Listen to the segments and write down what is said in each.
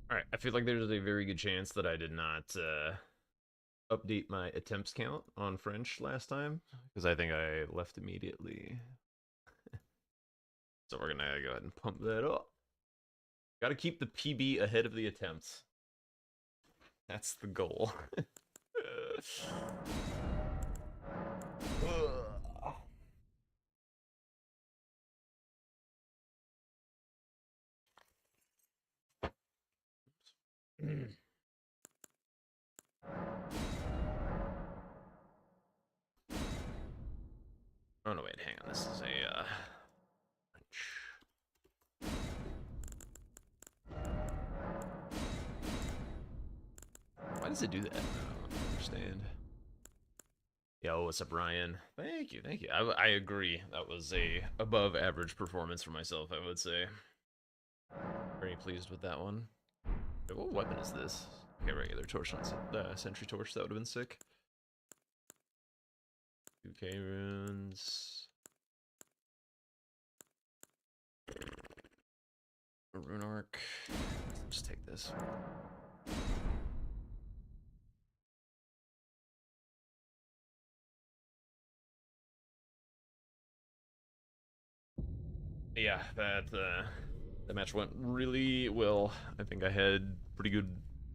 Alright, I feel like there's a very good chance that I did not update my attempts count on French last time, because I think I left immediately. So we're gonna go ahead and pump that up. Gotta keep the PB ahead of the attempts. That's the goal. Oh no, wait, hang on. This is a why does it do that? I don't understand. Yo, what's up, Ryan? Thank you, thank you. I agree. That was a above average performance for myself, I would say. Very pleased with that one. Wait, what weapon is this? Okay, regular torch, not sentry torch. That would have been sick. 2K runes. A rune arc. Just take this. Yeah, that match went really well. I think I had pretty good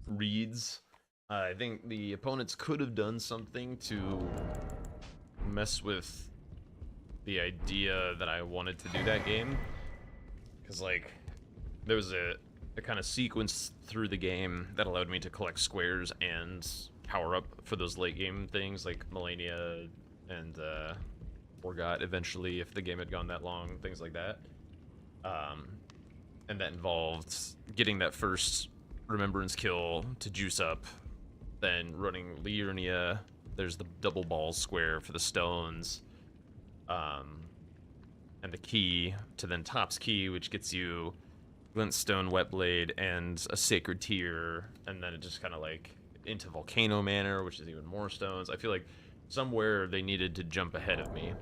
reads. I think the opponents could have done something to mess with the idea that I wanted to do that game. Because, like, there was a kind of sequence through the game that allowed me to collect squares and power up for those late game things, like Melania and Morgott eventually, if the game had gone that long, things like that. And that involved getting that first remembrance kill to juice up, then running Liurnia. There's the double ball square for the stones, and the key to then Top's key, which gets you glintstone, wetblade, and a sacred tear, and then it just kind of like into volcano manor, which is even more stones. I feel like somewhere they needed to jump ahead of me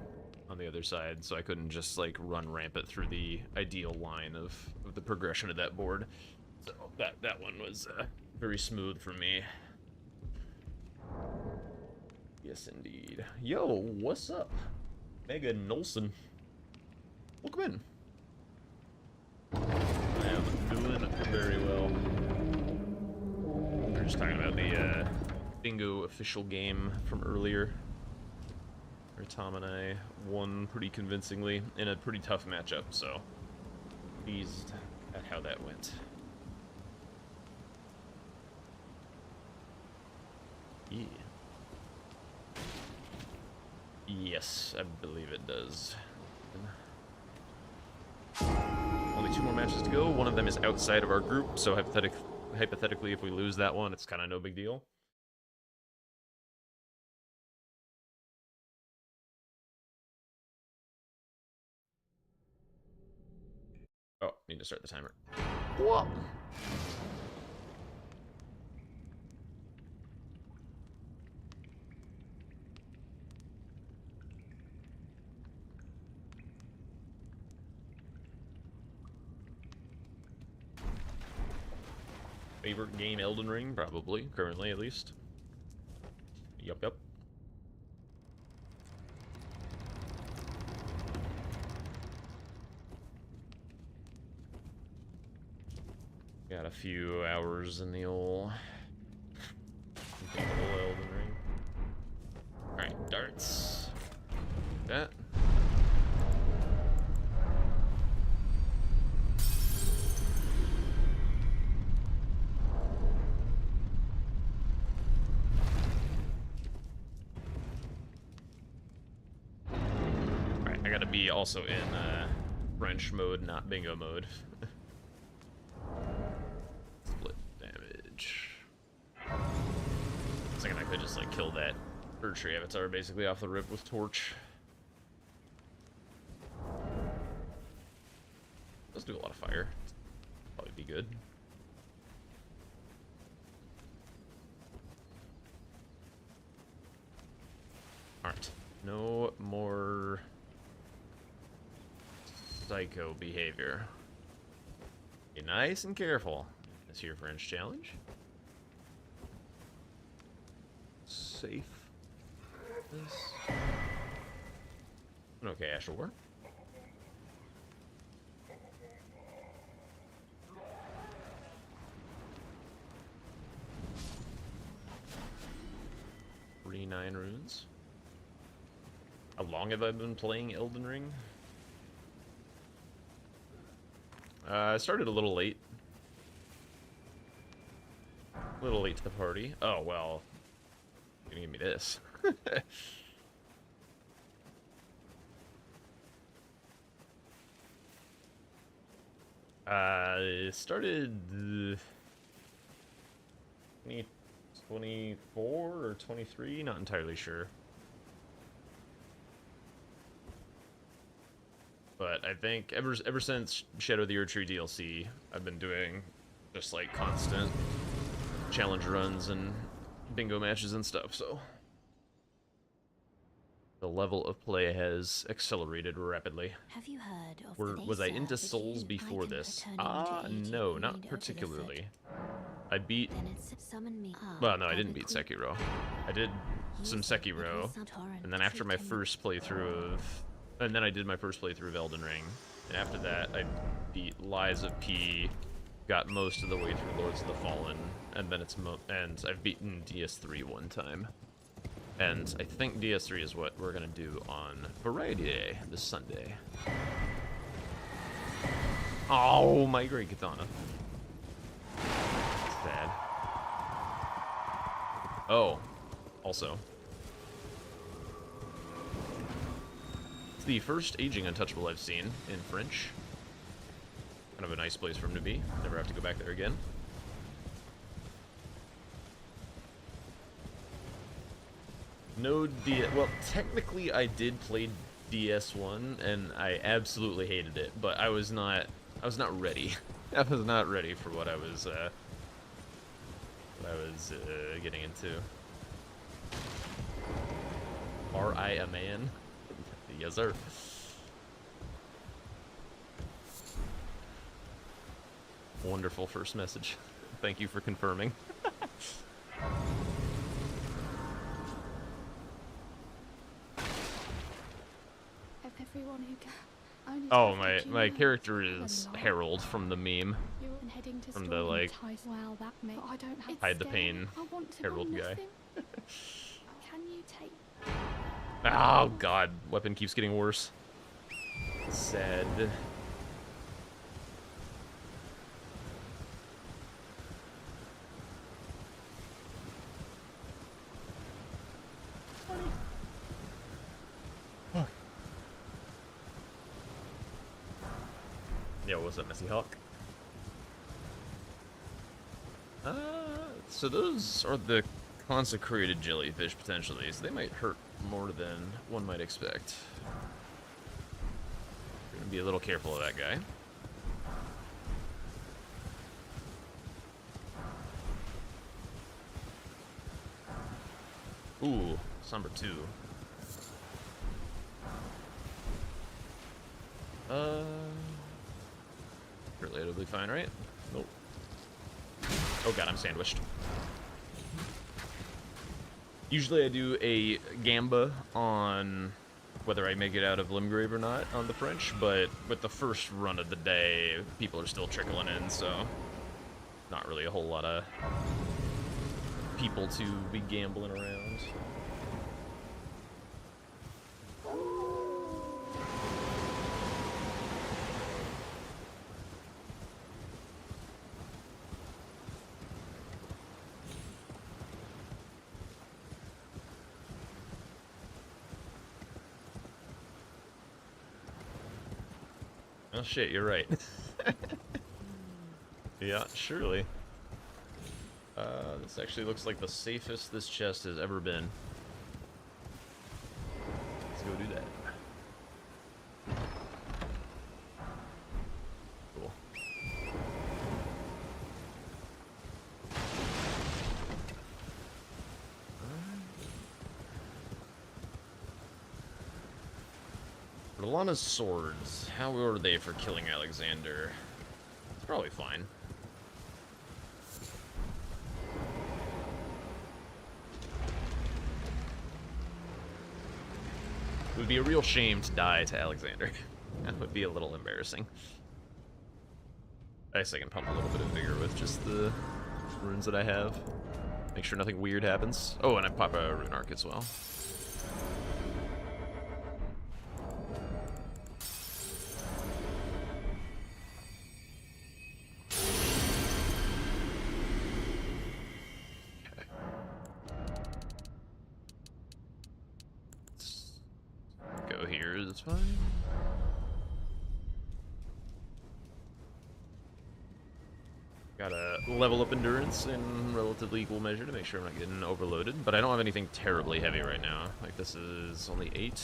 on the other side, so I couldn't just like run rampant through the ideal line of the progression of that board. So that one was very smooth for me. Yes, indeed. Yo, what's up, Mega Nolson? Welcome in. I am doing very well. We were just talking about the bingo official game from earlier, where Tom and I won pretty convincingly in a pretty tough matchup, so pleased at how that went. Yeah. Yes, I believe it does. Only 2 more matches to go. One of them is outside of our group, so hypothetically, if we lose that one, it's kind of no big deal. Oh, need to start the timer. Whoa. Favorite game, Elden Ring, probably, currently at least. Yup. Got a few hours in the old Elden Ring. Alright, darts. That. Alright, I gotta be also in French mode, not bingo mode. Split damage. Second, I could just like kill that Erdtree avatar basically off the rip with torch. Does do a lot of fire. Probably be good. Alright. No more psycho behavior. Be nice and careful. This here French challenge. Safe. This. Okay, sure. Nine runes. How long have I been playing Elden Ring? I started a little late. A little late to the party. Oh, well. You're gonna give me this. Started 24 or 23, not entirely sure. But I think ever since Shadow of the Erdtree DLC, I've been doing just like constant challenge runs and bingo matches and stuff, so the level of play has accelerated rapidly. Have you heard of Was I into Souls before this? No, not particularly. I beat... Well, no, I didn't beat Sekiro. I did some Sekiro, and then after my first playthrough of... And then I did my first playthrough of Elden Ring, and after that I beat Lies of P, got most of the way through Lords of the Fallen, and then and I've beaten DS3 one time. And I think DS3 is what we're gonna do on Variety Day this Sunday. Oh, my great katana. Sad. Oh, also. It's the first aging untouchable I've seen in French. Kind of a nice place for him to be. Never have to go back there again. No well, technically I did play DS1 and I absolutely hated it, but I was not ready. I was not ready for what I was getting into. Are I a man? Yes, sir. Wonderful first message. Thank you for confirming. Everyone who can. Oh, my character is Harold from the meme. From the, like, hide the pain Harold guy. Can you take... Oh, God. Weapon keeps getting worse. Sad. Yo, what's up, Messy Hawk? So those are the consecrated jellyfish, potentially, so they might hurt more than one might expect. We're gonna be a little careful of that guy. Ooh, Somber 2. Relatively fine, right? Nope. Oh god, I'm sandwiched. Usually I do a gamba on whether I make it out of Limgrave or not on the French, but with the first run of the day, people are still trickling in, so not really a whole lot of people to be gambling around. Oh shit, you're right. Yeah, surely. This actually looks like the safest this chest has ever been. Let's go do that. Cool. R'Lana's swords. How were they for killing Alexander? It's probably fine. would be a real shame to die to Alexander. That would be a little embarrassing. I guess I can pump a little bit of vigor with just the runes that I have. Make sure nothing weird happens. Oh, and I pop a rune arc as well. Okay. Let's go here, that's fine. Gotta level up endurance in relatively equal measure to make sure I'm not getting overloaded, but I don't have anything terribly heavy right now. Like, this is only 8.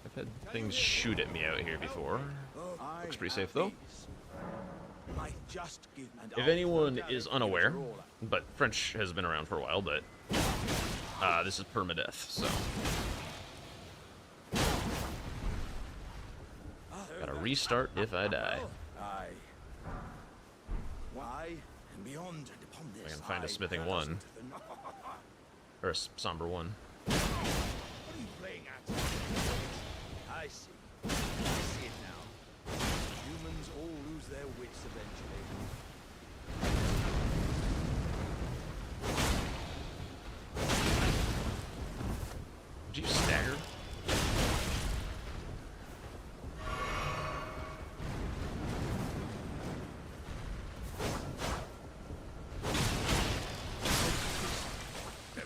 I've had things shoot at me out here before. Looks pretty safe, though. If anyone is unaware, but French has been around for a while, but this is permadeath, so... Gotta restart if I die. I can find a smithing 1. Or a somber 1. What are you playing at? I see. I see it now. Humans all lose their wits eventually. Did you stagger?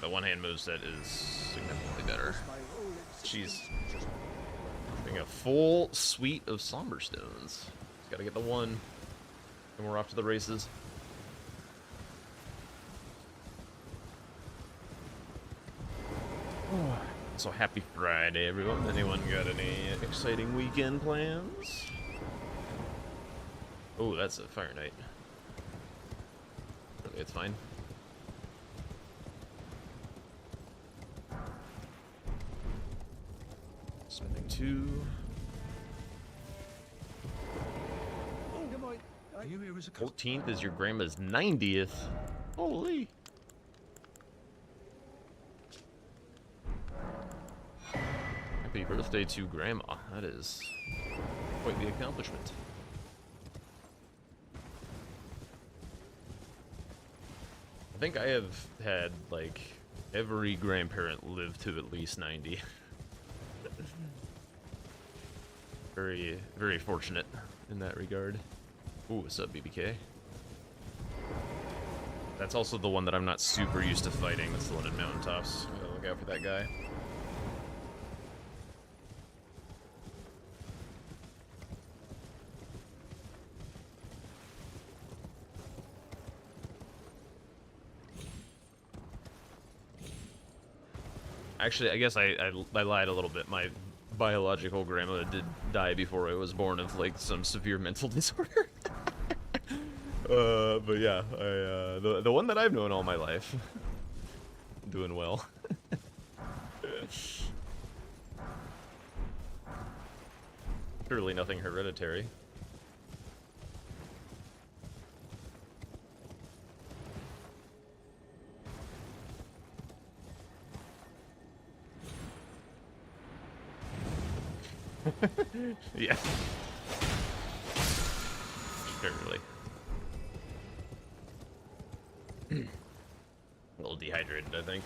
The one-hand moveset is significantly better. She's getting a full suite of somber stones. Just gotta get the one, and we're off to the races. So happy Friday, everyone. Anyone got any exciting weekend plans? Oh, that's a Fire Knight. Okay, it's fine. Smithing 2. 14th is your grandma's 90th. Holy. Happy birthday to Grandma. That is quite the accomplishment. I think I have had, like, every grandparent live to at least 90. Very, very fortunate in that regard. Ooh, what's up, BBK? That's also the one that I'm not super used to fighting. That's the one in Mountaintops. Gotta look out for that guy. Actually, I guess I lied a little bit. My biological grandma did die before I was born of, like, some severe mental disorder. But yeah, the one that I've known all my life. Doing well. Surely nothing hereditary. Yeah. Surely. A little dehydrated, I think.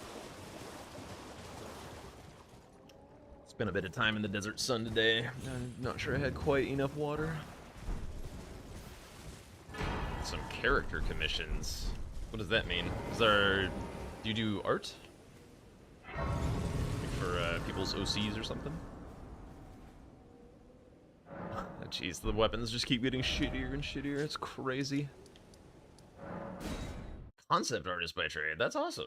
Spent a bit of time in the desert sun today. I'm not sure I had quite enough water. Some character commissions. What does that mean? Do you do art? Like for people's OCs or something? Jeez, the weapons just keep getting shittier and shittier. It's crazy. Concept artist by trade. That's awesome.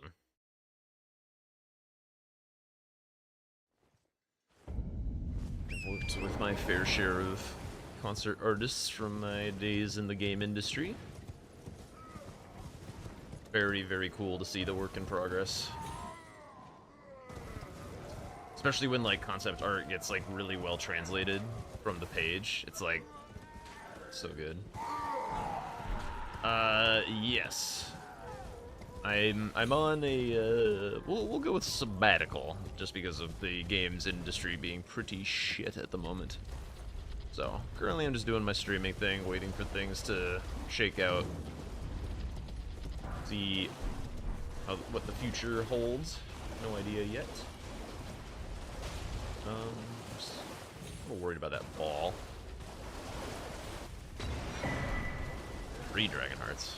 I've worked with my fair share of concert artists from my days in the game industry. Very, very cool to see the work in progress. Especially when, like, concept art gets, like, really well translated from the page. It's, like, so good. Yes. I'm on a we'll go with sabbatical just because of the games industry being pretty shit at the moment. So currently I'm just doing my streaming thing, waiting for things to shake out. See what the future holds. No idea yet. Just a little worried about that ball. 3 Dragon Hearts.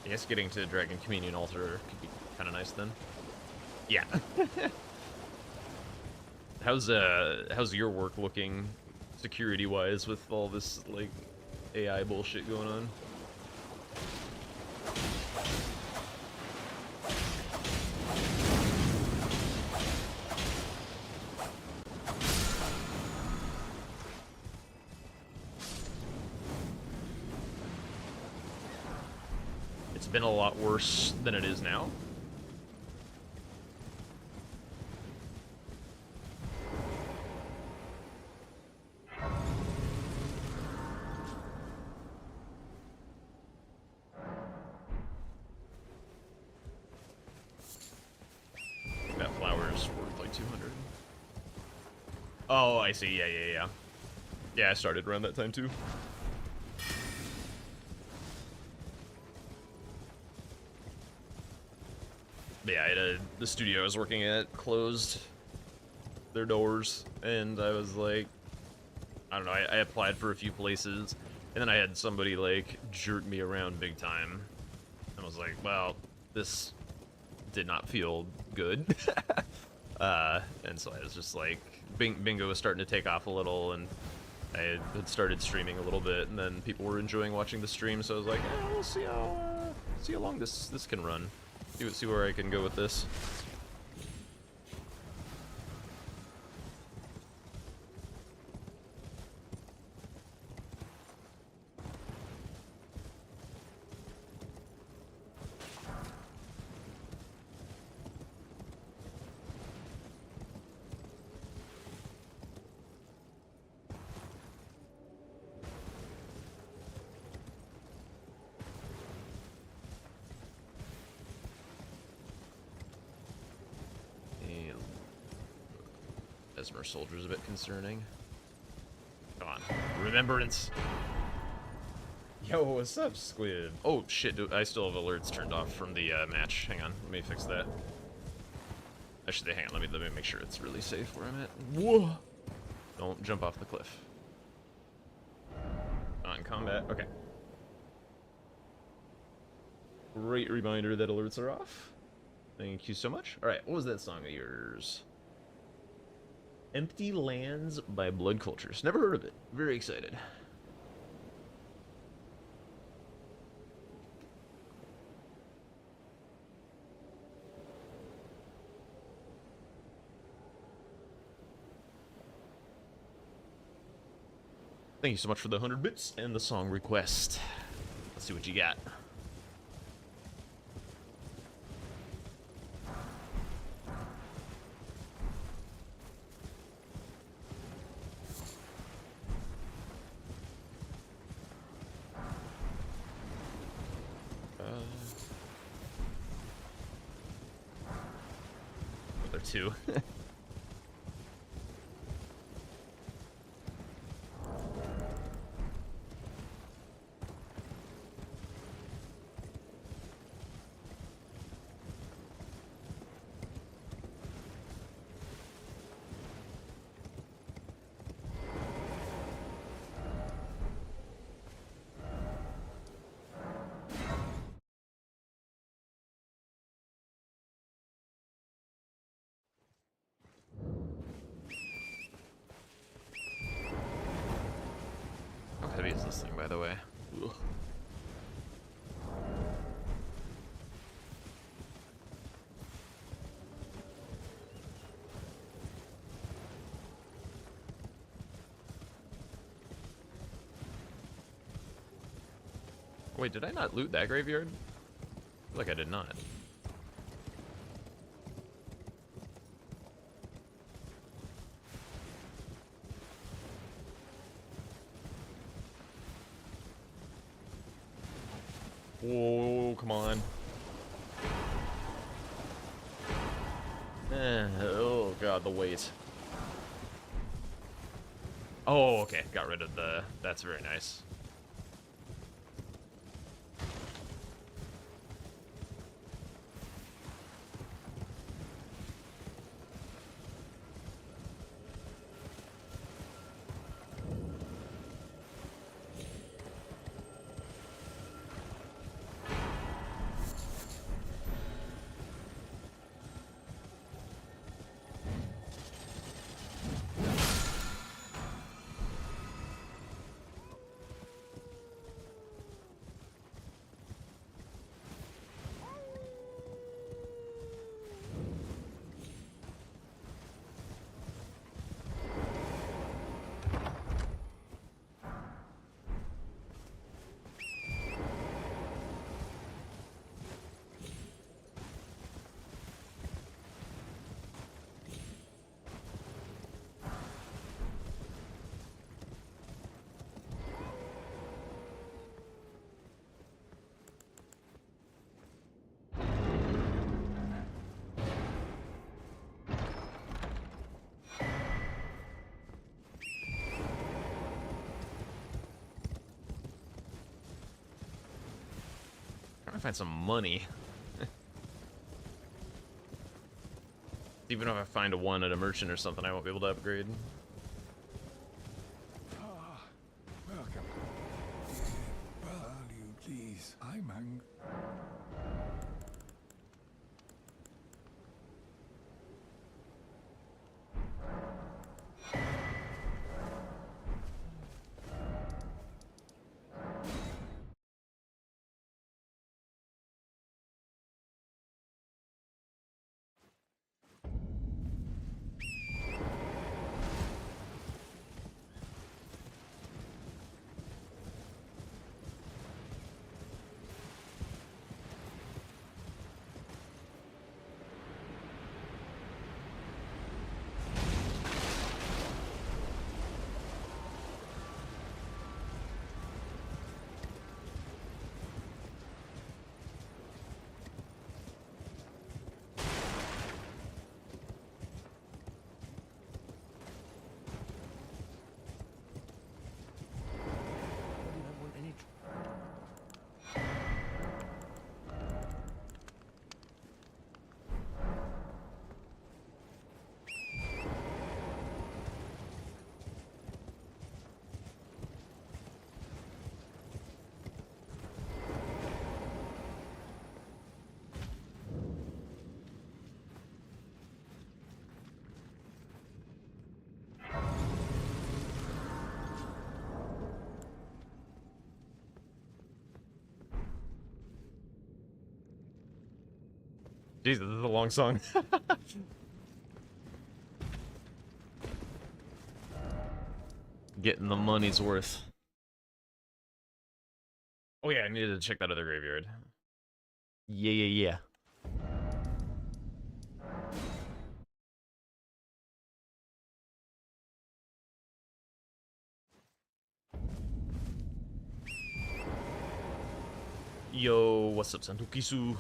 I guess getting to Dragon Communion Altar could be kind of nice then. Yeah. How's your work looking, security-wise, with all this like AI bullshit going on? It's been a lot worse than it is now. I think that flower's worth like 200. Oh, I see. Yeah. Yeah, I started around that time too. Yeah, the studio I was working at closed their doors, and I was like, I don't know, I applied for a few places, and then I had somebody like jerk me around big time. I was like, well, this did not feel good. And so I was just like, bingo was starting to take off a little, and I had started streaming a little bit, and then people were enjoying watching the stream, so I was like, we'll see how long this can run. See where I can go with this. Esmer Soldier's a bit concerning. Come on. Remembrance. Yo, what's up, Squid? Oh, shit, dude, I still have alerts turned off from the match. Hang on, let me fix that. Actually, hang on, let me make sure it's really safe where I'm at. Whoa! Don't jump off the cliff. On combat, okay. Great reminder that alerts are off. Thank you so much. Alright, what was that song of yours? Empty Lands by Blood Cultures. Never heard of it. Very excited. Thank you so much for the 100 bits and the song request. Let's see what you got. There two. How heavy is this thing, by the way? Ugh. Wait, did I not loot that graveyard? I feel like I did not. Whoa, come on. Oh god, the weight. Oh, okay, got rid of the... That's very nice. Trying to find some money. Even if I find a one at a merchant or something, I won't be able to upgrade. Welcome. Well, you please. I'm hungry. Jesus, this is a long song. Getting the money's worth. Oh yeah, I needed to check that other graveyard. Yeah. Yo, what's up, Santukisu?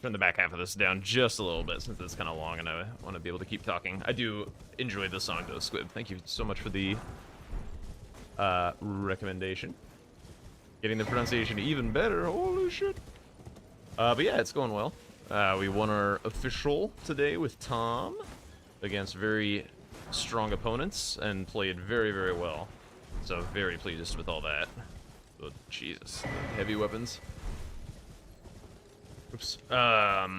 Turn the back half of this down just a little bit since it's kind of long and I want to be able to keep talking. I do enjoy this song though, Squib. Thank you so much for the recommendation. Getting the pronunciation even better. Holy shit. But yeah, it's going well. We won our official today with Tom against very strong opponents and played very, very well. So very pleased with all that. Oh, Jesus. Heavy weapons. Oops. Yeah,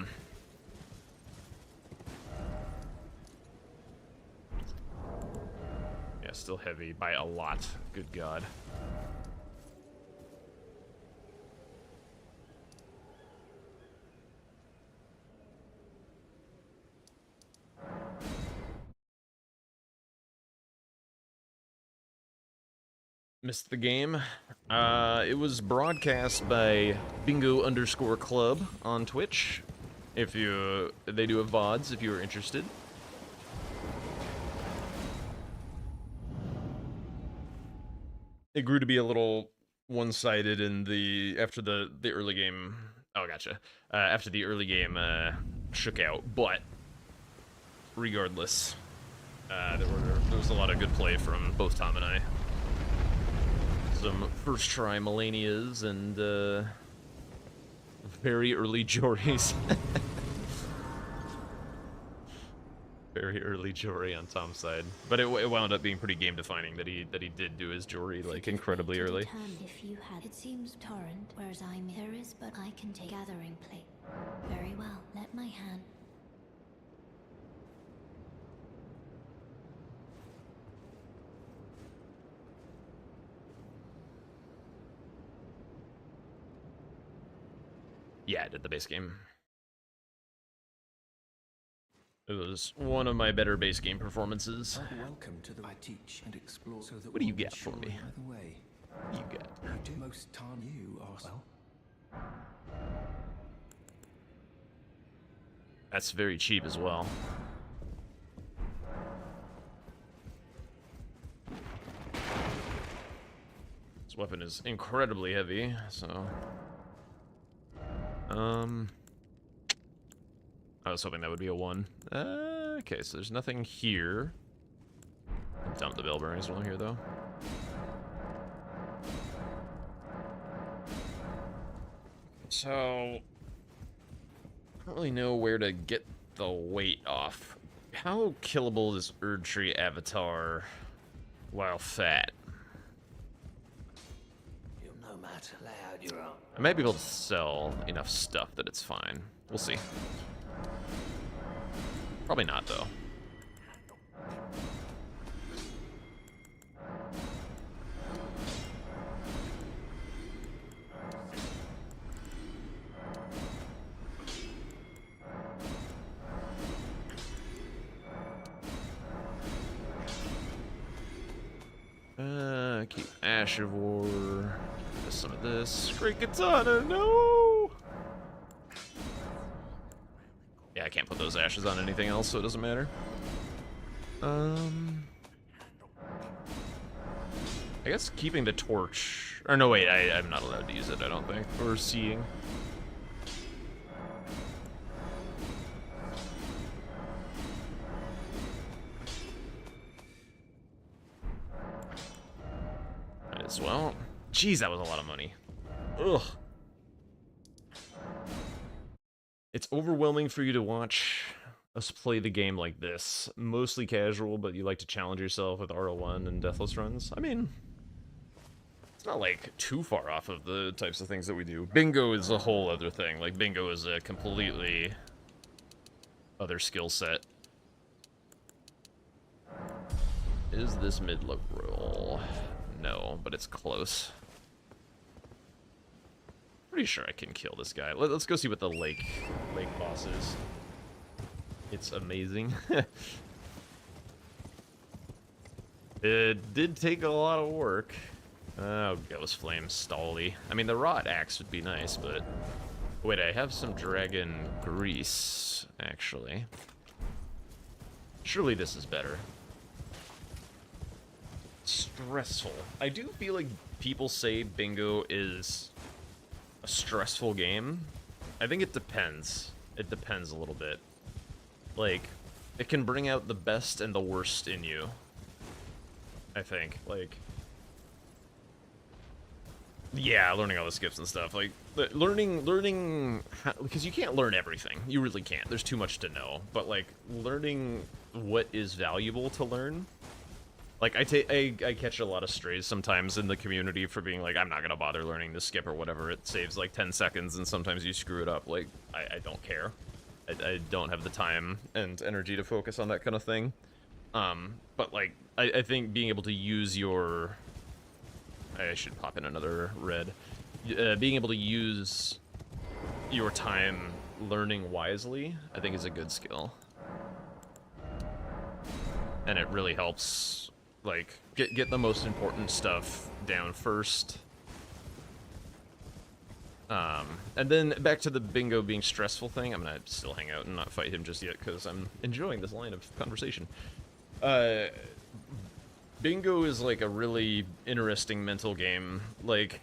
still heavy by a lot. Good God. Missed the game. It was broadcast by Bingo_Club on Twitch. If you, they do have VODs if you are interested. It grew to be a little one-sided in the after the early game. Oh, gotcha. After the early game shook out, but regardless, there was a lot of good play from both Tom and I. Some first try Melanias and very early Jories. Very early Jory on Tom's side, but it wound up being pretty game defining that he did do his Jory like incredibly early. If you had, it seems torrent, whereas there is, but I can take gathering plate. Very well. Let my hand. Yeah, I did the base game. It was one of my better base game performances. Welcome to the I teach and explore so that What do you get for me? The way. What do you get? You do most time you are well. That's very cheap as well. This weapon is incredibly heavy, so I was hoping that would be a 1. Okay, so there's nothing here. Dump the bell bearings while I'm here, though. So, I don't really know where to get the weight off. How killable is Erdtree Avatar while fat? You'll no matter loud you're on. I might be able to sell enough stuff that it's fine. We'll see. Probably not, though. Keep Ash of War. Some of this. Great Katana, no! Yeah, I can't put those ashes on anything else, so it doesn't matter. I guess keeping the torch... Or no, wait, I'm not allowed to use it, I don't think. Or seeing. Might as well. Jeez, that was a lot of money. Ugh. It's overwhelming for you to watch us play the game like this. Mostly casual, but you like to challenge yourself with RO1 and Deathless runs. I mean, it's not like too far off of the types of things that we do. Bingo is a whole other thing. Like, Bingo is a completely other skill set. Is this mid-low roll? No, but it's close. Pretty sure I can kill this guy. Let's go see what the lake boss is. It's amazing. It did take a lot of work. Oh, Ghost Flame Stally. I mean, the Rot Axe would be nice, but... Wait, I have some Dragon Grease, actually. Surely this is better. Stressful. I do feel like people say Bingo is a stressful game. I think it depends. It depends a little bit. Like, it can bring out the best and the worst in you. I think. Like, yeah, learning all the skips and stuff. Like, learning how, because you can't learn everything. You really can't. There's too much to know. But, like, learning what is valuable to learn. Like, I catch a lot of strays sometimes in the community for being like, I'm not gonna bother learning this skip or whatever. It saves like 10 seconds and sometimes you screw it up. Like, I don't care. I don't have the time and energy to focus on that kind of thing. But like, I think being able to use your... I should pop in another red. Being able to use your time learning wisely, I think is a good skill. And it really helps, like, get the most important stuff down first. And then back to the bingo being stressful thing. I'm gonna still hang out and not fight him just yet because I'm enjoying this line of conversation. Bingo is like a really interesting mental game. Like,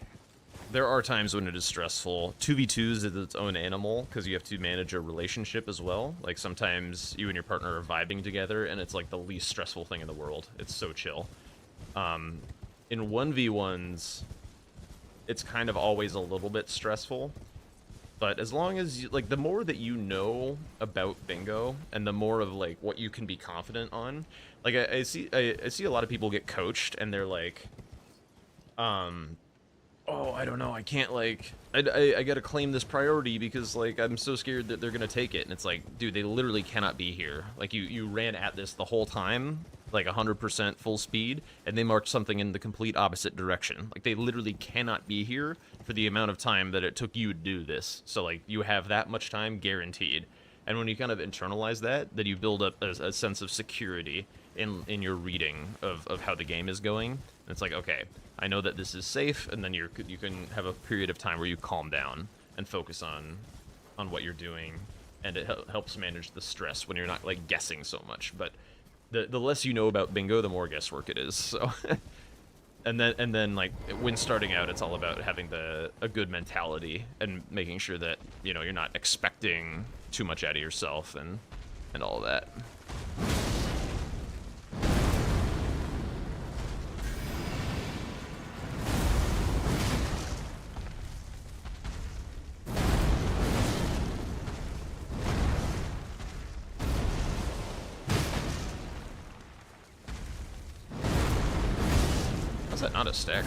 there are times when it is stressful. 2v2s is its own animal because you have to manage a relationship as well. Like, sometimes you and your partner are vibing together and it's like the least stressful thing in the world. It's so chill. In 1v1s, it's kind of always a little bit stressful, but as long as you, like, the more that you know about bingo and the more of like what you can be confident on, like I see a lot of people get coached and they're like, oh, I don't know, I can't, like, I gotta claim this priority because, like, I'm so scared that they're gonna take it. And it's like, dude, they literally cannot be here. Like, you ran at this the whole time, like 100% full speed, and they marked something in the complete opposite direction. Like, they literally cannot be here for the amount of time that it took you to do this. So, like, you have that much time guaranteed. And when you kind of internalize that, then you build up a sense of security in your reading of how the game is going. And it's like, okay, I know that this is safe, and then you can have a period of time where you calm down and focus on what you're doing, and it helps manage the stress when you're not, like, guessing so much. But the less you know about bingo, the more guesswork it is. So, and then like when starting out, it's all about having a good mentality and making sure that, you know, you're not expecting too much out of yourself and all of that. How's that not a stacker?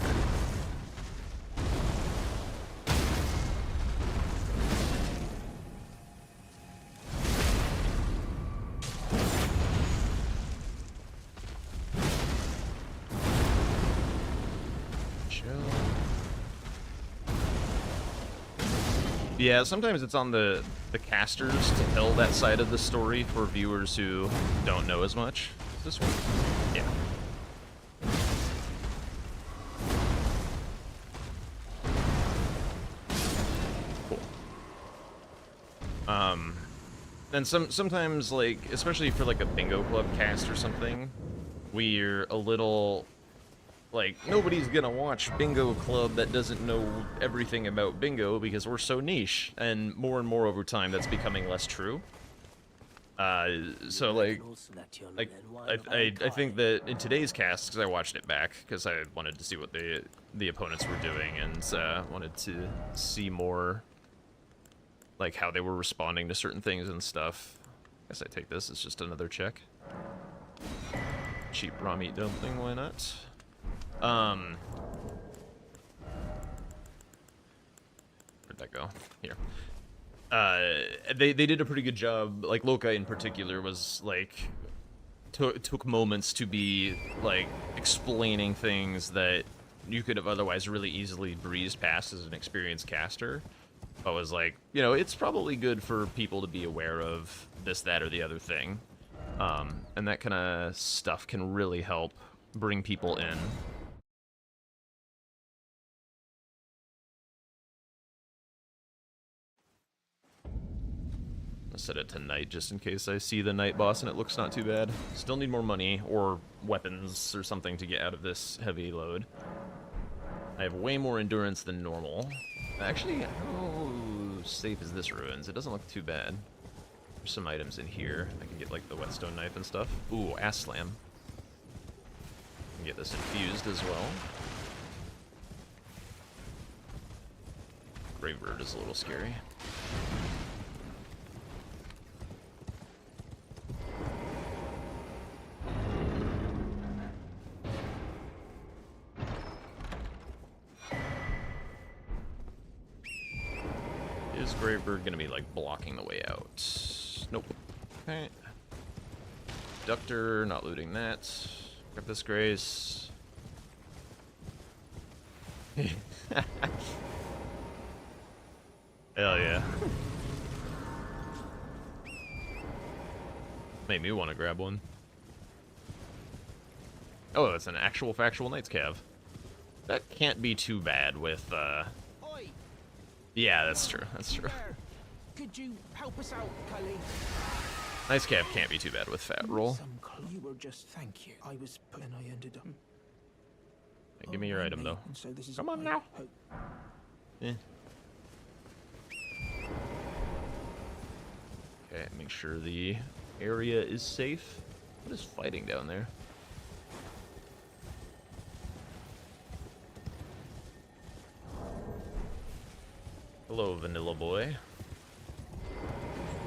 Yeah, sometimes it's on the casters to tell that side of the story for viewers who don't know as much. Is this one? Yeah. Cool. And sometimes, like, especially for like a bingo club cast or something, we're a little, like, nobody's gonna watch Bingo Club that doesn't know everything about bingo because we're so niche, and more over time that's becoming less true. So like I think that in today's cast, because I watched it back because I wanted to see what the opponents were doing, and wanted to see more like how they were responding to certain things and stuff. I guess I take this as just another check. Cheap raw meat dumpling, why not? Where'd that go? Here. They did a pretty good job. Like, Lokai in particular was like took moments to be like explaining things that you could have otherwise really easily breezed past as an experienced caster. But was like, you know, it's probably good for people to be aware of this, that, or the other thing. And that kind of stuff can really help bring people in. I'll set it to night just in case I see the night boss and it looks not too bad. Still need more money or weapons or something to get out of this heavy load. I have way more endurance than normal. Actually, how safe is this ruins? It doesn't look too bad. There's some items in here. I can get like the whetstone knife and stuff. Ooh, ass slam. I can get this infused as well. Gravebird is a little scary. Is Gravebird gonna be like blocking the way out? Nope. Okay. Ductor, not looting that. Grab this Grace. Hell yeah. Made me want to grab one. Oh, it's an actual factual Knight's Cav. That can't be too bad with, Oi, yeah, that's true, that's true. there. Could you help us out, Cully? Nice cap can't be too bad with fat roll. Some you were just thank you. I was put and I ended up. Hey, give me your item, though. And so this is Come on my now. hope. Eh. Okay, make sure the area is safe. What is fighting down there? Hello, vanilla boy.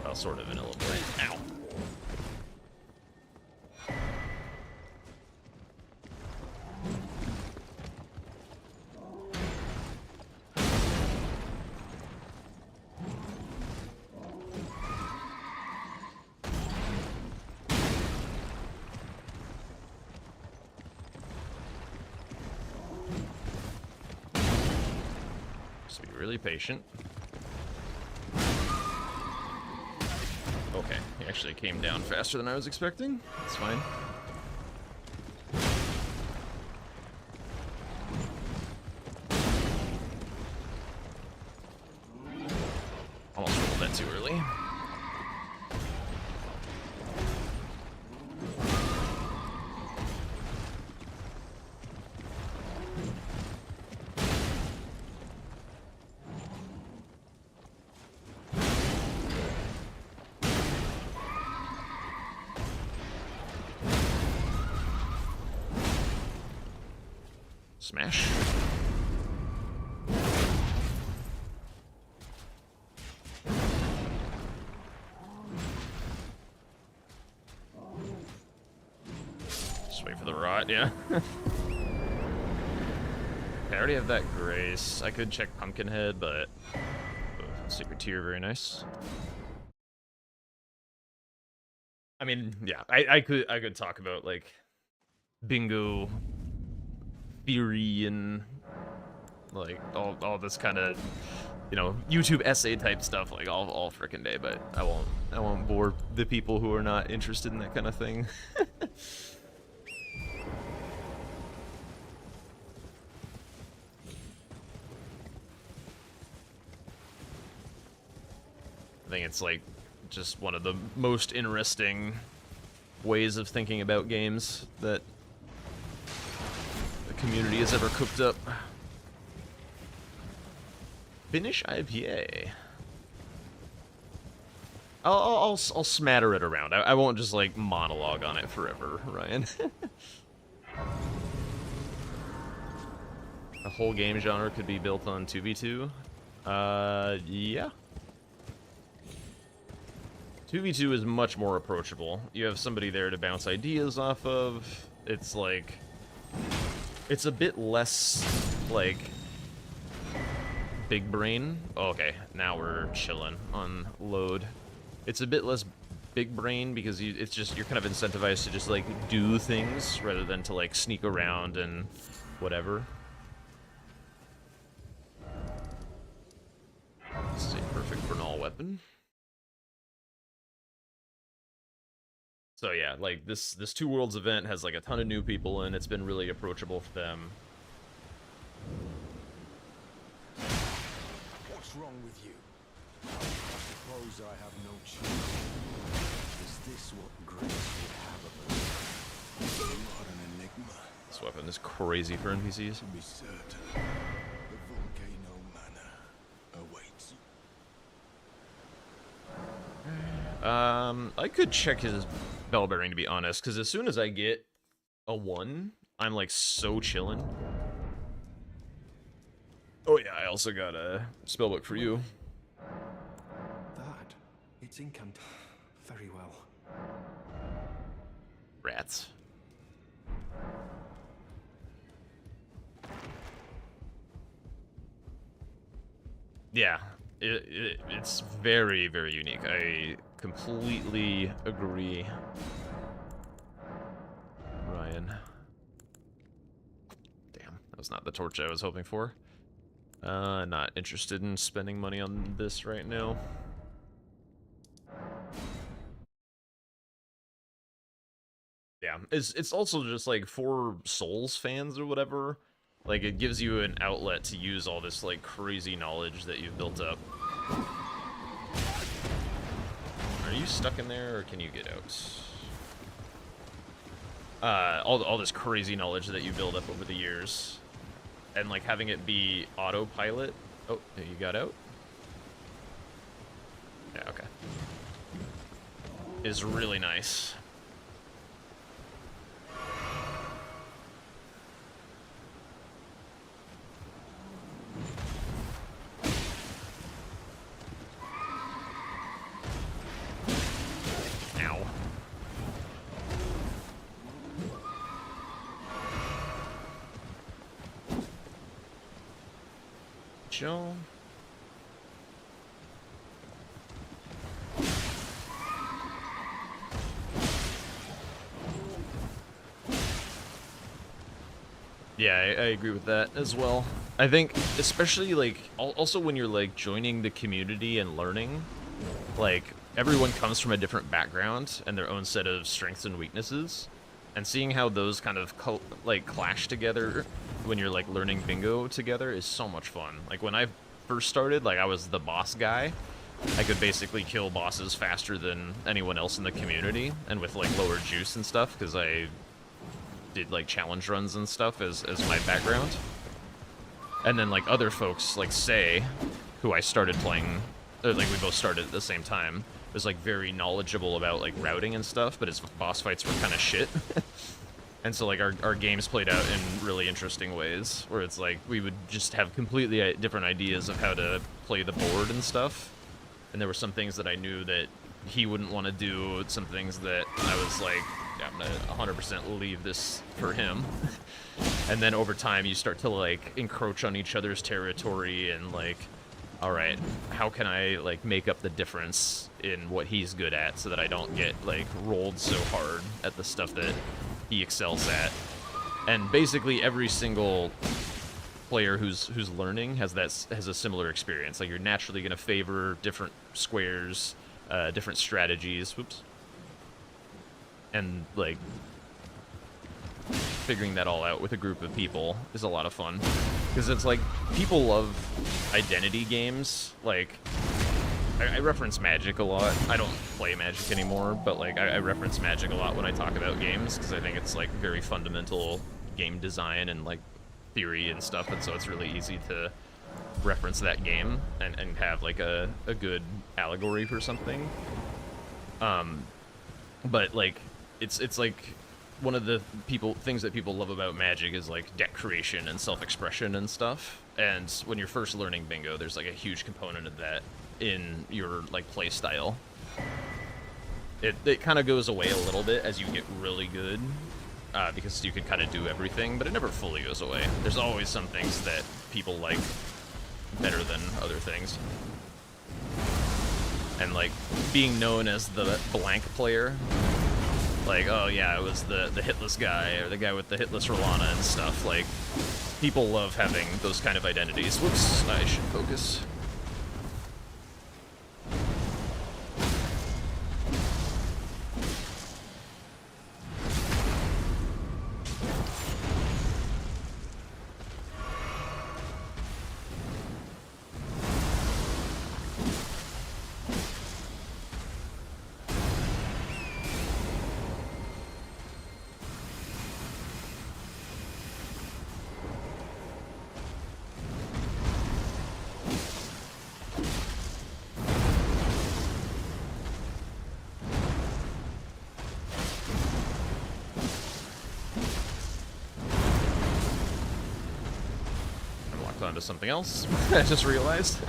Well, sort of vanilla boy. Ow. Just be really patient. Okay, he actually came down faster than I was expecting. That's fine. Almost rolled that too early. Smash. Just wait for the rot, yeah. I already have that grace. I could check Pumpkinhead, but secret tier, very nice. I mean, yeah, I could talk about like bingo theory and like all this kind of, you know, YouTube essay type stuff like all frickin' day, but I won't bore the people who are not interested in that kind of thing. I think it's like just one of the most interesting ways of thinking about games that the community has ever cooked up. Finnish IPA. I'll smatter it around. I won't just like monologue on it forever, Ryan. A whole game genre could be built on 2v2. Yeah. 2v2 is much more approachable. You have somebody there to bounce ideas off of. It's like, it's a bit less like big brain. Okay, now we're chilling on load. It's a bit less big brain because it's just, you're kind of incentivized to just like do things rather than to like sneak around and whatever. This is a perfect Bernal weapon. So yeah, like this Two Worlds event has like a ton of new people and it's been really approachable for them. What's wrong with you? I suppose I have no choice. Is this what grace would have of us? You are an enigma. This weapon is crazy for NPCs. To be certain, the volcano manor awaits. I could check his bell bearing to be honest, because as soon as I get a 1, I'm like so chilling. Oh yeah, I also got a spellbook for you. That it's incant. Very well. Rats. Yeah, it's very, very unique. I completely agree, Ryan. Damn, that was not the torch I was hoping for. Not interested in spending money on this right now. Yeah, it's also just like for Souls fans or whatever. Like, it gives you an outlet to use all this, like, crazy knowledge that you've built up. Are you stuck in there, or can you get out? All this crazy knowledge that you build up over the years. And, like, having it be autopilot. Oh, you got out? Yeah, okay. Is really nice. Ow. Chill. Yeah, I agree with that as well. I think, especially, like, also when you're, like, joining the community and learning, like, everyone comes from a different background and their own set of strengths and weaknesses, and seeing how those kind of, like, clash together when you're, like, learning bingo together is so much fun. Like, when I first started, like, I was the boss guy. I could basically kill bosses faster than anyone else in the community, and with, like, lower juice and stuff, because I did, like, challenge runs and stuff as my background. And then, like, other folks, like Say, who I started playing, or, like, we both started at the same time, was, like, very knowledgeable about, like, routing and stuff, but his boss fights were kind of shit. And so, like, our games played out in really interesting ways, where it's like, we would just have completely different ideas of how to play the board and stuff. And there were some things that I knew that he wouldn't want to do, some things that I was like, yeah, I'm gonna 100% leave this for him. And then over time, you start to, like, encroach on each other's territory and, like, all right, how can I, like, make up the difference in what he's good at so that I don't get, like, rolled so hard at the stuff that he excels at. And basically every single player who's learning has a similar experience. Like, you're naturally going to favor different squares, different strategies. Whoops. And, like, figuring that all out with a group of people is a lot of fun. Because it's like, people love identity games. Like, I reference Magic a lot. I don't play Magic anymore, but, like, I reference Magic a lot when I talk about games, because I think it's, like, very fundamental game design and, like, theory and stuff, and so it's really easy to reference that game and have, like, a good allegory for something. But, like, it's like, one of the things that people love about Magic is, like, deck creation and self-expression and stuff. And when you're first learning bingo, there's, like, a huge component of that in your, like, play style. It kind of goes away a little bit as you get really good, because you can kind of do everything, but it never fully goes away. There's always some things that people like better than other things. And, like, being known as the blank player, like, oh yeah, it was the hitless guy, or the guy with the hitless Rolana and stuff. Like, people love having those kind of identities. Whoops, I should focus. Onto something else. I just realized.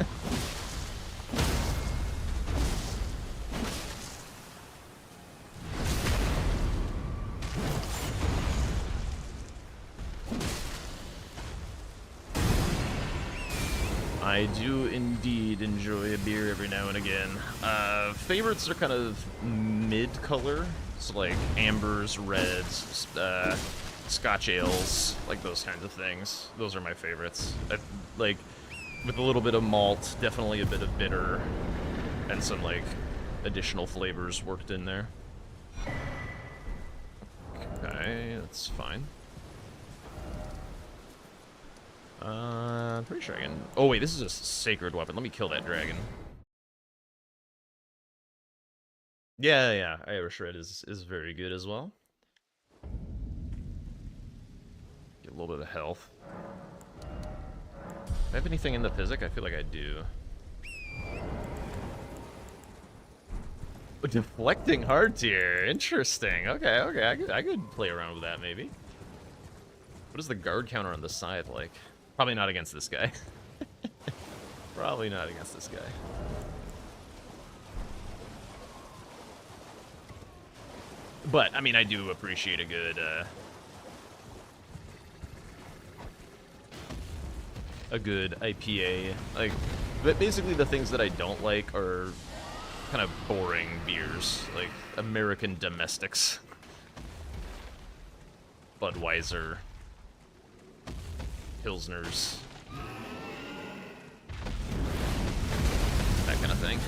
I do indeed enjoy a beer every now and again. Favorites are kind of mid-color, so like ambers, reds, Scotch ales, like those kinds of things. Those are my favorites. Like, with a little bit of malt, definitely a bit of bitter, and some, like, additional flavors worked in there. Okay, that's fine. Pretty sure I can. Oh wait, this is a sacred weapon. Let me kill that dragon. Yeah, yeah. Irish Red is very good as well. Get a little bit of health. Do I have anything in the physic? I feel like I do. Deflecting hard tier. Interesting. Okay, okay. I could play around with that maybe. What is the guard counter on the side like? Probably not against this guy. Probably not against this guy. But, I mean, I do appreciate a good, IPA. Like, but basically the things that I don't like are kind of boring beers, like American domestics. Budweiser. Pilsners. That kind of thing.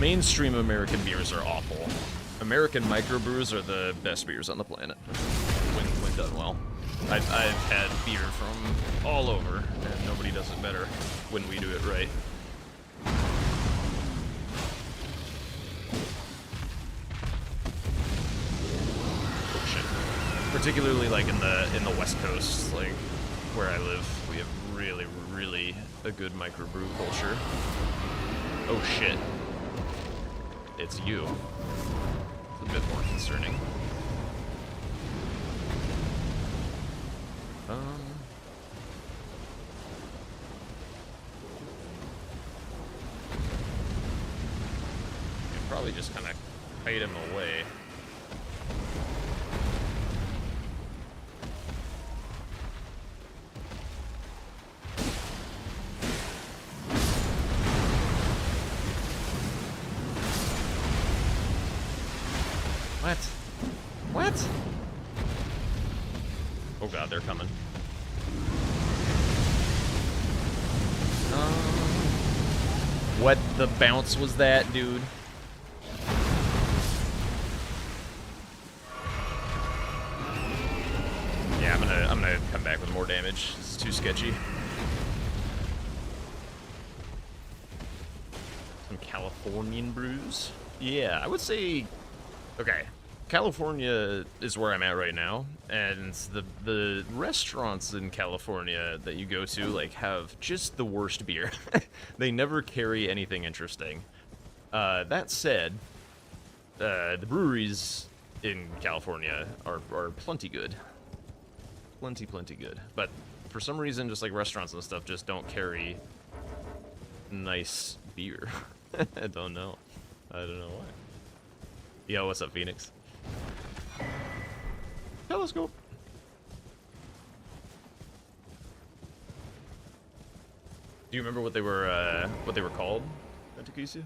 Mainstream American beers are awful. American microbrews are the best beers on the planet, when done well. I've had beer from all over, and nobody does it better when we do it right. Oh shit. Particularly like in the West Coast, like where I live, we have really a good microbrew culture. Oh shit. It's you. It's a bit more concerning. I'd probably just kind of kite him away. What? What? Oh god, they're coming. What the bounce was that, dude? Yeah, I'm gonna come back with more damage. This is too sketchy. Some Californian brews. Yeah, I would say. Okay, California is where I'm at right now, and the restaurants in California that you go to like have just the worst beer. They never carry anything interesting. That said, the breweries in California are plenty good. Plenty good. But for some reason, just like restaurants and stuff just don't carry nice beer. I don't know. I don't know why. Yo, what's up, Phoenix? Telescope. Do you remember what they were called at Takusu?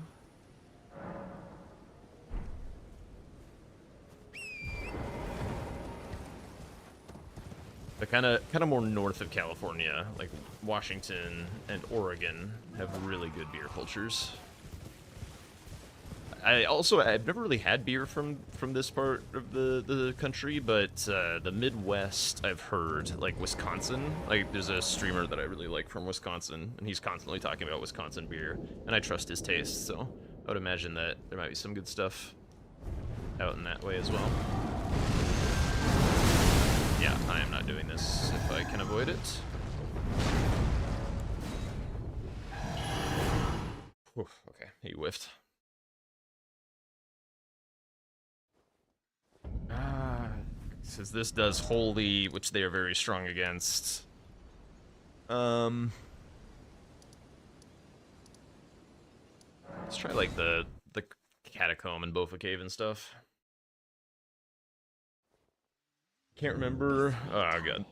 They're kind of more north of California, like Washington and Oregon have really good beer cultures. I've never really had beer from this part of the country, but the Midwest I've heard, like Wisconsin, like there's a streamer that I really like from Wisconsin, and he's constantly talking about Wisconsin beer, and I trust his taste, so I would imagine that there might be some good stuff out in that way as well. Yeah, I am not doing this if I can avoid it. Whew, okay, he whiffed. Since this does holy, which they are very strong against. Let's try like the catacomb and Bofa Cave and stuff. Can't remember. Oh god,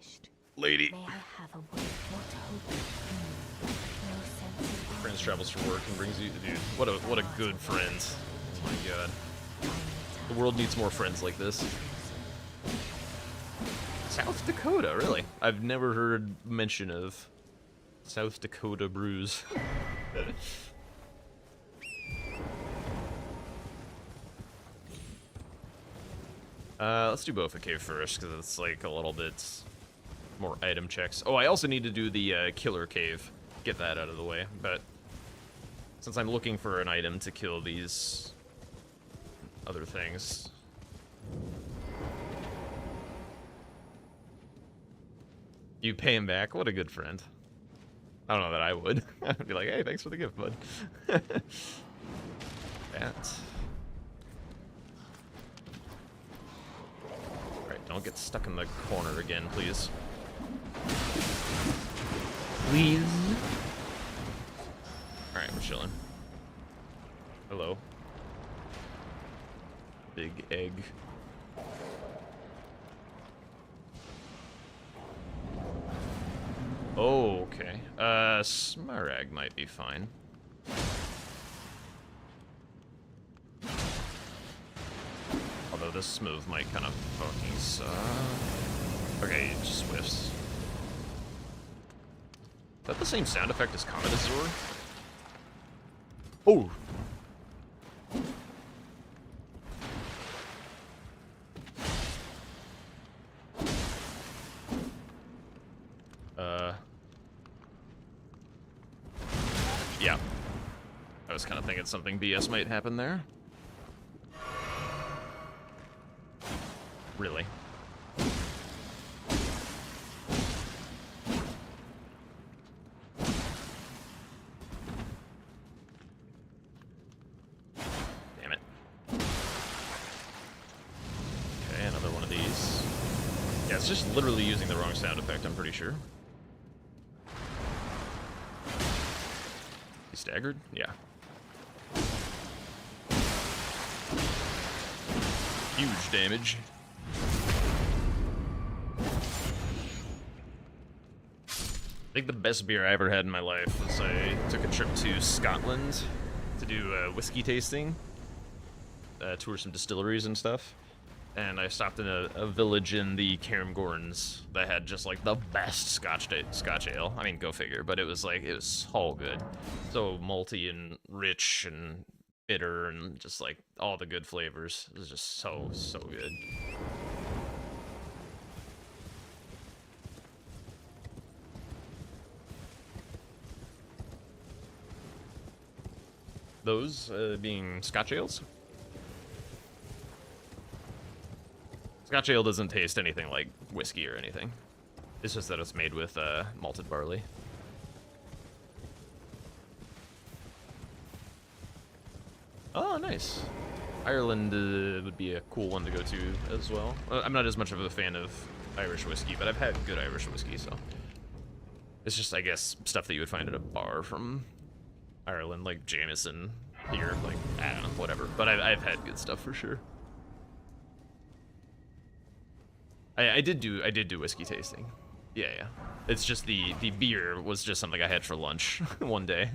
lady. May I have a word? What hope? No sense of Friends travels for work and brings you, dude. What a good friend. my god. The world needs more friends like this. South Dakota, really? I've never heard mention of South Dakota brews. Let's do Bofa Cave first, because it's like a little bit more item checks. Oh, I also need to do the Killer Cave. Get that out of the way, but since I'm looking for an item to kill these other things. You pay him back? What a good friend. I don't know that I would. I'd be like, hey, thanks for the gift, bud. That. Alright, don't get stuck in the corner again, please. Please? Alright, we're chilling. Hello. Big egg. Oh, okay. Smaragd might be fine. Although this smooth might kind of fucking suck. Okay, it just whiffs. Is that the same sound effect as Comet Azure? Oh! Yeah. I was kind of thinking something BS might happen there. Really? Damn it. Okay, another one of these. Yeah, it's just literally using the wrong sound effect, I'm pretty sure. He staggered? Yeah. Huge damage. I think the best beer I ever had in my life was I took a trip to Scotland to do whiskey tasting, tour some distilleries and stuff, and I stopped in a village in the Cairngorms that had just like the best Scotch ale. I mean, go figure, but it was so good, so malty and rich and bitter and just like all the good flavors. It was just so good. Those being Scotch ales. Scotch ale doesn't taste anything like whiskey or anything. It's just that it's made with malted barley. Oh, nice. Ireland would be a cool one to go to as well. I'm not as much of a fan of Irish whiskey, but I've had good Irish whiskey, so. It's just, I guess, stuff that you would find at a bar from Ireland, like Jameson beer, like, I don't know, whatever. But I've had good stuff for sure. I did do whiskey tasting. Yeah. It's just the beer was just something I had for lunch one day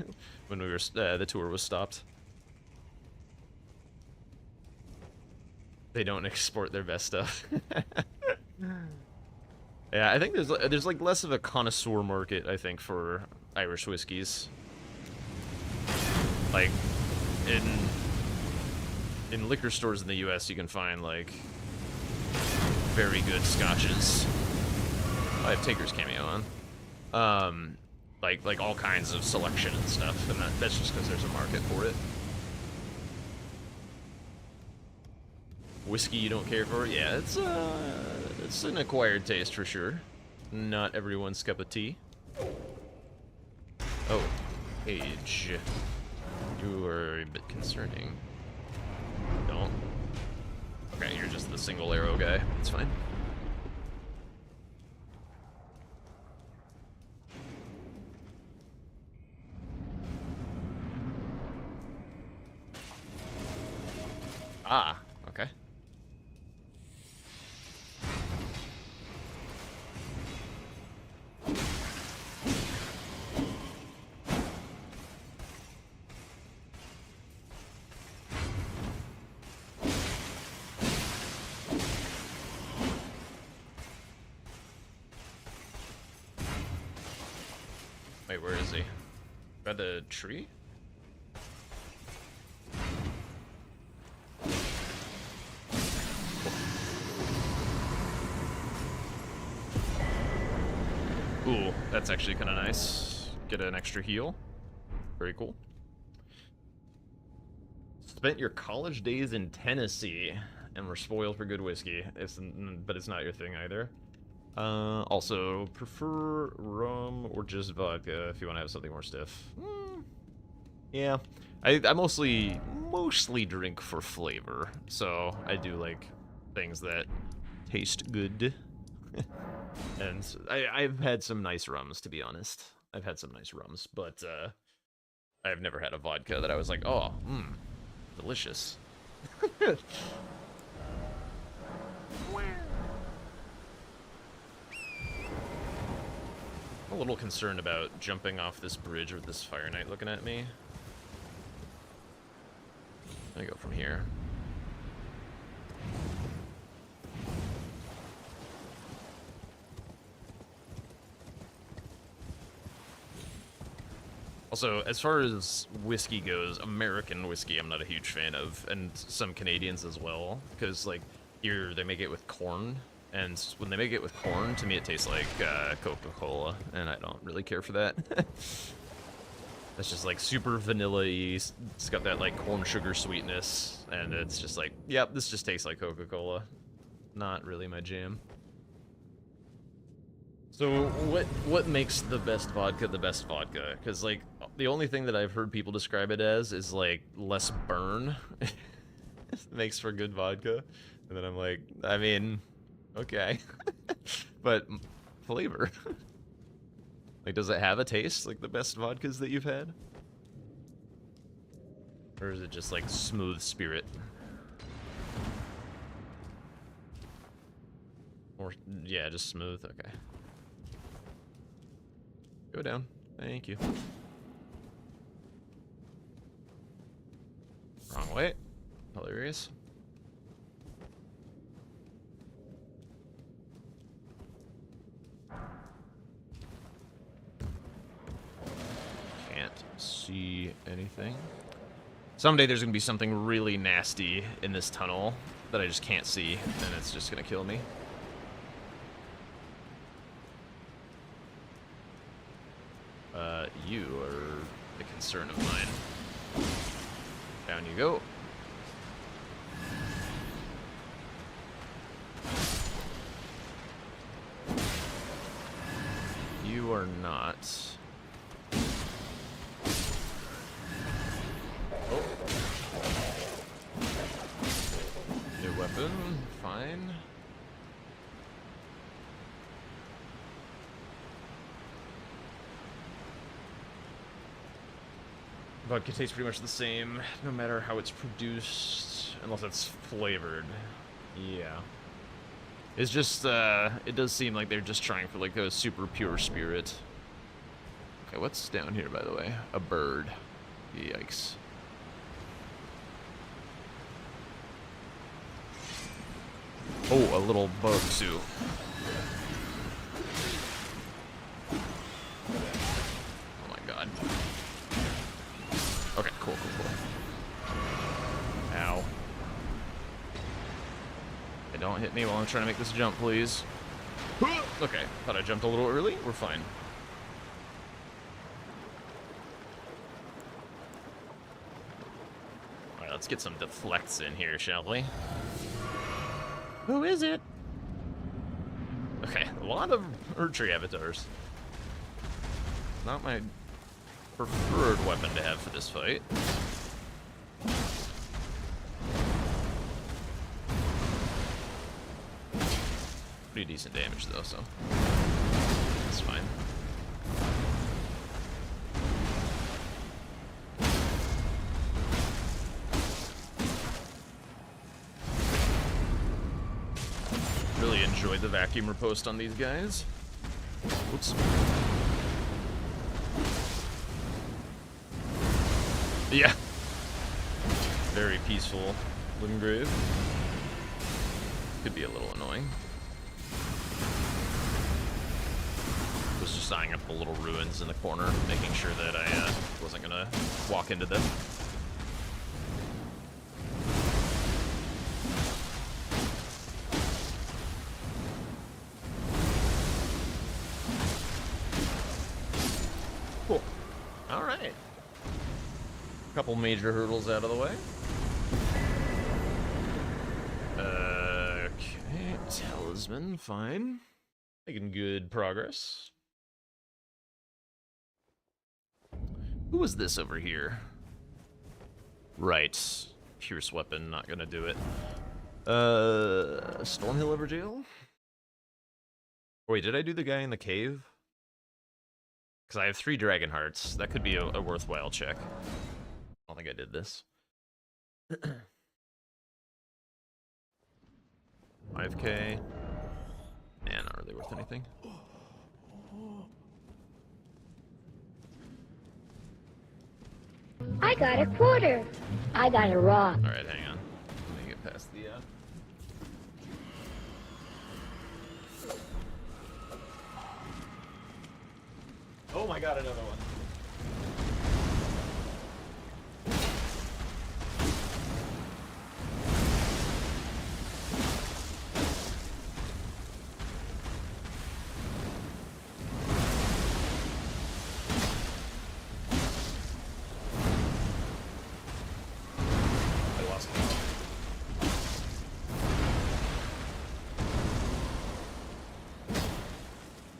when we were the tour was stopped. They don't export their best stuff. Yeah, I think there's like less of a connoisseur market, I think, for Irish whiskeys. Like in liquor stores in the US you can find like very good scotches. I have Taker's cameo on. Like all kinds of selection and stuff, and that's just because there's a market for it. Whiskey you don't care for? Yeah, it's an acquired taste for sure. Not everyone's cup of tea. Oh, Age. You are a bit concerning. Don't. Okay, you're just the single arrow guy. It's fine. Ah, okay. Wait, where is he? By the tree? Ooh, that's actually kind of nice. Get an extra heal. Very cool. Spent your college days in Tennessee and were spoiled for good whiskey. But it's not your thing either. Also, prefer rum or just vodka if you want to have something more stiff. Yeah, I mostly drink for flavor, so I do like things that taste good. And I've had some nice rums, to be honest. I've had some nice rums, but I've never had a vodka that I was like, oh, delicious. I'm a little concerned about jumping off this bridge with this Fire Knight looking at me. Let me go from here. Also, as far as whiskey goes, American whiskey I'm not a huge fan of, and some Canadians as well, because like here they make it with corn, and when they make it with corn, to me it tastes like Coca-Cola, and I don't really care for that. That's just like super vanilla-y, it's got that like corn sugar sweetness, and it's just like, yep, this just tastes like Coca-Cola. Not really my jam. So what makes the best vodka the best vodka? Because like the only thing that I've heard people describe it as is like less burn makes for good vodka, and then I'm like, I mean, okay, but flavor. Like, does it have a taste like the best vodkas that you've had, or is it just like smooth spirit? Or yeah, just smooth. Okay. Go down. Thank you. Wrong way. Hilarious. Can't see anything. Someday there's gonna be something really nasty in this tunnel that I just can't see, and it's just gonna kill me. You are a concern of mine. Down you go. You are not. Oh. New weapon, fine. Vodka tastes pretty much the same, no matter how it's produced, unless it's flavored. Yeah. It's just, it does seem like they're just trying for, like, a super pure spirit. Okay, what's down here, by the way? A bird. Yikes. Oh, a little bug, too. Oh my god. Okay, cool. Ow. Hey, don't hit me while I'm trying to make this jump, please. Okay, thought I jumped a little early. We're fine. Alright, let's get some deflects in here, shall we? Who is it? Okay, a lot of Erdtree avatars. Not my preferred weapon to have for this fight. Pretty decent damage though, so that's fine. Really enjoyed the vacuum riposte on these guys. Oops. Yeah. Very peaceful looking grave. Could be a little annoying. Was just just eyeing up the little ruins in the corner, making sure that I wasn't gonna walk into them. Cool. All right. Couple major hurdles out of the way. Okay, talisman, fine. Making good progress. Who was this over here? Right. Pierce weapon, not gonna do it. Stormhill Everjail? Wait, did I do the guy in the cave? Because I have 3 dragon hearts. That could be a worthwhile check. I don't think I did this. 5K. Man, not really worth anything. I got a quarter. I got a rock. Alright, hang on. Let me get past the, Oh my god, another one. I lost him.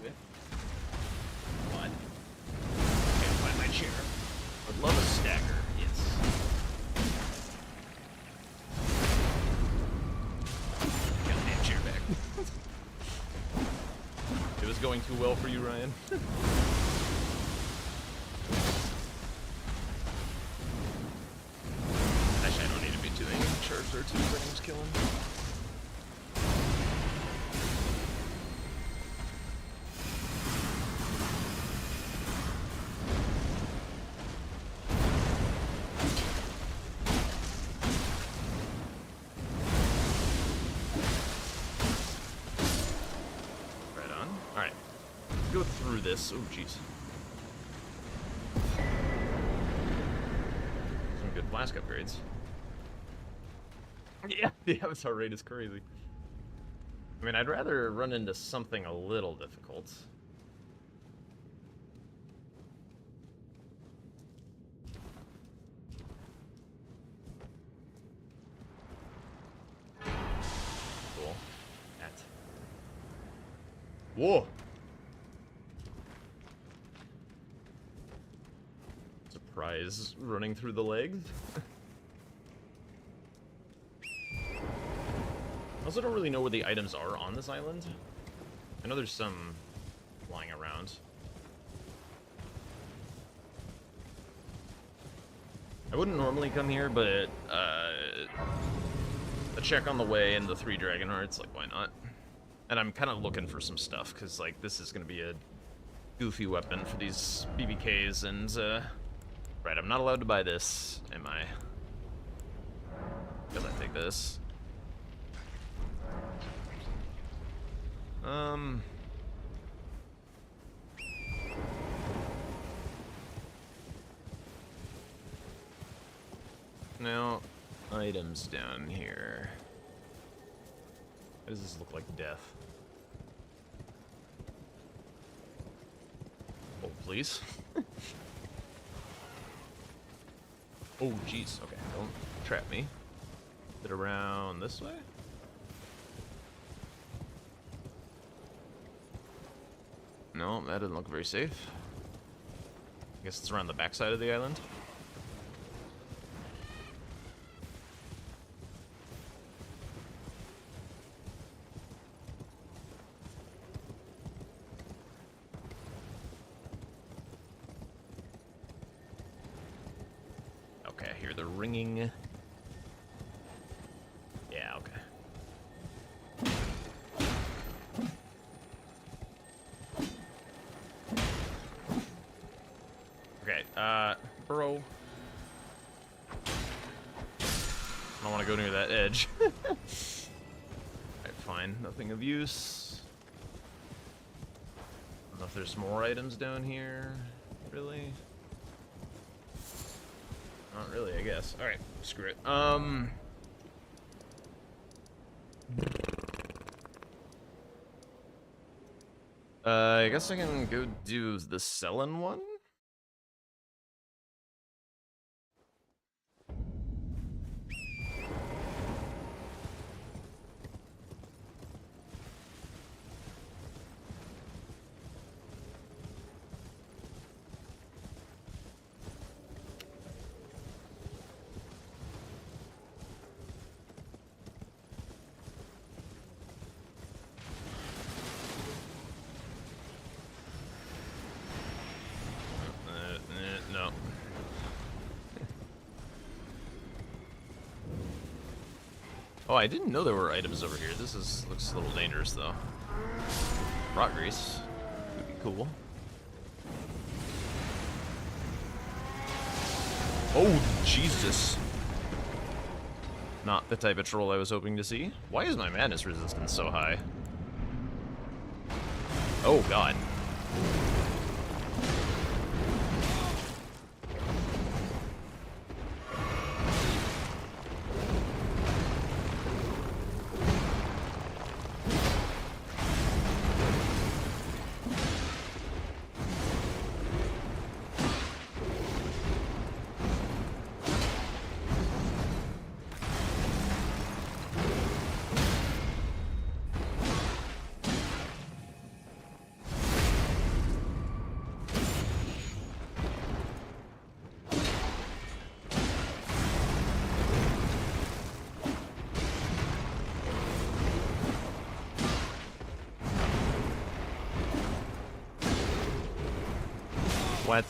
With what? Can't find my chair. Would love a stagger, yes. Got the damn chair back. It was going too well for you, Ryan. Actually, I don't need to be doing charge or 2 frames killing. Right on. Alright. Go through this. Oh, jeez. Some good flask upgrades. Yeah, the avatar rate is crazy. I mean, I'd rather run into something a little difficult. Cool. That. Whoa! Surprise running through the legs. I also don't really know where the items are on this island. I know there's some flying around. I wouldn't normally come here, but a check on the way and the 3 dragon hearts, like, why not? And I'm kind of looking for some stuff, because, like, this is going to be a goofy weapon for these BBKs, and, right, I'm not allowed to buy this, am I? Because I take this. Now, items down here. Why does this look like death? Oh, please. Oh, jeez. Okay, don't trap me. Is it around this way? No, that doesn't look very safe. I guess it's around the backside of the island. Okay, I hear the ringing. Yeah, okay. Okay, bro. I don't want to go near that edge. Alright, fine. Nothing of use. know if there's more items down here. Really? Not really, I guess. Alright, screw it. I guess I can go do the selling one? No. Oh, I didn't know there were items over here. This looks a little dangerous, though. Rot grease would be cool. Oh, Jesus. Not the type of troll I was hoping to see. Why is my madness resistance so high? Oh, God. What?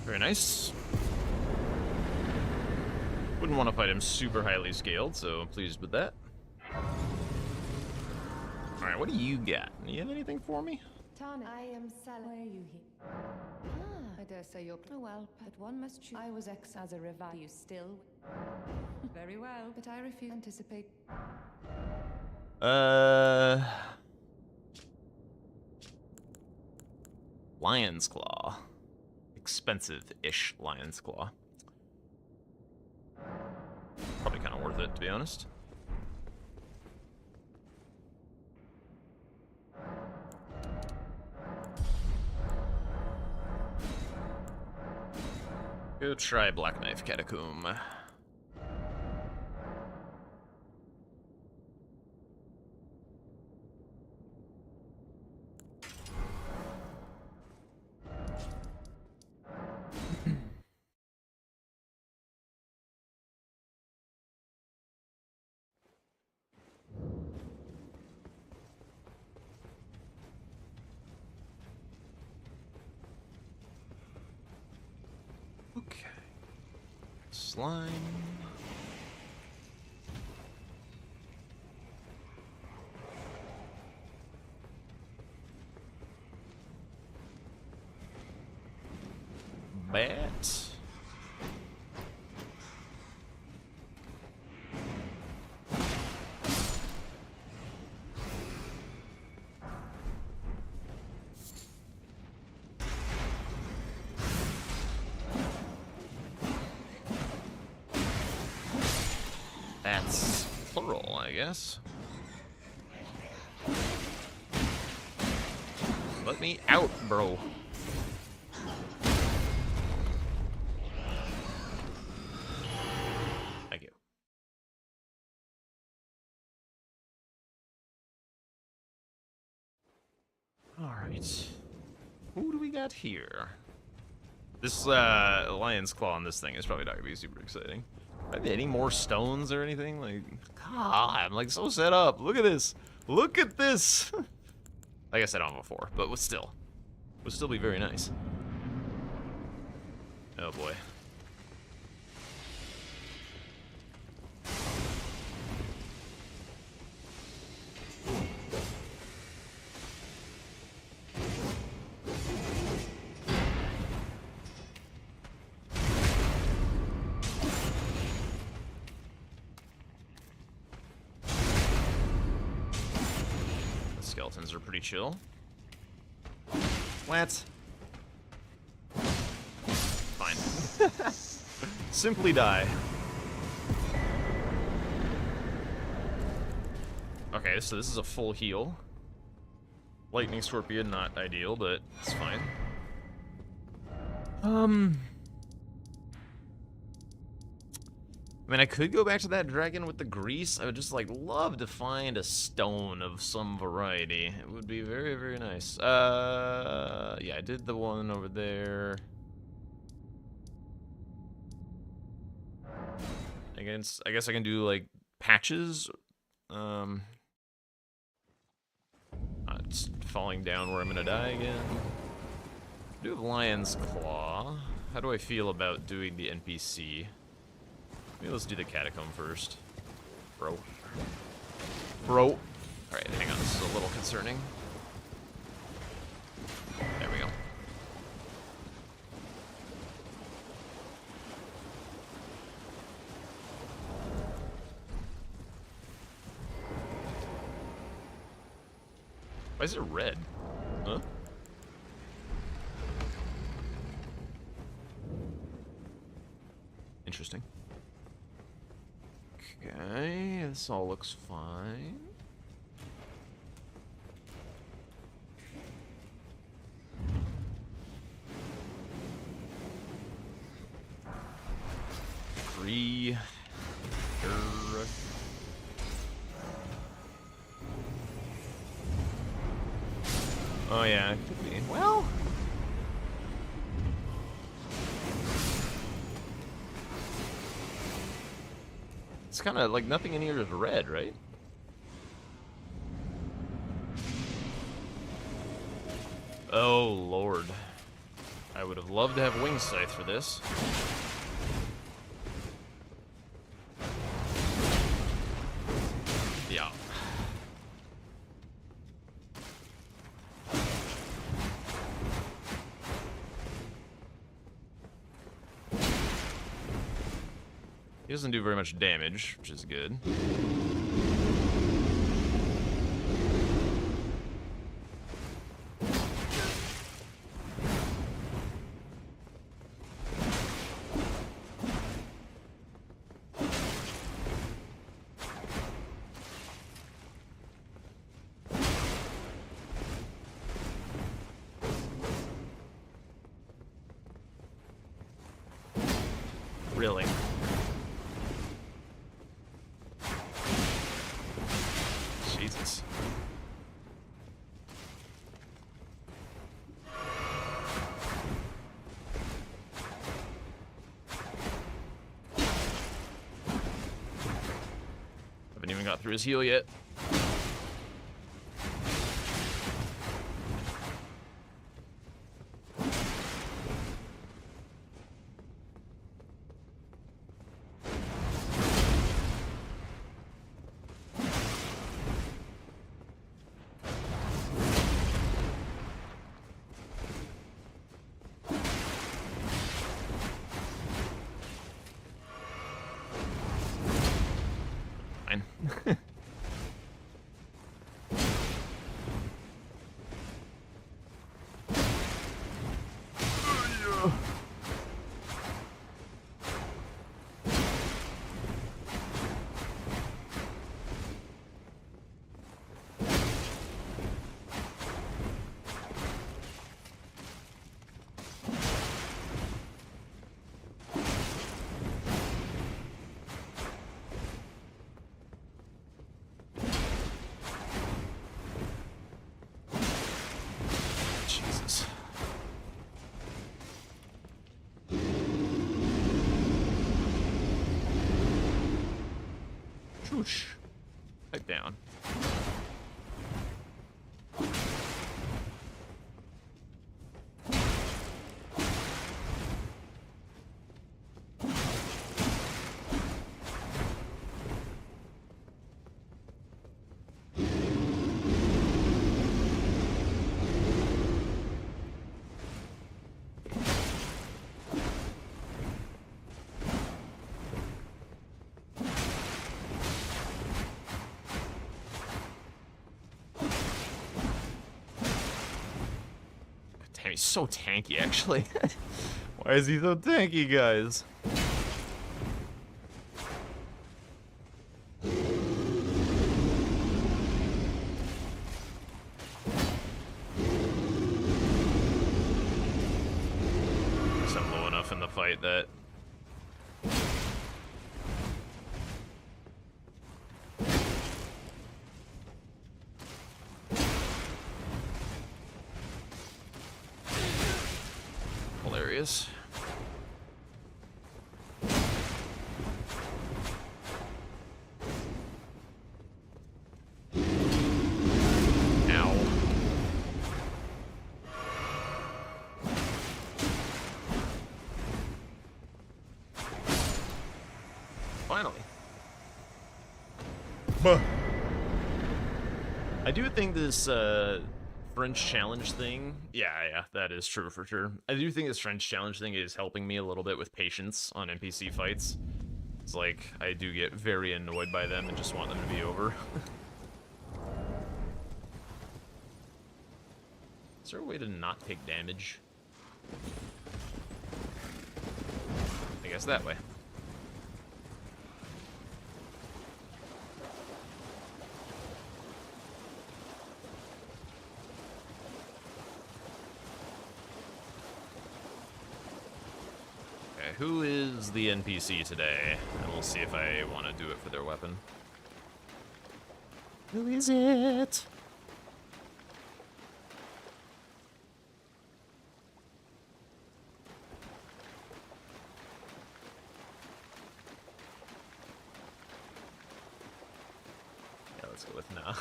Very nice. Wouldn't want to fight him super highly scaled, so I'm pleased with that. Alright, what do you got? Do you have anything for me? Tana, I am selling. Why are you here? I dare say you're. Oh well, but one must choose. I was ex as a revive. You still. Very well, but I refuse to anticipate. Lion's Claw. Expensive-ish Lion's Claw. Probably kind of worth it, to be honest. Go try Black Knife Catacomb. Okay. Slime. Bat. That's plural, I guess. Let me out, bro. Thank you. Alright. Who do we got here? This Lion's Claw on this thing is probably not gonna be super exciting. Are there any more stones or anything? Like, God, I'm like so set up. Look at this. Look at this. I guess I don't have a 4, but would still be very nice. Oh boy. Skeletons are pretty chill. What? Fine. Simply die. Okay, so this is a full heal. Lightning Scorpion, not ideal, but it's fine. I mean, I could go back to that dragon with the grease. I would just, like, love to find a stone of some variety. It would be very, very nice. Yeah, I did the one over there. I guess I can do, like, patches. It's falling down where I'm gonna die again. I do have Lion's Claw. How do I feel about doing the NPC? Maybe let's do the Catacomb first. Bro. Alright, hang on, this is a little concerning. There we go. Why is it red? Huh? Interesting. Okay, this all looks fine. Three. Oh yeah, it could be. Well. It's kind of like nothing in here is red, right? Oh, Lord. I would have loved to have Wing Scythe for this. Yeah. He doesn't do very much damage, which is good. Really? Jesus. Haven't even got through his heal yet. Fine. Jesus. Shoosh. Pipe down. he's so tanky, actually. Why is he so tanky, guys? So I'm low enough in the fight that... Hilarious. Ow. Finally. I do think this French challenge thing, yeah, that is true for sure. I do think this French challenge thing is helping me a little bit with patience on NPC fights. It's like, I do get very annoyed by them and just want them to be over. Is there a way to not take damage? I guess that way. Who is the NPC today? And we'll see if I want to do it for their weapon. Who is it? Yeah, let's go with nah.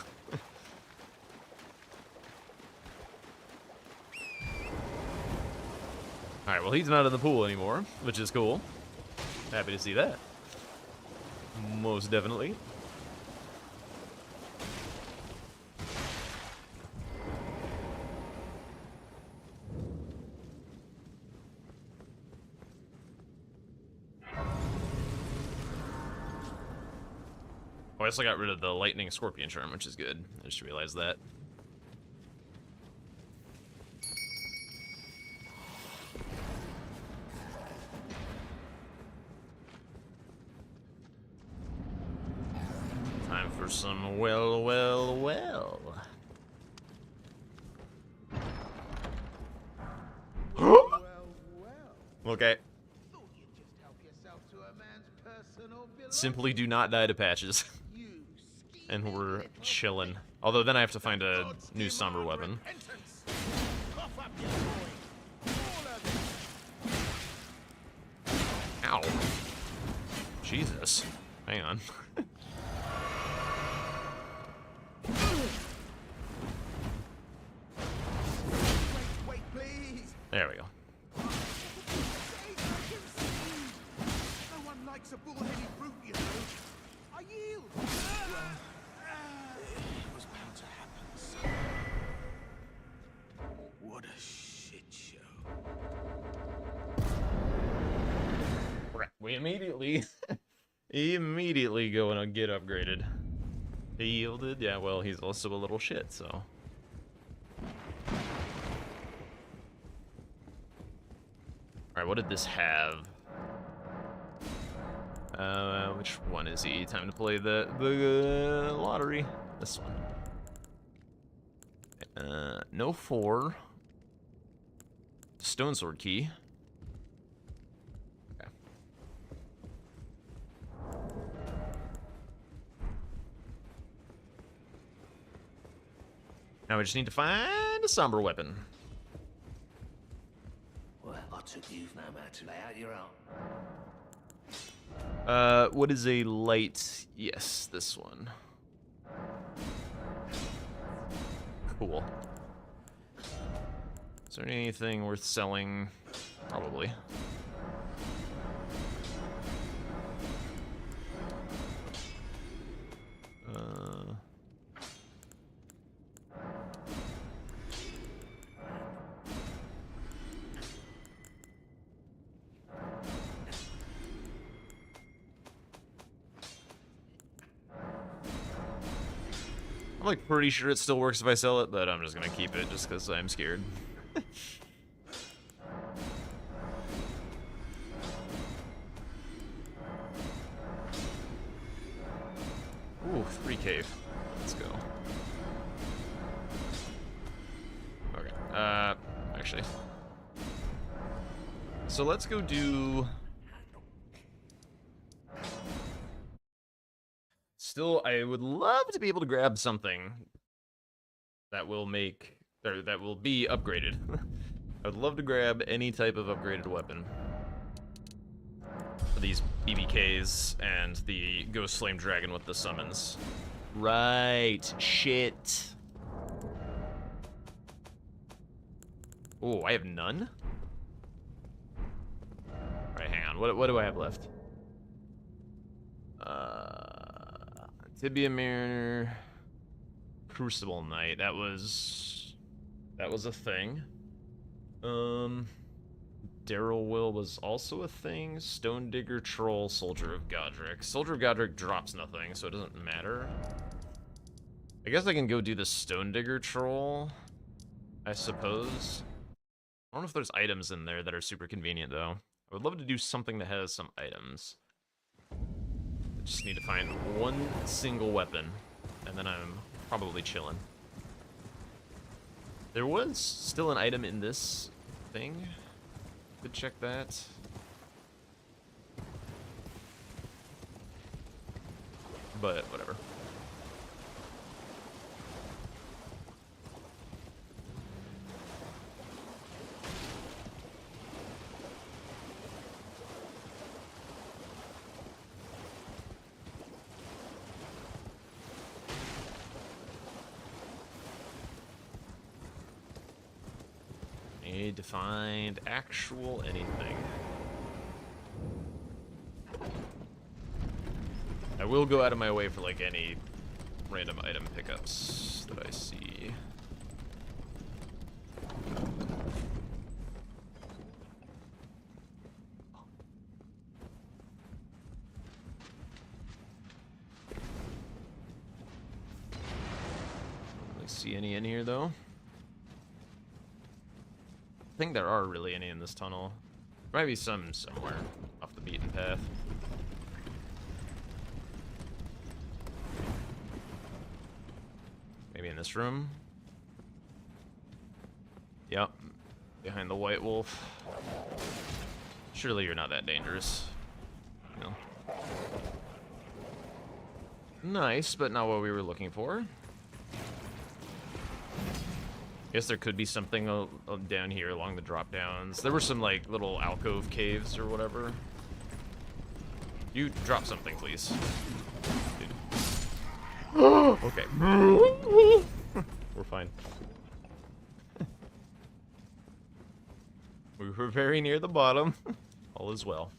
Alright, well, he's not in the pool anymore, which is cool. Happy to see that. Most definitely. Oh, I also got rid of the lightning scorpion charm, which is good. I just realized that. Time for some well. Okay. Simply do not die to patches. And we're chilling. Although then I have to find a new somber weapon. Ow. Jesus. Hang on. There we go. No one likes a bull-headed brute, you know. I yield. It was bound to happen, son. What a shit show. We immediately go and get upgraded. He yielded? Yeah, well, he's also a little shit, so. Alright, what did this have? Which one is he? Time to play the lottery. This one. No 4. Stone sword key. Okay. Now we just need to find a somber weapon. Well, I took you've no man to lay out your own. What is a light? Yes, this one. Cool. Is there anything worth selling? Probably. I'm like pretty sure it still works if I sell it, but I'm just gonna keep it just because I'm scared. free cave. Let's go. Okay. Actually. So let's go do... Still, I would love to be able to grab something that will make... or that will be upgraded. I would love to grab any type of upgraded weapon. For these BBKs and the Ghost Flame Dragon with the summons. Right. Shit. Oh, I have none? Alright, hang on. What do I have left? Tibia Mariner, Crucible Knight. That was a thing. Daryl Will was also a thing. Stone Digger, Troll, Soldier of Godric. Soldier of Godric drops nothing, so it doesn't matter. I guess I can go do the Stone Digger Troll, I suppose. I don't know if there's items in there that are super convenient, though. I would love to do something that has some items. I just need to find one single weapon, and then I'm probably chilling. There was still an item in this thing. Could check that. But whatever. Need to find actual anything. I will go out of my way for like any random item pickups that I see. Don't really see any in here though. I think there are really any in this tunnel. There might be some somewhere off the beaten path. Maybe in this room. Yep. Behind the White Wolf. Surely you're not that dangerous. No. Nice, but not what we were looking for. Guess there could be something down here along the drop downs. There were some like little alcove caves or whatever. You drop something, please. Okay. We're fine. We were very near the bottom. All is well.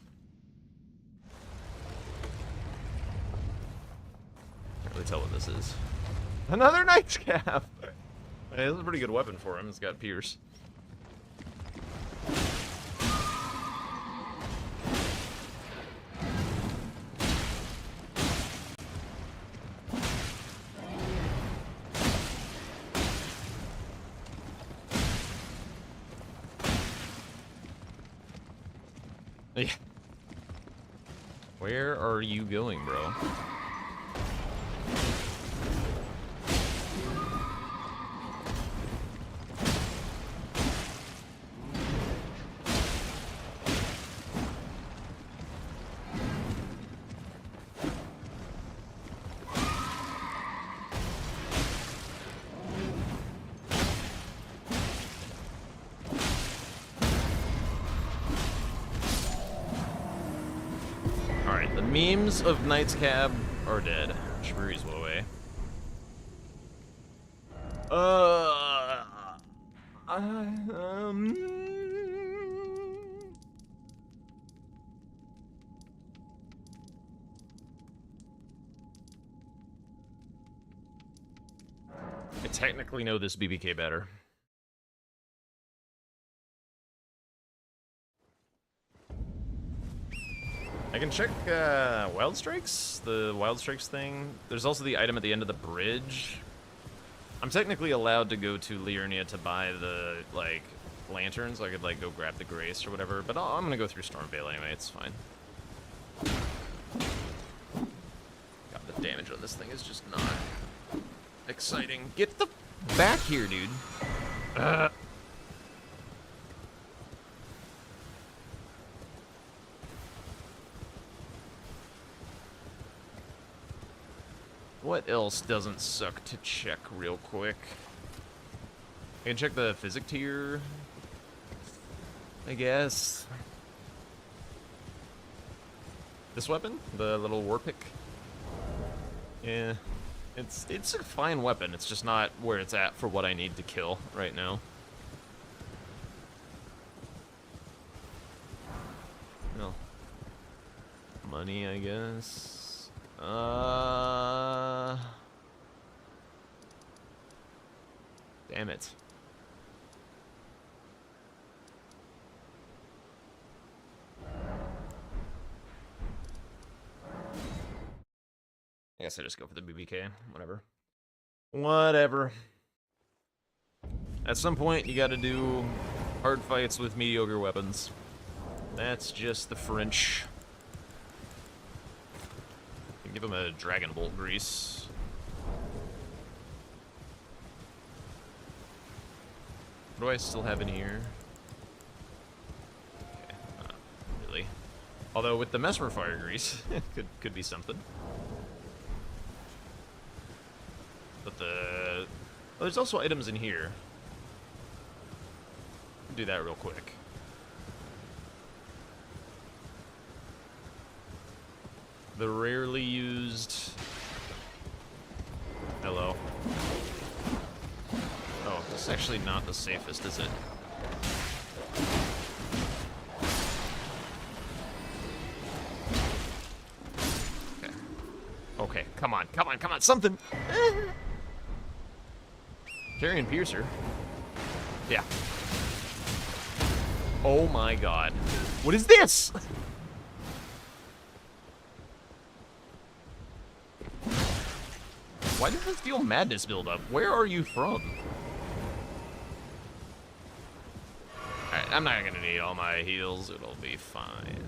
Can't really tell what this is. Another Knight's Cap! Hey, this is a pretty good weapon for him. It's got Pierce. Yeah. Where are you going, bro? Memes of Knight's Cab are dead. Shrews will away. I technically know this BBK better. I can check Wild Strikes, the Wild Strikes thing. There's also the item at the end of the bridge. I'm technically allowed to go to Liurnia to buy the, like, lanterns. I could, like, go grab the Grace or whatever, but I'm gonna go through Stormvale anyway, it's fine. God, the damage range on this thing is just not exciting. Get the back here, dude. What else doesn't suck to check real quick? I can check the physic tier, I guess. This weapon, the little war pick. Yeah, it's a fine weapon. It's just not where it's at for what I need to kill right now. No. Money, I guess. Damn it. I guess I just go for the BBK. Whatever. Whatever. At some point, you gotta do hard fights with mediocre weapons. That's just the French. Give him a Dragon Bolt grease. What do I still have in here? Okay, not really. Although with the Mesmer Fire grease, could be something. But the... Oh, there's also items in here. Do that real quick. The rarely used... Hello. Oh, this is actually not the safest, is it? Okay. Okay, come on, come on, come on, something! Carrion Piercer. Yeah. Oh my god. What is this? Why does this feel madness build up? Where are you from? Alright, I'm not gonna need all my heals. It'll be fine.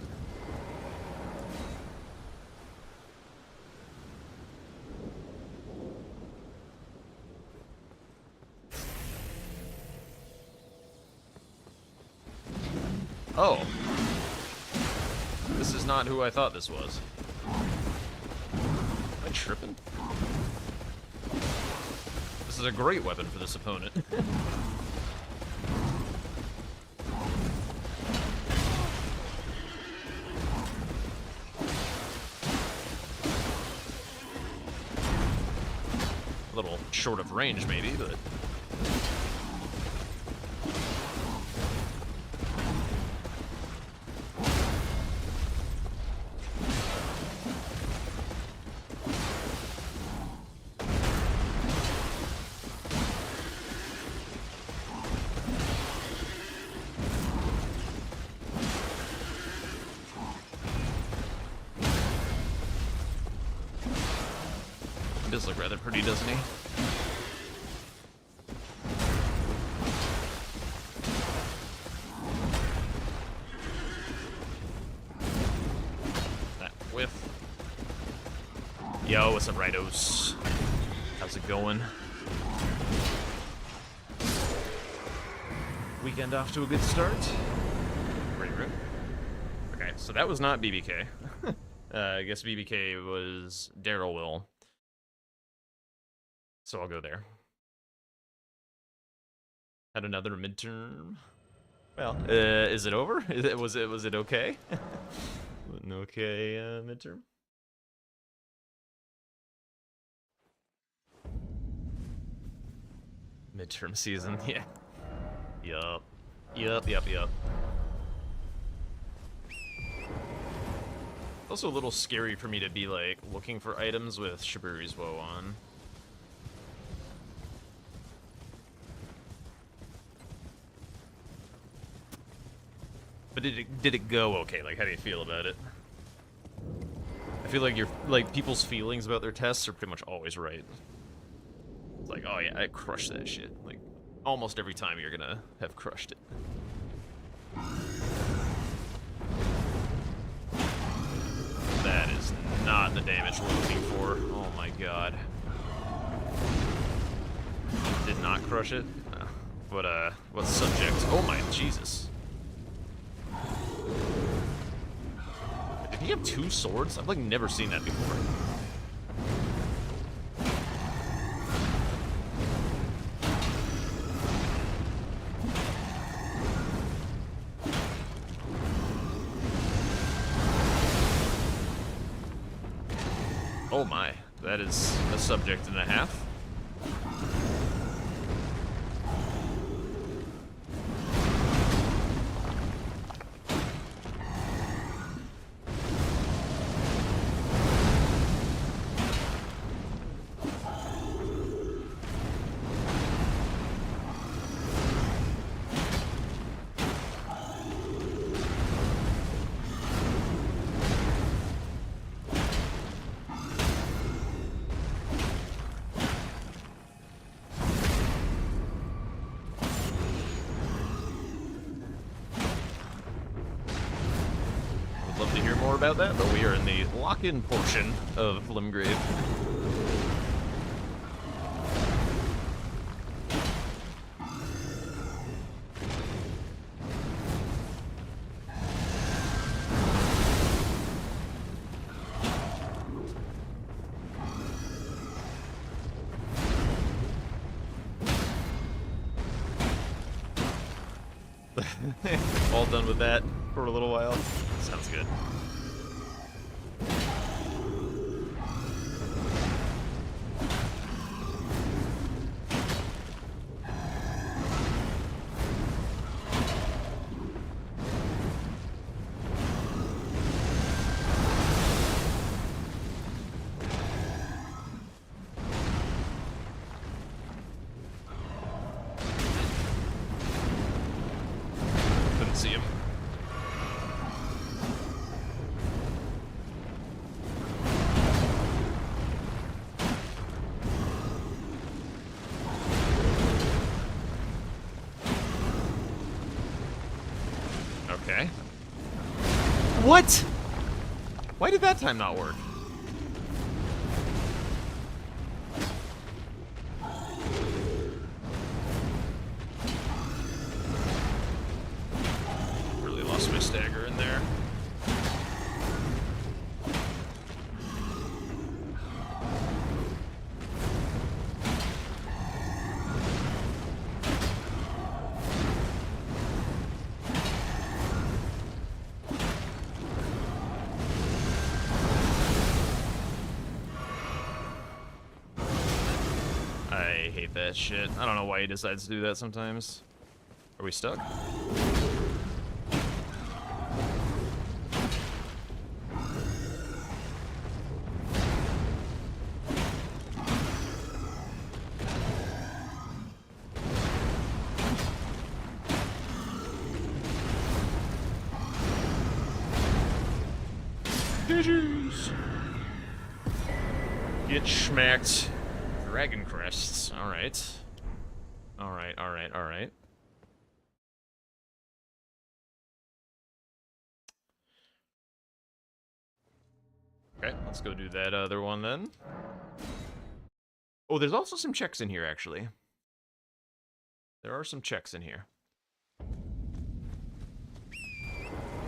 Oh. This is not who I thought this was. Am I tripping? This is a great weapon for this opponent. A little short of range, maybe, but... He does look rather pretty, doesn't he? That whiff. Yo, what's up, Ridos? How's it going? Weekend off to a good start. Great room. Okay, so that was not BBK. I guess BBK was Daryl Will. So I'll go there. Had another midterm. Well, is it over? Was it okay? An okay midterm. Midterm season, yeah. Yup. Also a little scary for me to be like looking for items with Shiburi's Woe on. But did it go okay? Like, how do you feel about it? I feel like people's feelings about their tests are pretty much always right. It's like, oh yeah, I crushed that shit. Like, almost every time you're gonna have crushed it. That is not the damage we're looking for. Oh my god. Did not crush it? No. What subject? Oh my Jesus. Did he have 2 swords? I've like never seen that before. Oh my, that is a subject and a half. Love to hear more about that, but we are in the lock-in portion of Limgrave. All done with that for a little while. Sounds good. Couldn't see him. Okay. What? Why did that time not work? Really lost my stagger in there. I hate that shit. I don't know why he decides to do that sometimes. Are we stuck? GG's. Get schmacked. Dragon crests. Alright. Alright, alright, alright. Okay, let's go do that other one then. Oh, there's also some checks in here, actually. There are some checks in here.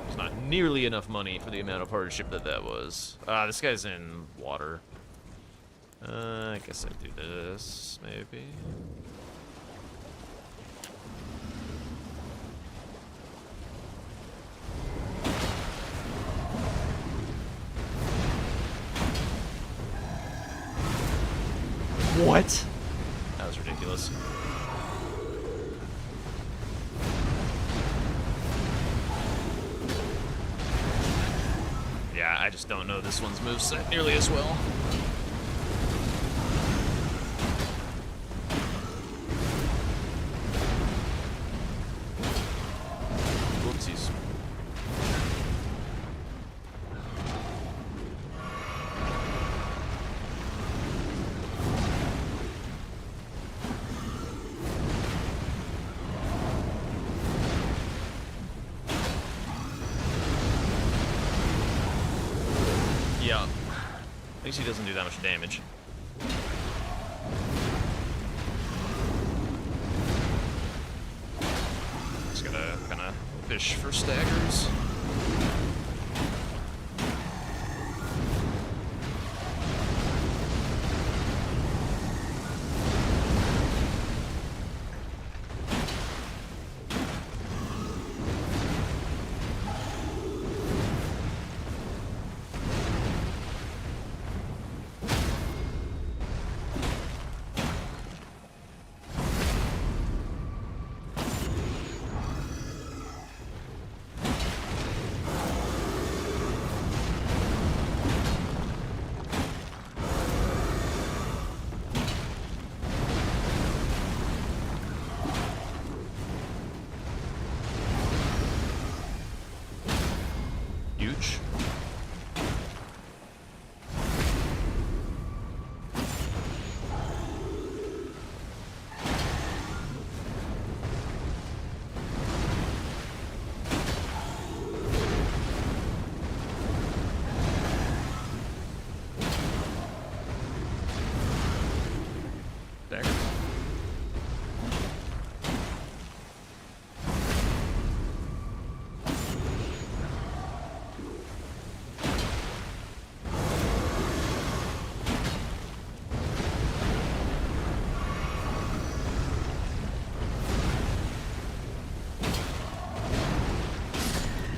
There's not nearly enough money for the amount of hardship that was. This guy's in water. I guess I do this, maybe. What? That was ridiculous. Yeah, I just don't know this one's moveset nearly as well. Whoopsies. Yeah. At least he doesn't do that much damage. Just gotta kind of fish for staggers. Huge. Dagger.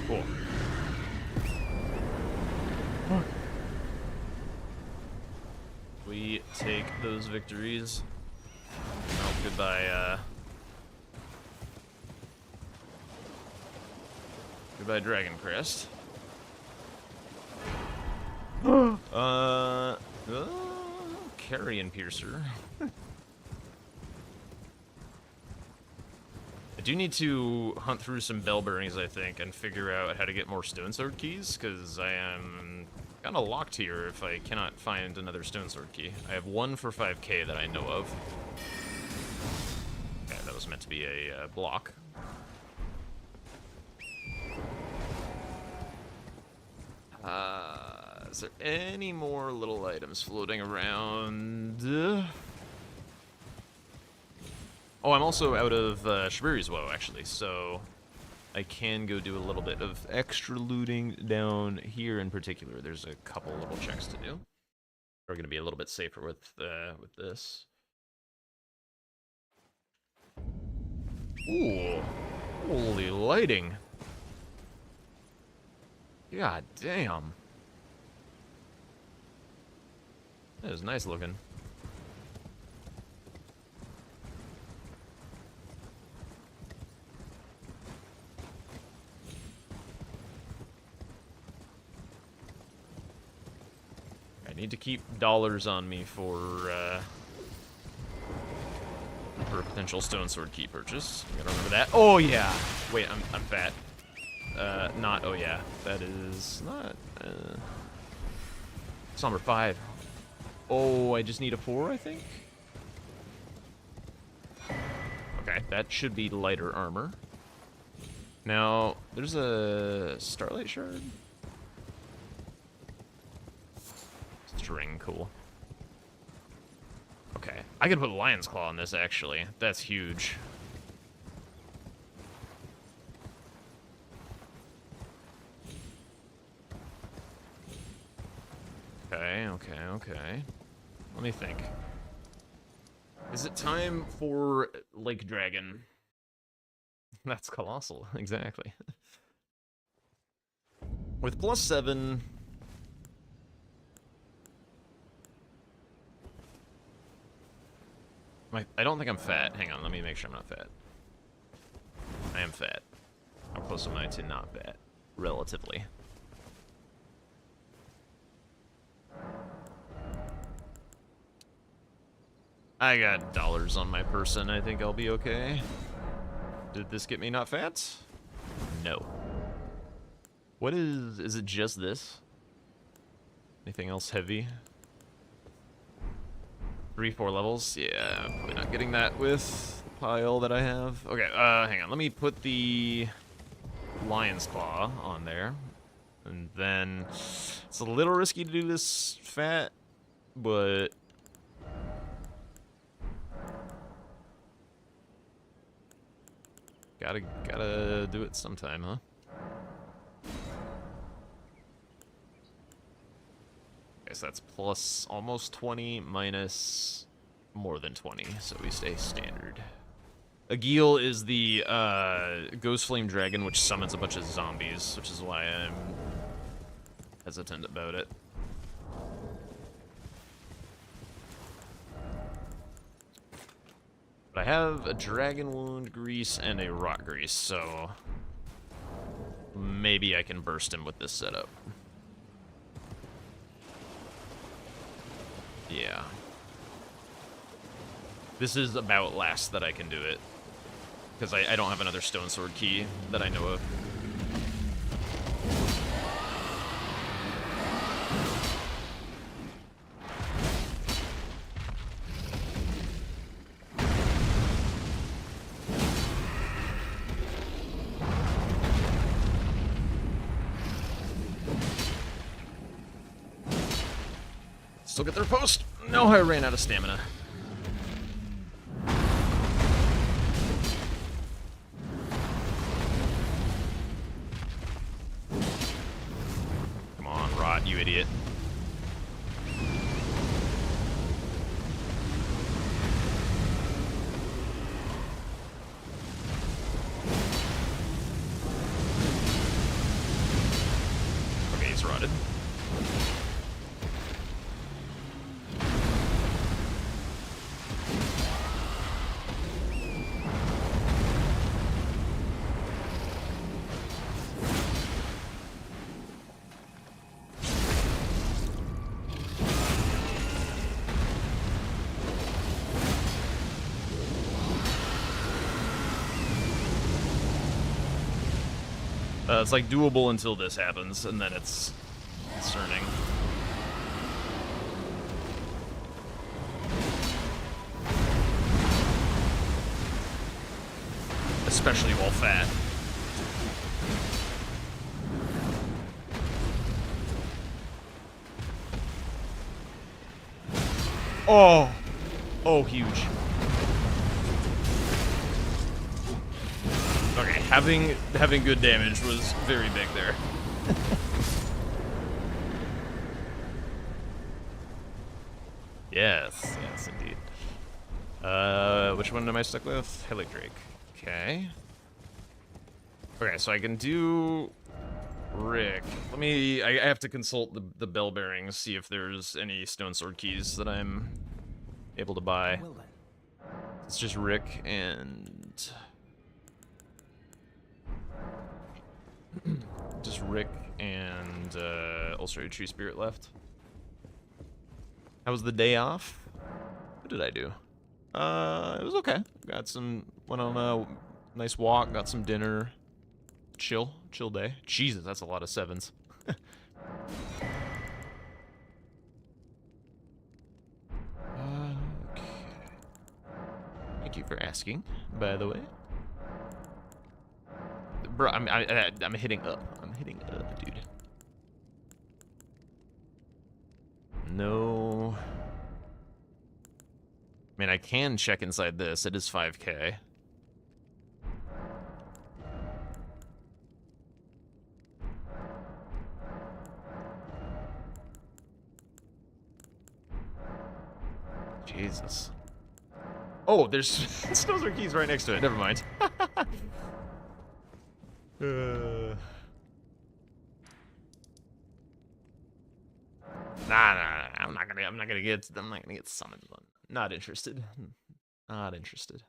Cool. We take those victories. Oh, goodbye, goodbye, Dragon Crest. Carrion Piercer. I do need to hunt through some bell bearings, I think, and figure out how to get more Stone Sword keys, because I am kind of locked here if I cannot find another Stone Sword key. I have one for 5k that I know of. Okay, that was meant to be a block. Is there any more little items floating around? Oh, I'm also out of Shabiri's Woe, actually, so I can go do a little bit of extra looting down here in particular. There's a couple little checks to do. We're going to be a little bit safer with this. Ooh, holy lighting. God damn. That is nice looking. I need to keep dollars on me for a potential Stone Sword key purchase. I gotta remember that. Oh yeah! Wait, I'm fat. Not, oh yeah. That is not, it's number 5. Oh, I just need a 4, I think? Okay, that should be lighter armor. Now, there's a Starlight Shard? String, cool. Okay, I could put Lion's Claw on this, actually. That's huge. Okay. Let me think. Is it time for Lake Dragon? That's colossal, exactly. With +7... I don't think I'm fat. Hang on, let me make sure I'm not fat. I am fat. How close am I to not fat? Relatively. I got dollars on my person. I think I'll be okay. Did this get me not fat? No. What is it just this? Anything else heavy? 3-4 levels? Yeah, probably not getting that with the pile that I have. Okay, hang on. Let me put the Lion's Claw on there. And then it's a little risky to do this fat, but Gotta do it sometime, huh? Okay, so that's plus almost 20 minus more than 20, so we stay standard. Agil is the Ghost Flame Dragon, which summons a bunch of zombies, which is why I'm hesitant about it. But I have a Dragon Wound Grease and a Rot Grease, so maybe I can burst him with this setup. Yeah. This is about last that I can do it. Because I don't have another Stone Sword key that I know of. Still get their post. No, I ran out of stamina. Come on, Rot, you idiot. Okay, he's rotted. It's like doable until this happens, and then it's concerning. Especially while fat. Oh! Oh, huge. Okay, having good damage was very big there. Yes, yes, indeed. Which one am I stuck with? Helidrake. Okay. Okay, so I can do Rick. Let me. I have to consult the bell bearings, see if there's any Stone Sword keys that I'm able to buy. Well then. It's just Rick and. Just Rick and Ulcerated Tree Spirit left. How was the day off? What did I do? It was okay. Went on a nice walk, got some dinner. Chill day. Jesus, that's a lot of sevens. Okay. Thank you for asking, by the way. Bro, I'm hitting up. I'm hitting up, dude. No. I mean, I can check inside this. It is 5K. Jesus. Oh, there's Stone Sword keys right next to it. Never mind. Nah, I'm not gonna get summoned. Not interested. Not interested.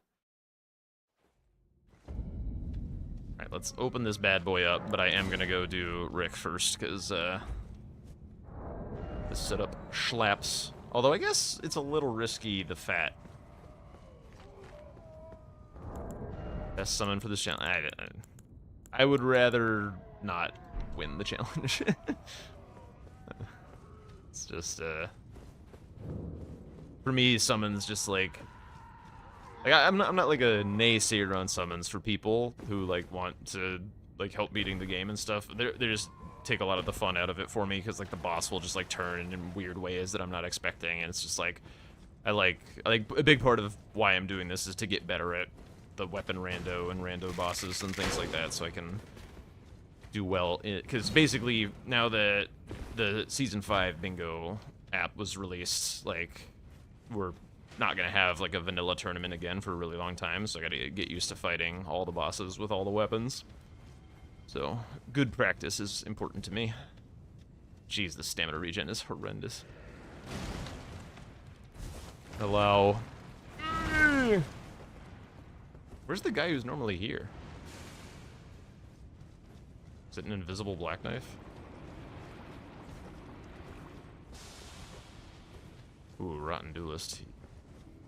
Alright, let's open this bad boy up, but I am gonna go do Rick first, because this setup schlaps. Although I guess it's a little risky, the fat. Best summon for this challenge. I would rather not win the challenge. It's just, for me, summons just like I'm not like a naysayer on summons for people who like want to like help beating the game and stuff. They just take a lot of the fun out of it for me, because like the boss will just like turn in weird ways that I'm not expecting, and it's just like I like a big part of why I'm doing this is to get better at the weapon rando and rando bosses and things like that, so I can do well. Because basically, now that the Season 5 bingo app was released, like, we're not going to have, like, a vanilla tournament again for a really long time, so I gotta get used to fighting all the bosses with all the weapons. So, good practice is important to me. Jeez, the stamina regen is horrendous. Hello. Where's the guy who's normally here? Is it an invisible black knife? Ooh, Rotten Duelist.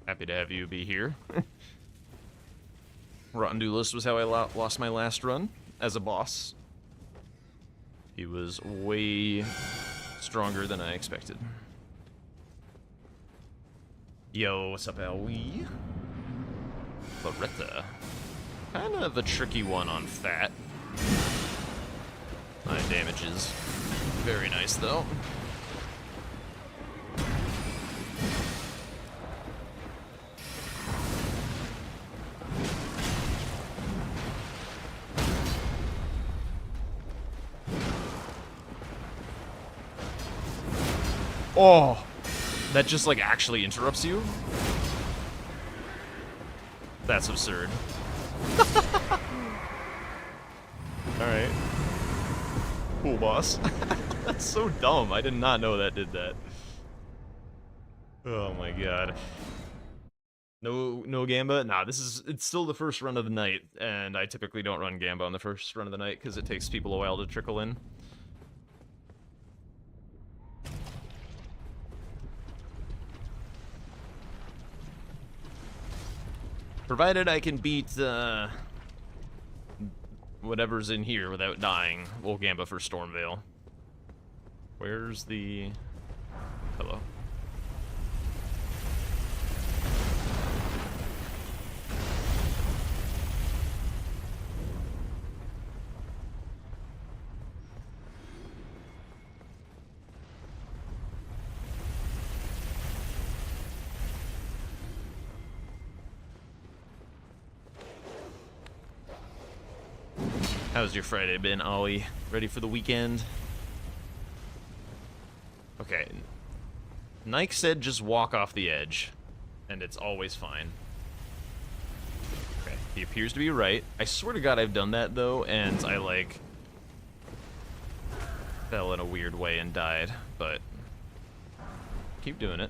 Happy to have you be here. Rotten Duelist was how I lost my last run as a boss. He was way stronger than I expected. Yo, what's up, Alwie? Loretta. Kind of a tricky one on Fat. My damage is very nice, though. Oh, that just, like, actually interrupts you? That's absurd. Alright. Cool, boss. That's so dumb. I did not know that did that. Oh my god. No Gamba? Nah, it's still the first run of the night, and I typically don't run Gamba on the first run of the night because it takes people a while to trickle in. Provided I can beat, whatever's in here without dying, we'll Gamba for Stormveil. Where's the... Hello. How's your Friday been, Ollie? Ready for the weekend? Okay. Nike said just walk off the edge, and it's always fine. Okay, he appears to be right. I swear to God I've done that, though, and I, like, fell in a weird way and died, but keep doing it.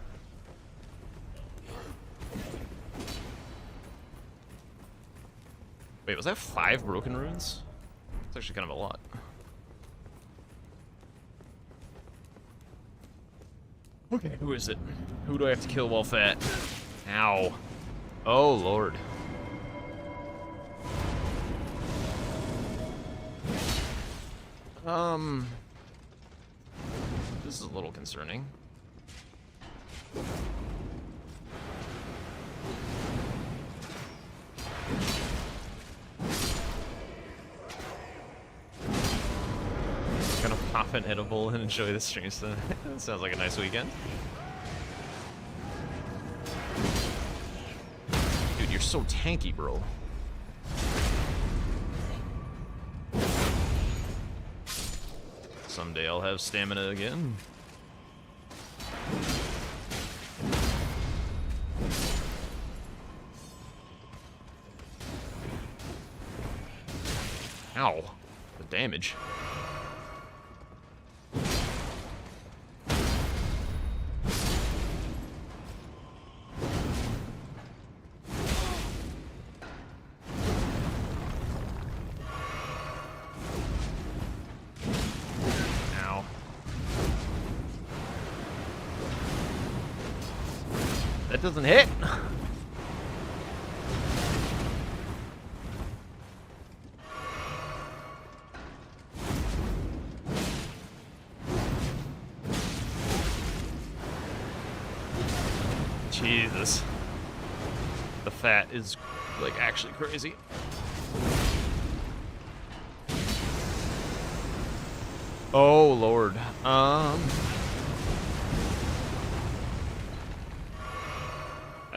Wait, was that 5 broken runes? It's actually kind of a lot. Okay, who is it? Who do I have to kill while fat? Ow. Oh, Lord. This is a little concerning. Gonna pop an edible and enjoy the stream. So that sounds like a nice weekend. Dude, you're so tanky, bro. Someday I'll have stamina again. Ow. The damage. That doesn't hit. Jesus. The fat is, like, actually crazy. Oh, Lord.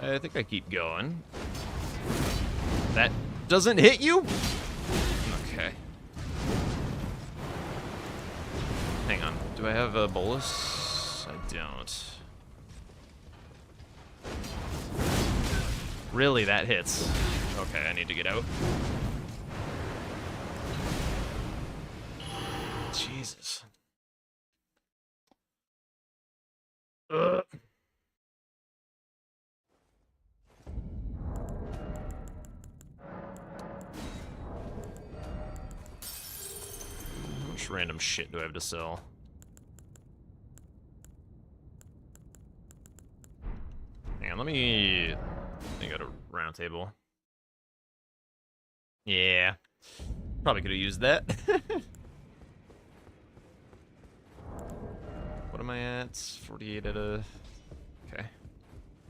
I think I keep going. That doesn't hit you? Okay. Hang on. Do I have a bolus? I don't. Really, that hits. Okay, I need to get out. Jesus. Ugh. How much random shit do I have to sell? Hang on, let me go to round table. Yeah. Probably could have used that. What am I at? 48 at a... Okay.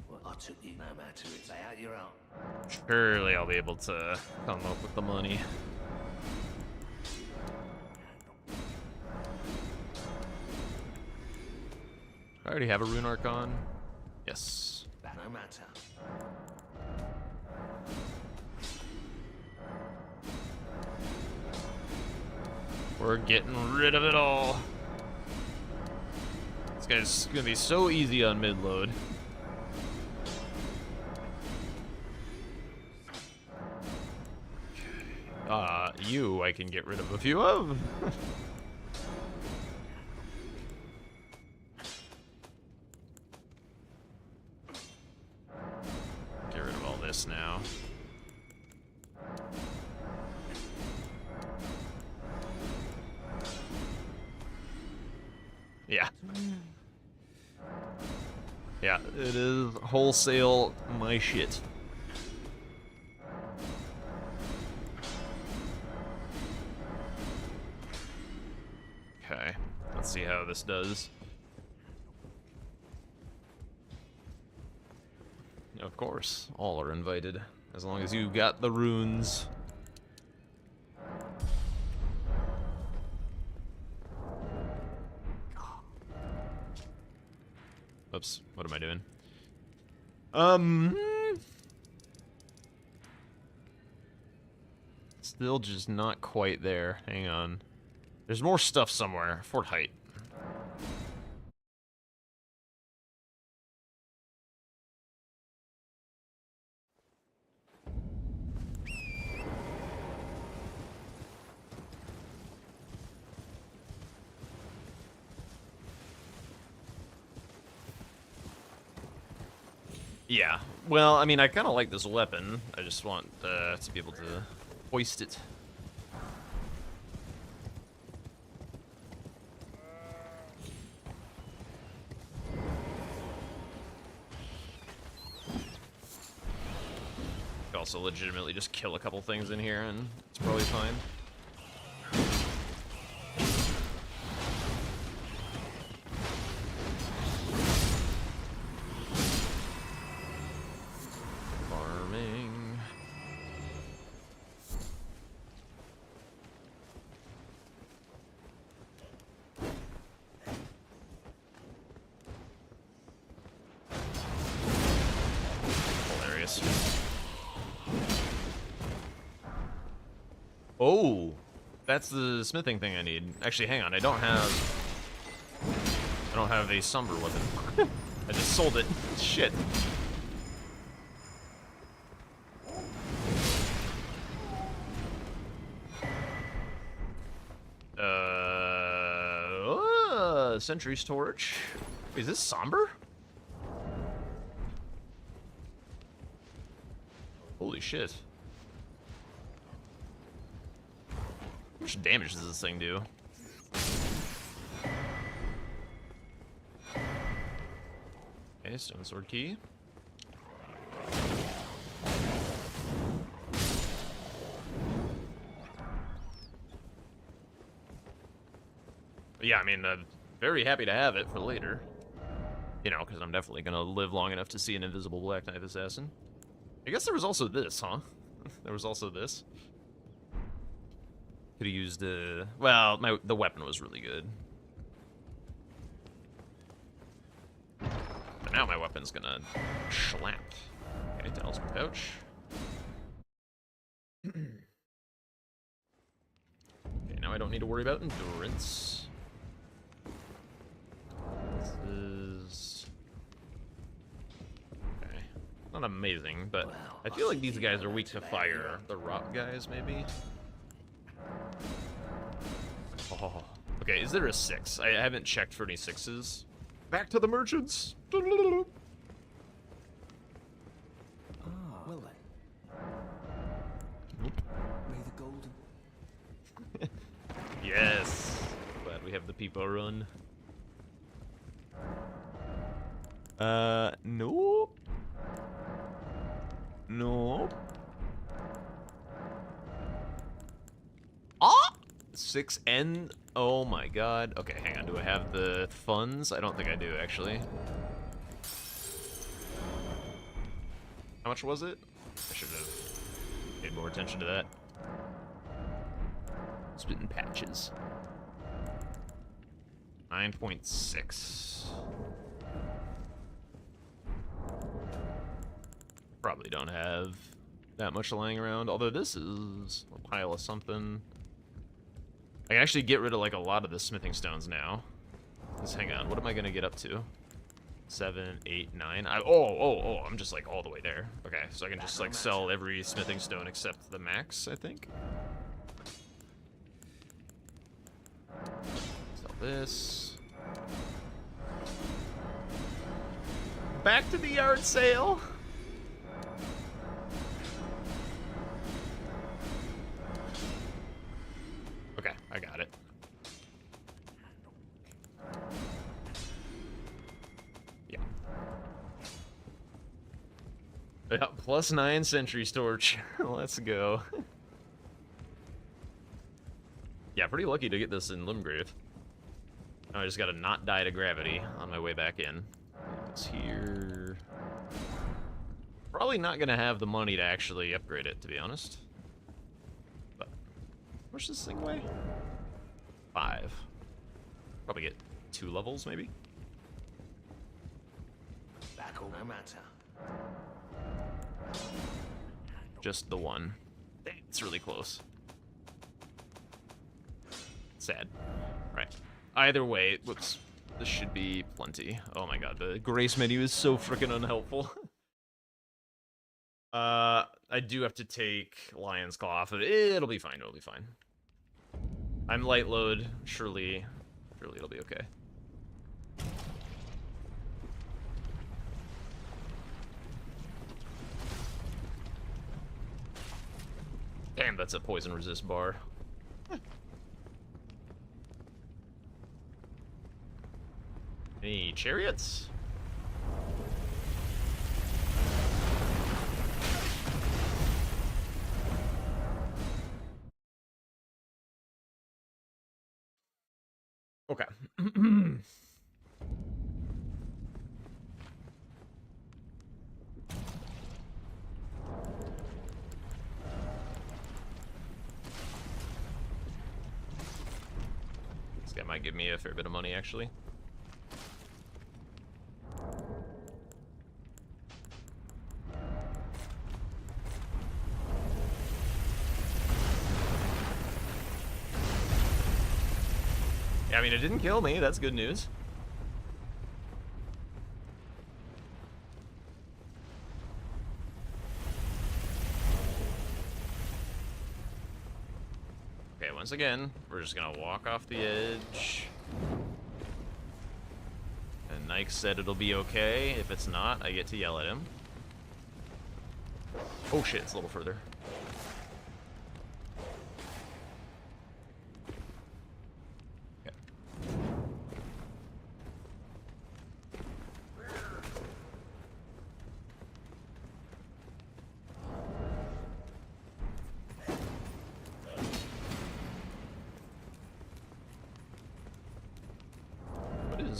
Well, I took you no matter. It's out your own. Surely I'll be able to come up with the money. I already have a rune archon. Yes. No matter. We're getting rid of it all. This guy's gonna be so easy on mid-load. You I can get rid of a few of. Get rid of all this now. Yeah. Yeah, it is wholesale my shit. Okay, let's see how this does. Of course, all are invited, as long as you got the runes. Oops, what am I doing? Still just not quite there. Hang on. There's more stuff somewhere. Fort Height. Yeah. Well, I mean, I kind of like this weapon. I just want to be able to hoist it. Also legitimately just kill a couple things in here and it's probably fine. Farming. Hilarious. Oh, that's the smithing thing I need. Actually, hang on. I don't have a somber weapon. I just sold it. Shit. Sentry's torch. Wait, is this somber? Holy shit. How much damage does this thing do? Okay, stone sword key. But yeah, I mean, very happy to have it for later. You know, because I'm definitely going to live long enough to see an invisible Black Knife Assassin. I guess there was also this, huh? There was also this. Could have used, well, the weapon was really good. But now my weapon's gonna schlap. Okay, talisman pouch. Okay, now I don't need to worry about endurance. This is... okay. Not amazing, but I feel like these guys are weak to fire. The rock guys, maybe? Oh. Okay, is there a 6? I haven't checked for any 6s. Back to the merchants! Well then. May the golden... Yes! Glad we have the people run. Nope. Nope. Ah! 6N. Oh my god. Okay, hang on. Do I have the funds? I don't think I do, actually. How much was it? I should have paid more attention to that. Spitting patches. 9.6. Probably don't have that much lying around, although this is a pile of something. I can actually get rid of like a lot of the smithing stones now. Just hang on, what am I gonna get up to? 7, 8, 9. I'm just like all the way there. Okay, so I can just like sell every smithing stone except the max, I think. Sell this. Back to the yard sale. Okay, I got it. Yeah. Yeah, +9 sentry storage. Let's go. Yeah, pretty lucky to get this in Limgrave. Now I just gotta not die to gravity on my way back in. It's here. Probably not gonna have the money to actually upgrade it, to be honest. But how much does this thing weigh? 5. Probably get 2 levels, maybe. Back all no matter. Just the one. Dang, it's really close. Sad. Right. Either way, whoops. This should be plenty. Oh my god, the grace menu is so freaking unhelpful. I do have to take Lion's Claw off of it. It'll be fine, it'll be fine. I'm light load. Surely it'll be okay. Damn, that's a poison resist bar. Any chariots? Okay. This guy might give me a fair bit of money, actually. Yeah, I mean, it didn't kill me. That's good news. Okay, once again, we're just gonna walk off the edge. And Nike said it'll be okay. If it's not, I get to yell at him. Oh shit, it's a little further.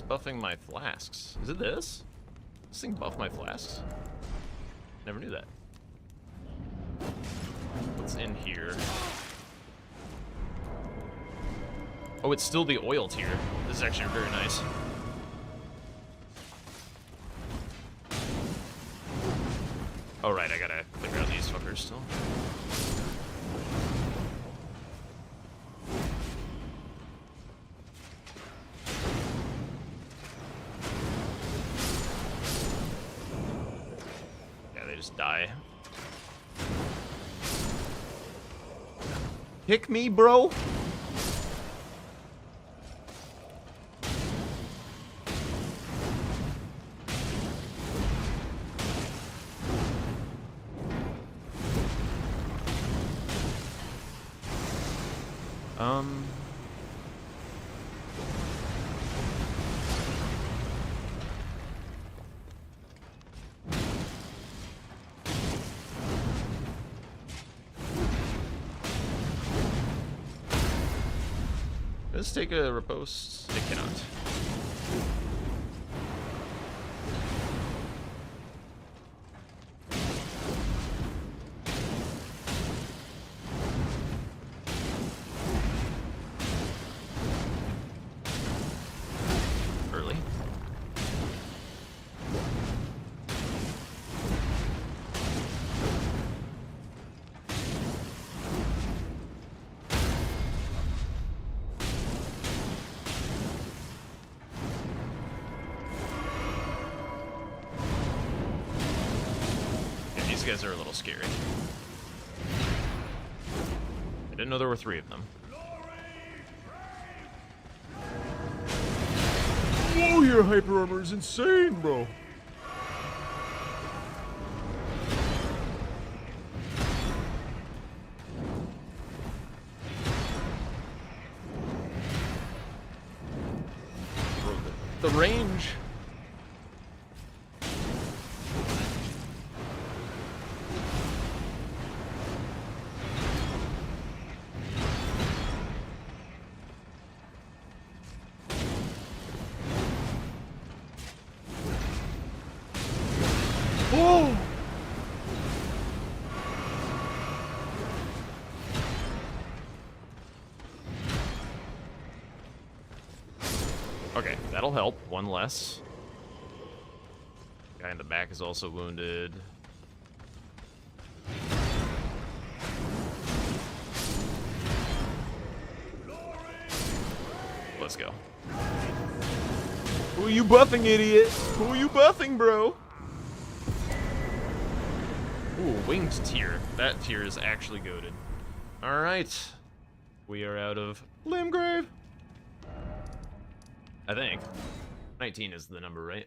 Buffing my flasks. Is it this? This thing buff my flasks? Never knew that. What's in here? Oh, it's still the oil tier. This is actually very nice. Oh right, I gotta clear out these fuckers still. just die. Kick me, bro. Let's take a riposte. It cannot. Early. These guys are a little scary. I didn't know there were 3 of them. Whoa, your hyper armor is insane, bro. Bro, the range. Whoa! Okay, that'll help. 1 less. Guy in the back is also wounded. Let's go. Who are you buffing, idiot? Who are you buffing, bro? Ooh, winged tier. That tier is actually goated. Alright. We are out of Limgrave. I think. 19 is the number, right?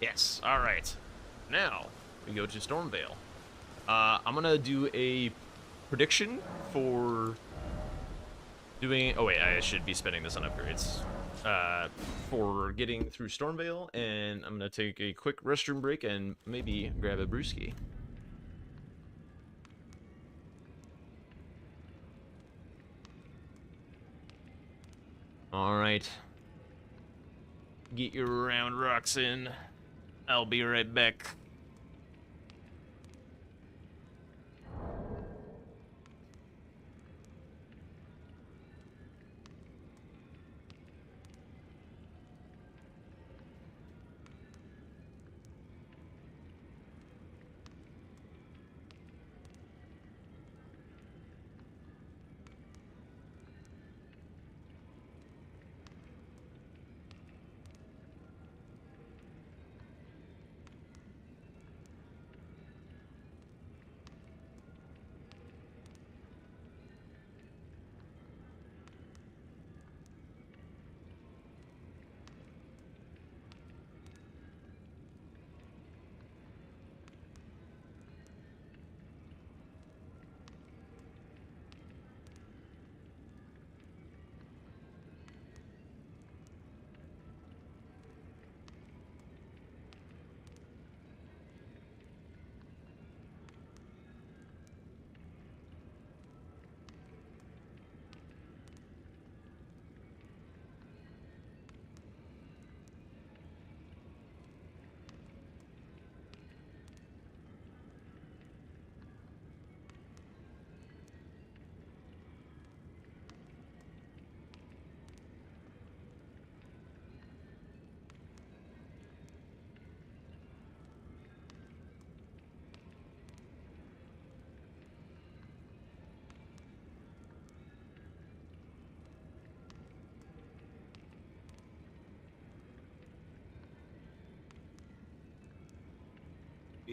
Yes, alright. Now, we go to Stormvale. I'm gonna do a prediction for doing... Oh wait, I should be spending this on upgrades. For getting through Stormvale, and I'm gonna take a quick restroom break and maybe grab a brewski. Alright. Get your round rocks in. I'll be right back.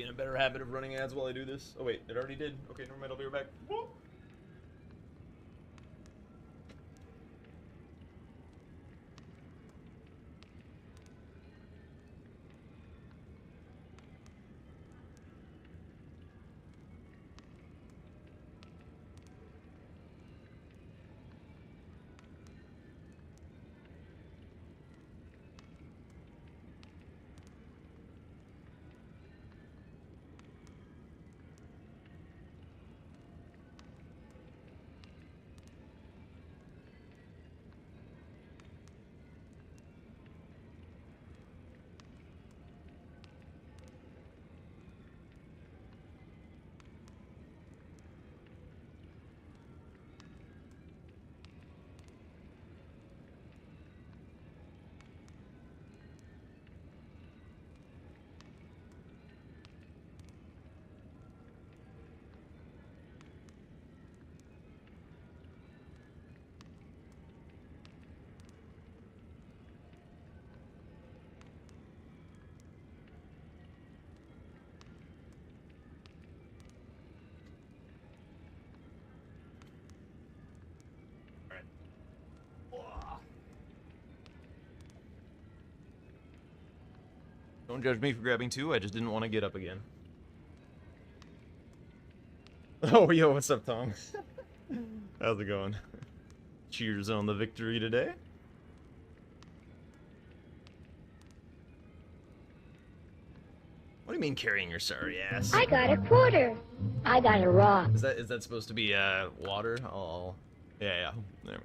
be in a better habit of running ads while I do this. Oh wait, it already did. Okay, never mind, I'll be right back. Whoa. Don't judge me for grabbing two, I just didn't want to get up again. Oh, yo, what's up, Tom? How's it going? Cheers on the victory today. What do you mean carrying your sorry ass? I got a quarter. I got a rock. Is that supposed to be water? Oh, yeah. There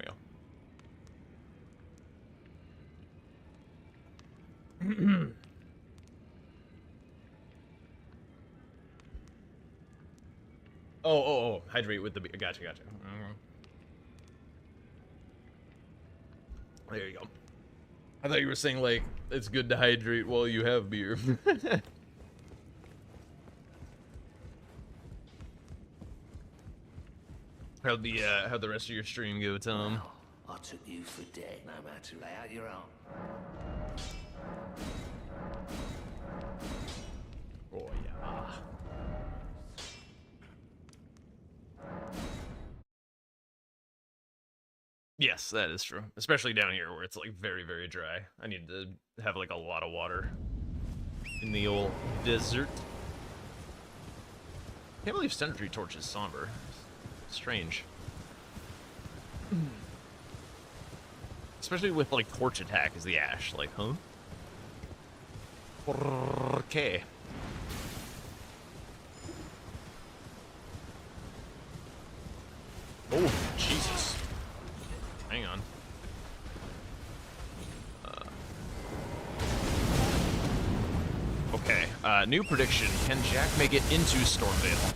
we go. Oh, hydrate with the beer. Gotcha. There you go. I thought you were saying, like, it's good to hydrate while you have beer. How'd the rest of your stream go, Tom? Well, I took you for dead, no matter. Lay out your own. Oh, yeah. Yes, that is true. Especially down here where it's like very, very dry. I need to have like a lot of water in the old desert. Can't believe Sentry Torch is somber. Strange. Especially with like Torch Attack as the Ash. Like, huh? Okay. Oh, Jesus. Hang on. Okay, new prediction. Can Jack make it into Stormvale?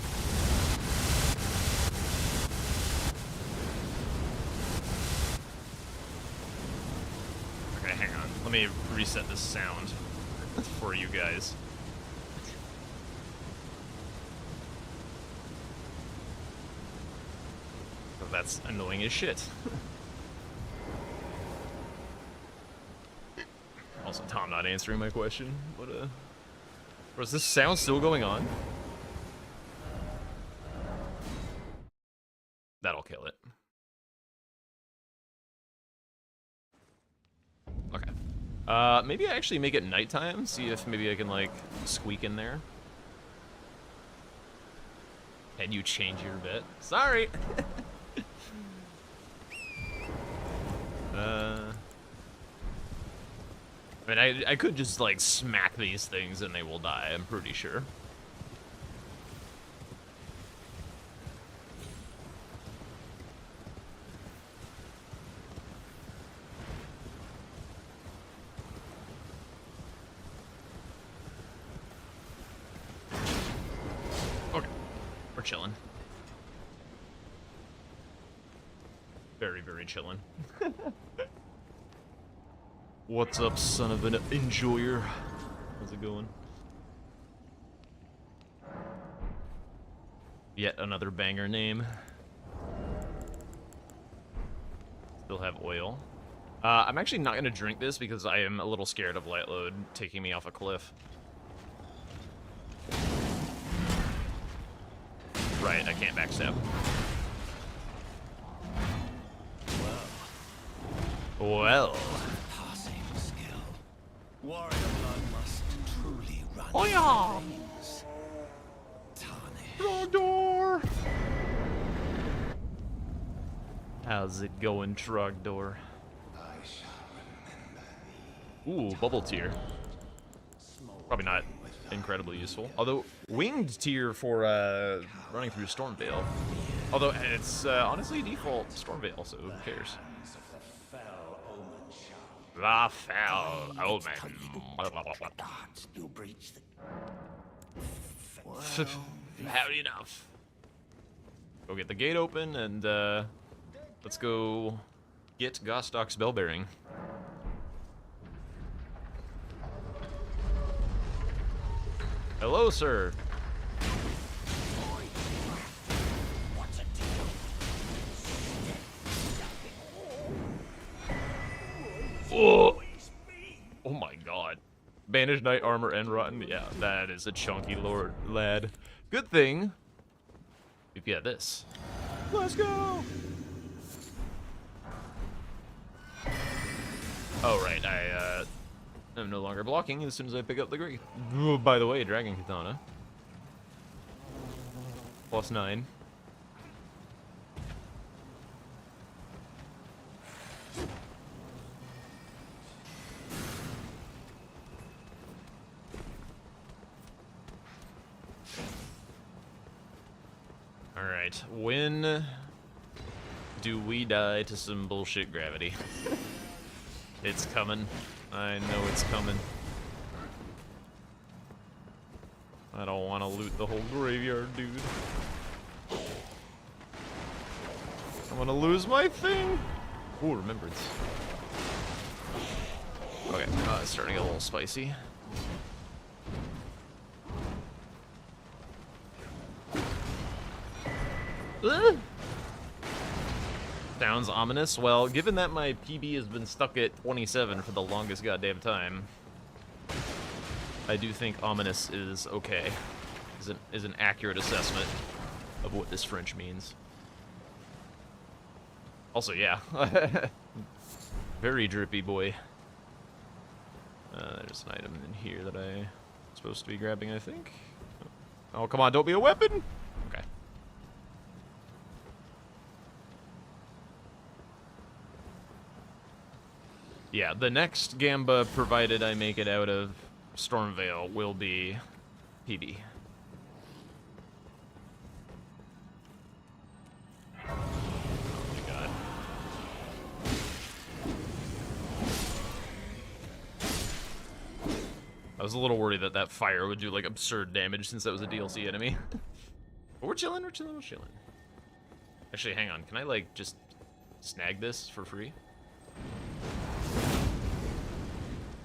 Okay, hang on. Let me reset this sound for you guys. That's annoying as shit. Also, Tom not answering my question. What is this sound still going on? That'll kill it. Okay. Maybe I actually make it nighttime. See if maybe I can like squeak in there. Can you change your bit? Sorry. I mean, I could just, like, smack these things and they will die, I'm pretty sure. Okay, we're chilling. Very, very chilling. What's up, son of an enjoyer? How's it going? Yet another banger name. Still have oil. I'm actually not going to drink this because I am a little scared of light load taking me off a cliff. Right, I can't backstab. Well. Passing skill. Warrior blood must truly run. Oh yeah. Veins. Tarnish. Trogdor. How's it going, Trogdor? Ooh, bubble tier. Probably not incredibly useful. Although, winged tier for running through Stormveil. Although, it's honestly default Stormveil, so who cares? The fell omen. You breach the... Howdy enough. Go get the gate open and let's go get Gostok's Bellbearing. Hello, sir. Oh! Oh my god. Banished Knight Armor and Rotten? Yeah, that is a chunky lord lad. Good thing we've got this. Let's go! Oh right, I'm no longer blocking as soon as I pick up the Great. Oh, by the way, Dragon Katana. +9. Alright, when do we die to some bullshit gravity? It's coming. I know it's coming. I don't want to loot the whole graveyard, dude. I want to lose my thing. Ooh, remembrance. Okay, it's starting to get a little spicy. Sounds ominous. Well, given that my PB has been stuck at 27 for the longest goddamn time, I do think ominous is okay. Is an accurate assessment of what this French means. Also, yeah. Very drippy boy. There's an item in here that I'm supposed to be grabbing, I think. Oh, come on, don't be a weapon! Okay. Yeah, the next Gamba, provided I make it out of Stormveil, will be PB. Oh my god. I was a little worried that that fire would do like absurd damage since that was a DLC enemy. But we're chilling, we're chilling, we're chilling. Actually, hang on, can I like just snag this for free?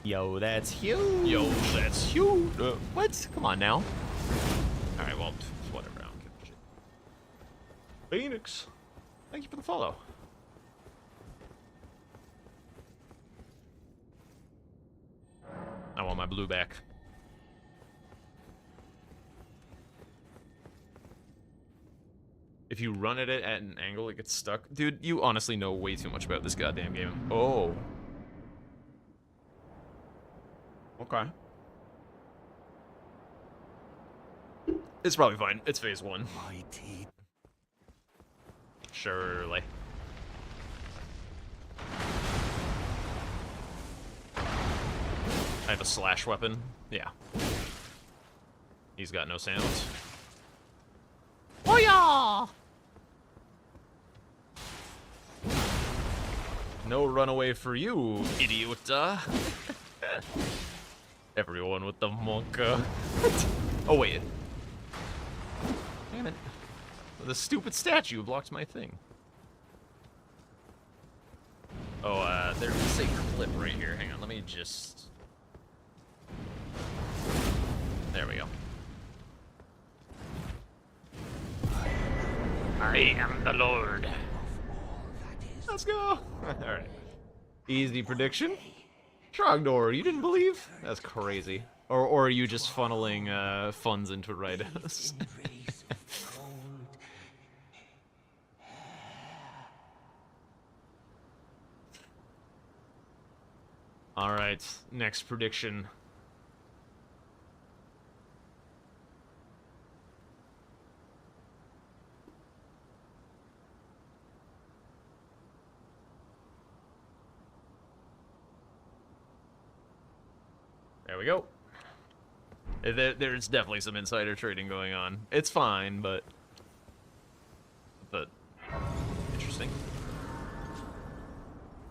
Yo, that's huge. Yo, that's huge. What? Come on now. Alright, well, whatever. I don't give a shit. Phoenix, thank you for the follow. I want my blue back. If you run at it at an angle, it gets stuck. Dude, you honestly know way too much about this goddamn game. Oh. Okay. It's probably fine. It's phase 1. Mighty. Surely. I have a slash weapon. Yeah. He's got no sounds. Oh yeah! No runaway for you, idiota. Everyone with the monk. Oh wait. Damn it. The stupid statue blocked my thing. Oh, there's a clip right here. Hang on, let me just... There we go. I am the Lord. Let's go. Alright. Easy prediction. Trogdor, you didn't believe? That's crazy. Or are you just funneling funds into Rydos? All right, next prediction. There we go. There's definitely some insider trading going on. It's fine, but interesting.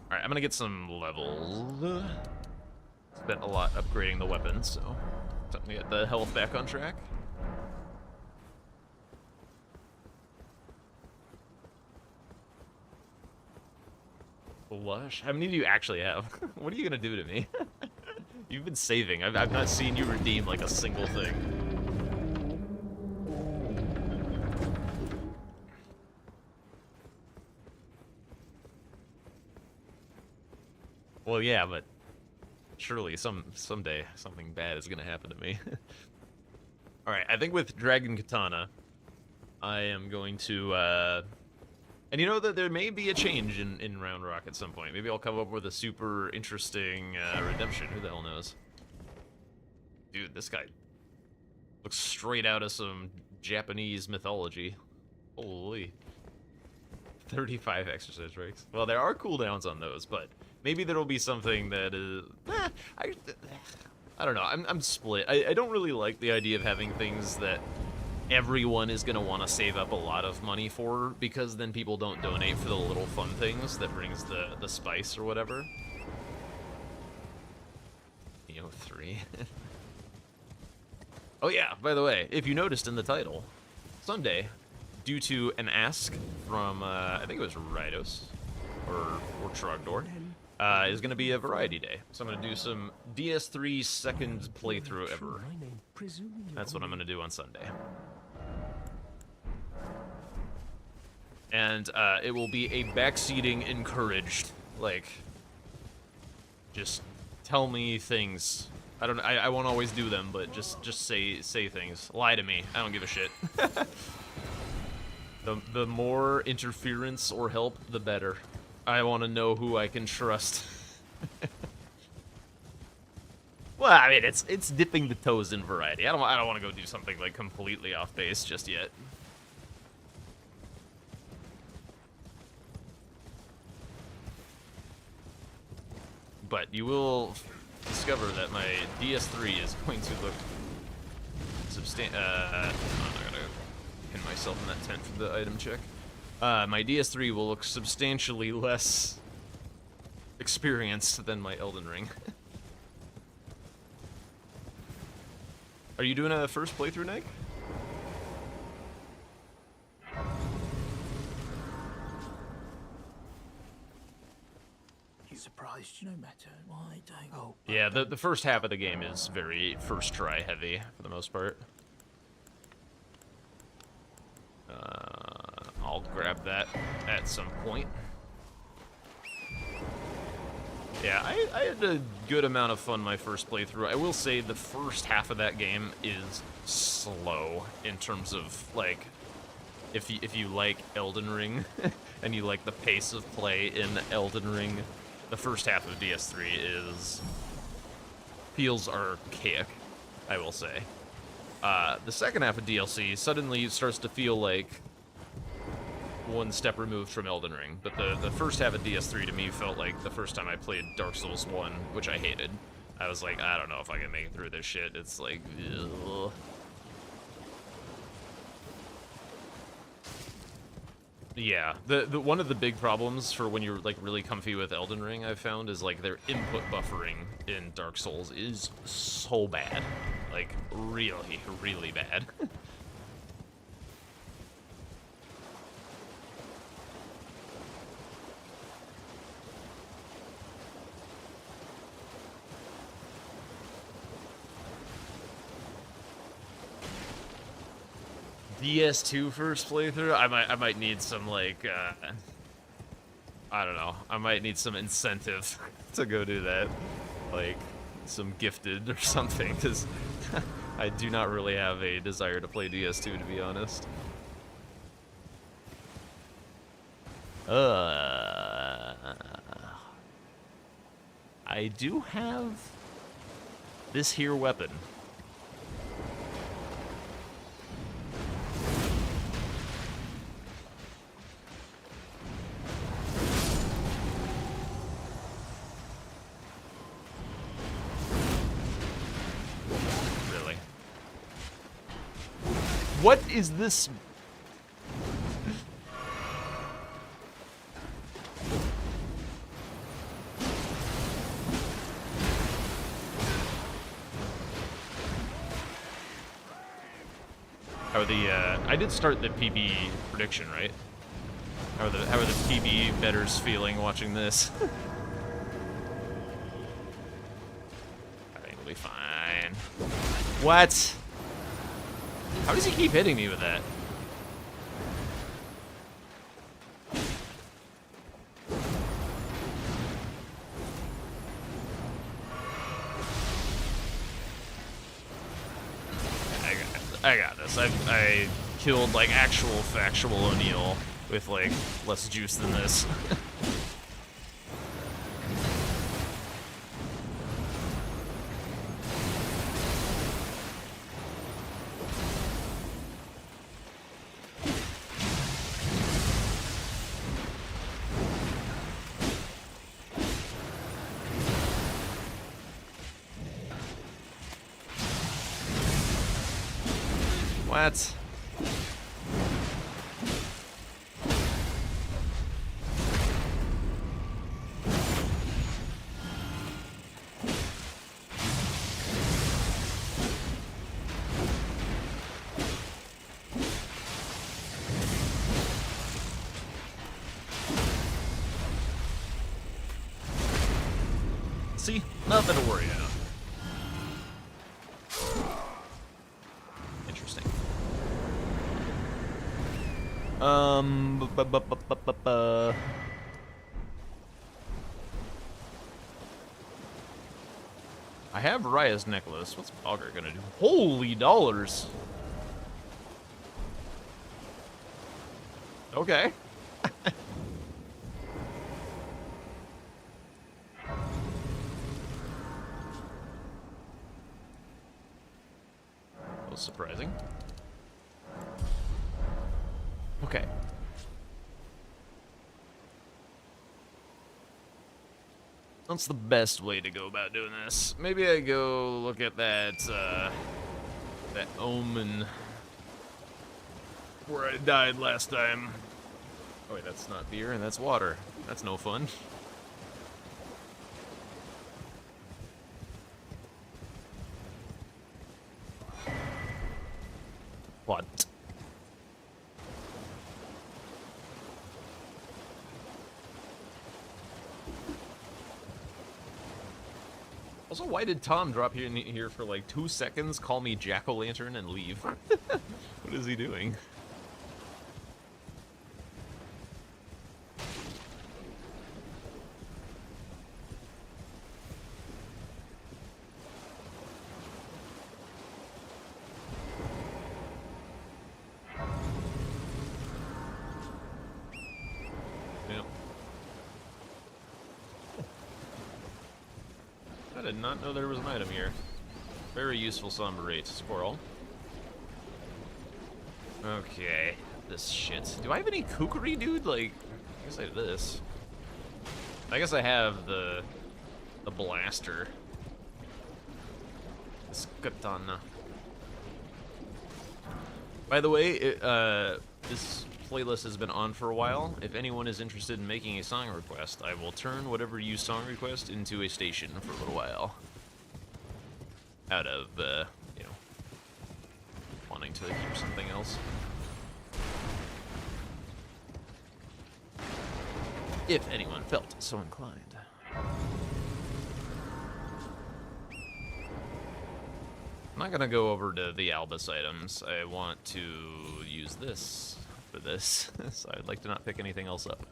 All right, I'm gonna get some levels. Spent a lot upgrading the weapons, so time to get the health back on track. Lush? How many do you actually have? What are you gonna do to me? You've been saving. I've not seen you redeem like a single thing. Well, yeah, but surely someday something bad is gonna happen to me. All right, I think with Dragon Katana, I am going to. And you know that there may be a change in Round Rock at some point. Maybe I'll come up with a super interesting redemption. Who the hell knows? Dude, this guy looks straight out of some Japanese mythology. Holy. 35 exercise breaks. Well, there are cooldowns on those, but maybe there'll be something that is... I don't know. I'm split. I don't really like the idea of having things that everyone is going to want to save up a lot of money for, because then people don't donate for the little fun things that brings the spice or whatever. Neo 3. Oh yeah, by the way, if you noticed in the title, Sunday, due to an ask from, I think it was Rydos, or Trogdor, is going to be a variety day. So I'm going to do some DS3 second playthrough ever. That's what I'm going to do on Sunday. And it will be a backseating encouraged, like, just tell me things. I won't always do them, but just say things. Lie to me. I don't give a shit. The more interference or help, the better. I want to know who I can trust. Well, I mean, it's dipping the toes in variety. I don't want to go do something like completely off base just yet. But you will discover that my DS3 is going to look substantial. I'm not gonna pin myself in that tent for the item check. My DS3 will look substantially less experienced than my Elden Ring. Are you doing a first playthrough, Nick? Surprised no matter why don't. Oh, yeah, the first half of the game is very first try heavy for the most part. I'll grab that at some point. Yeah, I had a good amount of fun my first playthrough. I will say the first half of that game is slow in terms of, like, if you like Elden Ring and you like the pace of play in Elden Ring, the first half of DS3 feels archaic, I will say. The second half of DLC suddenly starts to feel like one step removed from Elden Ring, but the first half of DS3 to me felt like the first time I played Dark Souls 1, which I hated. I was like, I don't know if I can make it through this shit. It's like, ugh. Yeah, the one of the big problems for when you're like really comfy with Elden Ring, I've found, is like their input buffering in Dark Souls is so bad, like really, really bad. DS2 first playthrough, I might need some, like, I don't know, I might need some incentive to go do that, like some gifted or something, because I do not really have a desire to play DS2, to be honest. I do have this here weapon. Really? What is this? How are the, I did start the PB prediction, right? How are the PB betters feeling watching this? I think we'll be fine. What? How does he keep hitting me with that? I got this. I killed like actual factual O'Neal with like less juice than this. What? See? Nothing to worry about. Interesting. I have Raya's necklace. What's Bogger gonna do? Holy dollars! Okay. That was surprising. Okay. That's the best way to go about doing this. Maybe I go look at that, that omen where I died last time. Oh wait, that's not beer and that's water. That's no fun. What? Also, why did Tom drop here for like 2 seconds, call me Jack-o'-lantern, and leave? What is he doing? I did not know there was an item here. Very useful somber rate squirrel. Okay, this shit. Do I have any kukri, dude? Like, I guess I have this. I guess I have the blaster. This katana. By the way, this playlist has been on for a while. If anyone is interested in making a song request, I will turn whatever you song request into a station for a little while. Out of, you know, wanting to hear something else. If anyone felt so inclined. I'm not gonna go over to the Albus items. I want to use this for this, so I'd like to not pick anything else up.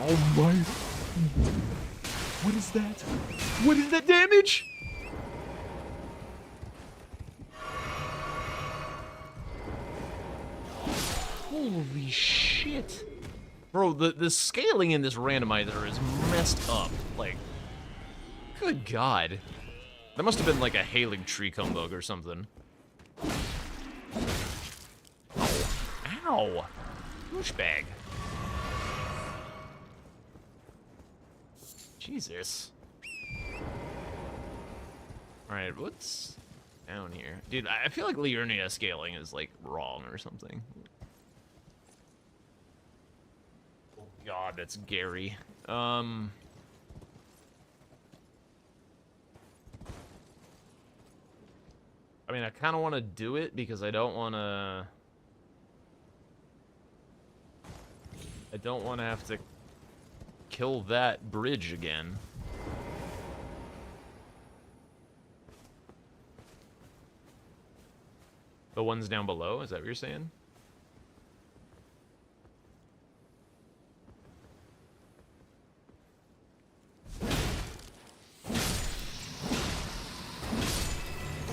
Oh my... What is that? What is that damage? Holy shit. Bro, the scaling in this randomizer is messed up. Like, good God. That must have been like a hailing tree bug or something. Ow. Douchebag. Jesus. Alright, what's down here? Dude, I feel like Liurnia scaling is like wrong or something. Oh God, that's Gary. I mean, I kind of want to do it because I don't want to have to kill that bridge again. The ones down below, is that what you're saying?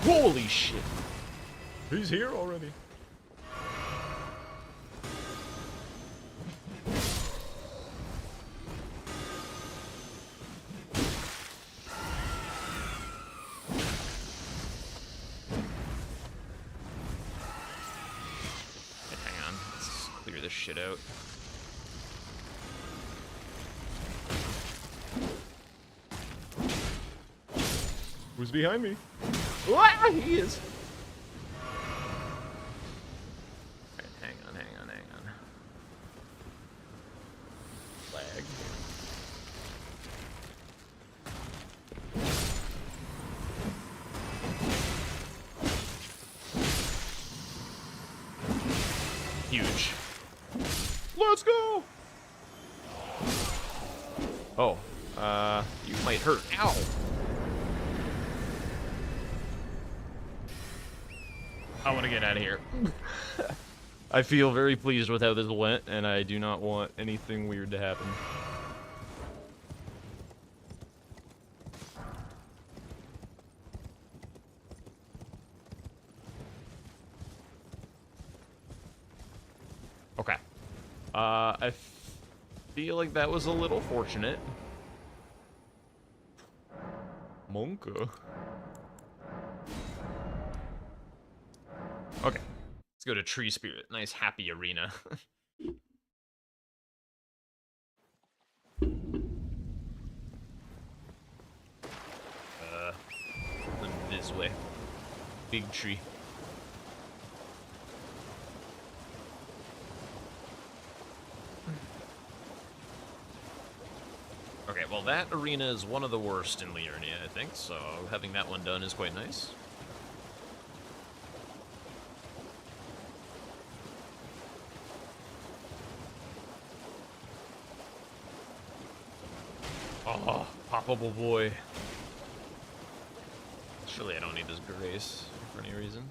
Holy shit! He's here already. Hang on, let's clear this shit out. Who's behind me? Ah, he is. Alright, hang on. Lag. Huge. Let's go! Oh, you might hurt. Ow! I want to get out of here. I feel very pleased with how this went, and I do not want anything weird to happen. Okay. I feel like that was a little fortunate. Monka. Okay, let's go to Tree Spirit. Nice, happy arena. This way. Big tree. Okay, well that arena is one of the worst in Liurnia, I think, so having that one done is quite nice. Oh, poppable boy. Surely I don't need this grace for any reason.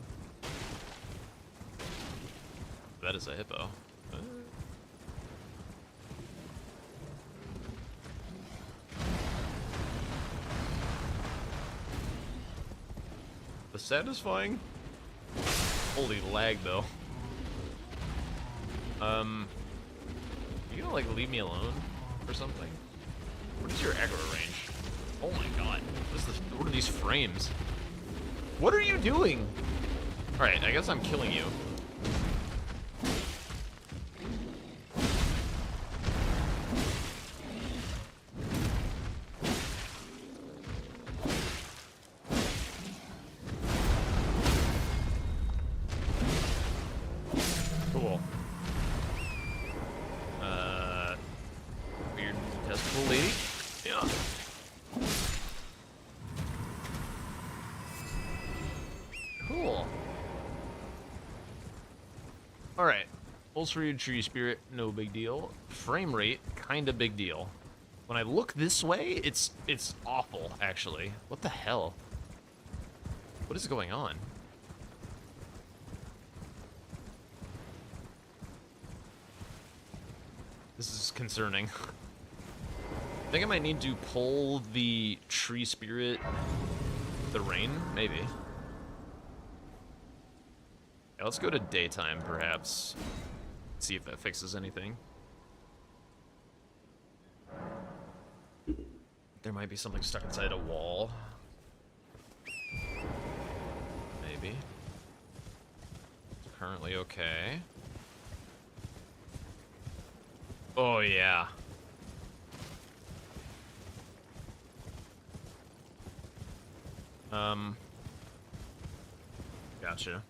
That is a hippo. The satisfying. Holy lag though. You gonna like leave me alone or something? What is your aggro range? Oh my God! What are these frames? What are you doing? All right, I guess I'm killing you. Cool. Weird testicle lady. Yeah. Cool. Alright. Pulse Reed Tree Spirit, no big deal. Frame rate, kinda big deal. When I look this way, it's awful, actually. What the hell? What is going on? This is concerning. I think I might need to pull the Tree Spirit, the rain, maybe. Yeah, let's go to daytime, perhaps. See if that fixes anything. There might be something stuck inside a wall. Maybe. It's currently okay. Oh, yeah. Gotcha.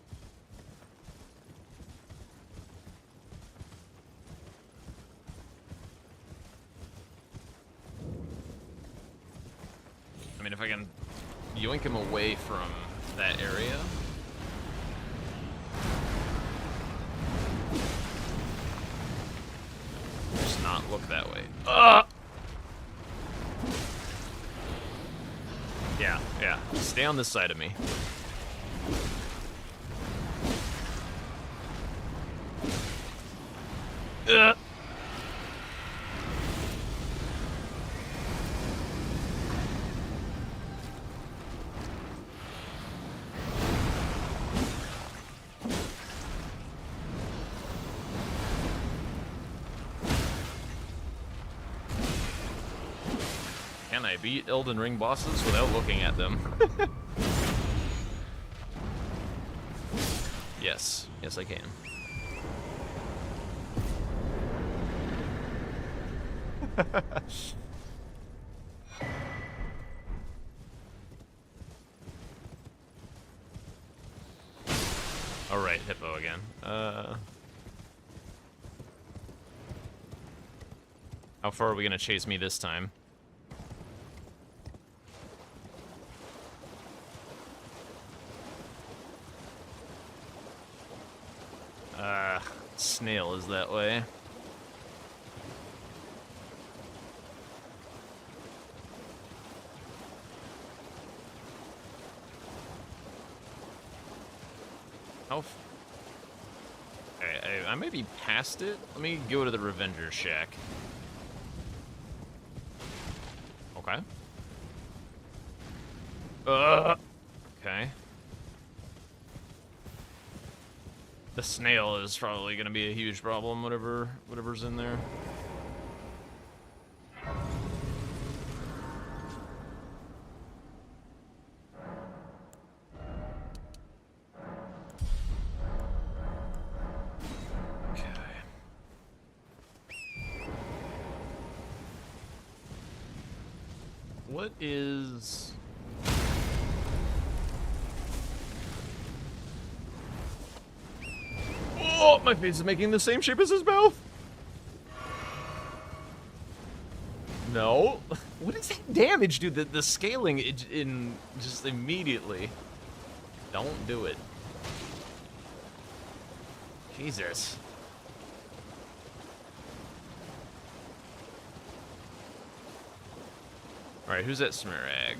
I mean, if I can yoink him away from that area. Just not look that way. Yeah. Stay on this side of me. Can I beat Elden Ring bosses without looking at them? Yes. Yes, I can. Alright, Hippo again. How far are we gonna chase me this time? Snail is that way. How I may be past it. Let me go to the Revenger Shack. Okay. Okay. The snail is probably gonna be a huge problem, whatever's in there. What is... Oh, my face is making the same shape as his mouth! No? What is that damage, dude? The scaling in just immediately. Don't do it. Jesus. Alright, who's that Smirag?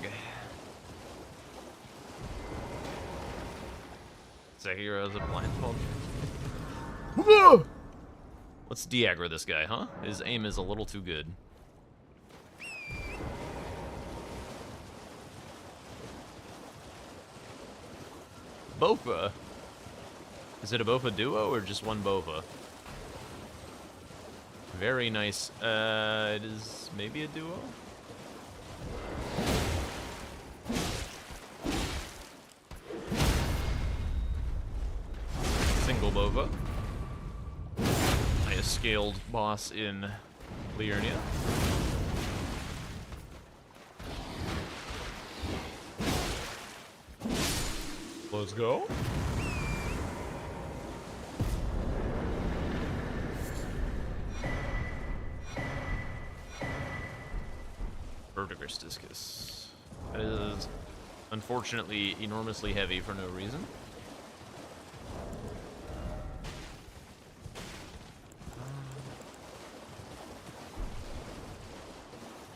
Sekiro has a blindfold. Let's de-aggro this guy, huh? His aim is a little too good. Bofa. Is it a Bofa duo or just one Bofa? Very nice. It is maybe a duo? Single Bofa. Highest scaled boss in Liurnia. Let's go. Verdigris Discus. That is unfortunately enormously heavy for no reason.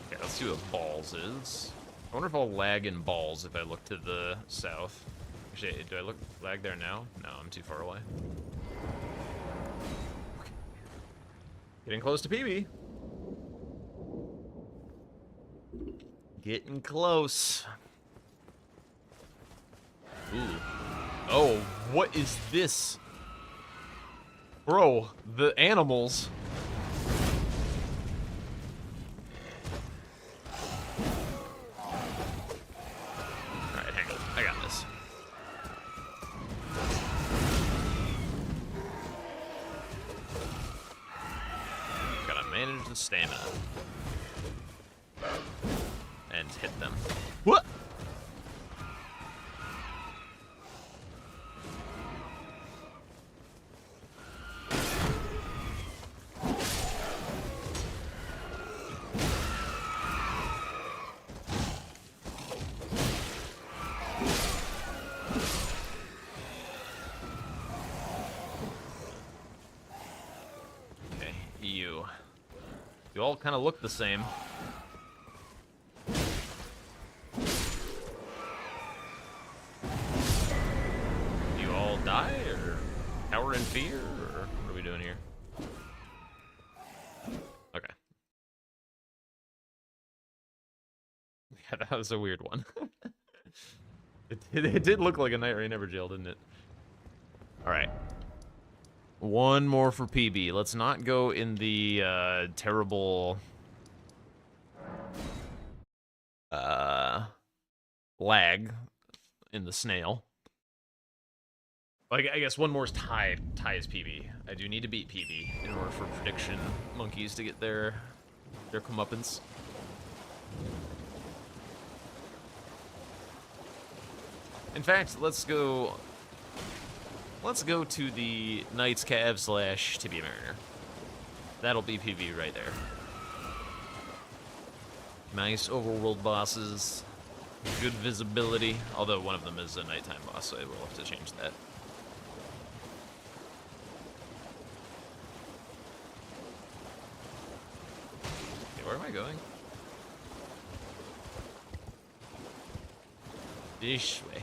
Okay, let's see what balls is. I wonder if I'll lag in balls if I look to the south. Actually, do I lag there now? No, I'm too far away. Getting close to PB. Getting close. Ooh. Oh, what is this? Bro, the animals. Alright, hang on. I got this. Gotta manage the stamina. And hit them. What? Okay, you. You all kind of look the same. You all die, or cower in fear, or what are we doing here? Okay. Yeah, that was a weird one. It did look like a Night Rain Everjail, didn't it? Alright. One more for PB. Let's not go in the terrible lag in the snail. Like, I guess one more is tie is PB. I do need to beat PB in order for prediction monkeys to get their comeuppance. In fact, let's go to the Knights Cav / Tibia Mariner. That'll be PB right there. Nice overworld bosses, good visibility, although one of them is a nighttime boss, so I will have to change that. Okay, where am I going? This way.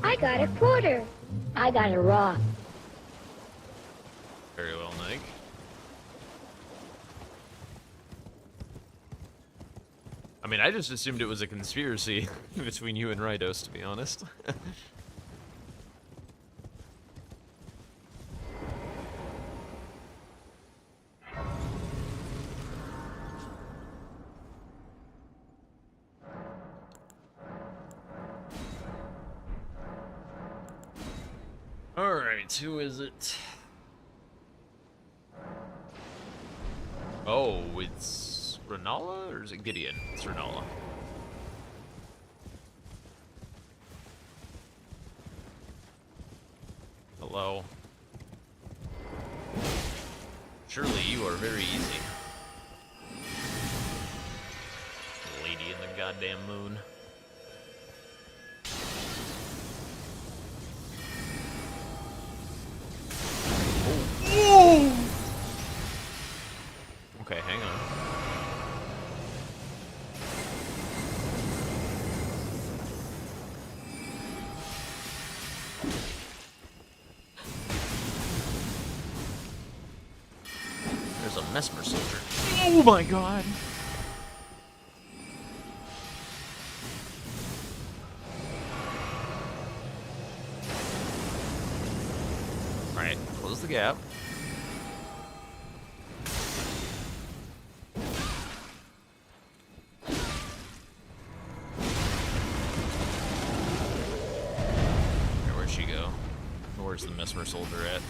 I got a quarter. I got a rock. Very well, Nike. I mean, I just assumed it was a conspiracy between you and Rydos, to be honest. Alright, who is it? Oh, it's Renala, or is it Gideon? It's Renala. Hello. Surely you are very easy. Lady in the goddamn moon. Oh. Okay, hang on. There's a Mesmer soldier. Oh my god! Alright, close the gap. Where'd she go? Where's the Mesmer soldier at?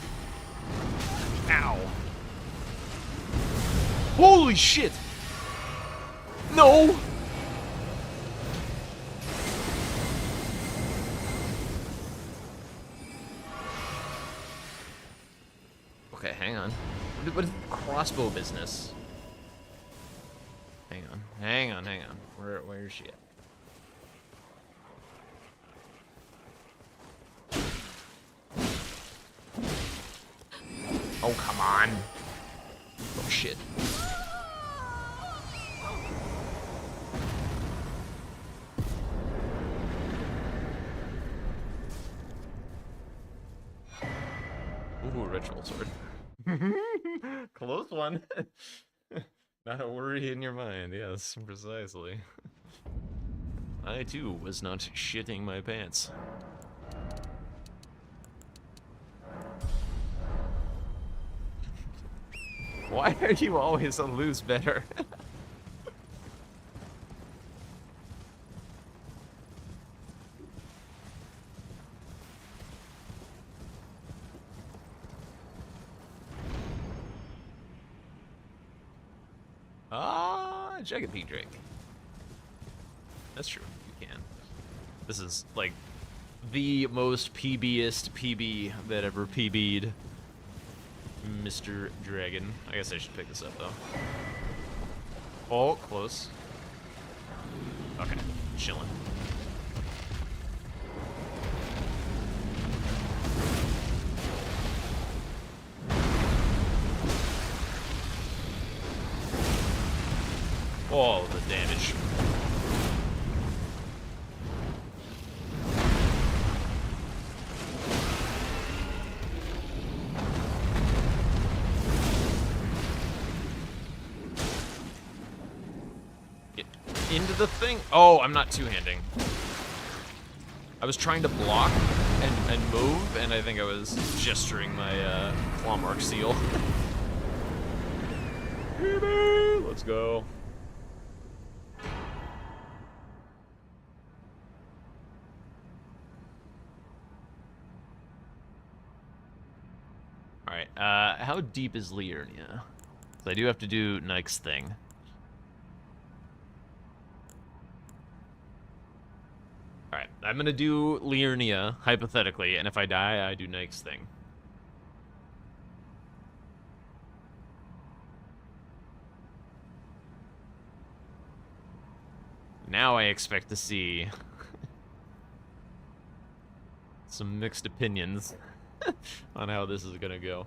Ow! Holy shit! No! Okay, hang on. What is the crossbow business? Hang on, hang on, hang on. Where is she at? Oh, come on. Oh, shit. ritual sword. Close one. Not a worry in your mind. Yes, precisely. I too was not shitting my pants. Why are you always a lose better? Jagged Peak Drake. That's true, you can. This is, like, the most PB-ist PB that ever PB'd. Mr. Dragon. I guess I should pick this up, though. Oh, close. Okay, chilling. Oh, the damage. Get into the thing. Oh, I'm not two-handing. I was trying to block and move, and I think I was gesturing my claw mark seal. Let's go. Alright, how deep is Liurnia? So I do have to do Nike's thing. Alright, I'm gonna do Liurnia, hypothetically, and if I die, I do Nike's thing. Now I expect to see some mixed opinions on how this is gonna go.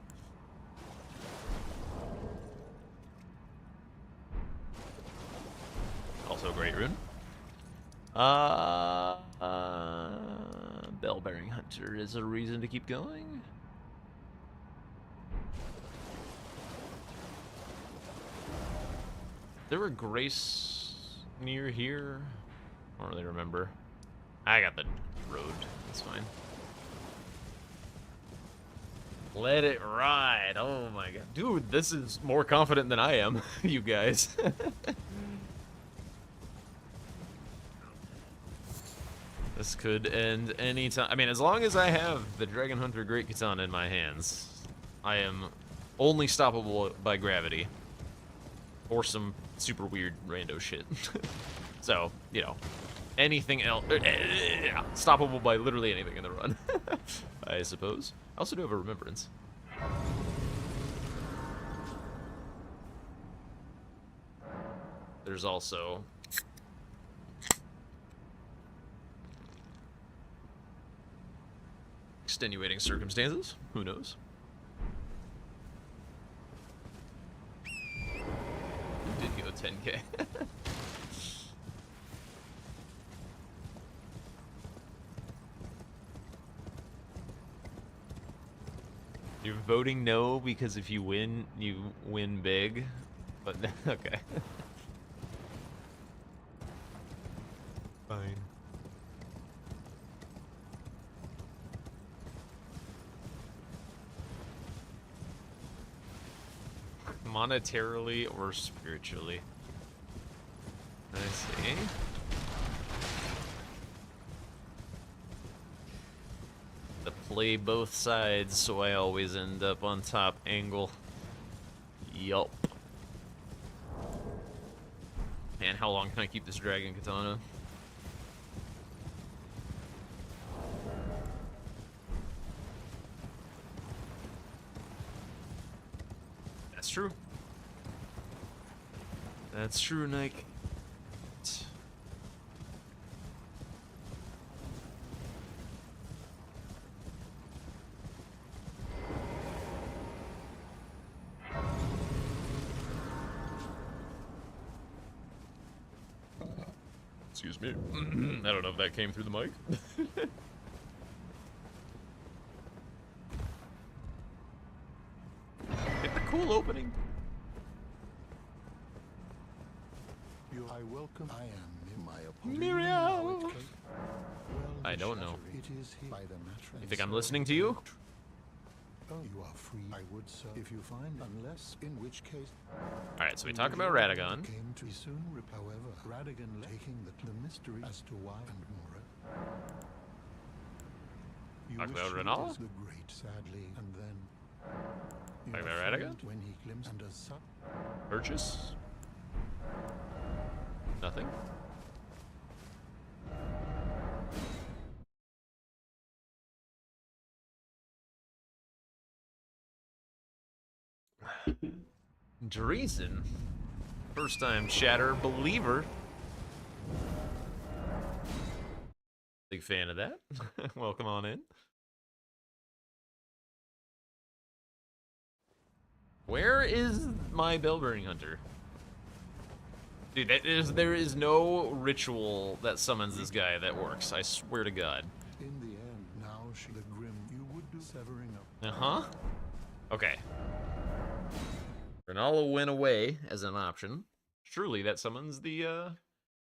Also a great rune. Bell-bearing hunter is a reason to keep going. There were Grace near here. I don't really remember. I got the road. That's fine. Let it ride. Oh my god. Dude, this is more confident than I am, you guys. This could end any time. I mean, as long as I have the Dragon Hunter Great Katana in my hands, I am only stoppable by gravity. Or some super weird rando shit. So, you know, anything else. Stoppable by literally anything in the run, I suppose. I also do have a remembrance. There's also extenuating circumstances. Who knows? You did go 10K. You're voting no because if you win big. But okay. Fine. Monetarily or spiritually? I see. To play both sides, so I always end up on top angle. Yup. Man, how long can I keep this dragon katana? That's true. That's true, Nike. Excuse me. I don't know if that came through the mic. cool opening. I welcome. I am in my apology. Miriam! Well, I the don't know. shattering- It is here by the mattress. You think I'm listening to you? Oh, you are free. I would so if you find, unless in which case. Alright, so we talk about Radagon. Came to soon. However, Radagon taking the mystery as to why and more. You Talk wish about it Renala? is the great, sadly, and then. Talk your about Radagon? friend, when he glimpsed and as such. Purchase? Nothing? Dreesen? First time chatter believer. Big fan of that. Welcome on in. Where is my bell-bearing hunter? Dude, there is no ritual that summons this guy that works. I swear to God. In the end, now she the grim you would do severing up. Uh-huh. Okay. Renala went away as an option. Surely that summons the,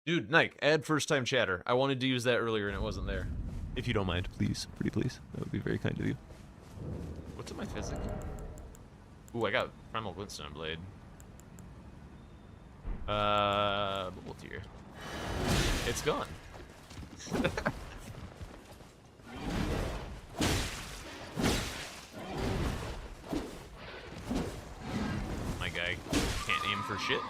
Dude, Nike, add first-time chatter. I wanted to use that earlier and it wasn't there. If you don't mind, please. Pretty please. That would be very kind of you. What's in my physic? Ooh, I got Primal Glintstone Blade. Bubble Tier. It's gone. My guy can't aim for shit.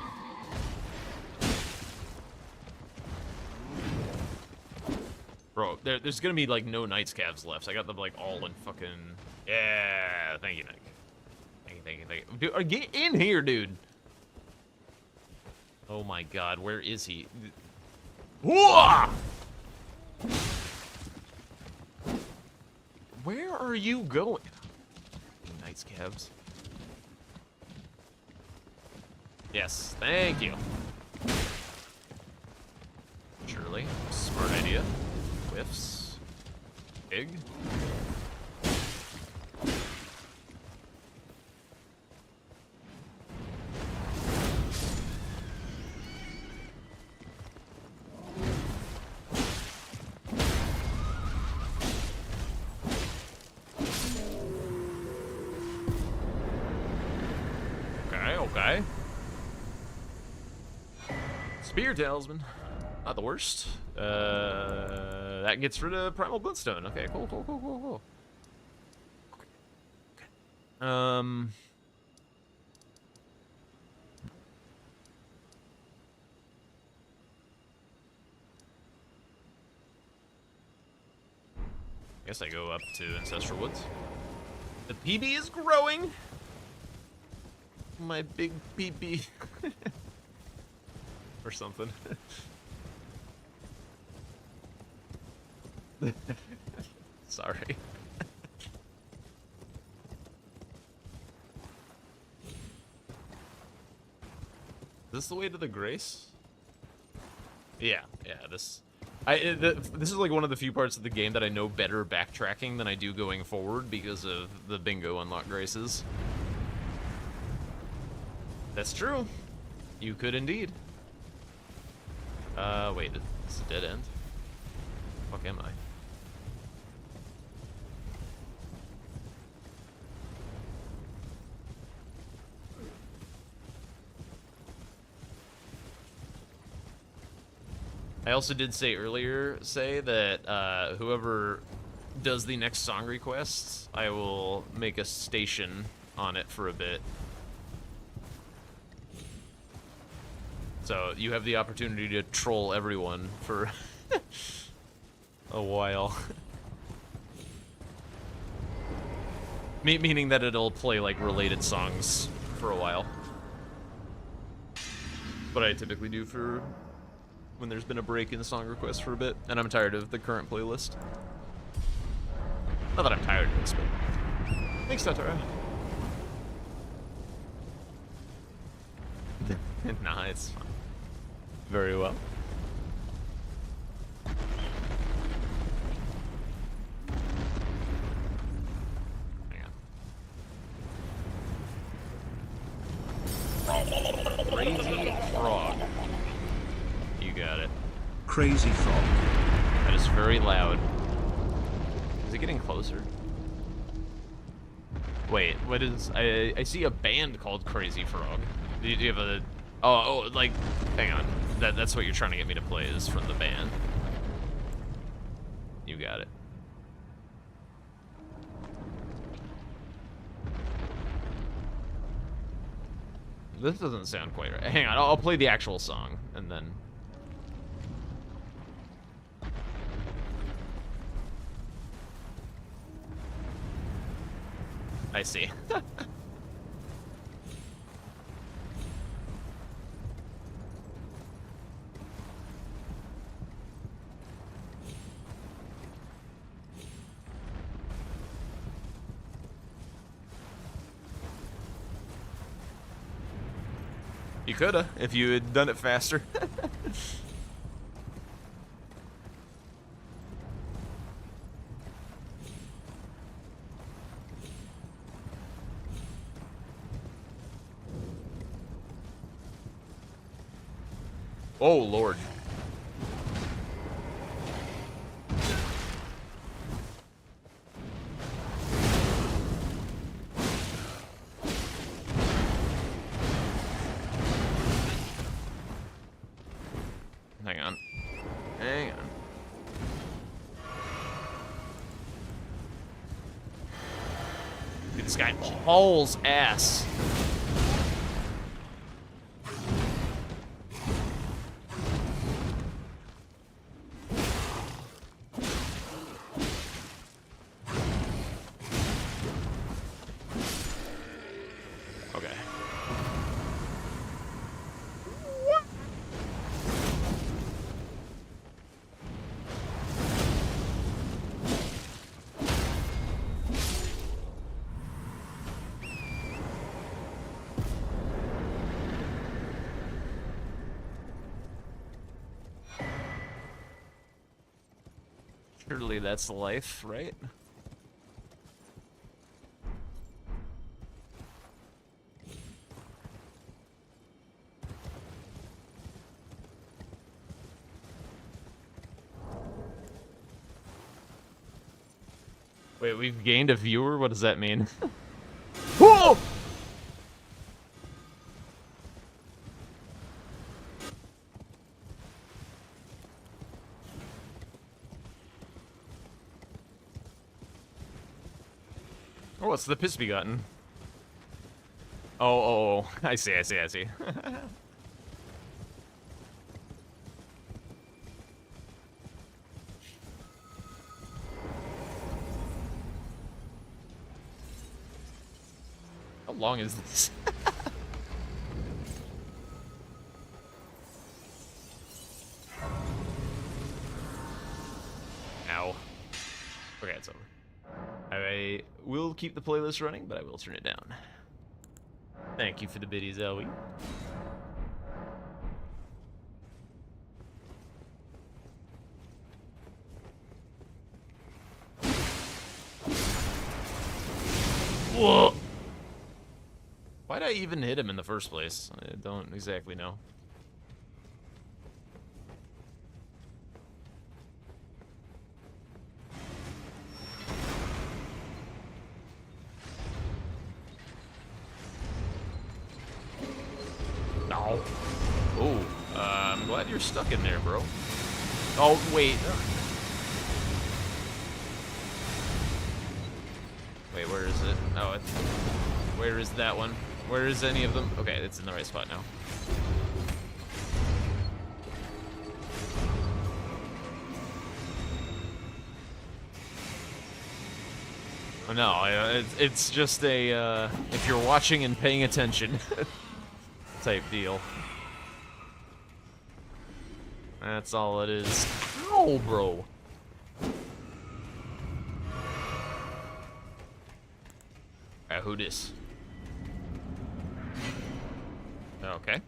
Bro, there's gonna be like no Knights Calves left. I got them like all in fucking. Yeah, thank you, Nick. Thank you. Dude, get in here, dude. Oh my God, where is he? Whoa! Where are you going? Knights Calves. Yes, thank you. Surely, smart idea. Whiffs. Big. Okay. Spear Talisman. Not the worst. That gets rid of Primal Bloodstone. Okay, cool. Okay. I guess I go up to Ancestral Woods. The PB is growing. My big PB. Or something. Sorry. Is this the way to the Grace? Yeah, this is like one of the few parts of the game that I know better backtracking than I do going forward because of the bingo unlock Graces. That's true. You could indeed. Wait, it's a dead end. Fuck am I? I also did say earlier, that whoever does the next song requests, I will make a station on it for a bit. So you have the opportunity to troll everyone for a while. Meaning that it'll play like related songs for a while. What I typically do for when there's been a break in the song request for a bit, and I'm tired of the current playlist. Not that I'm tired of this, but thanks, Tatara. Nah, it's fine. Very well. Hang on. Crazy Frog. That is very loud. Is it getting closer? Wait, what is... I see a band called Crazy Frog. Do you have a... Oh, like... Hang on. That's what you're trying to get me to play is from the band. You got it. This doesn't sound quite right. Hang on, I'll play the actual song, and then... I see. You coulda, if you had done it faster. Oh, Lord. Hang on. Hang on. Dude, this guy hauls ass. Okay. Surely that's life, right? Wait, we've gained a viewer? What does that mean? Whoa! Oh, what's the piss begotten? Oh, I see. How long is this? Ow. Okay, it's over. I will keep the playlist running, but I will turn it down. Thank you for the biddies, Zoe. Whoa! Why'd I even hit him in the first place? I don't exactly know. No. Oh, I'm glad you're stuck in there, bro. Oh, wait. Wait, where is it? Oh, where is that one? Where is any of them? Okay, it's in the right spot now. Oh, no, it's just a, if you're watching and paying attention type deal. That's all it is. Ow, bro. Alright, who dis? Okay.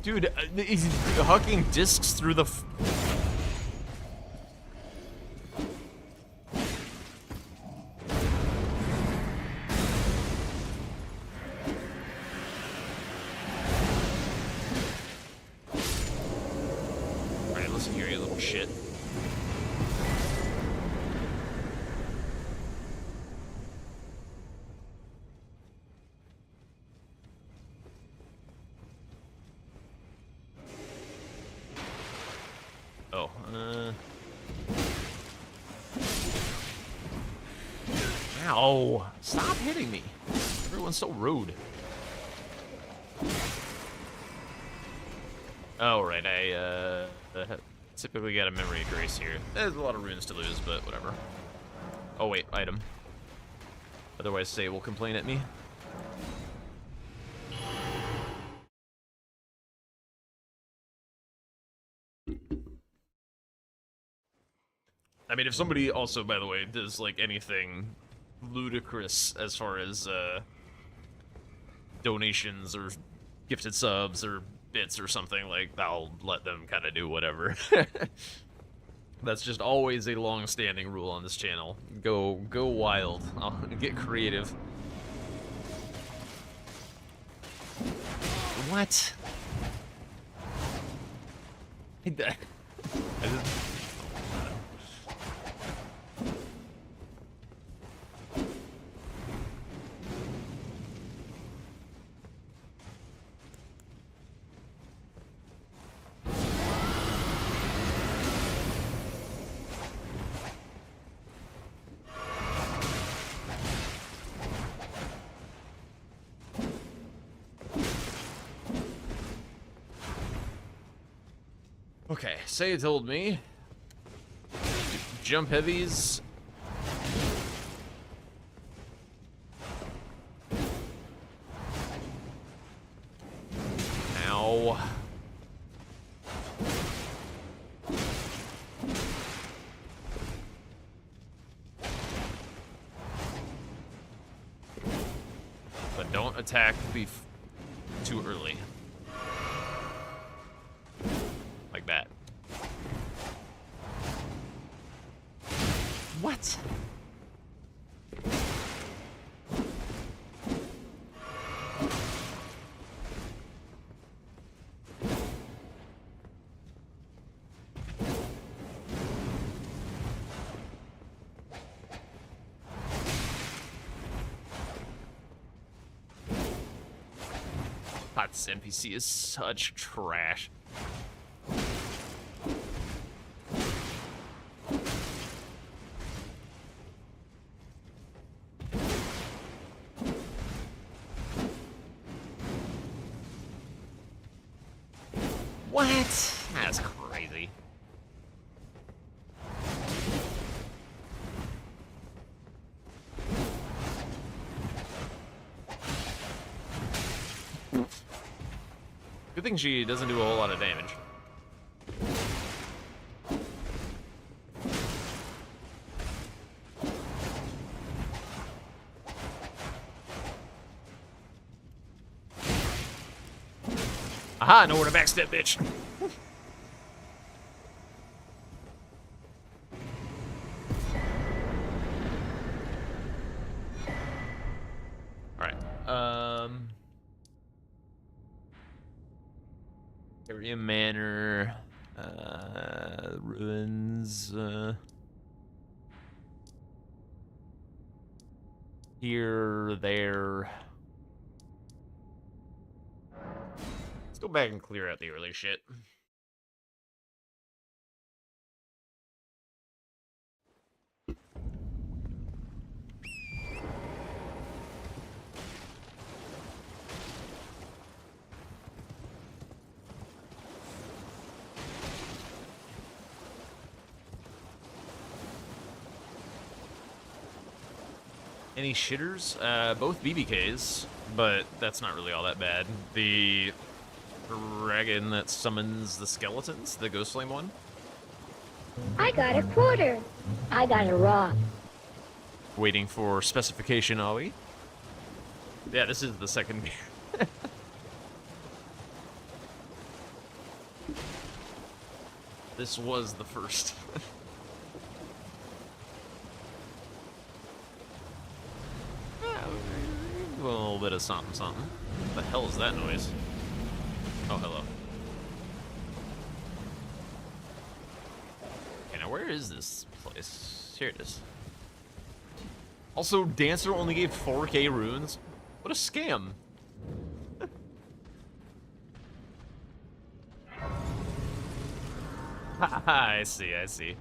Dude, he's hucking discs through the... Alright, listen here, you little shit. Oh, Ow! Stop hitting me! Everyone's so rude. Oh, right, I, typically got a memory of grace here. There's a lot of runes to lose, but whatever. Oh, wait, item. Otherwise, Say will complain at me. I mean, if somebody also, by the way, does, like, anything ludicrous as far as, donations or gifted subs or bits or something, like, I'll let them kind of do whatever. That's just always a long-standing rule on this channel. Go wild. I'll get creative. What? I just... Okay, Say told me jump heavies. Ow. But don't attack too early. Like that. What? This NPC is such trash. What? That's crazy. Good thing she doesn't do a whole lot of damage. Aha, I know where to backstep, bitch. Alright, Area Manor, ruins, here, there. Let's go back and clear out the early shit. Any shitters? Both BBKs, but that's not really all that bad. The dragon that summons the skeletons, the Ghost Flame one. I got a quarter. I got a rock. Waiting for specification, are we? Yeah, this is the second beer. This was the first. A little bit of something, something. What the hell is that noise? Oh, hello. Okay, now where is this place? Here it is. Also, Dancer only gave 4K runes. What a scam. I see, I see.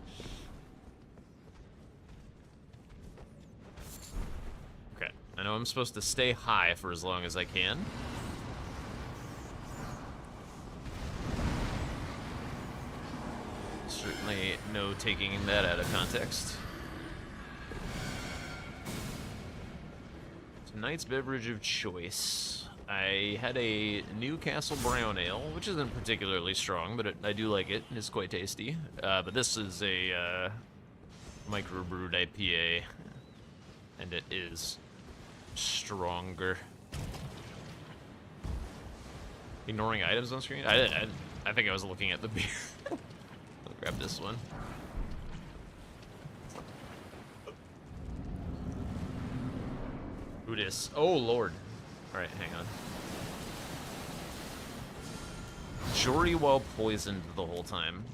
Okay, I know I'm supposed to stay high for as long as I can. Certainly no taking that out of context. Tonight's beverage of choice. I had a Newcastle Brown Ale, which isn't particularly strong, but I do like it. It's quite tasty. But this is a microbrewed IPA, and it is stronger. Ignoring items on screen? I think I was looking at the beer. I'll grab this one. Who dis? Oh, Lord. Alright, hang on. Jory while poisoned the whole time.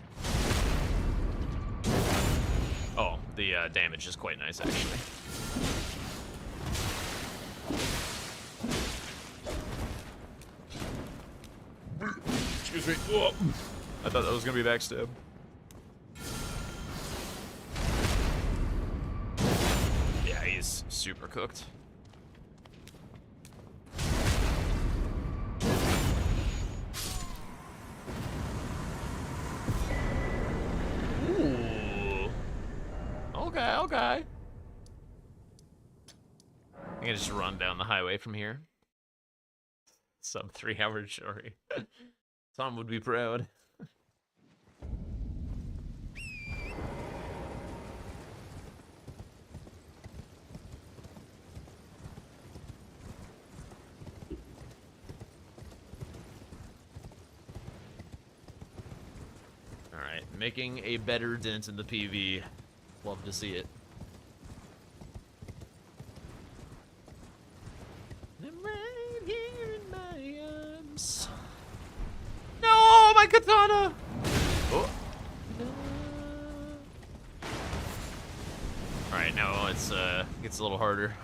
Oh, the damage is quite nice, actually. Excuse me. Oh, I thought that was gonna be backstab. Yeah, he's super cooked. Okay. I'm gonna just run down the highway from here. Sub 3 hour Jory. Tom would be proud. Alright, making a better dent in the PV. Love to see it. I'm right here in my arms. No, my katana! Oh. Alright, now it's gets a little harder.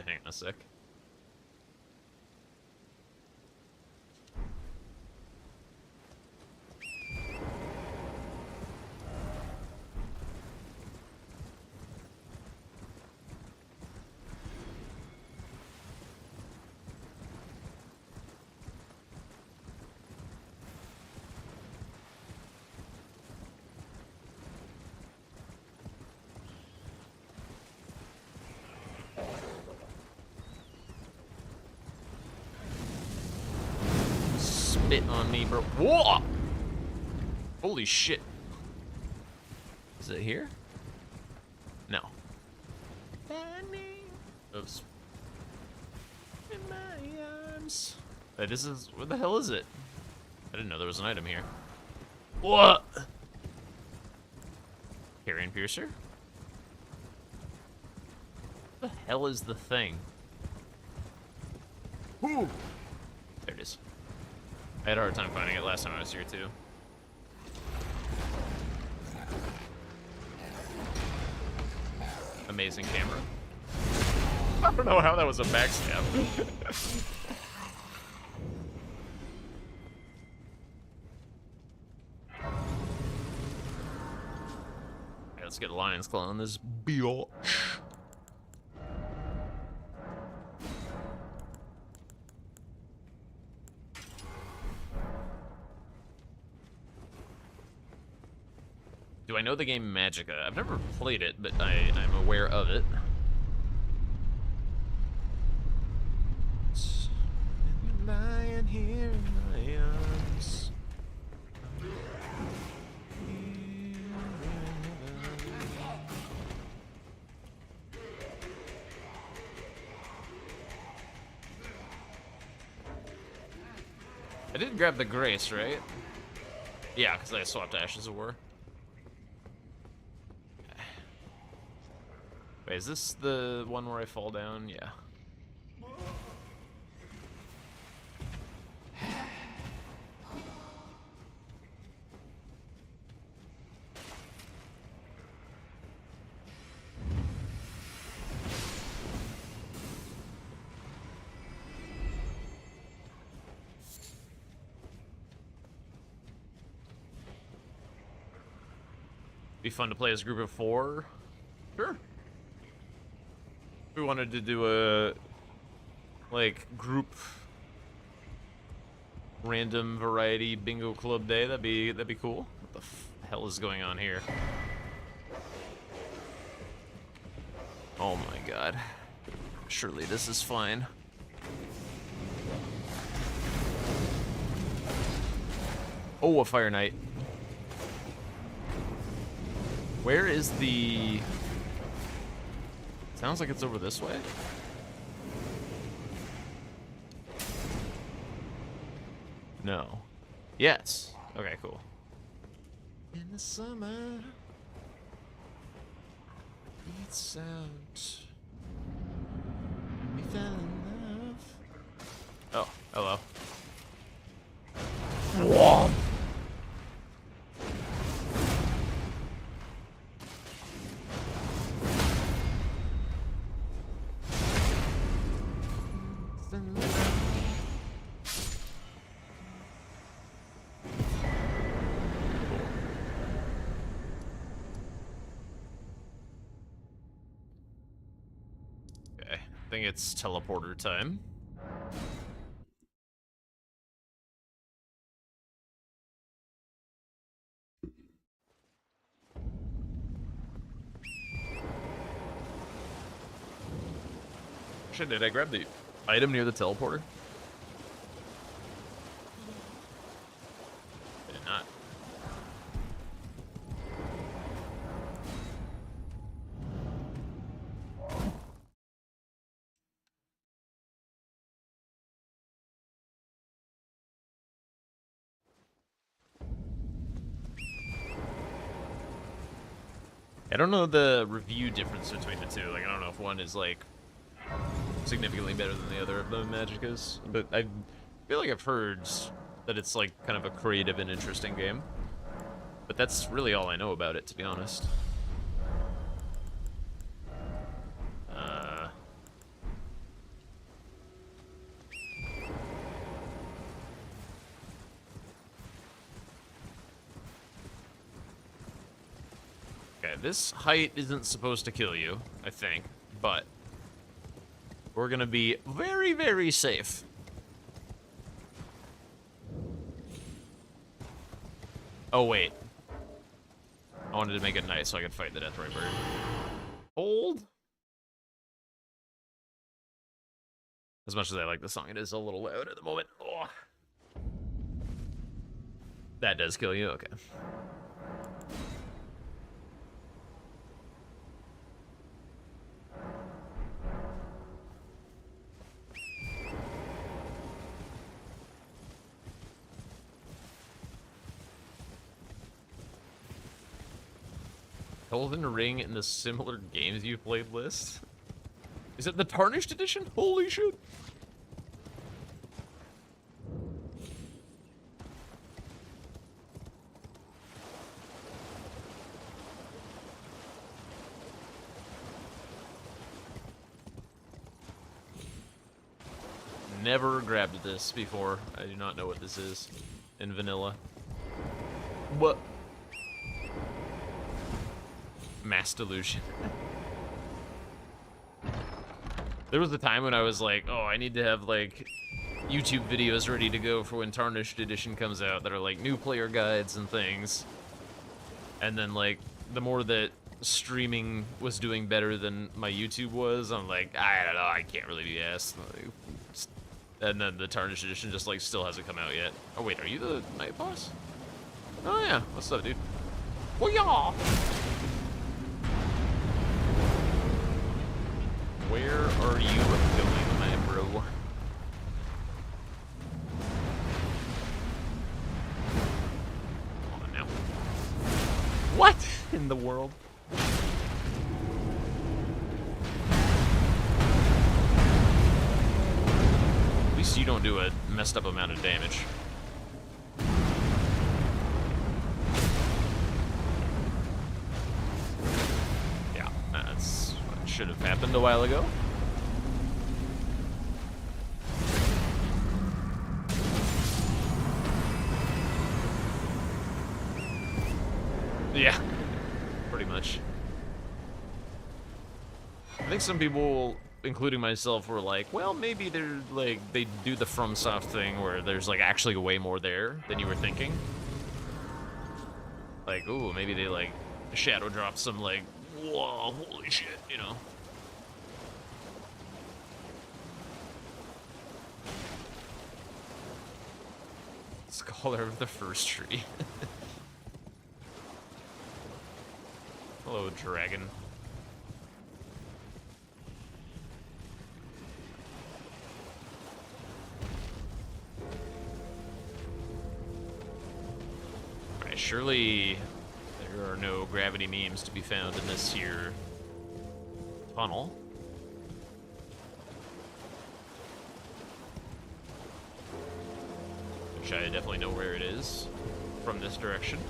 Hang on a sec. Spit on me, bro. Whoa! Holy shit. Is it here? No. Oops. In my arms. Wait, this is... Where the hell is it? I didn't know there was an item here. What? Carrion Piercer? What the hell is the thing? Ooh! There it is. I had a hard time finding it last time I was here, too. Amazing camera. I don't know how that was a backstab. Okay, let's get a Lion's Claw on this biatch. Do I know the game Magica? I've never played it, but I'm aware of it. Lying here in my arms. I did grab the Grace, right? Yeah, because I swapped Ashes of War. Wait, is this the one where I fall down? Yeah. Be fun to play as a group of 4. Sure. We wanted to do a like group random variety bingo club day. That'd be cool. What the hell is going on here? Oh my god. Surely this is fine. Oh, a Fire Knight. Where is the... Sounds like it's over this way. No. Yes. Okay, cool. In the summer, it's out. We fell in love. Oh, hello. Whoa. I think it's teleporter time. Shit, did I grab the item near the teleporter? I did not. I don't know the review difference between the two. Like, I don't know if one is, like, significantly better than the other of the Magickas. But I feel like I've heard that it's, like, kind of a creative and interesting game. But that's really all I know about it, to be honest. This height isn't supposed to kill you, I think, but we're gonna be very, very safe. Oh, wait. I wanted to make it nice so I could fight the Death Reaper. Hold? As much as I like the song, it is a little loud at the moment. Oh. That does kill you? Okay. Elden Ring in the similar games you've played list? Is it the Tarnished Edition? Holy shit! Never grabbed this before. I do not know what this is in vanilla. What? Mass delusion. There was a time when I was like, oh, I need to have like YouTube videos ready to go for when Tarnished Edition comes out that are like new player guides and things. And then like the more that streaming was doing better than my YouTube was, I'm like, I don't know, I can't really be asked. And then the Tarnished Edition just like still hasn't come out yet. Oh wait, are you the night boss? Oh yeah, what's up, dude? Oh yeah. Where are you going, my bro? What in the world? At least you don't do a messed up amount of damage. Yeah, that's what should have happened a while ago. Yeah, pretty much. I think some people, including myself, were like, well, maybe they're like, they do the FromSoft thing where there's like actually way more there than you were thinking. Like, ooh, maybe they like shadow drop some like, whoa, holy shit, you know? Scholar of the First Tree. Hello, dragon. Alright, surely there are no gravity memes to be found in this here tunnel. Which I definitely know where it is from this direction.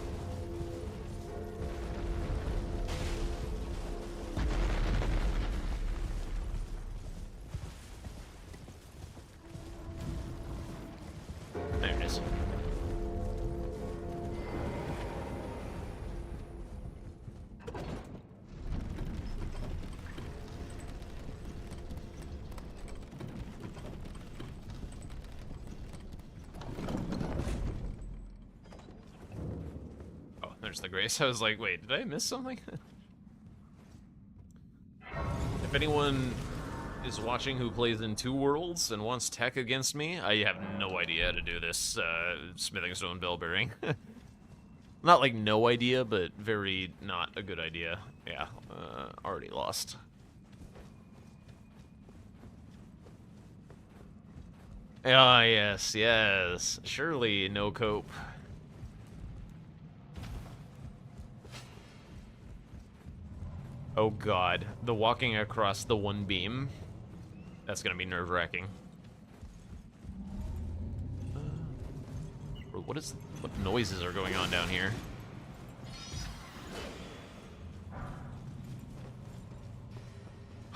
There it is. Oh, there's the Grace. I was like, wait, did I miss something? If anyone is watching who plays in 2 worlds and wants tech against me, I have no idea how to do this smithing stone bell bearing. Not like no idea, but very not a good idea. Yeah, already lost. Ah, yes, yes. Surely no cope. Oh god, the walking across the one beam. That's gonna be nerve-wracking. What noises are going on down here?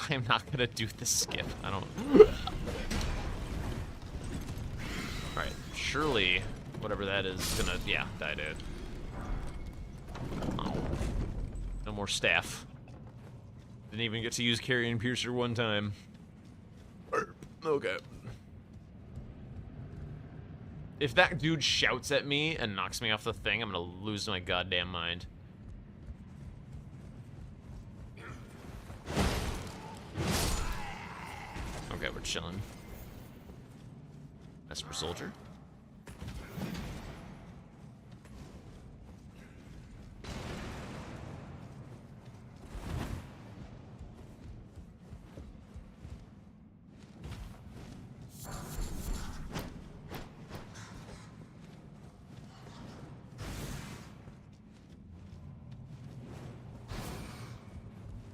I am not gonna do the skip. I don't. Alright, surely whatever that is gonna, yeah, die dead. Oh. No more staff. Didn't even get to use Carrion Piercer one time. Okay. If that dude shouts at me and knocks me off the thing, I'm gonna lose my goddamn mind. Okay, we're chilling. Esper Soldier.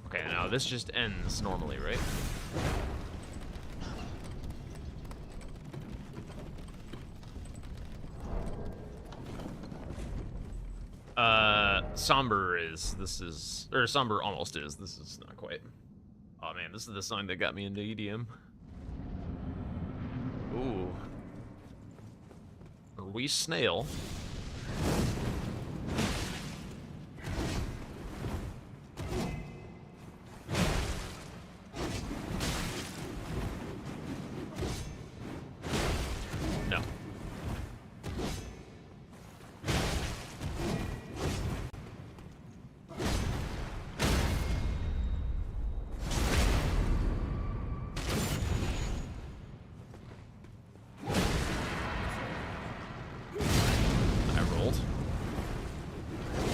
Okay, now this just ends normally, right? Somber is. This is. Or Somber almost is. This is not quite. Oh man, this is the song that got me into EDM. Ooh. Are we snail? No.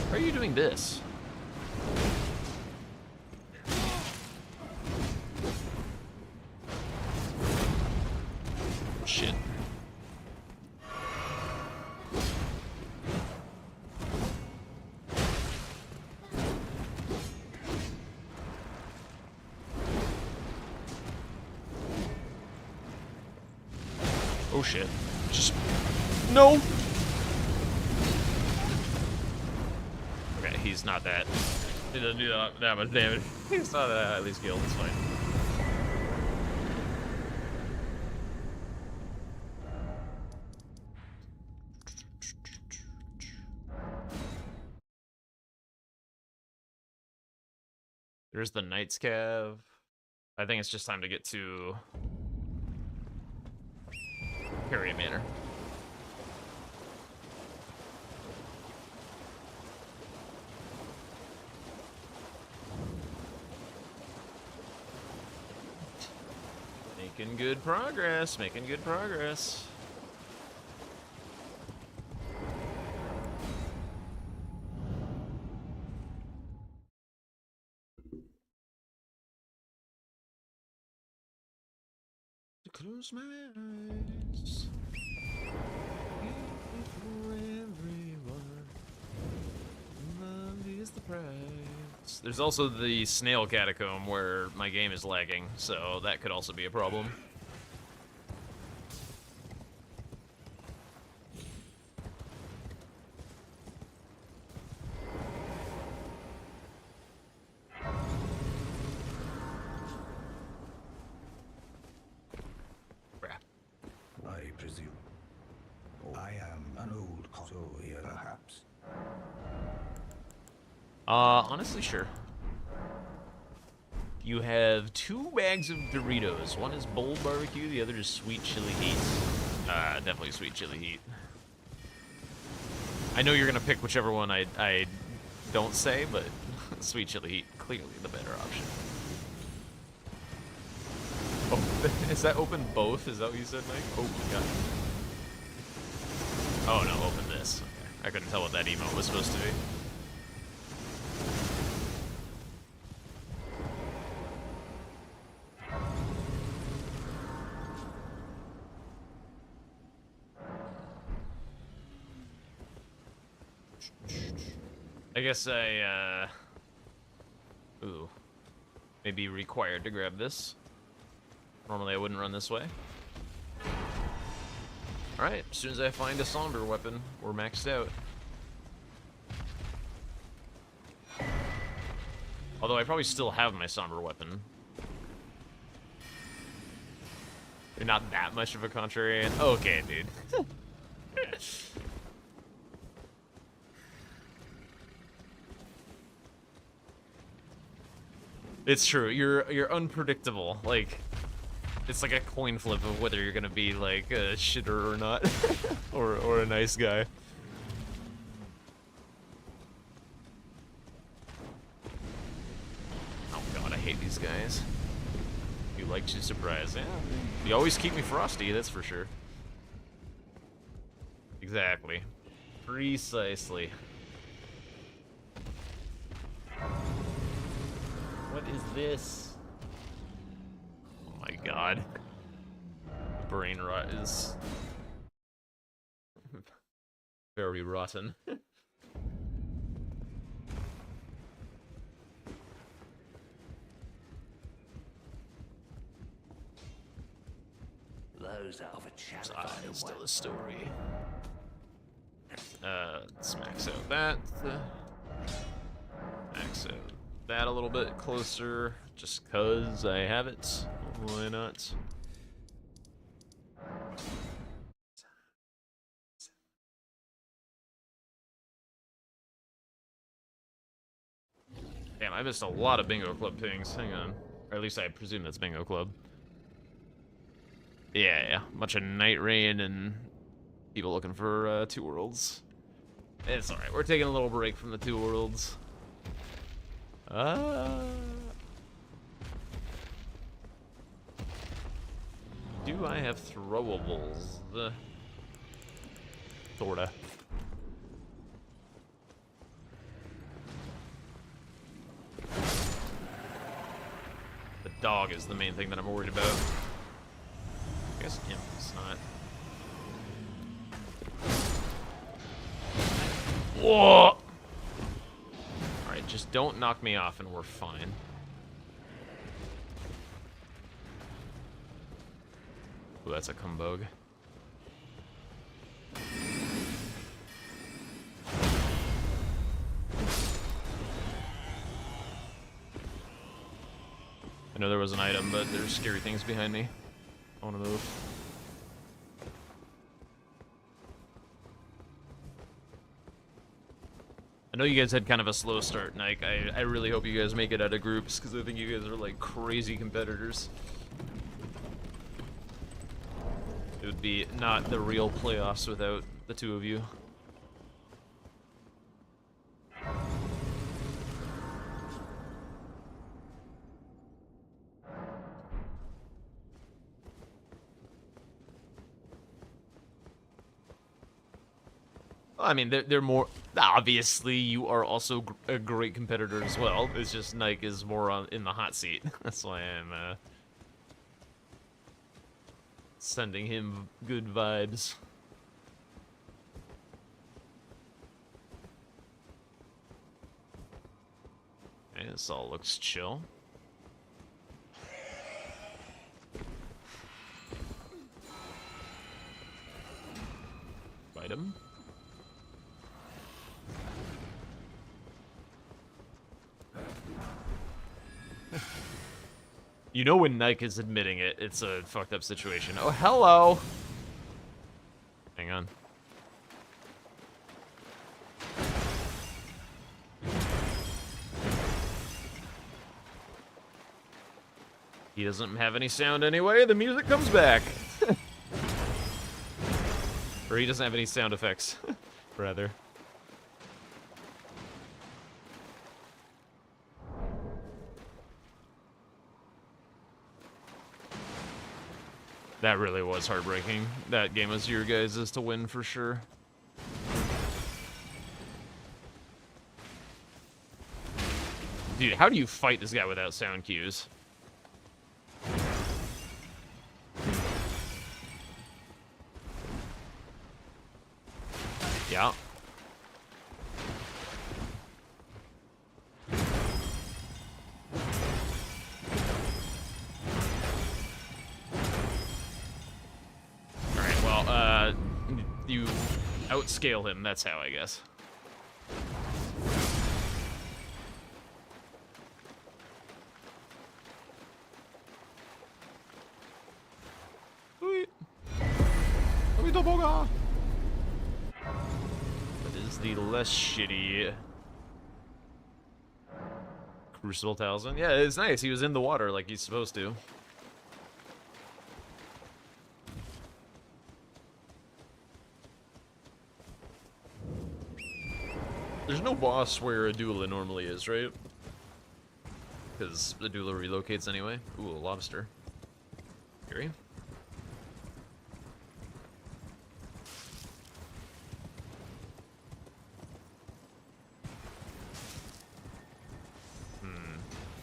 Why are you doing this? Shit. shit. Just... No! Okay, he's not that... He doesn't do that much damage. He's not that highly skilled, it's fine. There's the Knight's Cav. I think it's just time to get to Harriet Manor. Making good progress, making good progress. Close my eyes. For everyone. Love is the price. There's also the snail catacomb where my game is lagging, so that could also be a problem. I presume. I am an old so here, perhaps. Honestly, sure. You have 2 bags of Doritos. One is bold barbecue, the other is sweet chili heat. Definitely sweet chili heat. I know you're gonna pick whichever one I don't say, but sweet chili heat, clearly the better option. Oh, is that open both? Is that what you said, Mike? Oh my god. Oh no, open this. Okay. I couldn't tell what that emote was supposed to be. I guess I, ooh. May be required to grab this. Normally I wouldn't run this way. Alright, as soon as I find a somber weapon, we're maxed out. Although I probably still have my somber weapon. You're not that much of a contrarian. Okay, dude. It's true. You're unpredictable. Like, it's like a coin flip of whether you're gonna be like a shitter or not, or a nice guy. Oh god, I hate these guys. You like to surprise? Yeah. You always keep me frosty. That's for sure. Exactly. Precisely. What is this? Oh my god. Brain rot is very rotten. Those are of a challenge. It's still a story. Let's max out that. Max out that a little bit closer, just cause I have it. Why not? Damn, I missed a lot of Bingo Club pings. Hang on. Or at least I presume that's Bingo Club. Yeah. Bunch of Night Rain and people looking for 2 worlds. It's alright, we're taking a little break from the 2 worlds. Do I have throwables? Sorta. The dog is the main thing that I'm worried about. I guess Imp is not. Whoa! Alright, just don't knock me off and we're fine. Ooh, that's a Kumbog. I know there was an item, but there's scary things behind me. I want to move. I know you guys had kind of a slow start, Nike. I really hope you guys make it out of groups, because I think you guys are like crazy competitors. It would be not the real playoffs without the two of you. I mean, they're more... Obviously, you are also a great competitor as well. It's just Nike is more in the hot seat. That's why I'm sending him good vibes. Okay, this all looks chill. Bite him. You know when Nike is admitting it, it's a fucked up situation. Oh, hello! Hang on. He doesn't have any sound anyway, the music comes back! Or he doesn't have any sound effects, rather. That really was heartbreaking. That game was your guys' to win for sure. Dude, how do you fight this guy without sound cues? Yeah. You outscale him, that's how, I guess. Sweet. That is the less shitty Crucible Talisman. Yeah, it's nice. He was in the water like he's supposed to. There's no boss where a doula normally is, right? Because the doula relocates anyway. Ooh, a lobster. Scary.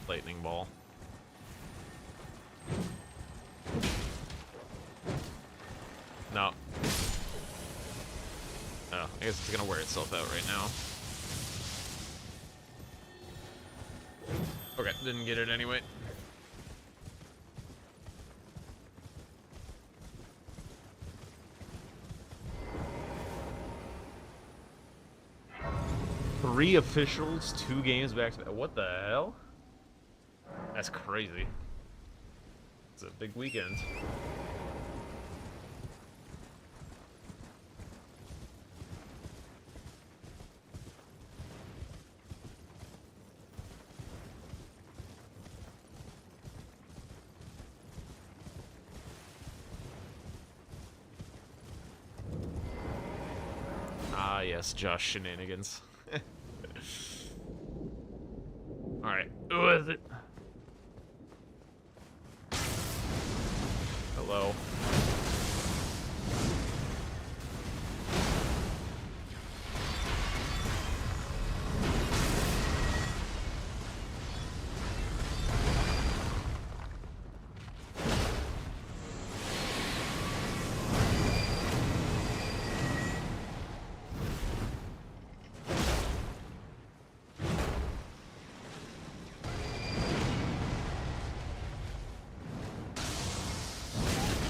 Lightning ball. No. Oh, I guess it's gonna wear itself out right now. Okay, didn't get it anyway. Three officials, 2 games back to back. What the hell? That's crazy. It's a big weekend. Ah, yes, Josh shenanigans. Alright, who is it? Hello.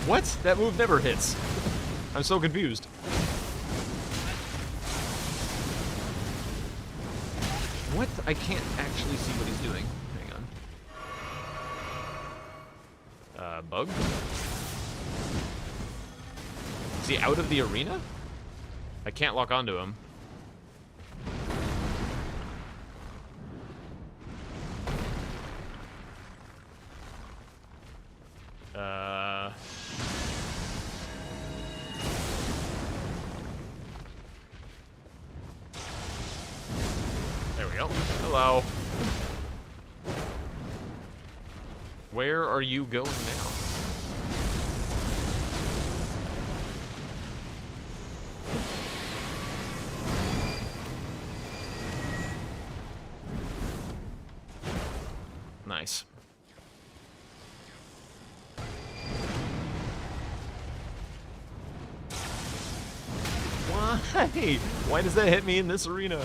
What? That move never hits. I'm so confused. What? I can't actually see what he's doing. Hang on. Bug? Is he out of the arena? I can't lock onto him. There we go. Hello. Where are you going now? Nice. Why? Why does that hit me in this arena?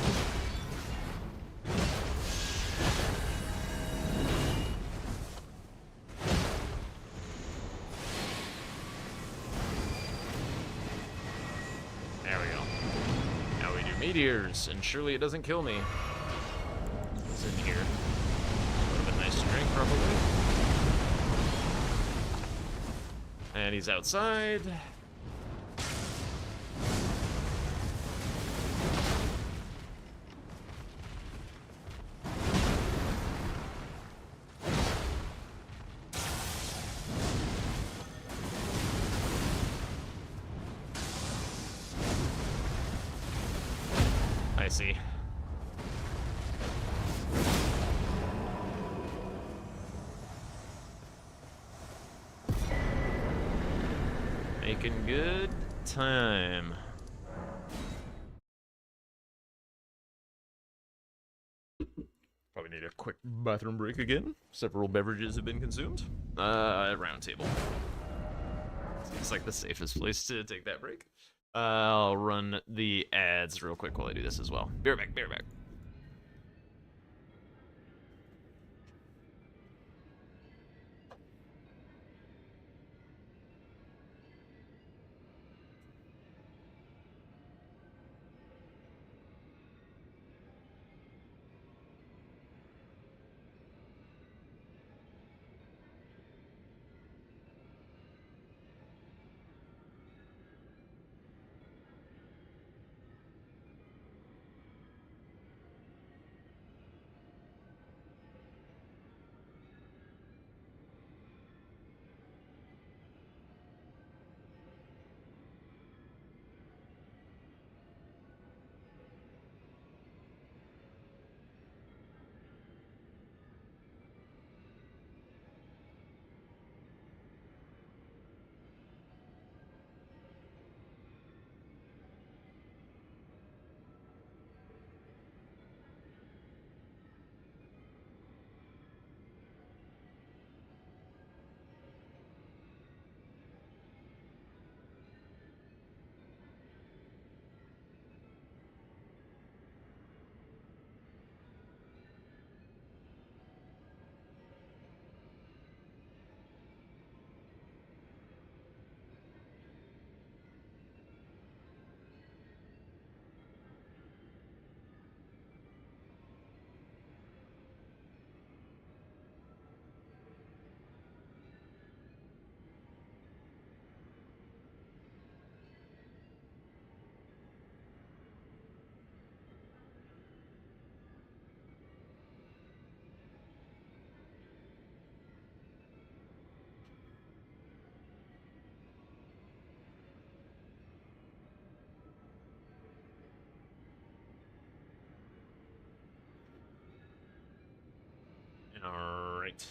There we go. Now we do meteors, and surely it doesn't kill me. What's in here? Would have been nice to drink, probably. And he's outside. I see. Making good time. Probably need a quick bathroom break again. Several beverages have been consumed. Round table. Seems like the safest place to take that break. I'll run the ads real quick while I do this as well. Be right back, be right back. All right.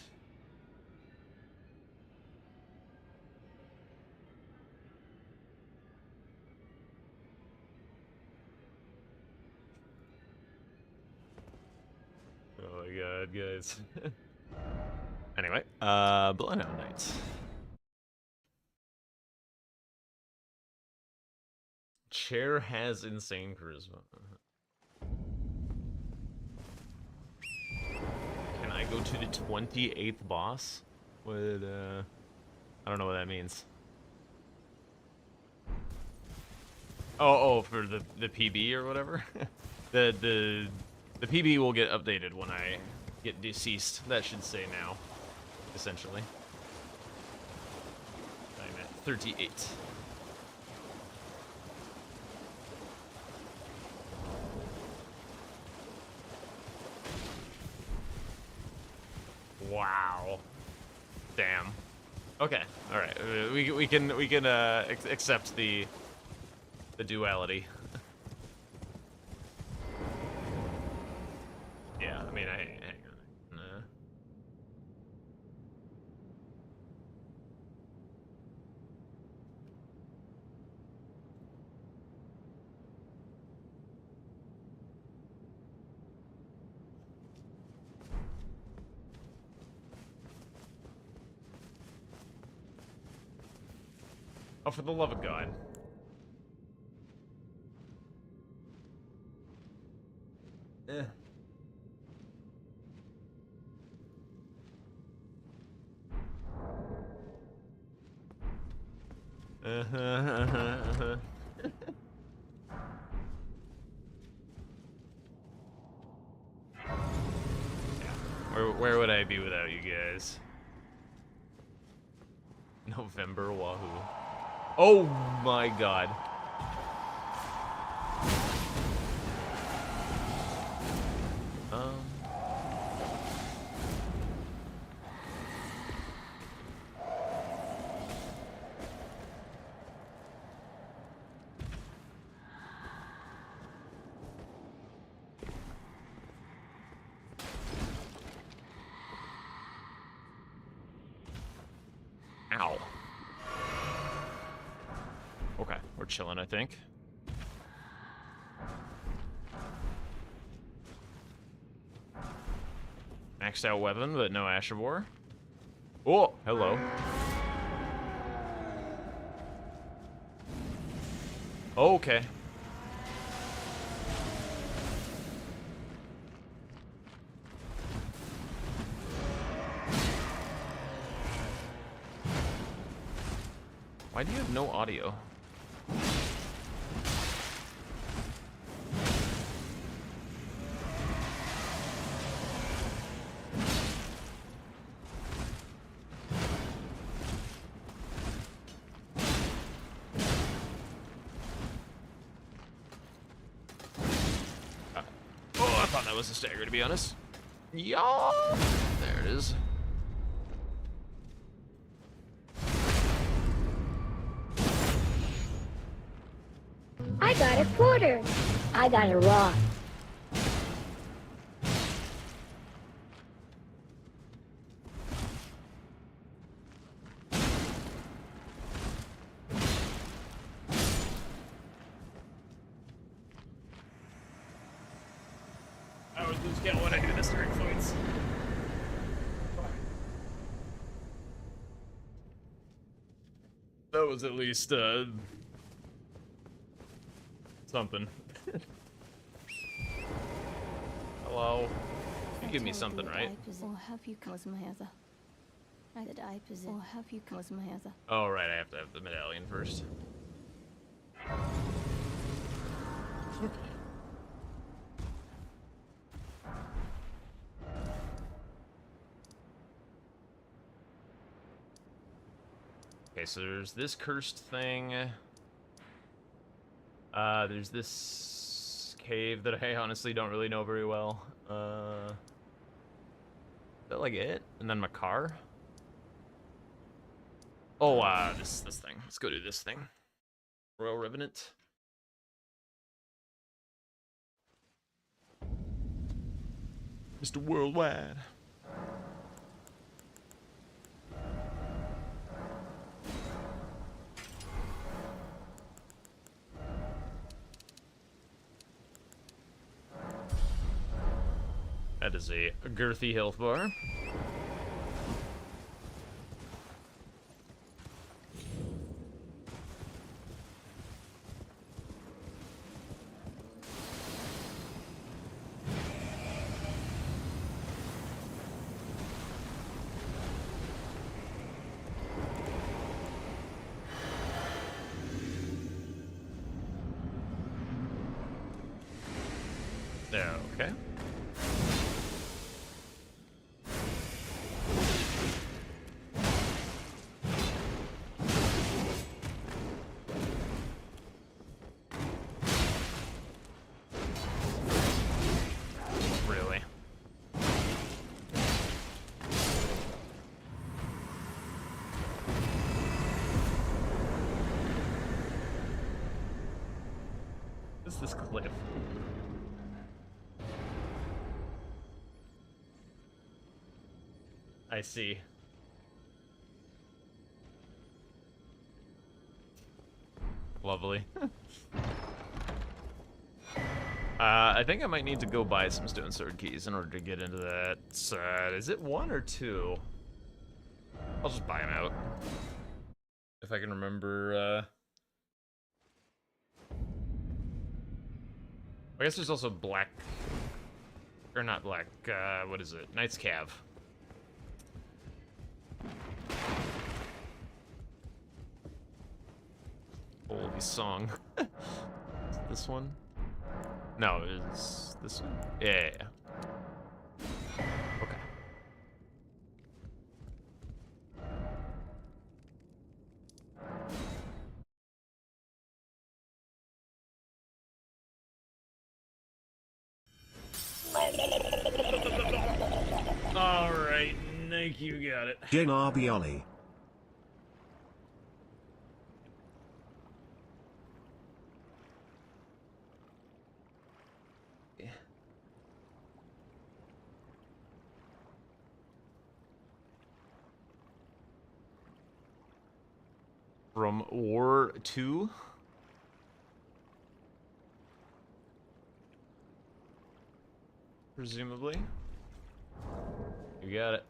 Oh my god, guys. Anyway, Bloodhound Knight. Chair has insane charisma. Can I go to the 28th boss? With, I don't know what that means. Oh, for the PB or whatever? the PB will get updated when I get deceased. That should say now, essentially. 38. Wow. Damn. Okay. All right. We can accept the duality. Yeah. I mean, hang on. Oh, for the love of God. Eh. Where would I be without you guys? November, wahoo. Oh my God. Ow. Okay, we're chilling, I think. Maxed out weapon, but no Asherbor. Oh, hello. Okay. Why do you have no audio? Oh, I thought that was a stagger, to be honest. Yeah, there it is. I got a quarter. I got a rock. I always lose count when I do this during fights. That was at least, something. Hello. You give me something, right? Or have you caused my other? That I possess. Or have you caused my other? Oh, right, I have to have the medallion first. Okay, so there's this cursed thing. There's this cave that I honestly don't really know very well. Is that like it? And then my car? Oh, this thing. Let's go do this thing. Royal Revenant. Mr. Worldwide. That is a girthy health bar. Okay. What's this cliff? I see. Lovely. I think I might need to go buy some stone sword keys in order to get into that. Is it 1 or 2? I'll just buy them out. If I can remember, I guess there's also black, or not black, what is it? Knight's Cav. Holy song. Is it this one? No, is this one? Yeah. Okay. All right, Nike, you got it. Jane Arbioli. From War 2? Presumably. You got it.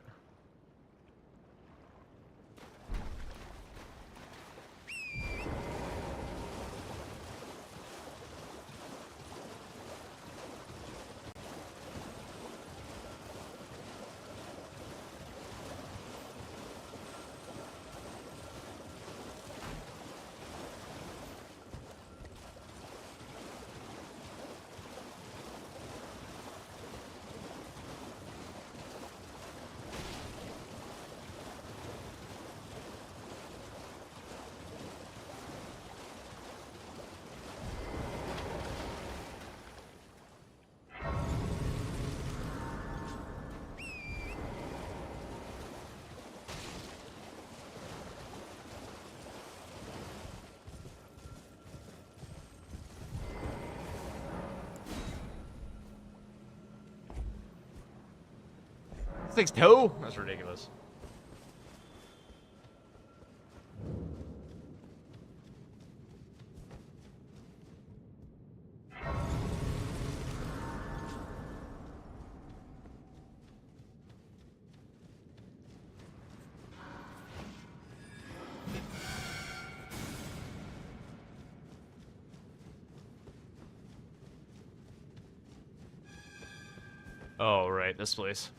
This thing's toe? That's ridiculous. Oh, right, this place.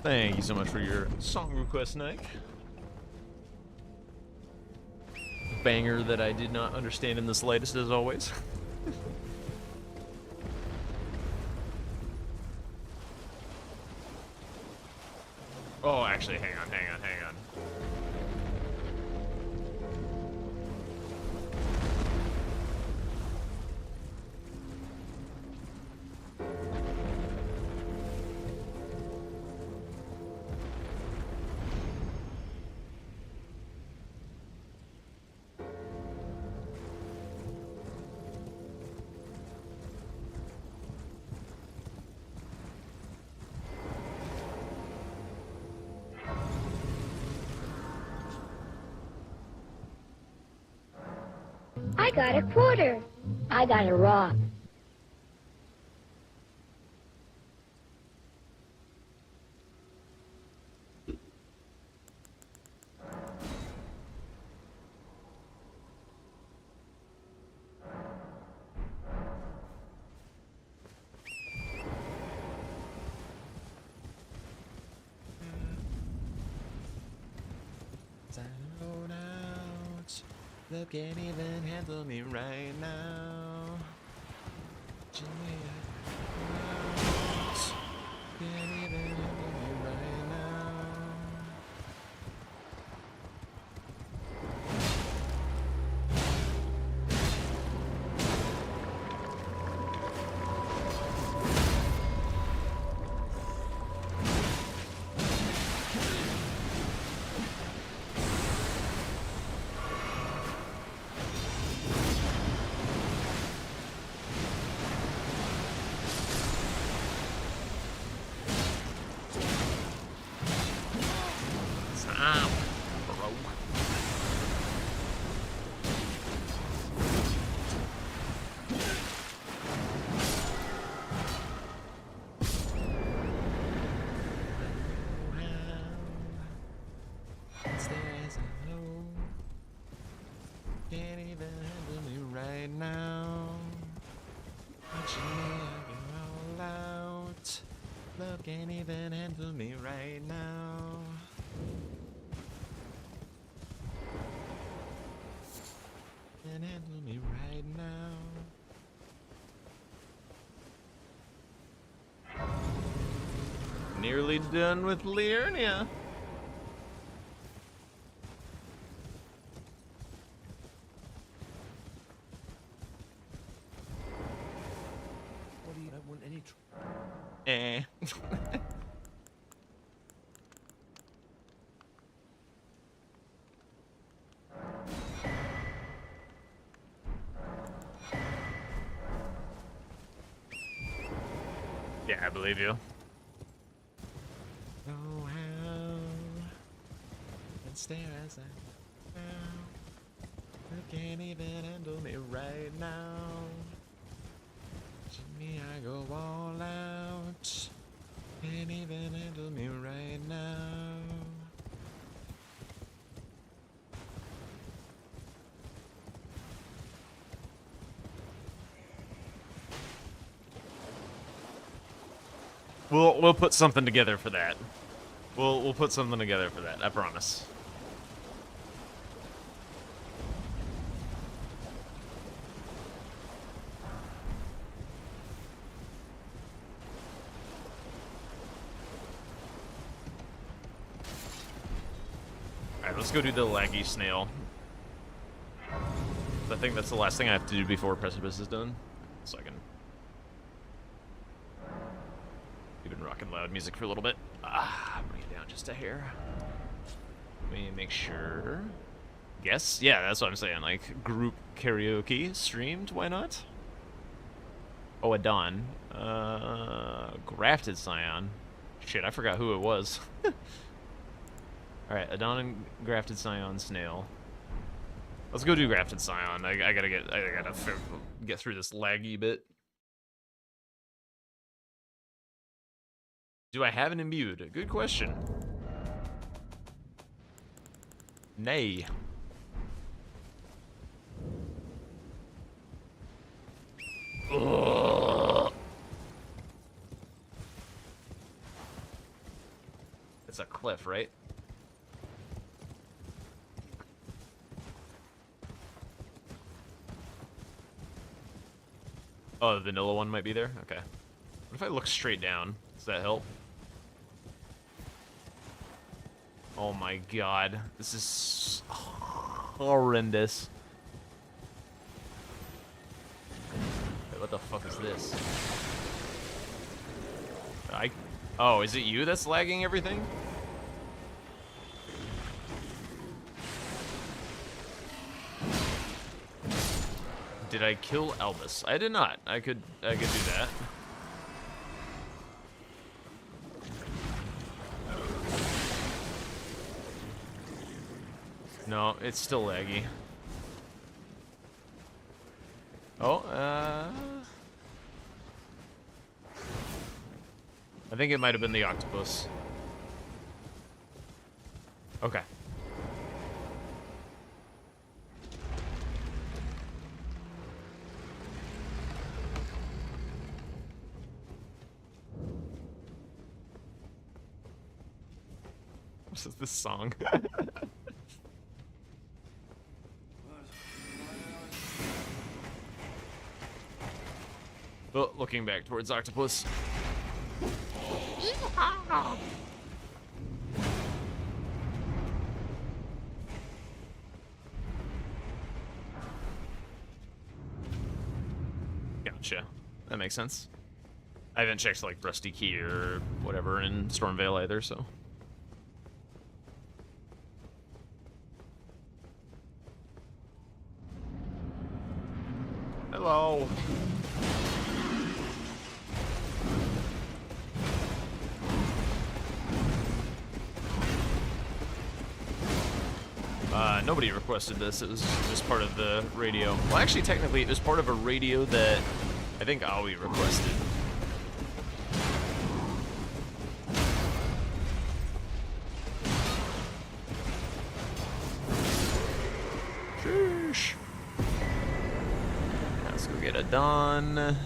Thank you so much for your song request, Nick. Banger that I did not understand in the slightest, as always. Oh, actually, hang on. I got a quarter. I got a rock. Zone out. Love can't even handle me right now. Jimmy, out. Can't even handle me right now. Stop, bro. Stairs alone. Can't even handle me right now. Watching me, I go all out. Love can't even handle me right now. Can't handle me right now. Nearly done with Liurnia. What do you don't want any Eh. Yeah, I believe you. Oh, how and stare as I now. You can't even handle me right now. Jimmy, I go all out. Can't even handle me right now. We'll put something together for that. We'll put something together for that. I promise. Alright, let's go do the laggy snail. I think that's the last thing I have to do before Precipice is done. So I can... We've been rocking loud music for a little bit. Bring it down just a hair. Let me make sure. Yes? Yeah, that's what I'm saying. Like, group karaoke streamed, why not? Oh, Adon. Grafted Scion. Shit, I forgot who it was. Alright, Adon and Grafted Scion Snail. Let's go do Grafted Scion. I gotta get through this laggy bit. Do I have an imbued? Good question. Nay. Ugh. cliff, right? Oh, the vanilla one might be there? Okay. What if I look straight down? Does that help? Oh my god. This is horrendous. Wait, what the fuck is this? Oh, is it you that's lagging everything? Did I kill Albus? I did not. I could do that. No, it's still laggy. Oh, I think it might have been the octopus. Okay. What is this song? Oh, looking back towards octopus. Gotcha. That makes sense. I haven't checked like Rusty Key or whatever in Stormvale either, so. Hello. Nobody requested this. It was just part of the radio. Well, actually, technically, it was part of a radio that I think Aoi requested. Sheesh. Let's go get it done.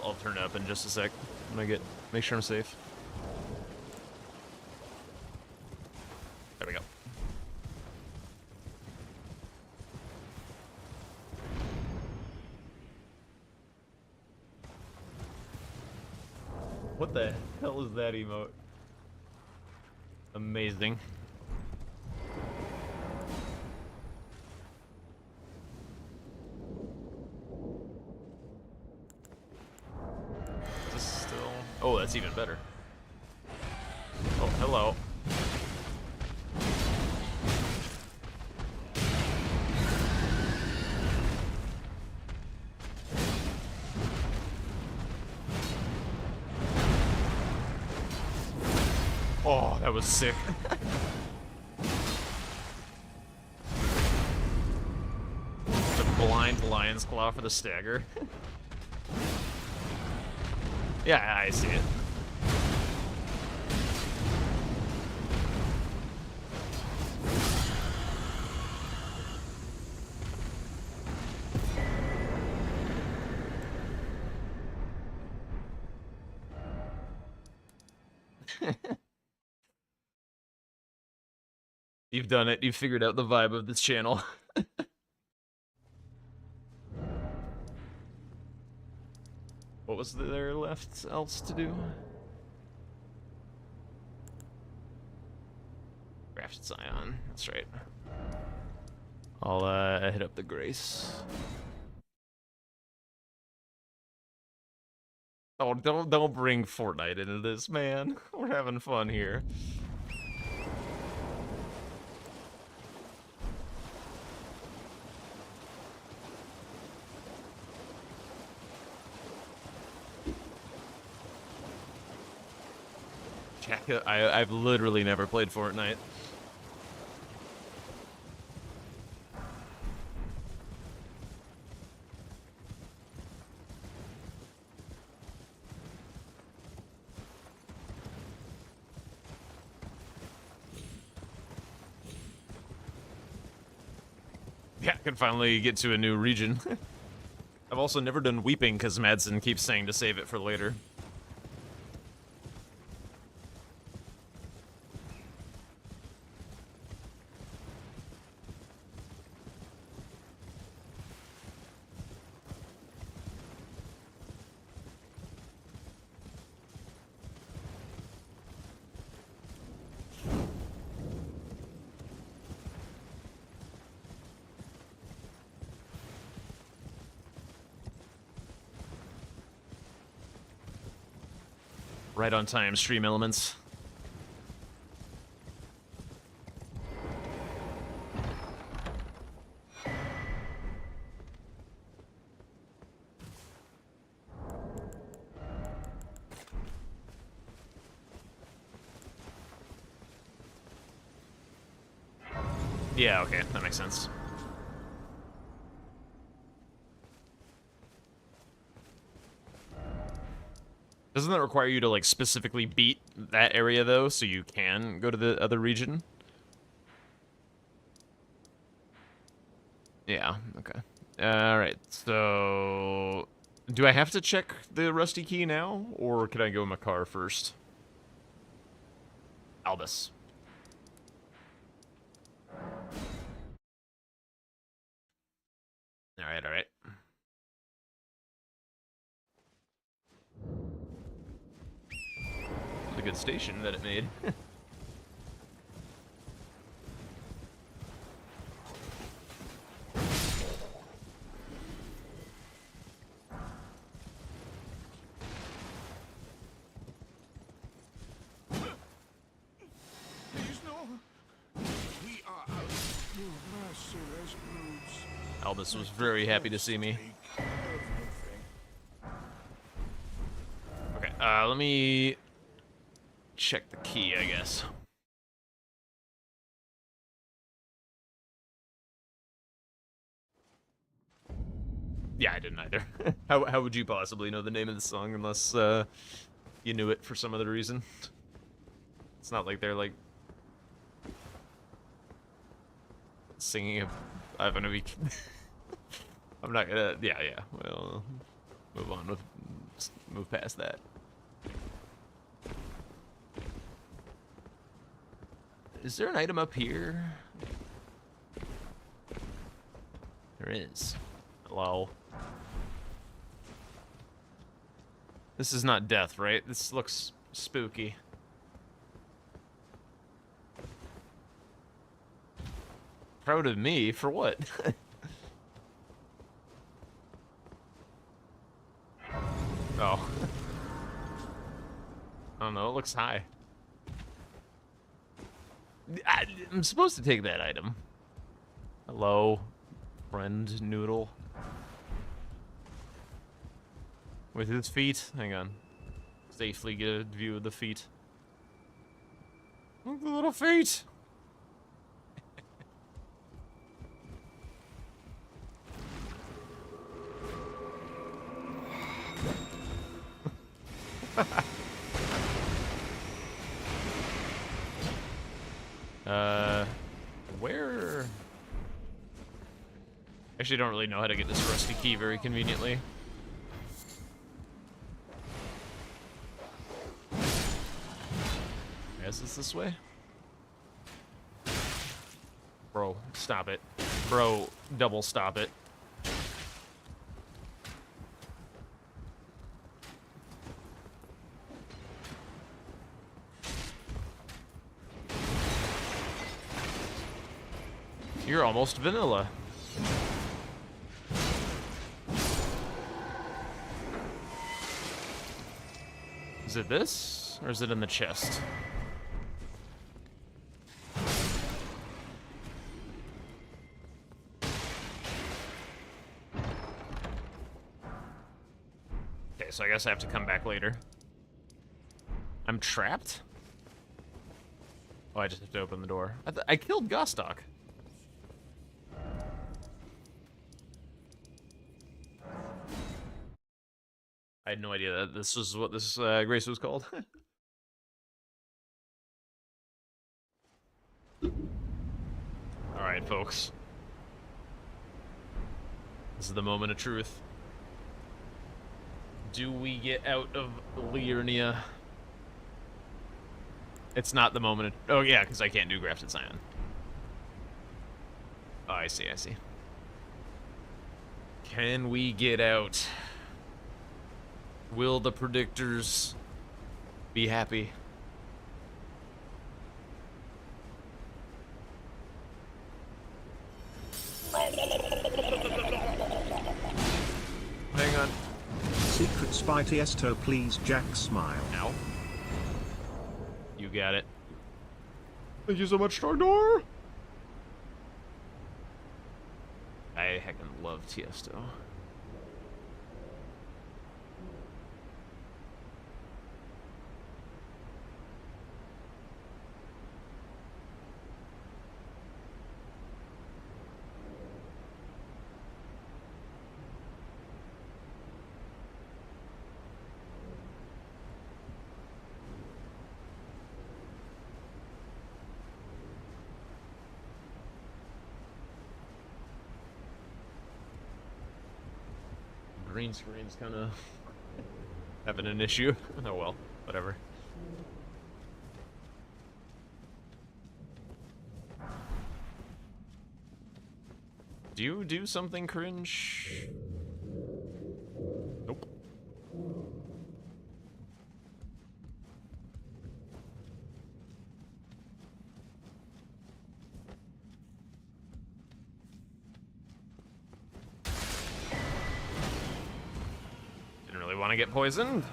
I'll turn it up in just a sec. I'm gonna make sure I'm safe. There we go. What the hell is that emote? Amazing. Is this still... Oh, that's even better. Oh, hello. Oh, that was sick. The blind lion's claw for the stagger. Yeah, I see it. You've done it. You've figured out the vibe of this channel. What was there left else to do? Crafted Scion. That's right. I'll hit up the Grace. Oh, don't bring Fortnite into this, man. We're having fun here. I've literally never played Fortnite. Yeah, I can finally get to a new region. I've also never done Weeping because Madsen keeps saying to save it for later. Right on time, stream elements. Yeah, okay, that makes sense. Doesn't that require you to, like, specifically beat that area, though, so you can go to the other region? Yeah, okay. Alright, so... Do I have to check the rusty key now, or can I go in my car first? Albus. Alright, alright. A good station that it made. Albus was very happy to see me. Okay, let me check the key, I guess. Yeah, I didn't either. How would you possibly know the name of the song unless you knew it for some other reason? It's not like they're like singing I don't know. I'm not gonna. Yeah. Well, move on. Move past that. Is there an item up here? There is. Hello. This is not death, right? This looks spooky. Proud of me for what? Oh. I don't know, it looks high. I'm supposed to take that item. Hello, friend Noodle. With his feet? Hang on. Safely get a view of the feet. Look at the little feet! Where? Actually, don't really know how to get this rusty key very conveniently. I guess it's this way? Bro, stop it. Bro, double stop it. You're almost vanilla. Is it this? Or is it in the chest? Okay, so I guess I have to come back later. I'm trapped? Oh, I just have to open the door. I killed Gostock. I had no idea that this was what this grace was called. Alright, folks. This is the moment of truth. Do we get out of Liurnia? It's not the moment of... Oh, yeah, because I can't do grafted scion. Oh, I see, I see. Can we get out? Will the predictors be happy? Hang on. Secret spy Tiesto, please, Jack Smile. Ow. You got it. Thank you so much, Tardor. I heckin' love Tiesto. Green screen's kind of having an issue. Oh well, whatever. Do you do something cringe? Nope. Didn't really want to get poisoned.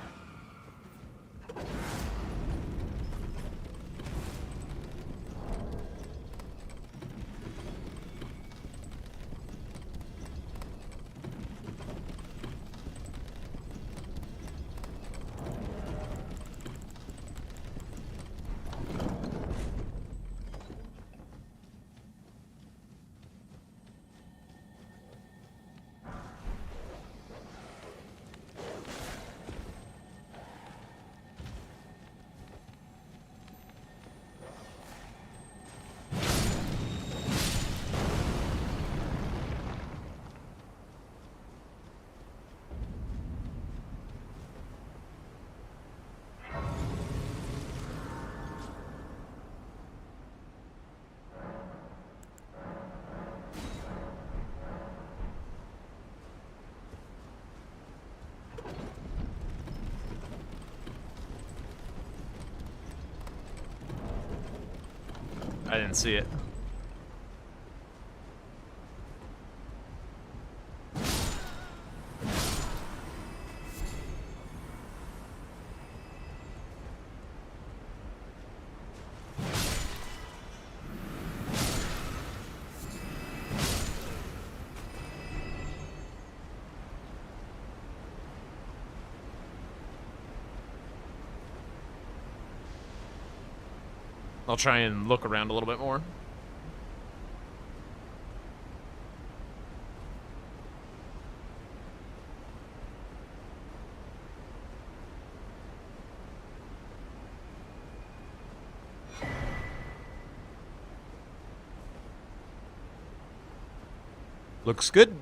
I didn't see it. I'll try and look around a little bit more. Looks good.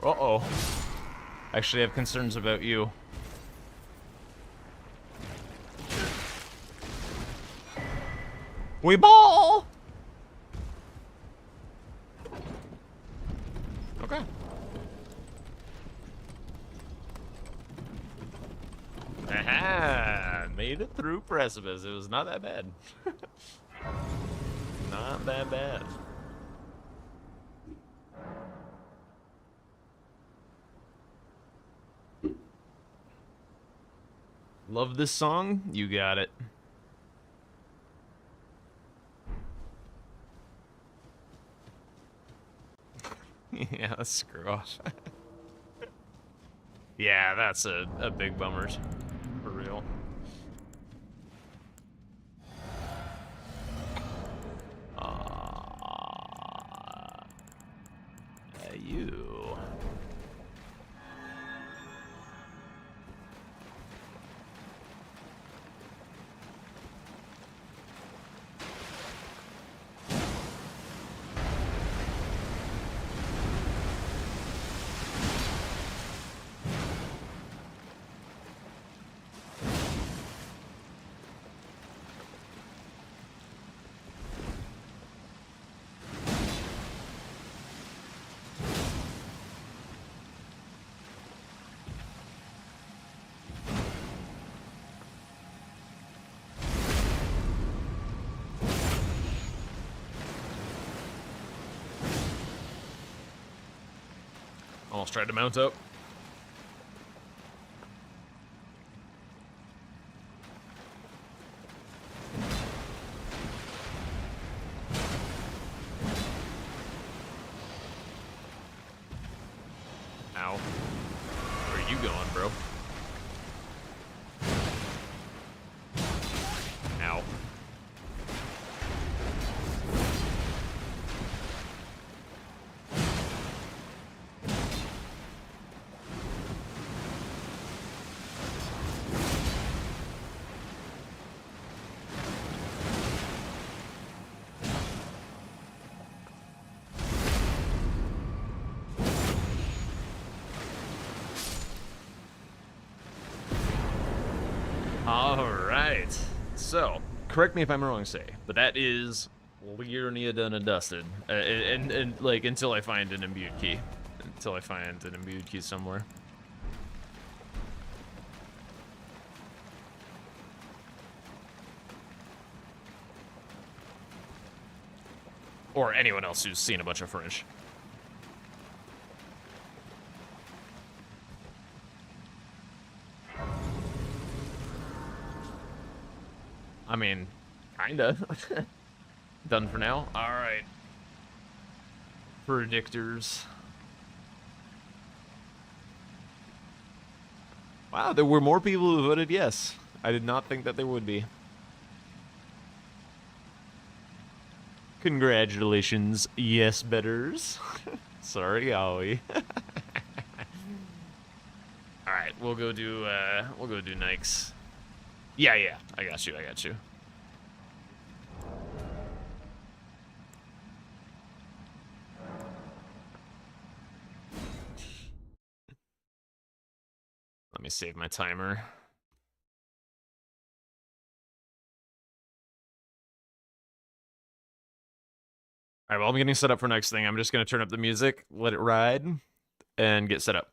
Uh-oh. Actually, I have concerns about you. We ball! Okay. Aha! Made it through precipice. It was not that bad. Not that bad. Love this song? You got it. Yeah, let's screw off. Yeah, that's a big bummer. For real. You. Almost tried to mount up. Ow. Where are you going, bro? Ow. Alright. So, correct me if I'm wrong, say, but that is Liurnia done and dusted. And like, until I find an imbued key. Until I find an imbued key somewhere. Or anyone else who's seen a bunch of footage. I mean, kinda. Done for now? Alright. Predictors. Wow, there were more people who voted yes. I did not think that there would be. Congratulations, yes betters. Sorry, Owie. Alright, we'll go do Nikes. Yeah, I got you. Let me save my timer. Alright, well, I'm getting set up for next thing. I'm just gonna turn up the music, let it ride, and get set up.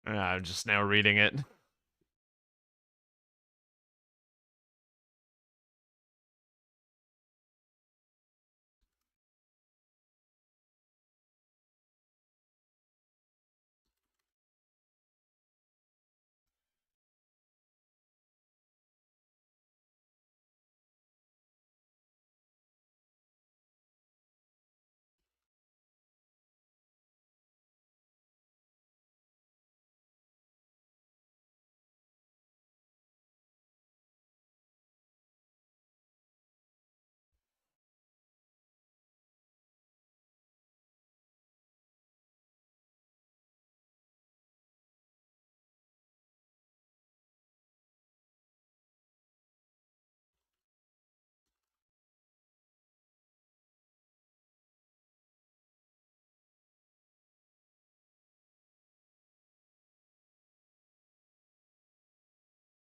I'm just now reading it.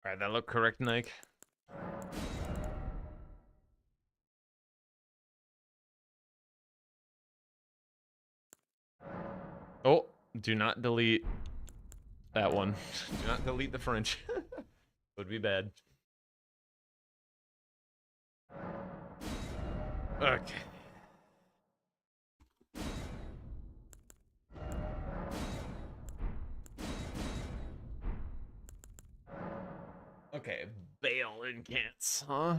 Alright, that look correct, Nike? Oh, do not delete that one. Do not delete the French. Would be bad. Okay. Okay, bail and cants, huh?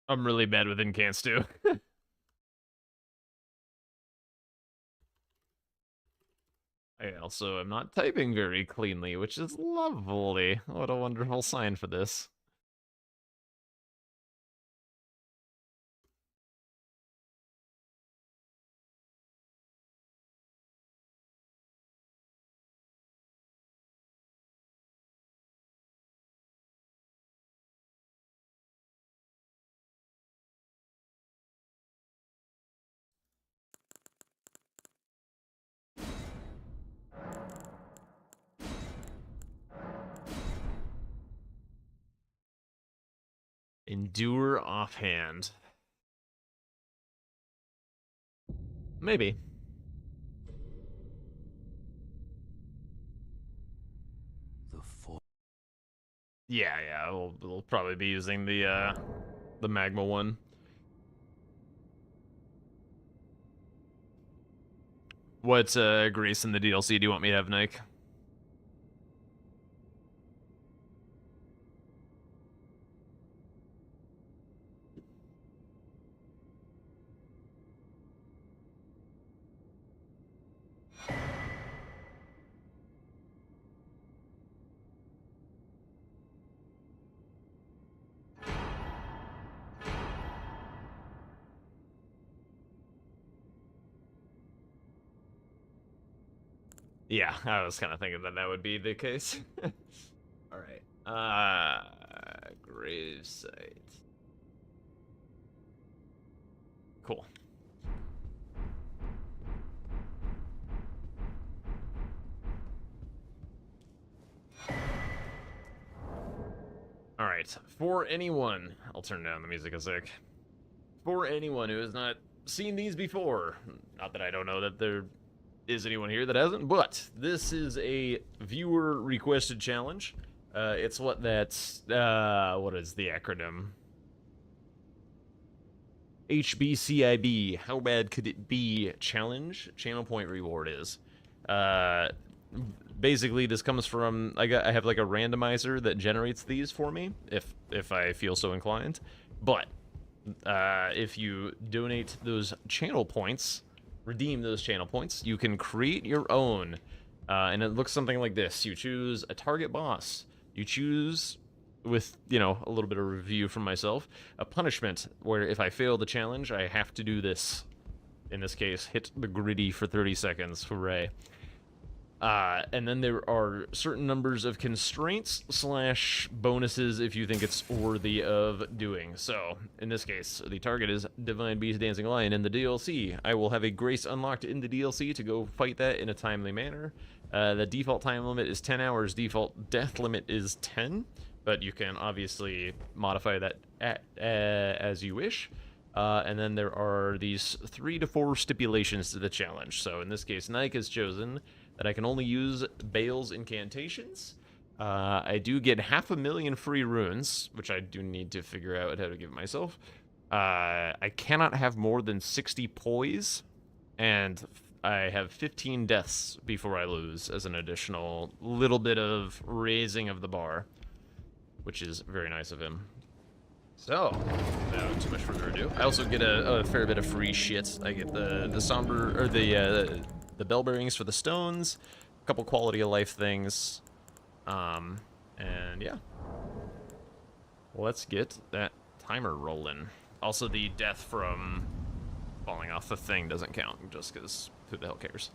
I'm really bad with incants too. I also am not typing very cleanly, which is lovely. What a wonderful sign for this. Endure offhand. Maybe. Yeah, we'll probably be using the magma one. What grease in the DLC do you want me to have, Nike? Yeah, I was kind of thinking that that would be the case. All right. Gravesite. Cool. All right. For anyone, I'll turn down the music a sec. For anyone who has not seen these before, not that I don't know that there is anyone here that hasn't, but this is a viewer requested challenge. It's what that's what is the acronym? HBCIB. How bad could it be? Challenge. Channel point reward is. Basically, this comes from I have like a randomizer that generates these for me if I feel so inclined. But if you donate those channel points, redeem those channel points, you can create your own And it looks something like this. You choose a target boss. You choose, with, you know, a little bit of review from myself, a punishment where if I fail the challenge, I have to do this. In this case, hit the griddy for 30 seconds. Hooray. And then there are certain numbers of constraints / bonuses if you think it's worthy of doing. So, in this case, the target is Divine Beast Dancing Lion in the DLC. I will have a grace unlocked in the DLC to go fight that in a timely manner. The default time limit is 10 hours. Default death limit is 10, but you can obviously modify that as you wish. And then there are these 3 to 4 stipulations to the challenge. So in this case, Nike has chosen that I can only use Bale's incantations. I do get 500,000 free runes, which I do need to figure out how to give myself. I cannot have more than 60 poise, and I have 15 deaths before I lose as an additional little bit of raising of the bar, which is very nice of him. So, without too much further ado, I also get a fair bit of free shit. I get the somber, or the bell bearings for the stones, a couple quality of life things, and yeah. Let's get that timer rolling. Also, the death from falling off the thing doesn't count, just because who the hell cares?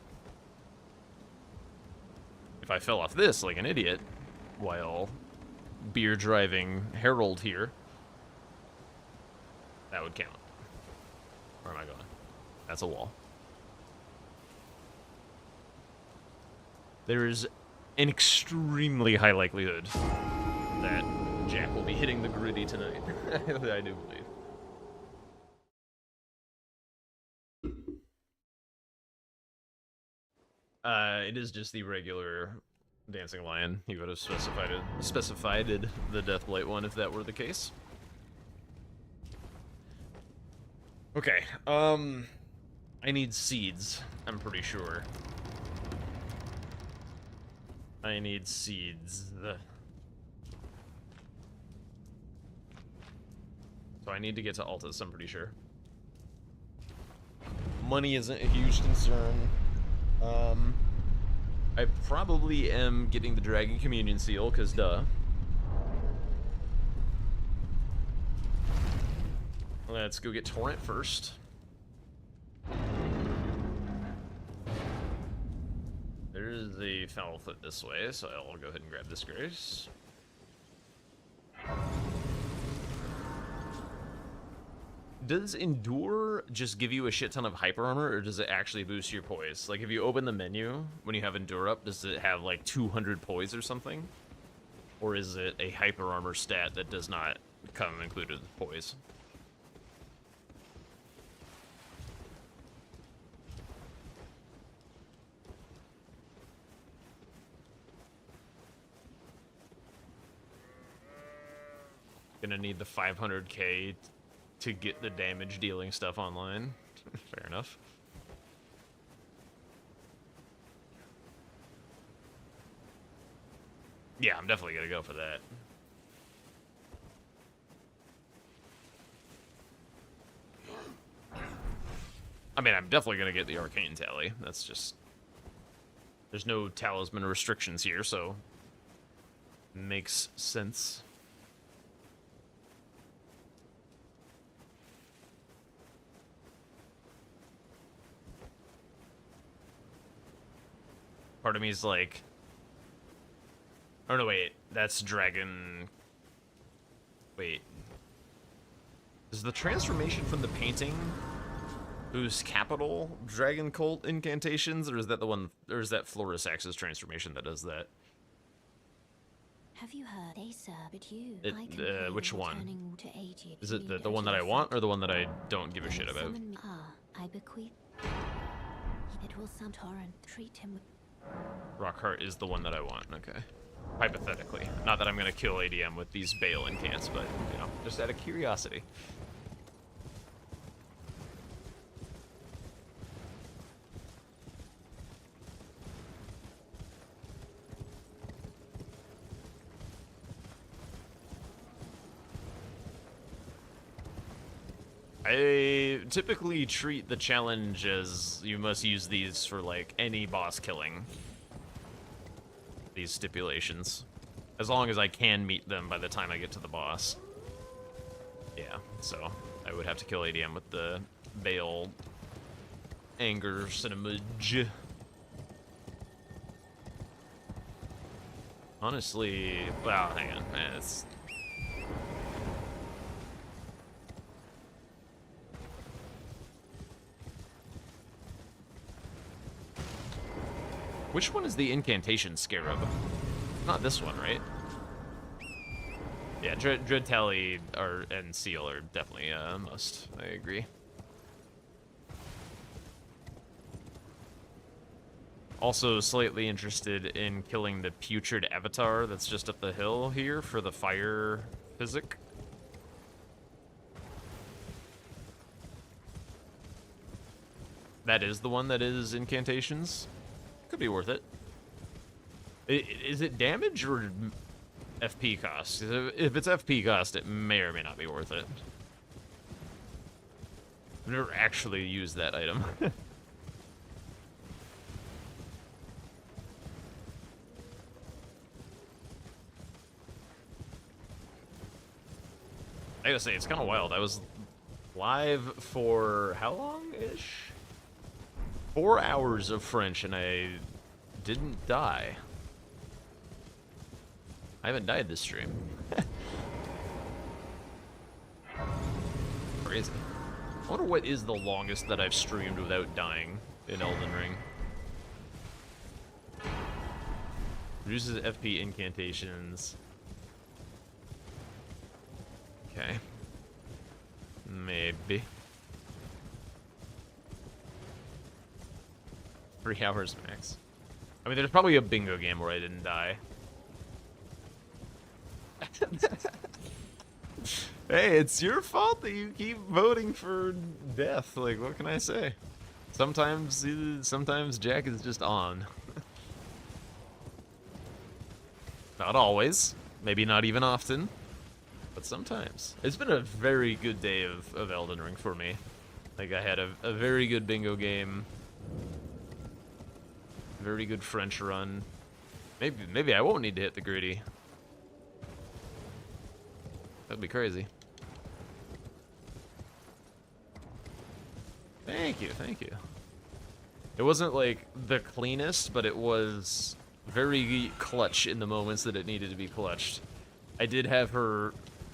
If I fell off this like an idiot while beer driving Harold here, that would count. Where am I going? That's a wall. There is an extremely high likelihood that Jack will be hitting the griddy tonight. I do believe. It is just the regular Dancing Lion. He would have specified the Deathblight one if that were the case. Okay, I need seeds, I'm pretty sure. I need seeds. So I need to get to Altus, I'm pretty sure. Money isn't a huge concern. I probably am getting the Dragon Communion Seal, because duh. Let's go get Torrent first. There's the Foul Foot this way, so I'll go ahead and grab this Grace. Does Endure just give you a shit ton of hyper armor, or does it actually boost your poise? Like, if you open the menu, when you have Endure up, does it have, like, 200 poise or something? Or is it a hyper armor stat that does not come included with poise? Gonna need the 500k to get the damage dealing stuff online. Fair enough. Yeah, I'm definitely gonna go for that. I mean, I'm definitely gonna get the Arcane Tally. That's just... There's no talisman restrictions here, so... Makes sense. Part of me is like... Oh no, wait. That's Dragon... Wait. Is the transformation from the painting boost capital Dragon Cult incantations? Or is that the one... Or is that Florisax's transformation that does that? Have you heard? They served you. Which one? Is it the one that I want, or the one that I don't give a shit about? I bequeath. It will some torrent. Treat him with... Rockheart is the one that I want, okay. Hypothetically. Not that I'm gonna kill ADM with these Bale incants, but, you know, just out of curiosity. I typically treat the challenge as you must use these for, like, any boss killing. these stipulations. As long as I can meet them by the time I get to the boss. Yeah, so I would have to kill ADM with the Bale Anger Cinemage. Honestly, well, hang on, man, it's... Which one is the incantation scarab? Not this one, right? Yeah, Dread Tally and Seal are definitely a must. I agree. Also slightly interested in killing the putrid avatar that's just up the hill here for the fire physic. That is the one that is incantations. Could be worth it. Is it damage or FP cost? If it's FP cost, it may or may not be worth it. I've never actually used that item. I gotta say, it's kind of wild. I was live for how long-ish? 4 hours of French, and I didn't die. I haven't died this stream. Crazy. I wonder what is the longest that I've streamed without dying in Elden Ring. Reduces FP incantations. Okay. Maybe. 3 hours max. I mean, there's probably a bingo game where I didn't die. Hey, it's your fault that you keep voting for death. Like, what can I say? Sometimes Jack is just on. Not always. Maybe not even often. But sometimes. It's been a very good day of Elden Ring for me. Like, I had a very good bingo game. Very good French run. Maybe I won't need to hit the gritty. That'd be crazy. Thank you, thank you. It wasn't like the cleanest, but it was very clutch in the moments that it needed to be clutched. I did have her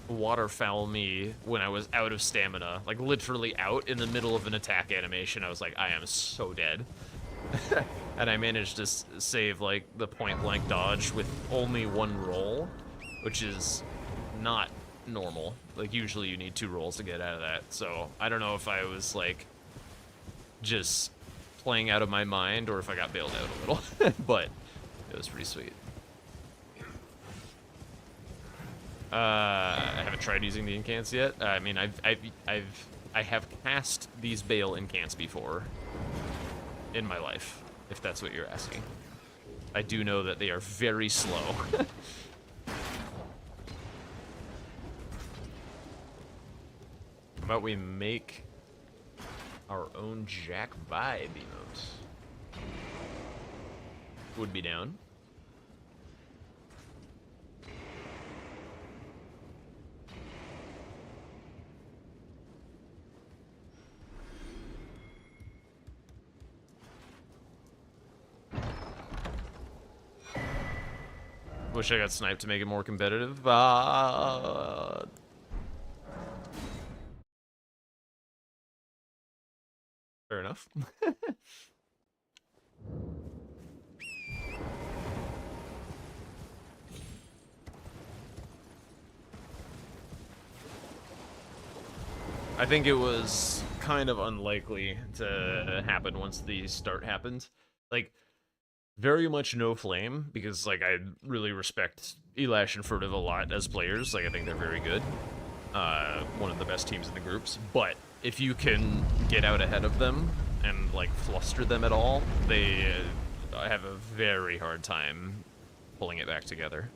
waterfowl me when I was out of stamina, like literally out in the middle of an attack animation. I was like, I am so dead. And I managed to save like the point blank dodge with only 1 roll, which is not normal. Like usually you need 2 rolls to get out of that. So I don't know if I was like just playing out of my mind or if I got bailed out a little, but it was pretty sweet. I haven't tried using the incants yet. I mean, I have cast these Bale incants before in my life, if that's what you're asking. I do know that they are very slow. How about we make our own Jack vibe emote? Would be down. Wish I got sniped to make it more competitive. Fair enough. I think it was kind of unlikely to happen once the start happened. Like, very much no flame, because, like, I really respect Elash and Furtive a lot as players. Like, I think they're very good. One of the best teams in the groups. But if you can get out ahead of them and, like, fluster them at all, they have a very hard time pulling it back together.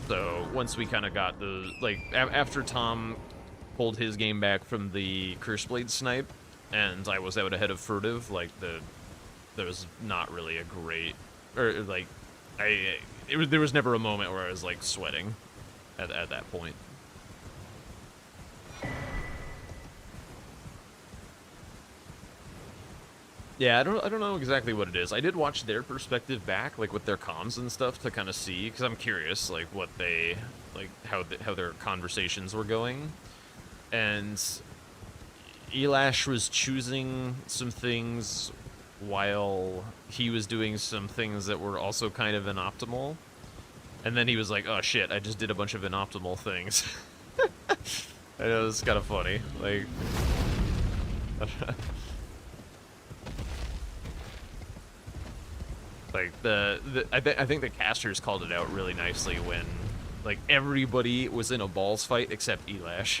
So, once we kind of got the, like, after Tom pulled his game back from the Curseblade snipe, and I was out ahead of Furtive, like, there was not really a great or like, there was never a moment where I was like sweating at that point. Yeah, I don't know exactly what it is. I did watch their perspective back, like with their comms and stuff, to kind of see, because I'm curious, like what they, like how their conversations were going, and Elash was choosing some things while he was doing some things that were also kind of inoptimal, and then he was like, "Oh shit, I just did a bunch of inoptimal things." I know, it was kind of funny, like. Like I think the casters called it out really nicely when, like, everybody was in a balls fight except Elash,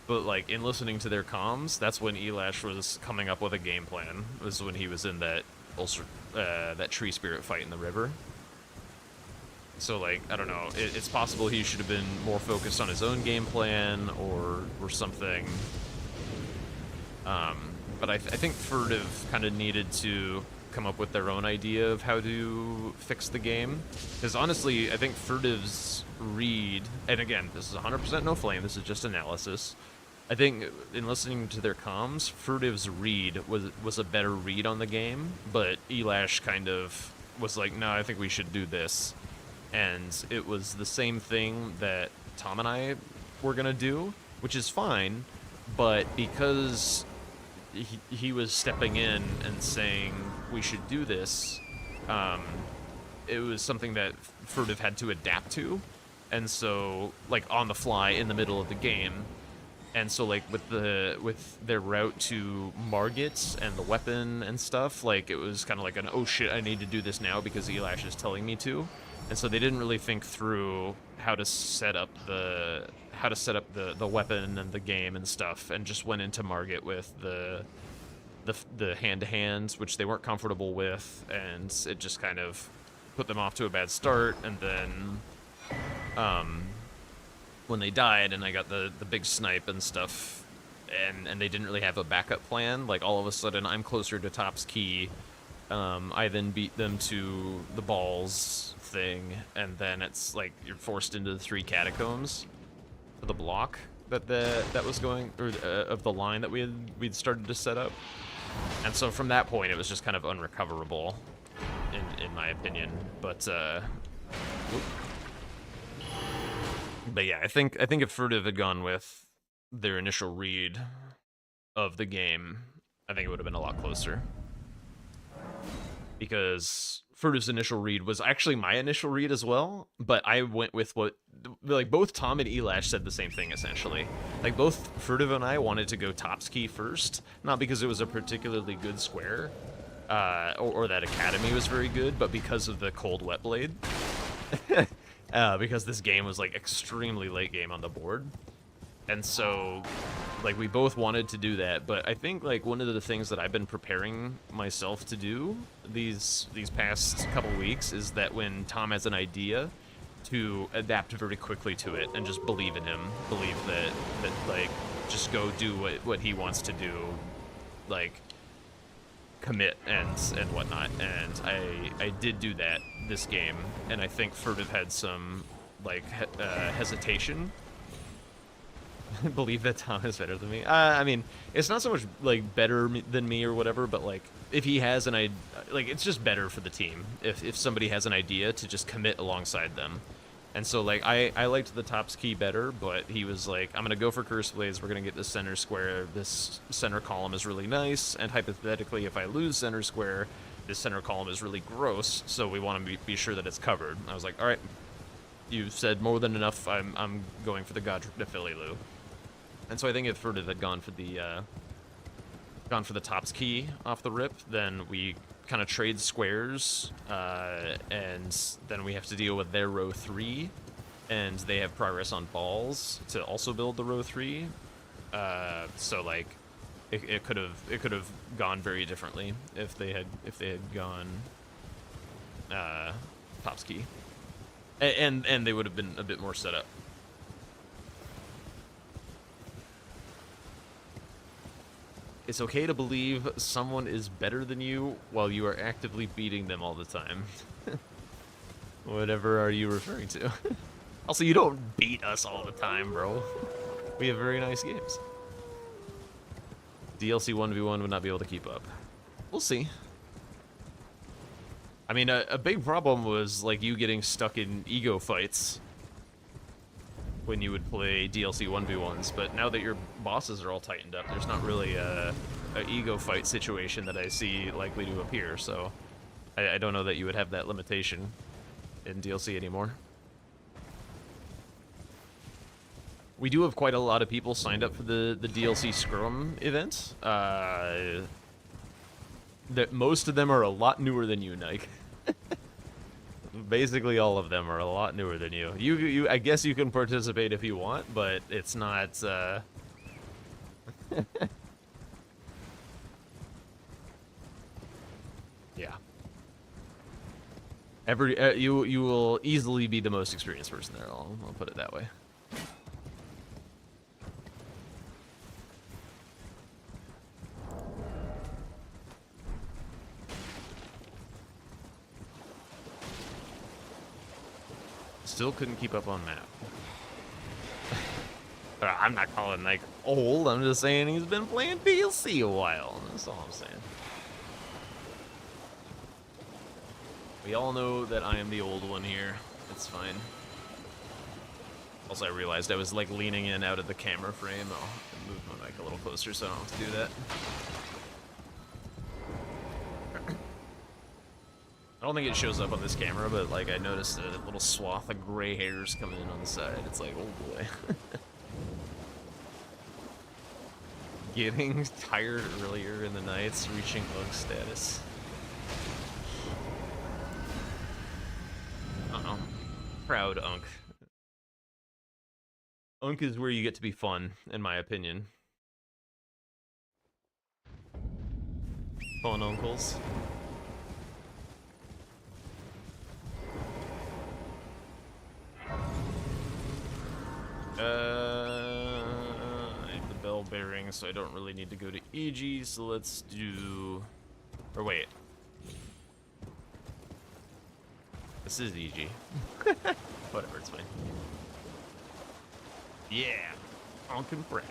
but like in listening to their comms, that's when Elash was coming up with a game plan. Was when he was in that that tree spirit fight in the river. So like I don't know, it's possible he should have been more focused on his own game plan or something. But I think Furtive kind of needed to come up with their own idea of how to fix the game, because honestly I think Furtive's read, and again this is 100% no flame, this is just analysis, I think in listening to their comms, Furtive's read was a better read on the game, but Elash kind of was like, no, I think we should do this, and it was the same thing that Tom and I were gonna do, which is fine, but because he was stepping in and saying we should do this, it was something that Furtive had to adapt to, and so like on the fly in the middle of the game, and so like with their route to Margit and the weapon and stuff, like it was kind of like an, oh shit, I need to do this now because Elash is telling me to, and so they didn't really think through how to set up the weapon and the game and stuff, and just went into Margit with the hand-to-hands, which they weren't comfortable with, and it just kind of put them off to a bad start. And then when they died and I got the big snipe and stuff, and they didn't really have a backup plan, like all of a sudden I'm closer to Top's Key, I then beat them to the balls thing, and then it's like you're forced into the 3 catacombs for the block that was going, or of the line that we'd started to set up, and so from that point it was just kind of unrecoverable, in my opinion. But yeah, I think if Furtive had gone with their initial read of the game, I think it would have been a lot closer, because Furtive's initial read was actually my initial read as well, but I went with what, like, both Tom and Elash said the same thing, essentially. Like, both Furtive and I wanted to go Top's Key first, not because it was a particularly good square, or that Academy was very good, but because of the Cold Wet Blade. Because this game was, like, extremely late game on the board. And so, like, we both wanted to do that, but I think, like, one of the things that I've been preparing myself to do these past couple weeks is that when Tom has an idea, to adapt very quickly to it and just believe in him, believe that like, just go do what he wants to do, like, commit and whatnot. And I did do that this game, and I think Furtive had some, like, hesitation. Believe that Tom is better than me. I mean, it's not so much like better than me or whatever, but like if he has an idea, like, it's just better for the team if somebody has an idea to just commit alongside them. And so, like, I liked the Top's Key better, but he was like, I'm gonna go for Curse Blades, we're gonna get the center square, this center column is really nice, and hypothetically if I lose center square, this center column is really gross, so we want to be sure that it's covered. I was like, alright, you've said more than enough, I'm going for the Godric Nephililu. And so I think if Furtive had gone for the Top's Key off the rip, then we kind of trade squares, and then we have to deal with their row 3, and they have progress on balls to also build the row 3. So like it could have gone very differently if they had gone Top's Key, and they would have been a bit more set up. It's okay to believe someone is better than you while you are actively beating them all the time. Whatever are you referring to? Also, you don't beat us all the time, bro. We have very nice games. DLC 1v1 would not be able to keep up. We'll see. I mean, a big problem was, like, you getting stuck in ego fights when you would play DLC 1v1s, but now that your bosses are all tightened up, there's not really a ego fight situation that I see likely to appear, so I don't know that you would have that limitation in DLC anymore. We do have quite a lot of people signed up for the DLC Scrum event. That most of them are a lot newer than you, Nike. Basically, all of them are a lot newer than you. You, I guess you can participate if you want, but it's not. Yeah. You will easily be the most experienced person there. I'll put it that way. Still couldn't keep up on map. I'm not calling like old. I'm just saying he's been playing DLC a while. That's all I'm saying. We all know that I am the old one here. It's fine. Also, I realized I was like leaning in out of the camera frame. I'll move my mic a little closer so I don't have to do that. I don't think it shows up on this camera, but like I noticed a little swath of gray hairs coming in on the side. It's like, oh boy. Getting tired earlier in the nights, reaching bug status. Uh-oh. Proud Unk. Unk is where you get to be fun, in my opinion. Fun uncles. I have the bell bearing, so I don't really need to go to EG, so let's do... Or wait. This is EG. Whatever, it's fine. Yeah! Honkin' proud.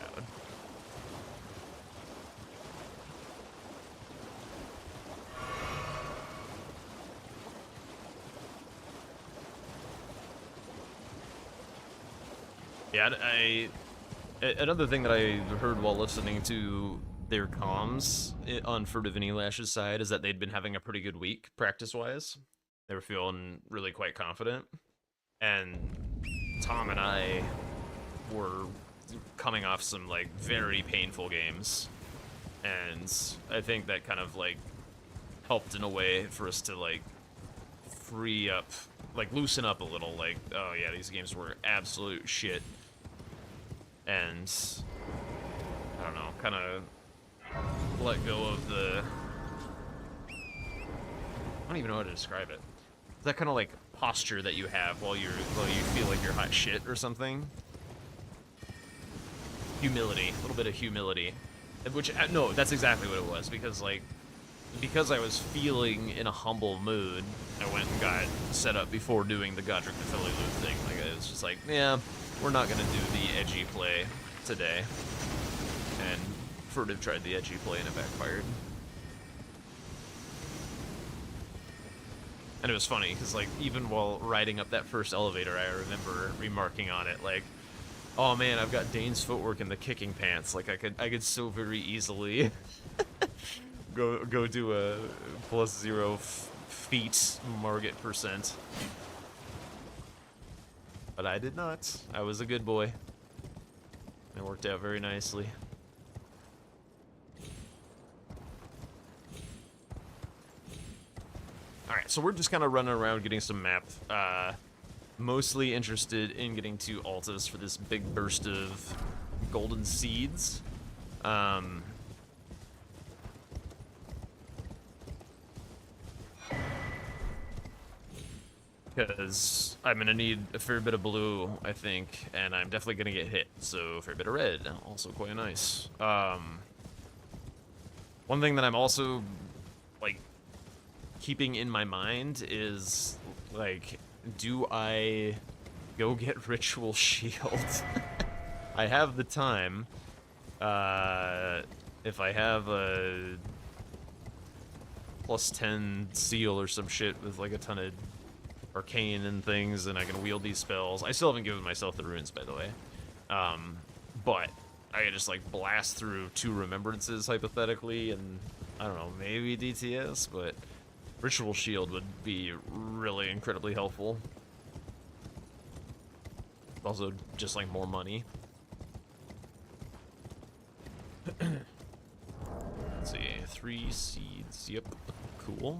Yeah, another thing that I heard while listening to their comms on Furtive and Elash's side is that they'd been having a pretty good week, practice-wise. They were feeling really quite confident. And Tom and I were coming off some, like, very painful games. And I think that kind of, like, helped in a way for us to, like, free up, like, loosen up a little. Like, oh yeah, these games were absolute shit. And I don't know, kind of let go of the... I don't even know how to describe it. That kind of like posture that you have while you feel like you're hot shit or something. Humility, a little bit of humility. Which no, that's exactly what it was, because I was feeling in a humble mood, I went and got set up before doing the Godric the Philly loot thing. Like, it was just like, yeah, we're not gonna do the edgy play today. And Furtive tried the edgy play and it backfired. And it was funny, because, like, even while riding up that first elevator, I remember remarking on it, like, oh man, I've got Dane's footwork in the kicking pants. Like, I could so very easily go do a +0 feet Margit %. But I did not. I was a good boy. It worked out very nicely. Alright, so we're just kind of running around getting some map. Mostly interested in getting to Altus for this big burst of golden seeds. Because I'm going to need a fair bit of blue, I think, and I'm definitely going to get hit, so a fair bit of red, also quite nice. One thing that I'm also, like, keeping in my mind is, like, do I go get Ritual Shield? I have the time. If I have a plus 10 seal or some shit with like a ton of arcane and things, and I can wield these spells. I still haven't given myself the runes, by the way. But I could just like blast through 2 remembrances hypothetically, and I don't know, maybe DTS, but Ritual Shield would be really incredibly helpful. Also, just like more money. Let's see, 3 seeds. Yep, cool.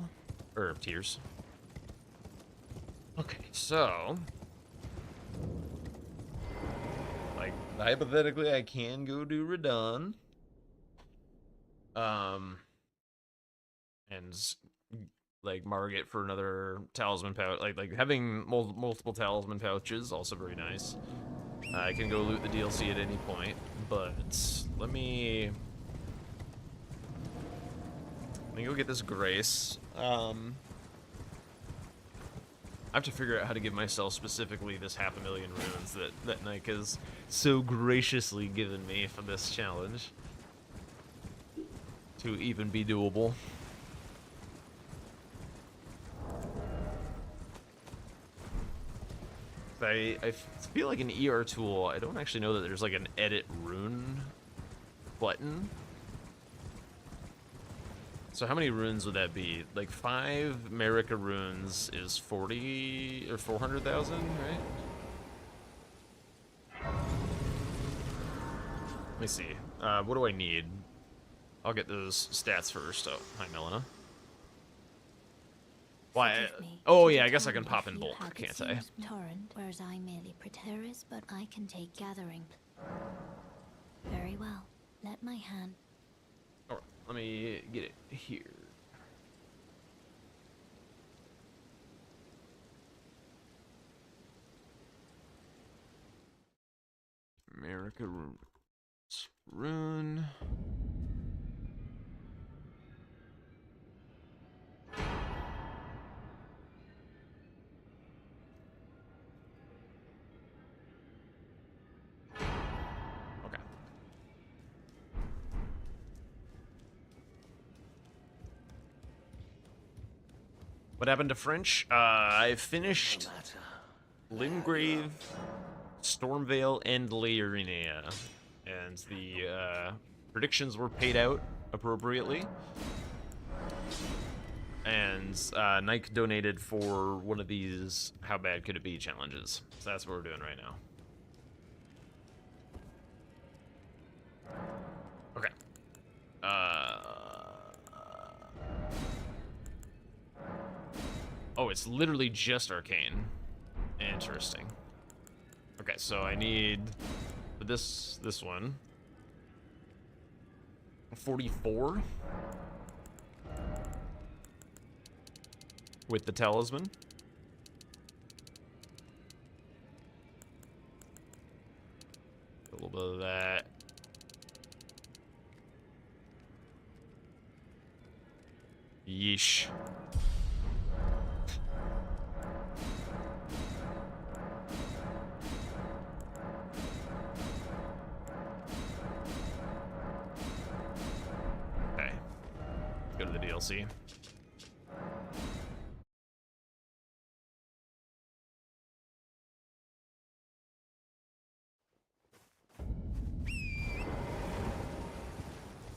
Or tears. Okay, so like hypothetically, I can go do Radon. And like Margit for another talisman pouch. Like having multiple talisman pouches also very nice. I can go loot the DLC at any point, but let me go get this Grace. I have to figure out how to give myself specifically this 500,000 runes that Nike has so graciously given me for this challenge to even be doable. I feel like an ER tool, I don't actually know that there's like an edit rune button. So how many runes would that be? Like 5 Marika runes is 40 or 400,000, right? Let me see. What do I need? I'll get those stats first. Oh, hi Melina. Why? Oh yeah, I guess I can pop in bulk, can't I? Torrent, whereas I merely preterish, but I can take gathering. Very well. Let my hand. Alright, let me get it here. America rune. What happened to French? I finished Limgrave, Stormvale, and Laerinea, and the predictions were paid out appropriately. And Nike donated for one of these "How bad could it be" challenges. So that's what we're doing right now. Okay. Oh, it's literally just arcane. Interesting. Okay, so I need this one. 44 with the talisman. A little bit of that. Yeesh. Okay. Go to the DLC.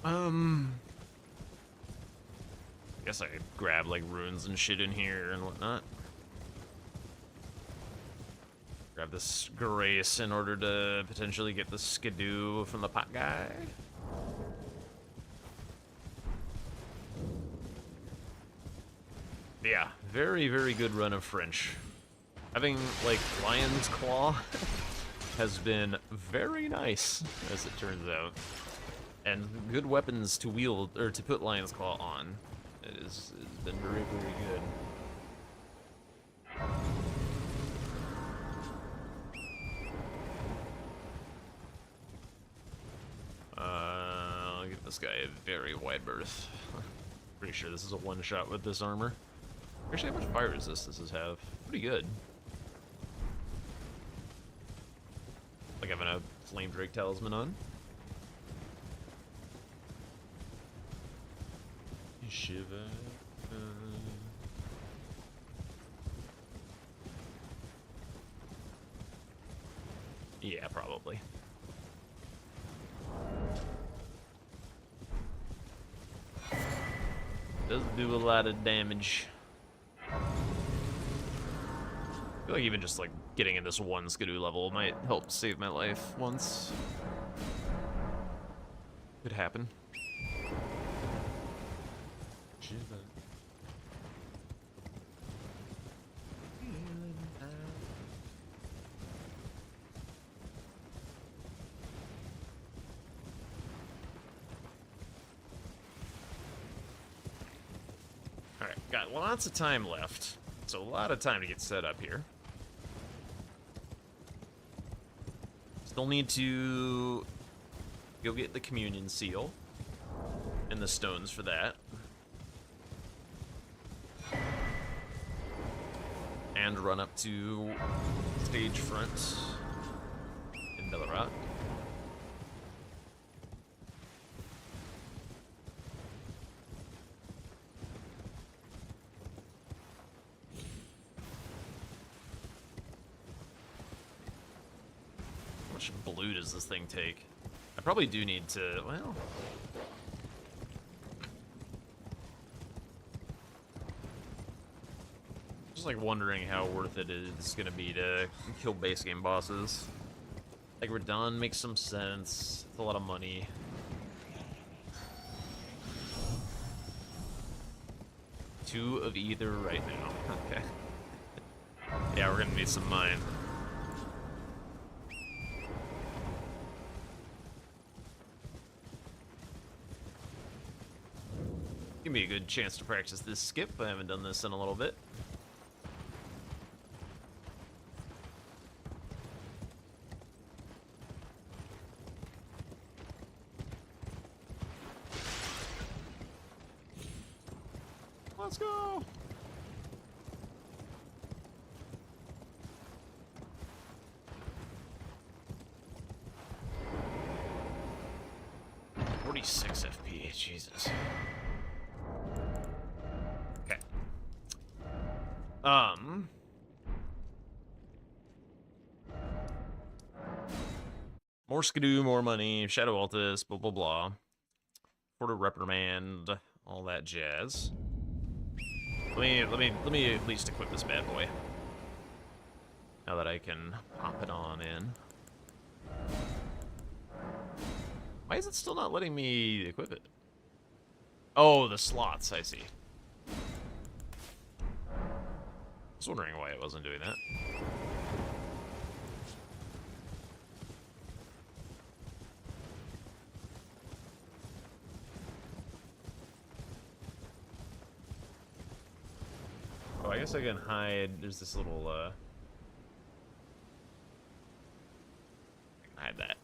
I guess I could grab like runes and shit in here and whatnot. Grab this Grace in order to potentially get the Skidoo from the pot guy. Yeah, very, very good run of French. Having like Lion's Claw has been very nice, as it turns out. And good weapons to wield, or to put Lion's Claw on. It's been very, very good. I'll give this guy a very wide berth. Pretty sure this is a one-shot with this armor. Actually, how much fire resist does this have? Pretty good. Like having a Flame Drake Talisman on. Shiva. Yeah, probably. Does do a lot of damage. I feel like even just like getting in this one Skidoo level might help save my life once. Could happen. Alright, got lots of time left. So a lot of time to get set up here. Still need to go get the communion seal and the stones for that. And run up to stage front in Bellerock. How much blue does this thing take? I probably do need to, well... Just like wondering how worth it is gonna be to kill base game bosses. Like Radon makes some sense. It's a lot of money. Two of either right now. Okay. Yeah, we're gonna need some mine. Give me a good chance to practice this skip. I haven't done this in a little bit. Let's go! "46 FP, Jesus. Okay. More Skidoo, more money, Shadow Altus, blah blah blah. Court of Reprimand, all that jazz. Let me at least equip this bad boy. Now that I can pop it on in. Why is it still not letting me equip it? Oh, the slots, I see. I was wondering why it wasn't doing that. Oh, I guess I can hide. There's this little, I can hide that.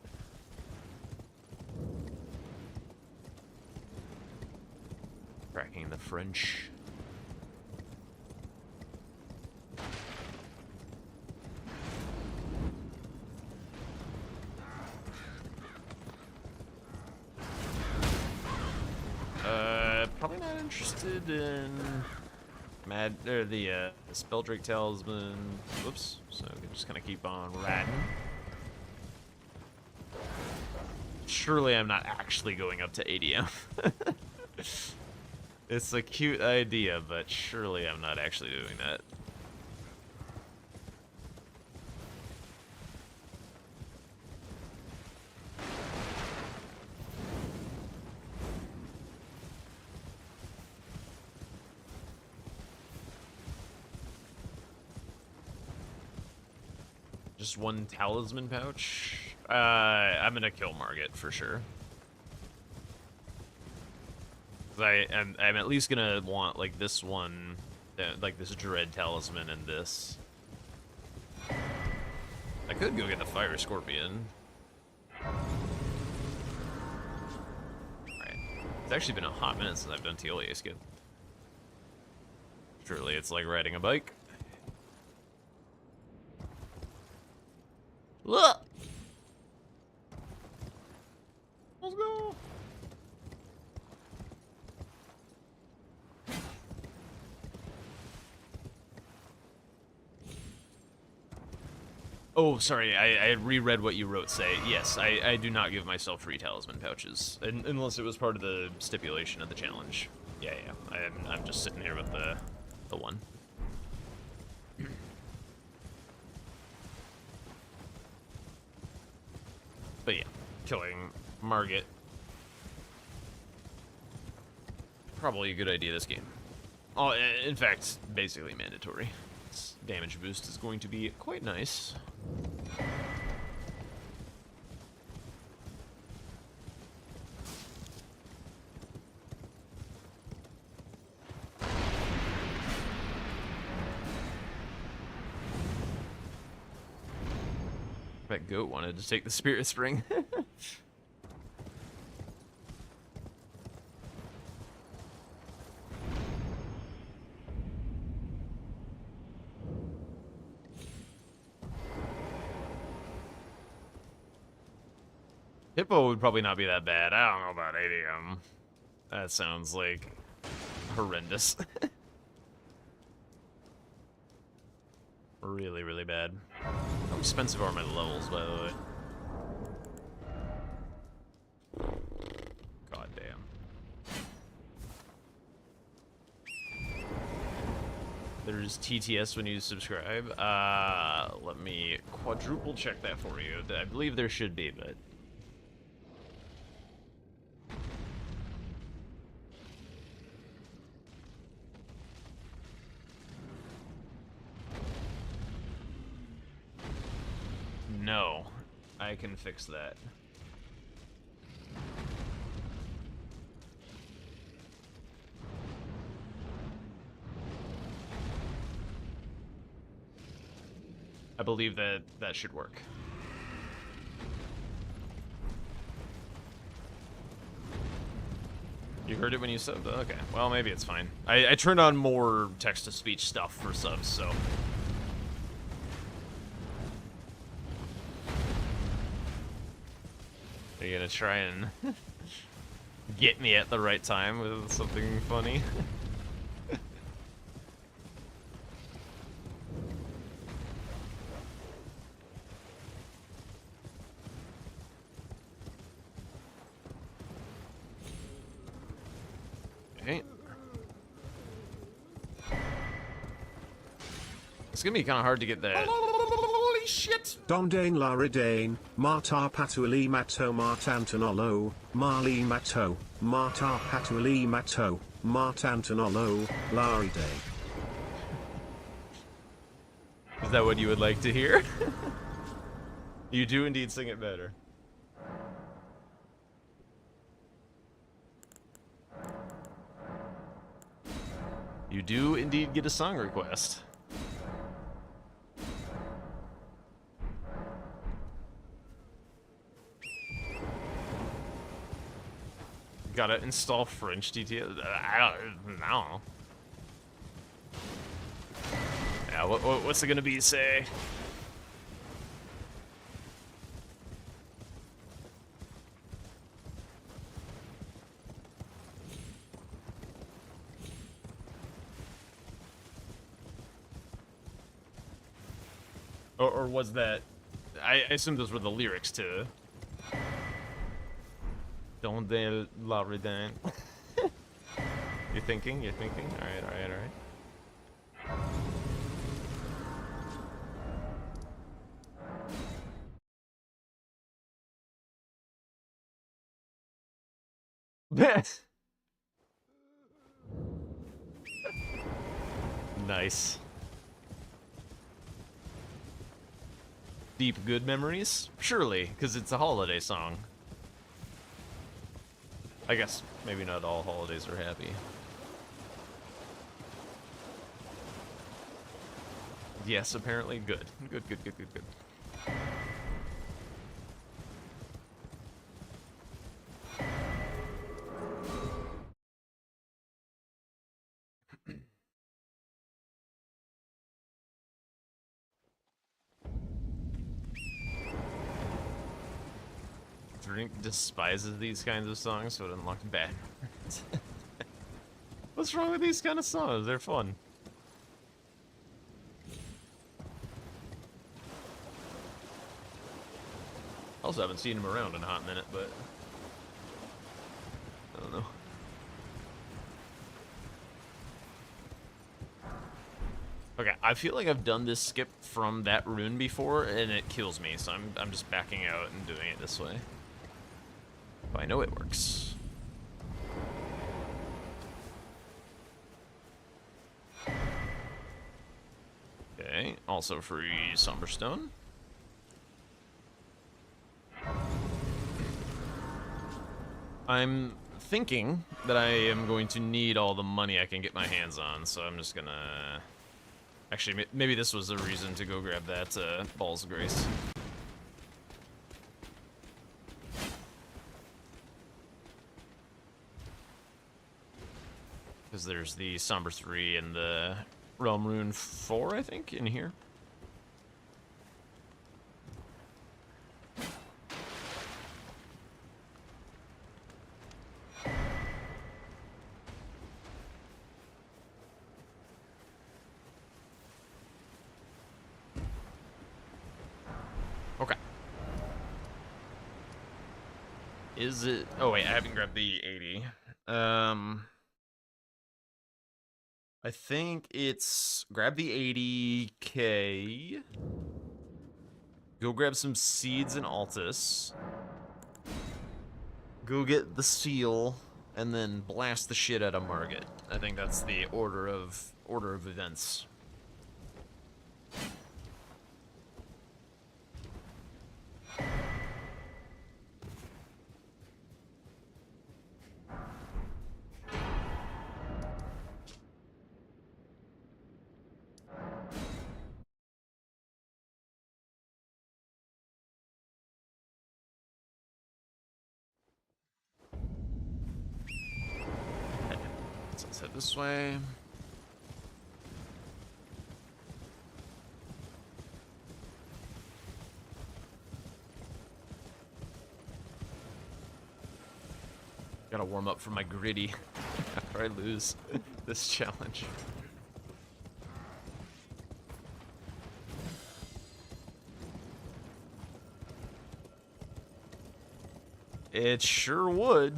Cracking the French. Probably not interested in the Spell Drake Talisman. Whoops. So we can just kind of keep on riding. Surely I'm not actually going up to ADM. It's a cute idea, but surely I'm not actually doing that. Just one talisman pouch? I'm gonna kill Margit for sure. I'm at least gonna want like this one, like this Dread Talisman and this. I could go get the Fire Scorpion. It's actually been a hot minute since I've done TLA skip. Surely it's like riding a bike. Look! Let's go! Oh, sorry, I had reread what you wrote, Say. Yes, I do not give myself free talisman pouches, unless it was part of the stipulation of the challenge. Yeah, I'm just sitting here with the one. But yeah, killing Margit. Probably a good idea this game. Oh, in fact, basically mandatory. This damage boost is going to be quite nice. That goat wanted to take the spirit spring. Hippo would probably not be that bad. I don't know about ADM. That sounds like horrendous. Really, really bad. How expensive are my levels, by the way? God damn. There's TTS when you subscribe. Let me quadruple check that for you. I believe there should be, but... No, I can fix that. I believe that should work. You heard it when you subbed? Okay, well, maybe it's fine. I turned on more text-to-speech stuff for subs, so... Are you gonna try and get me at the right time with something funny? Okay. It's gonna be kind of hard to get that. Holy shit! Domdane Laridane, Martar Patuali Mato Martantanolo, Marlene Mato, Martar Patuali Mato, Martantanolo, Laridane. Is that what you would like to hear? You do indeed sing it better. You do indeed get a song request. Gotta install French DTS. I don't know. Yeah, what's it gonna be, say? Or was that... I assume those were the lyrics to... Donde la Redin. You're thinking? Alright. Nice. Deep good memories? Surely, because it's a holiday song. I guess maybe not all holidays are happy. Yes, apparently. Good. Good. Drink despises these kinds of songs, so it unlocked bad. What's wrong with these kind of songs? They're fun. Also, haven't seen him around in a hot minute, but I don't know. Okay, I feel like I've done this skip from that rune before, and it kills me, so I'm just backing out and doing it this way. But I know it works. Okay, also free Somberstone. I'm thinking that I am going to need all the money I can get my hands on, so I'm just gonna... Actually, maybe this was the reason to go grab that Balls of Grace. Because there's the Somber 3 and the Realm Rune 4, I think, in here. Okay. Is it... Oh, wait, I haven't grabbed the 80. I think it's grab the 80k. Go grab some seeds in Altus. Go get the seal, and then blast the shit out of Margit. I think that's the order of events. So let's head this way. Gotta warm up for my gritty after I lose this challenge. It sure would.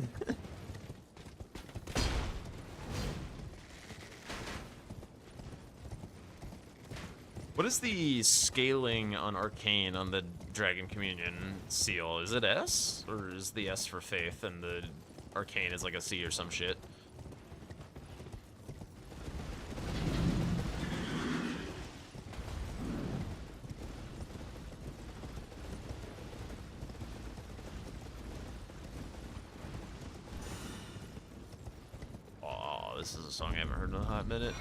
What is the scaling on Arcane on the Dragon Communion seal? Is it S? Or is the S for Faith and the Arcane is like a C or some shit? Oh, this is a song I haven't heard in a hot minute.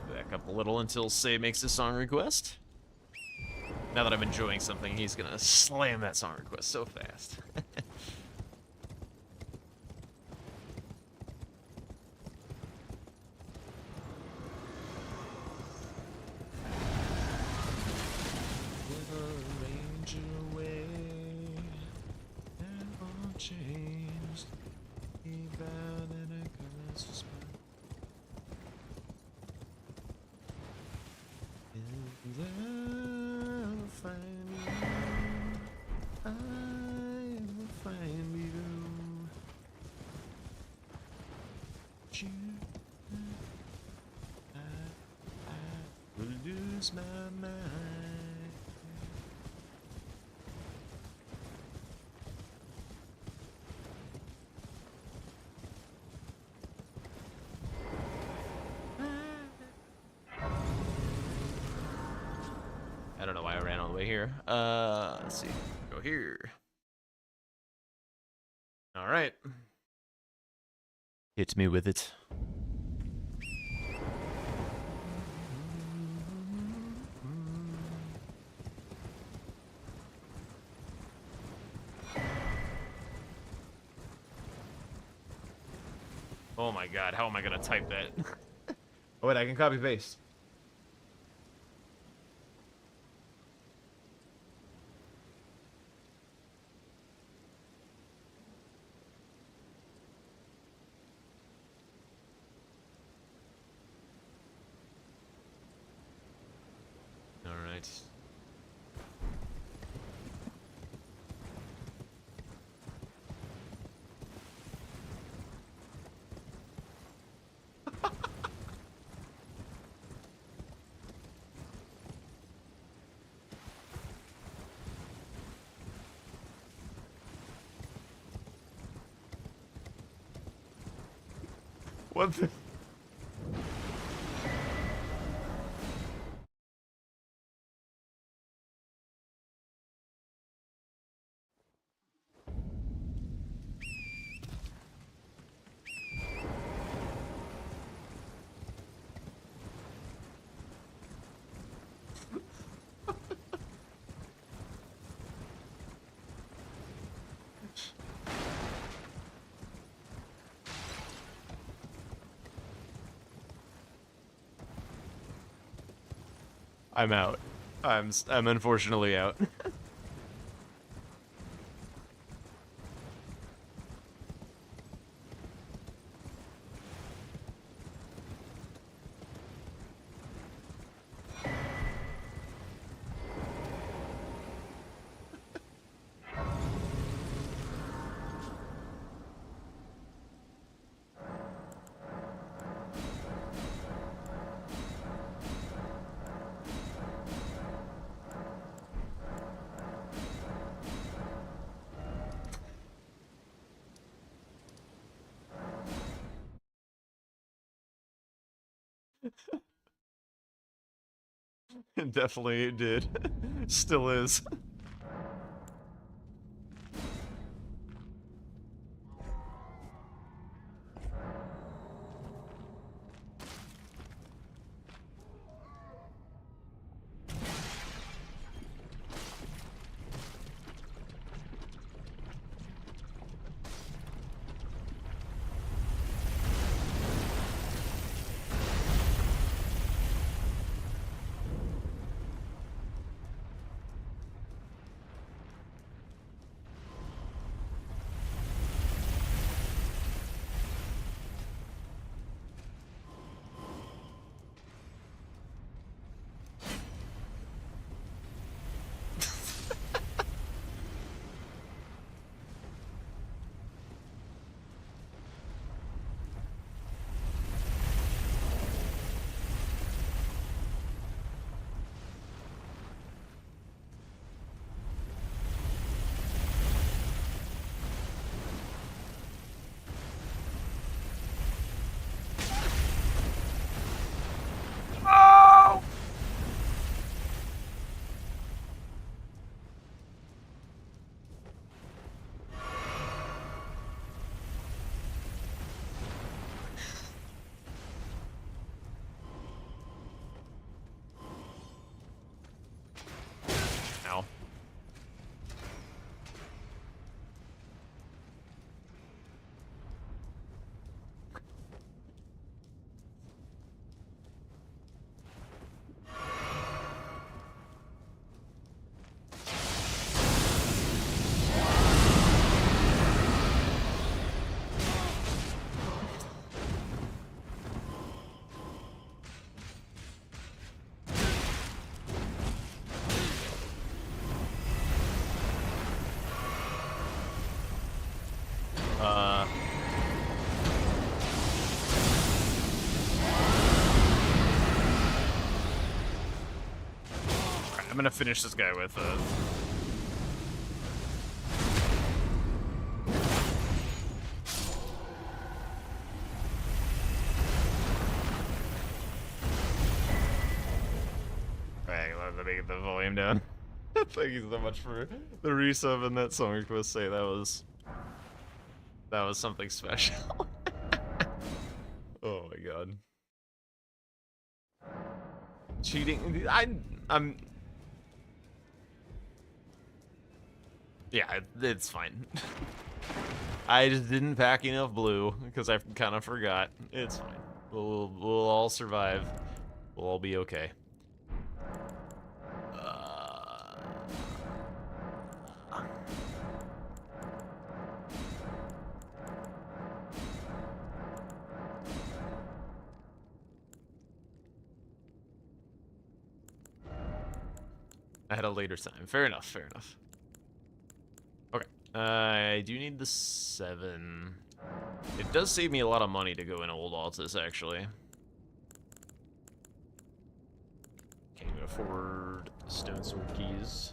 Back up a little until Say makes a song request. Now that I'm enjoying something, he's gonna slam that song request so fast. My mind. I don't know why I ran all the way here. Let's see. Go here. All right. Hit me with it. Oh my god, how am I gonna type that? Oh wait, I can copy paste. right. What the? I'm out. I'm unfortunately out. It definitely did. Still is. Ow. I'm gonna finish this guy with Alright, let me get the volume down. Thank you so much for the resub and that song request. Say that was something special. Oh my god. Cheating. I'm yeah, it's fine. I just didn't pack enough blue because I kind of forgot. It's fine. We'll all survive. We'll all be okay. At a later time. Fair enough, fair enough. Okay. I do need the 7. It does save me a lot of money to go in Old Altus, actually. Can't even afford stone sword keys.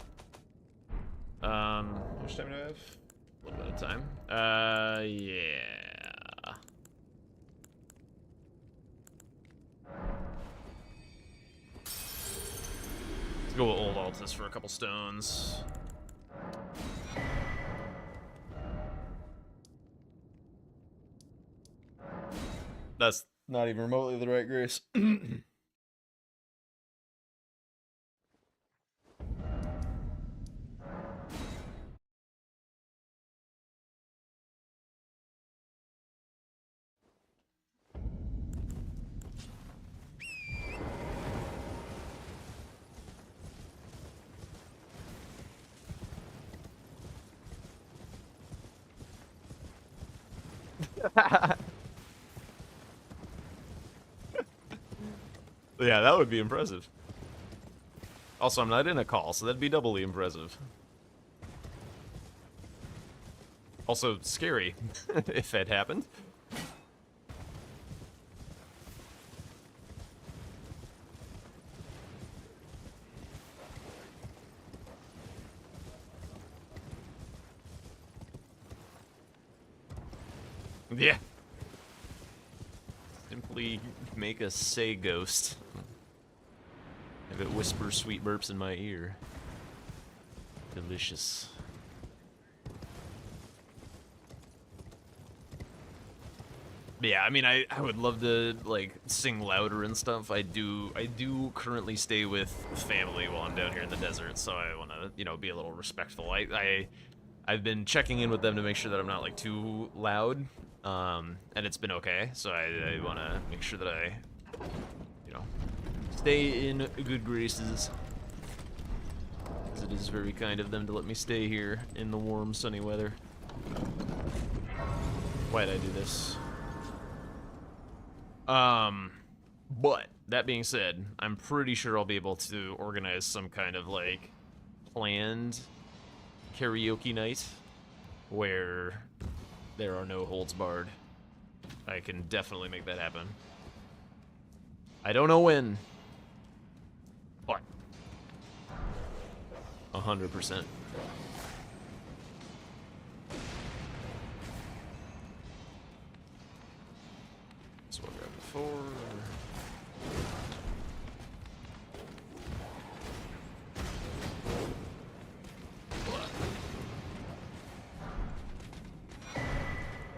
How much time do I have? A little bit of time. Yeah. Let's go with Old Altus for a couple stones. That's not even remotely the right grace. Yeah, that would be impressive. Also, I'm not in a call, so that'd be doubly impressive. Also, scary, if that happened. Yeah. Simply make a say ghost. Have it whisper sweet burps in my ear. Delicious. Yeah, I mean, I would love to, like, sing louder and stuff. I do currently stay with family while I'm down here in the desert, so I want to, you know, be a little respectful. I've been checking in with them to make sure that I'm not, like, too loud, and it's been okay, so I want to make sure that I, you know, stay in good graces. Because it is very kind of them to let me stay here in the warm, sunny weather. Why'd I do this? But that being said, I'm pretty sure I'll be able to organize some kind of like planned karaoke night where there are no holds barred. I can definitely make that happen. I don't know when, but 100%. So we'll grab the 4.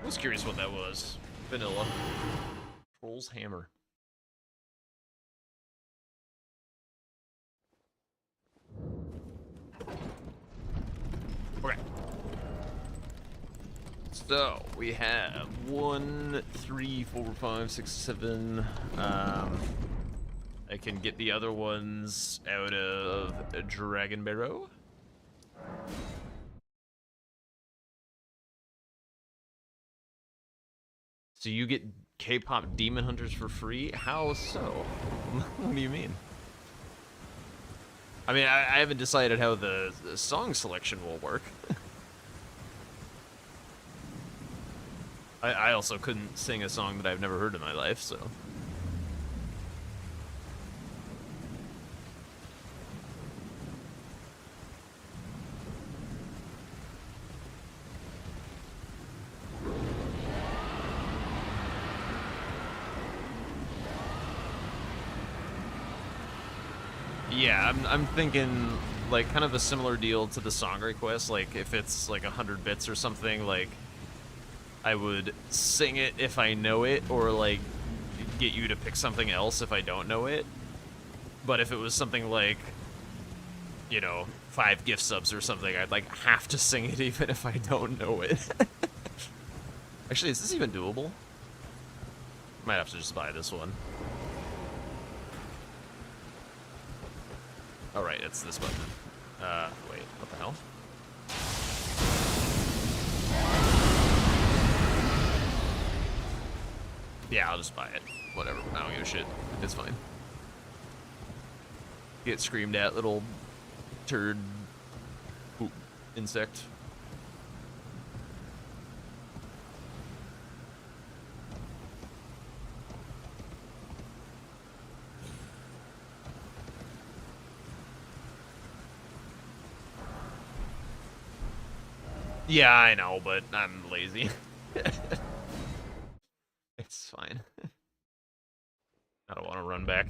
I was curious what that was. Vanilla. Troll's hammer. Okay. So we have 1, 3, 4, 5, 6, 7. I can get the other ones out of a Dragon Barrow. So you get K-pop Demon Hunters for free? How so? What do you mean? I mean, I haven't decided how the song selection will work. I also couldn't sing a song that I've never heard in my life, so... Yeah, I'm thinking, like, kind of a similar deal to the song request. Like, if it's, like, 100 bits or something, like, I would sing it if I know it, or, like, get you to pick something else if I don't know it. But if it was something like, you know, 5 gift subs or something, I'd, like, have to sing it even if I don't know it. Actually, is this even doable? Might have to just buy this one. Oh, right, it's this button. Wait, what the hell? Yeah, I'll just buy it. Whatever, I don't give a shit. It's fine. Get screamed at, little turd poop insect. Yeah, I know, but I'm lazy. It's fine. I don't want to run back.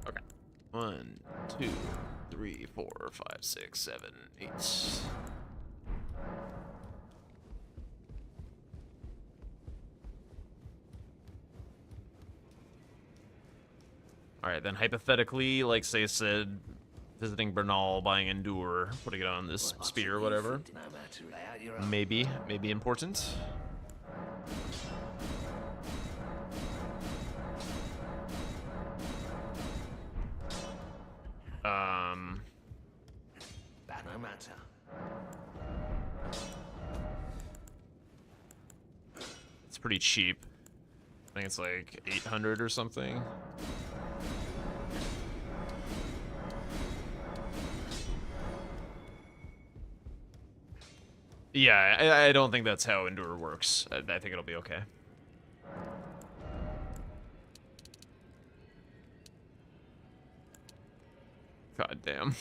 Okay. 1, 2, 3, 4, 5, 6, 7, 8. Alright, then hypothetically, like say said, visiting Bernal, buying Endure, putting it on this spear or whatever. Maybe important. No matter. It's pretty cheap. I think it's like 800 or something. Yeah, I don't think that's how Endure works. I think it'll be okay. God damn.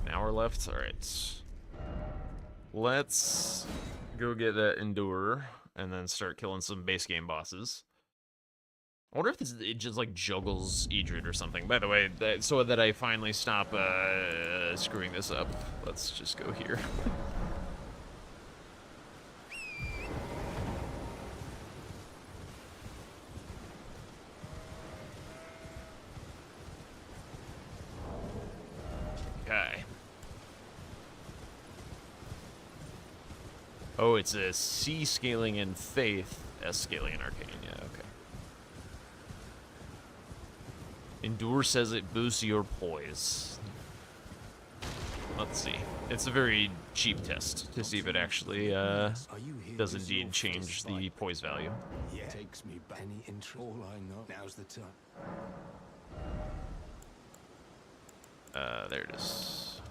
An hour left? Alright. Let's go get that Endure and then start killing some base game bosses. I wonder if it just like juggles Idrid or something. By the way, so that I finally stop screwing this up, let's just go here. Okay. Oh, it's a C scaling in Faith, S scaling in Arcane. Yeah, okay. Endure says it boosts your poise. Let's see. It's a very cheap test to see if it actually does indeed change the poise value. Yeah. Takes me back. Any intro? All I know. Now's the time. There it is.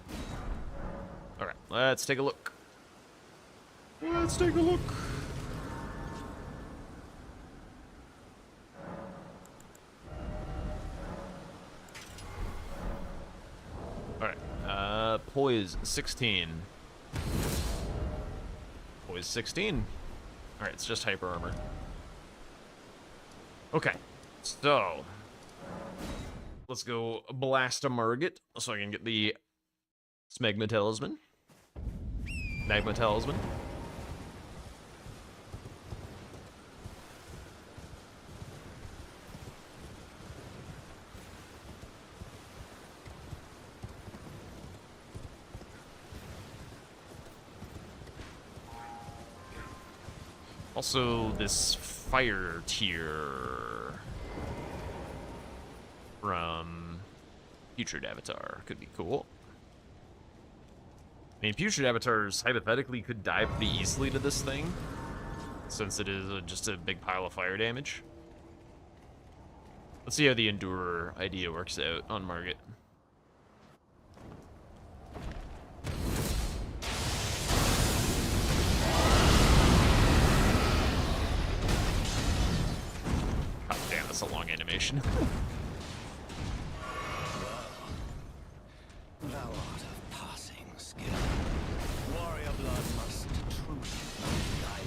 Alright, let's take a look. Let's take a look. Alright, poise 16. Poise 16. Alright, it's just hyper armor. Okay, so let's go blast a Margit so I can get the Smegma Talisman. Magma Talisman. Also, this fire tier from Putrid Avatar could be cool. I mean, Putrid Avatars hypothetically could die pretty easily to this thing, since it is just a big pile of fire damage. Let's see how the Endurer idea works out on Margit. God damn, that's a long animation. Thou art of passing skill. Warrior blood must truly be thy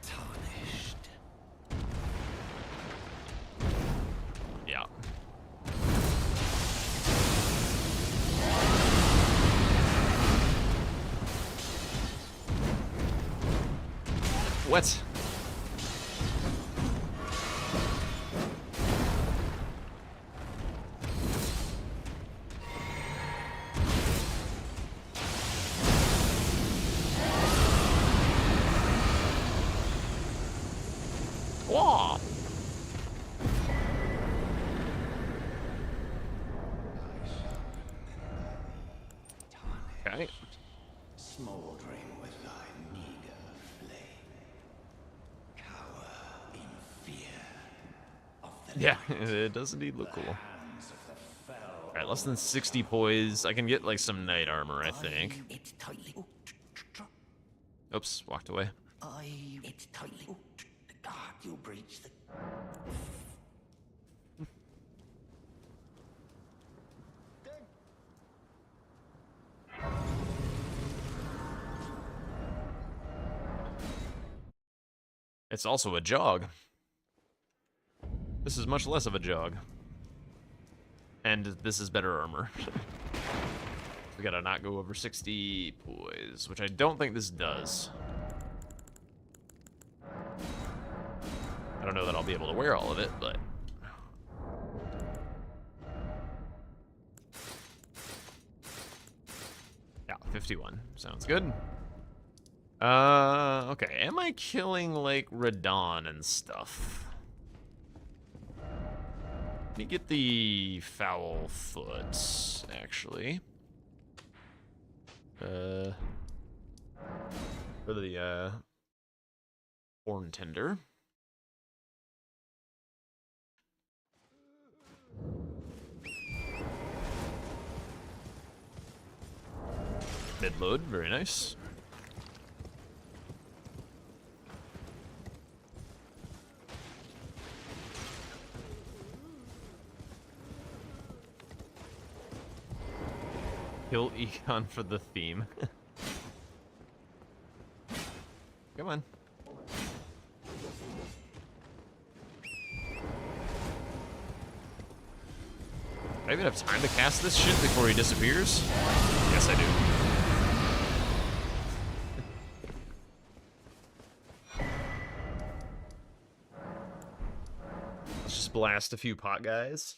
tarnished. Yeah. What? Whoa. Yeah, it does indeed look cool. Alright, less than 60 poise. I can get, like, some knight armor, I think. It's tightly. Oops, walked away. It's tightly. The guard you breach the. It's also a jog. This is much less of a jog. And this is better armor. We gotta not go over 60 poise, which I don't think this does. I don't know that I'll be able to wear all of it, but... Yeah, 51. Sounds good. Okay. Am I killing, like, Radon and stuff? Let me get the foul foot, actually. For the, horn tender. Mid-load, very nice. Kill Econ for the theme. Come on. Do I even have time to cast this shit before he disappears? Yes, I do. Let's just blast a few pot guys.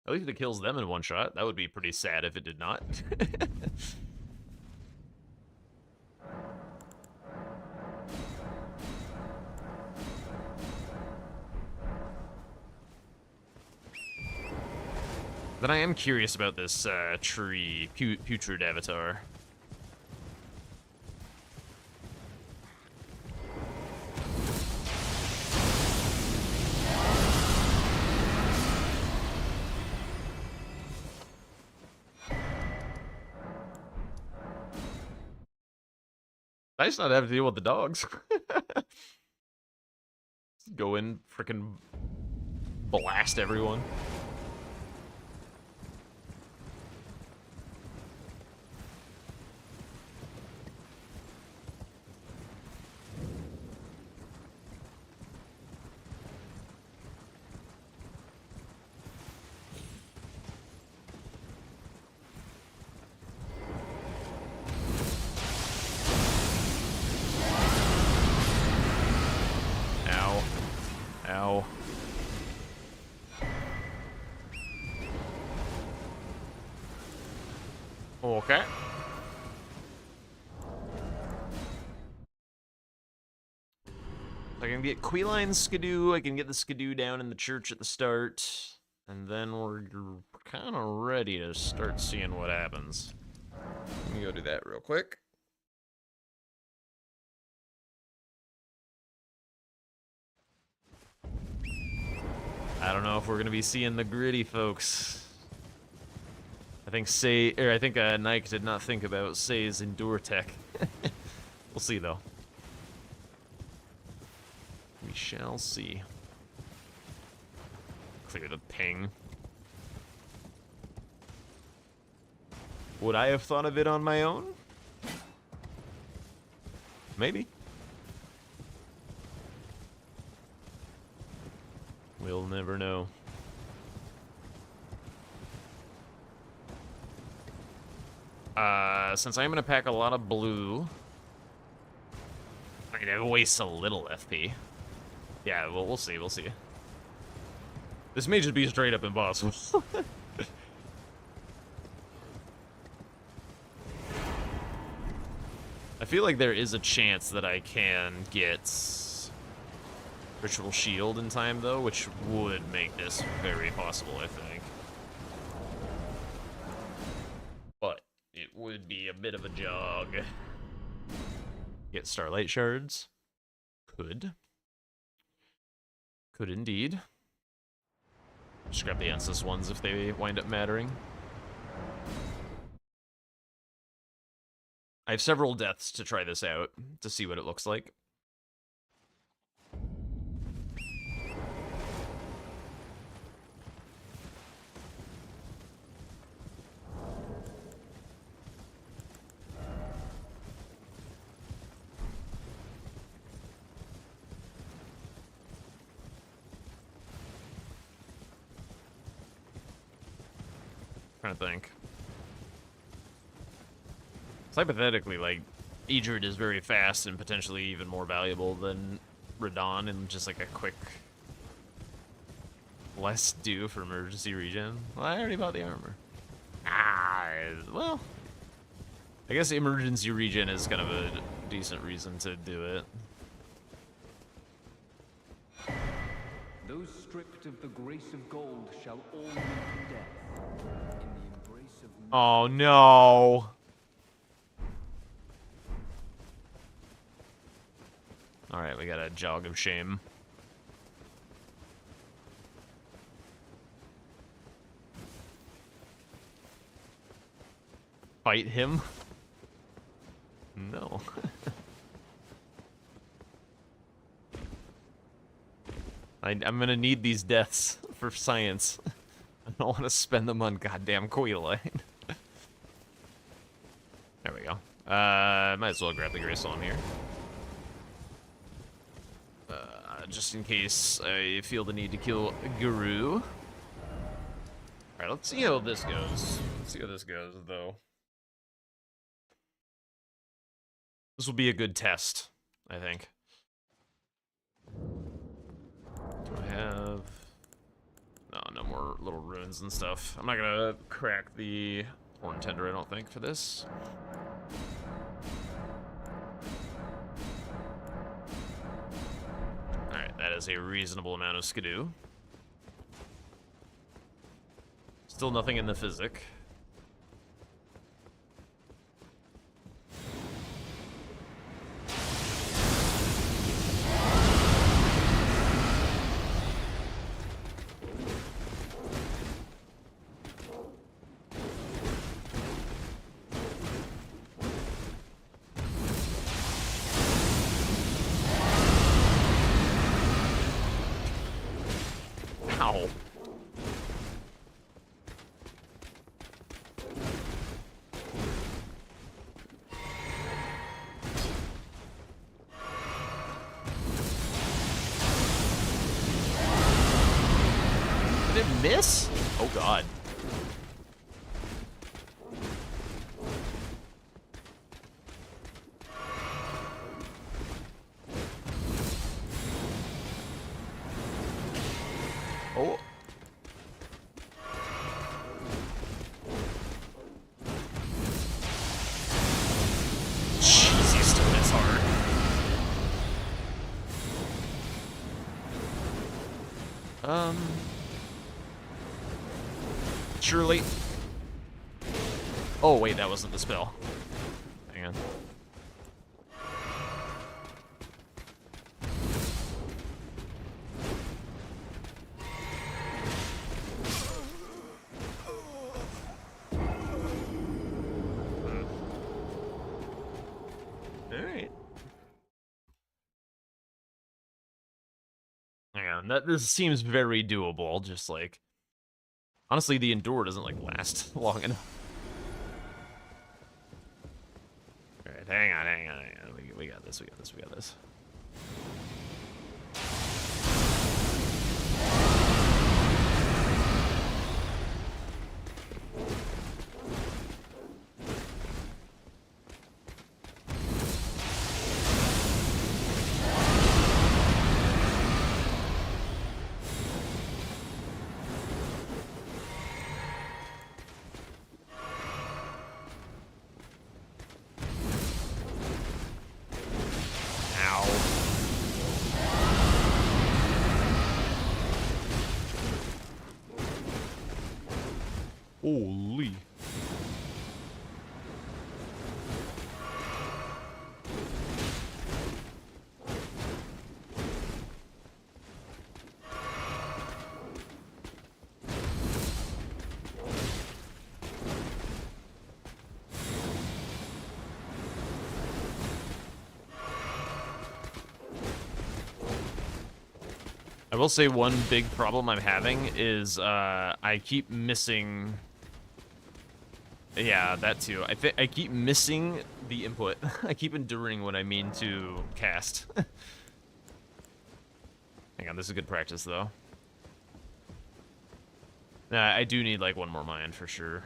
At least it kills them in one shot. That would be pretty sad if it did not. Then I am curious about this tree putrid avatar. Nice not having to deal with the dogs. Go in, frickin' blast everyone. Ow. Okay. I can get Queeline Skidoo, I can get the Skidoo down in the church at the start, and then we're kind of ready to start seeing what happens. Let me go do that real quick. I don't know if we're gonna be seeing the gritty folks. I think Nike did not think about Say's Endure Tech. We'll see though. We shall see. Clear the ping. Would I have thought of it on my own? Maybe. We'll never know. Since I'm gonna pack a lot of blue, I mean, it wastes a little FP. Yeah, well, we'll see, we'll see. This may just be straight up impossible. I feel like there is a chance that I can get Ritual Shield in time, though, which would make this very possible, I think. But it would be a bit of a jog. Get Starlight Shards. Could. Could indeed. Just grab the Ansys ones if they wind up mattering. I have several deaths to try this out, to see what it looks like. Trying to think. Hypothetically, like, Idrid is very fast and potentially even more valuable than Radon in just like a quick less due for emergency regen. Well, I already bought the armor. Well, I guess emergency regen is kind of a decent reason to do it. Those stripped of the grace of gold shall all meet death in the embrace of... Oh no! Alright, we got a jog of shame. Fight him? No. I'm gonna need these deaths for science. I don't want to spend them on goddamn Coeline. There we go. Might as well grab the Grace on here. Just in case I feel the need to kill Guru. Alright, let's see how this goes. Let's see how this goes, though. This will be a good test, I think. Do I have... No, no more little runes and stuff. I'm not gonna crack the Horn Tender, I don't think, for this. Alright, that is a reasonable amount of skidoo. Still nothing in the physic. Ow. Did it miss? Oh god. Oh. Jeez, he still hits hard. Surely. Oh, wait, that wasn't the spell. Hang on. Alright. Hang on, this seems very doable, just like... Honestly, the Endure doesn't, like, last long enough. Alright, hang on. We got this. Holy. will say one big problem I'm having is I keep missing. Yeah, that too. I keep missing the input. I keep enduring what I mean to cast. Hang on, this is good practice though. Nah, I do need like one more mind for sure.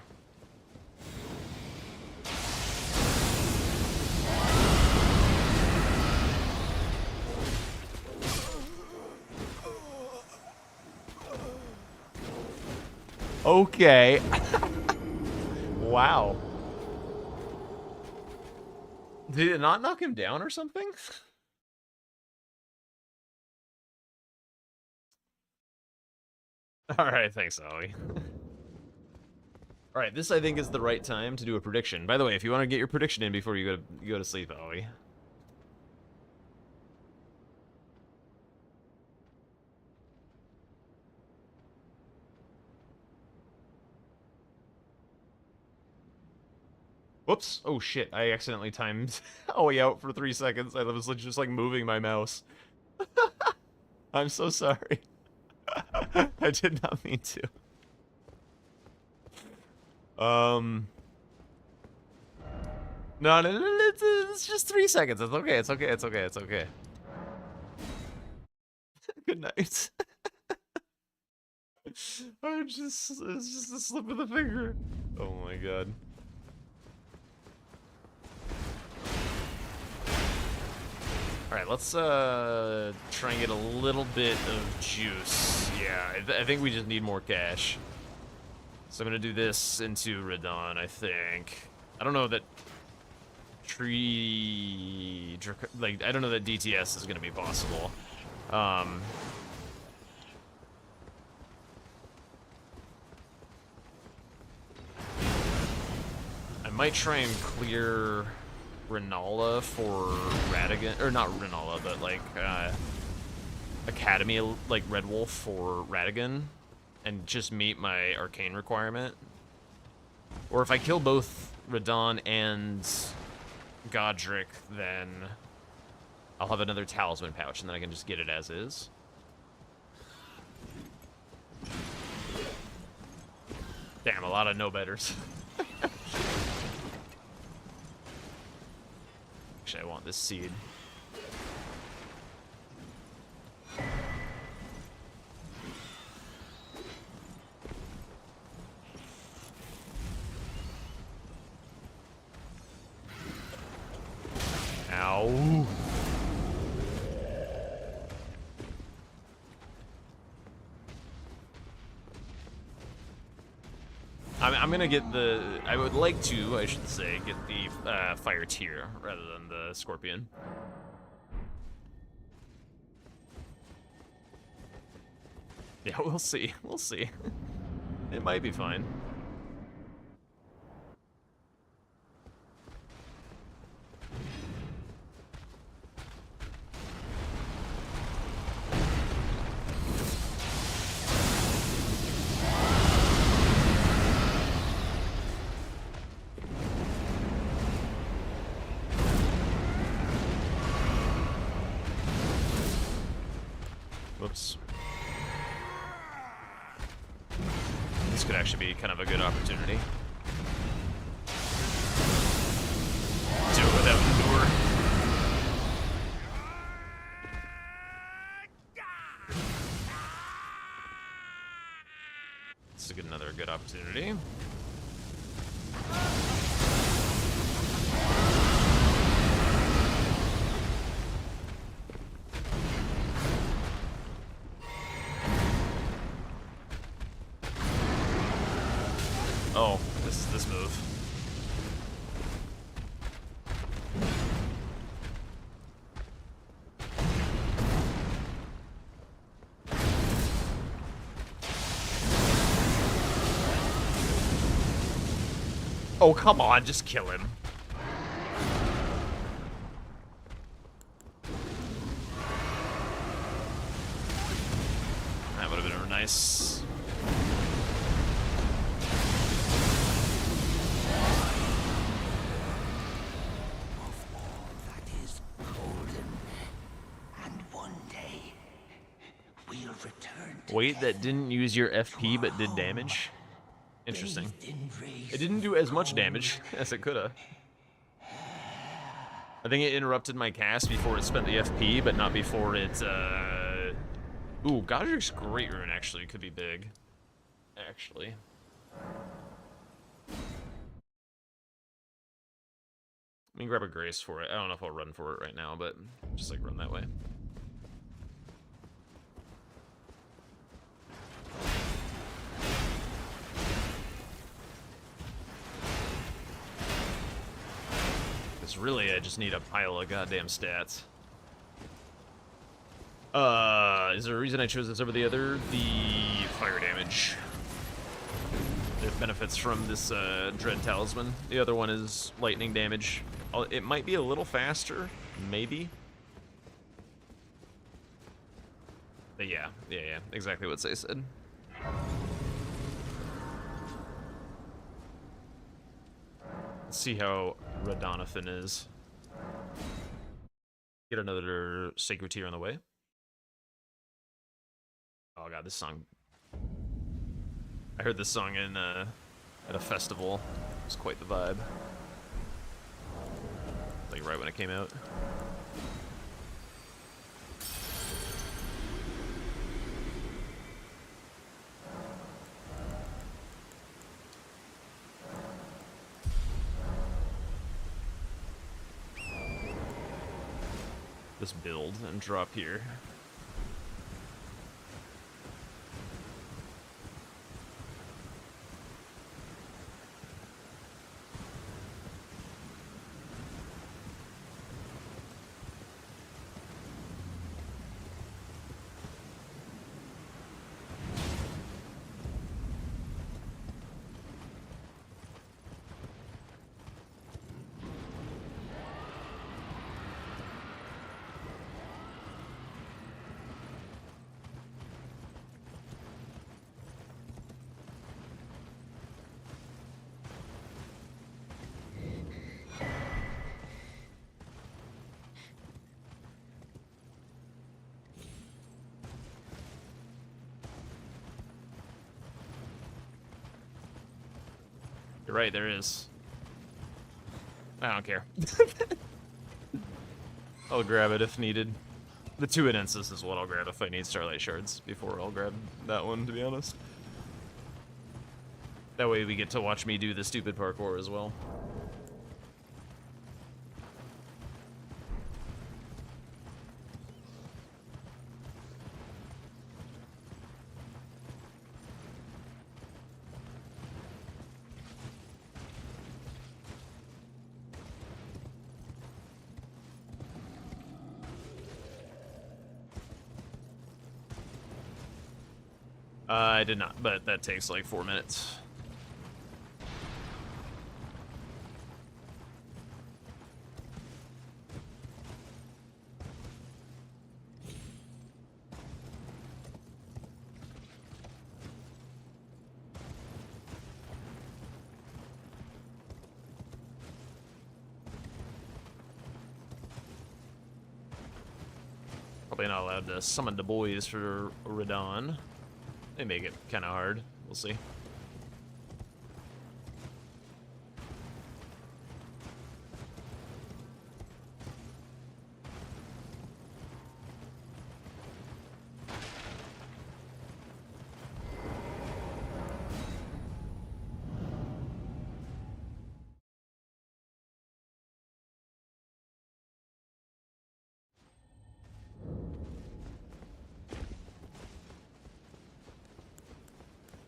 Okay. Wow. Did it not knock him down or something? Alright, thanks, Ollie. Alright, this I think is the right time to do a prediction. By the way, if you want to get your prediction in before you go to sleep, Ollie. Whoops. Oh shit, I accidentally timed Ollie out for 3 seconds. I was just like moving my mouse. I'm so sorry. I did not mean to. No, it's just 3 seconds. It's okay. It's okay. It's okay. It's okay. Good night. It's just a slip of the finger. Oh my god. Alright, let's try and get a little bit of juice. Yeah, I think we just need more cash. So I'm gonna do this into Radon, I think. I don't know that I don't know that DTS is gonna be possible. I might try and clear Renala for Radigan, or not Renala, but like Academy, like Red Wolf for Radigan, and just meet my arcane requirement. Or if I kill both Radon and Godric, then I'll have another talisman pouch, and then I can just get it as is. Damn, a lot of no-betters. Actually, I want this seed. Ow. I'm gonna get the, I would like to, I should say, get the fire tier rather than the scorpion. Yeah, we'll see. We'll see. It might be fine. Whoops. This could actually be kind of a good opportunity. Do it without endure. This is another good opportunity. Oh, this is this move. Oh, come on, just kill him. That would have been nice. Wait, that didn't use your FP but did damage? Interesting. It didn't do as much damage as it could have. I think it interrupted my cast before it spent the FP, but not before it, Ooh, Godric's Great Rune actually could be big. Actually. Let me grab a Grace for it. I don't know if I'll run for it right now, but just like run that way. Because really, I just need a pile of goddamn stats. Is there a reason I chose this over the other? The fire damage. It benefits from this Dread Talisman. The other one is lightning damage. It might be a little faster, maybe. But yeah, exactly what Say said. Let's see how Radonathan is. Get another Sacred Tear on the way. Oh god, this song. I heard this song in at a festival. It was quite the vibe. Like right when it came out. Just build and drop here. You're right, there is. I don't care. I'll grab it if needed. The 2 Inensis is what I'll grab if I need Starlight Shards before I'll grab that one, to be honest. That way we get to watch me do the stupid parkour as well. I did not, but that takes like 4 minutes. Probably not allowed to summon the boys for Radon. They make it kind of hard. We'll see.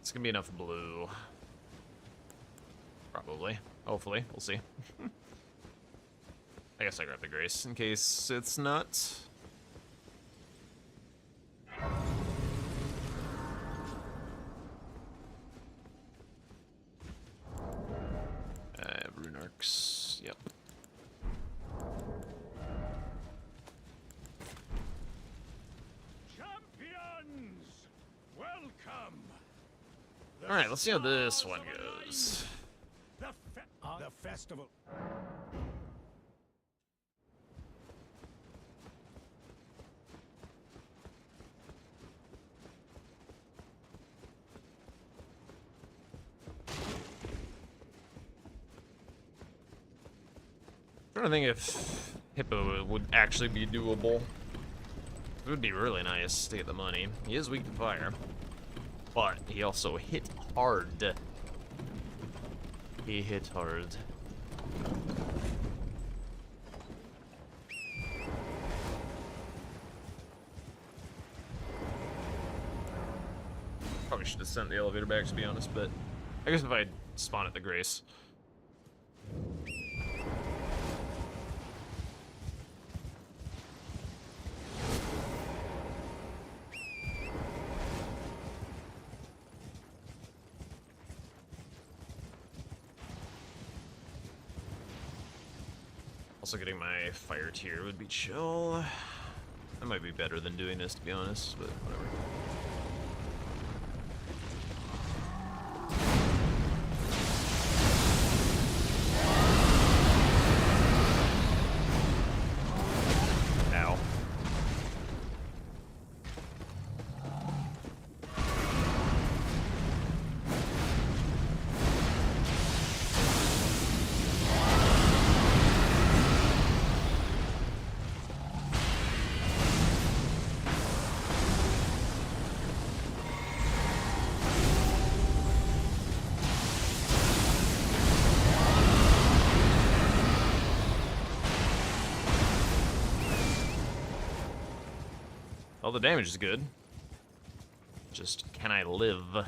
It's gonna be enough blue. Probably. Hopefully. We'll see. I guess I grab the Grace in case it's not. Rune Arcs. Yep. Champions, welcome. All right, let's see how this one goes. The festival. trying to think if Hippo would actually be doable. It would be really nice to get the money. He is weak to fire, but he also hit hard. He hit hard. Probably should have sent the elevator back, to be honest, but I guess if I spawn at the Grace. Also getting my fire tier would be chill. That might be better than doing this, to be honest, but whatever. Ow. Well, the damage is good. Just, can I live? Ow.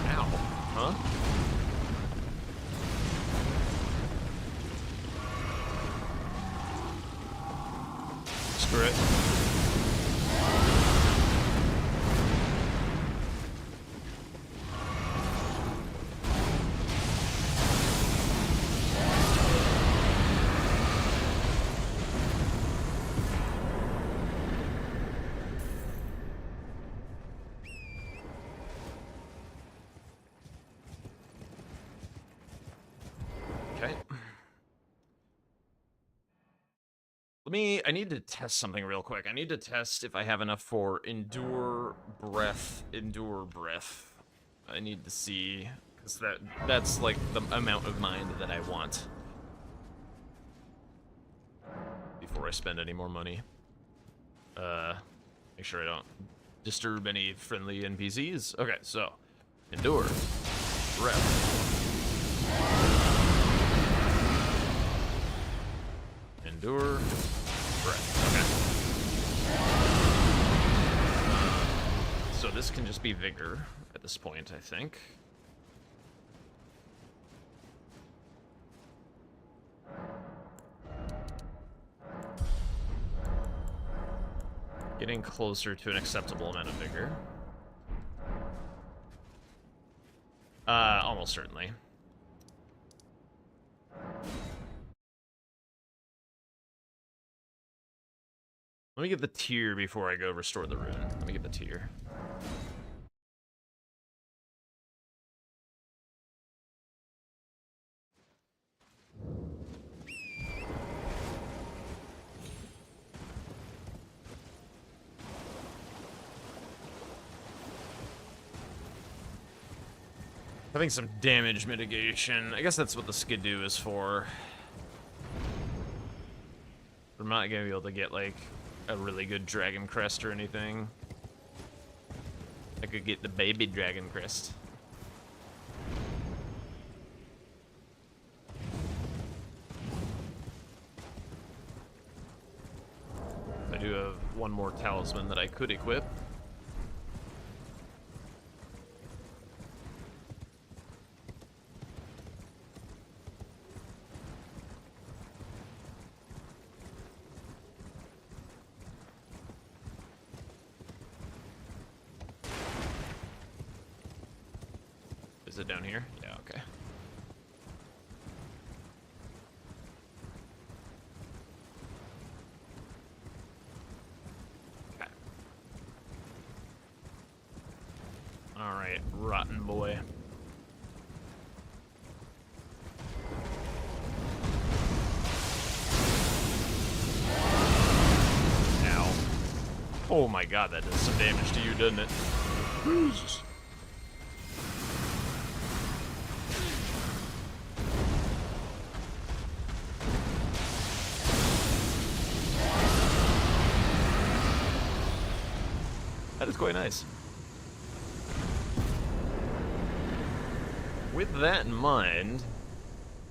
Ow. Huh? Screw it. Okay. I need to test something real quick. I need to test if I have enough for endure breath. I need to see, because that's like the amount of mind that I want before I spend any more money. Make sure I don't disturb any friendly NPCs. Okay, so endure breath. Endure breath. Okay. So this can just be vigor at this point, I think. Getting closer to an acceptable amount of vigor. Almost certainly. Let me get the tier before I go restore the rune. Let me get the tier. Having some damage mitigation. I guess that's what the skidoo is for. I'm not gonna be able to get like a really good dragon crest or anything. I could get the baby dragon crest. I do have one more talisman that I could equip. Is it down here? Yeah, okay. Okay. Alright, rotten boy. Ow. Oh my god, that does some damage to you, doesn't it? Jesus. That is quite nice. With that in mind,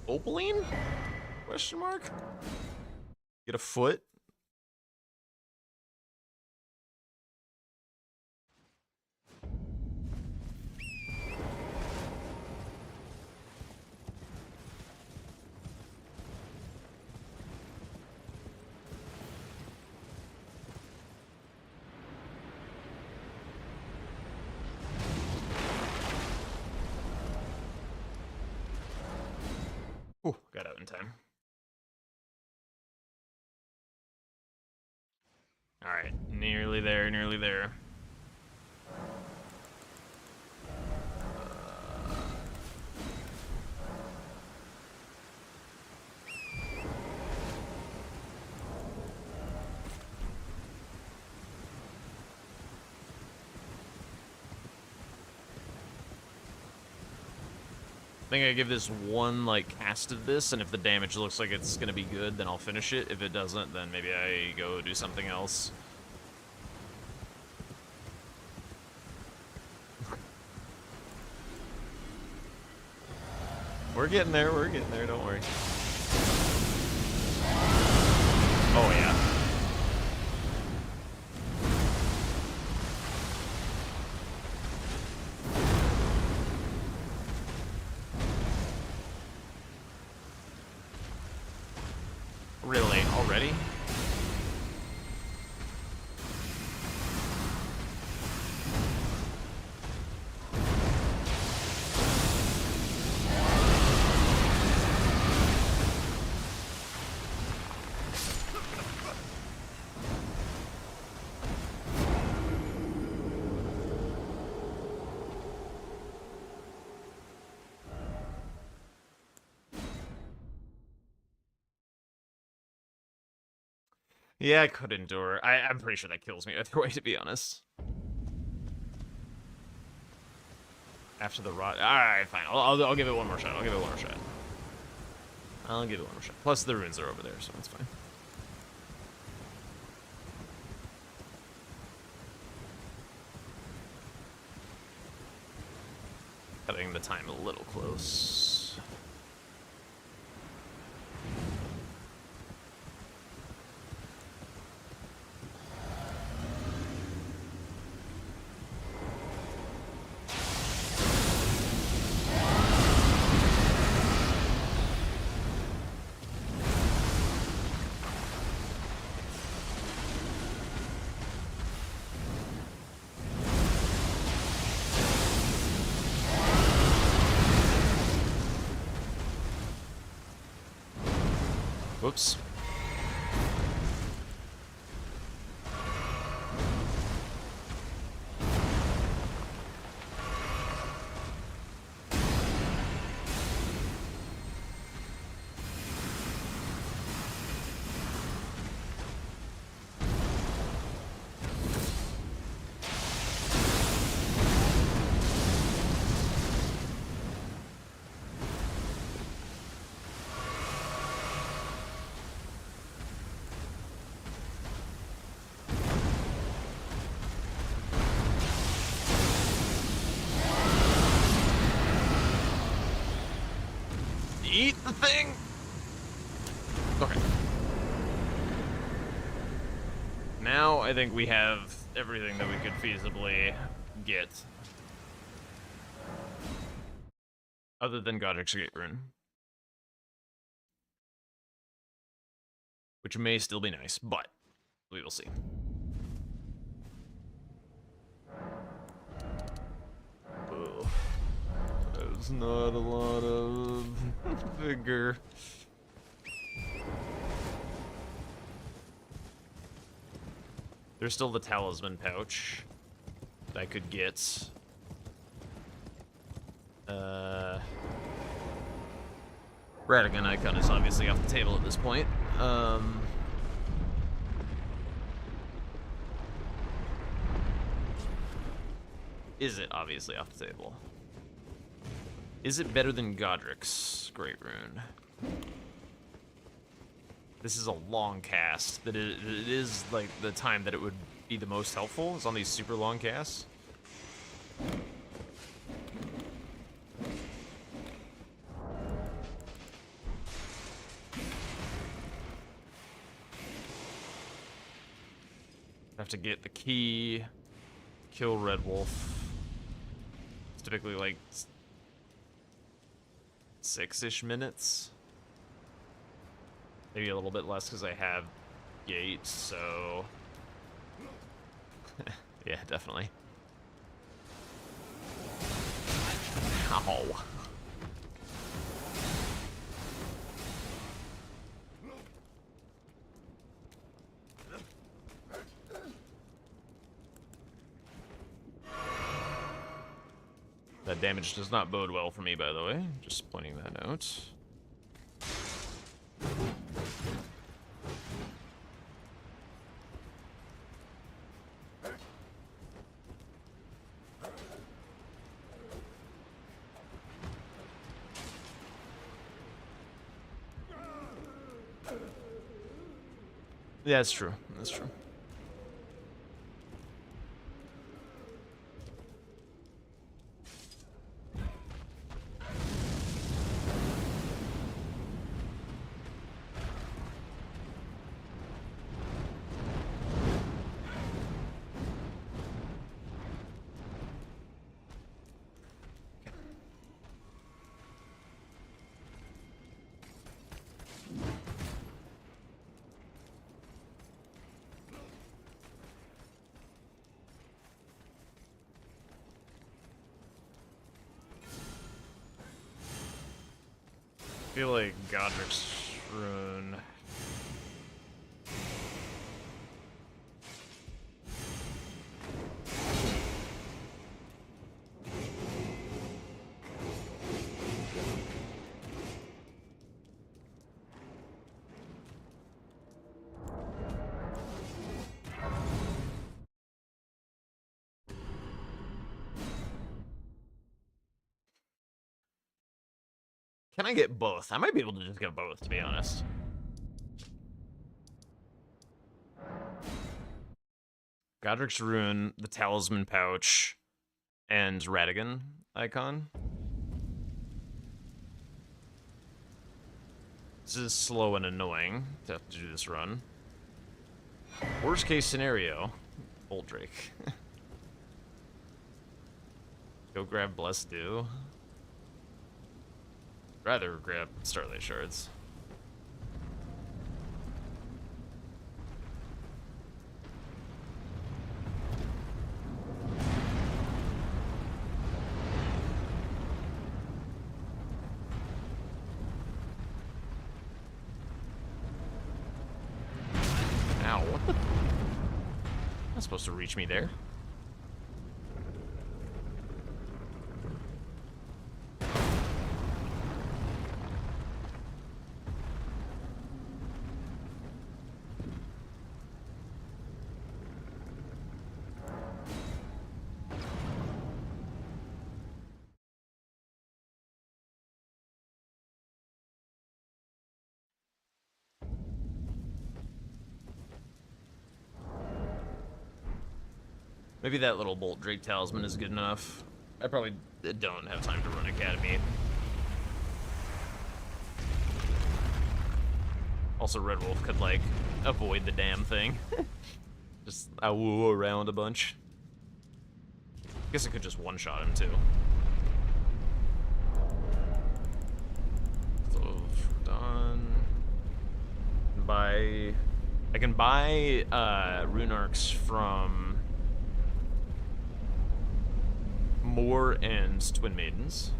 Opaline? Question mark? Get a foot? Ooh, got out in time. Alright, nearly there, nearly there. I think I give this one, like, cast of this, and if the damage looks like it's gonna be good, then I'll finish it. If it doesn't, then maybe I go do something else. We're getting there, don't worry. Oh, yeah. Really? Already? Yeah, I could endure. I'm pretty sure that kills me either way, to be honest. After the rot. Alright, fine. I'll give it one more shot. I'll give it one more shot. Plus, the runes are over there, so that's fine. Cutting the time a little close. Whoops. Eat the thing? Okay. Now I think we have everything that we could feasibly get. Other than Godric's Gate Rune. Which may still be nice, but we will see. Ugh. There's not a lot of vigor. There's still the talisman pouch that I could get. Radigan icon is obviously off the table at this point. Is it obviously off the table? Is it better than Godric's Great Rune? This is a long cast. That it is like the time that it would be the most helpful is on these super long casts. Have to get the key, kill Red Wolf. It's typically like 6-ish minutes. Maybe a little bit less because I have Gate, so... yeah, definitely. Ow. That damage does not bode well for me, by the way. Just pointing that out. Yeah, that's true. That's true. I feel like Godric's Rune. Can I get both? I might be able to just get both, to be honest. Godric's Rune, the Talisman Pouch, and Radigan icon. This is slow and annoying to have to do this run. Worst case scenario, Bolt Drake. Go grab Blessed Dew. Rather grab Starlight Shards. Ow, what the? Not supposed to reach me there. Maybe that little Bolt Drake Talisman is good enough. I probably don't have time to run Academy. Also, Red Wolf could, like, avoid the damn thing. Just woo around a bunch. I guess I could just one-shot him, too. So, done. I can buy Rune Arcs from Moore and Twin Maidens.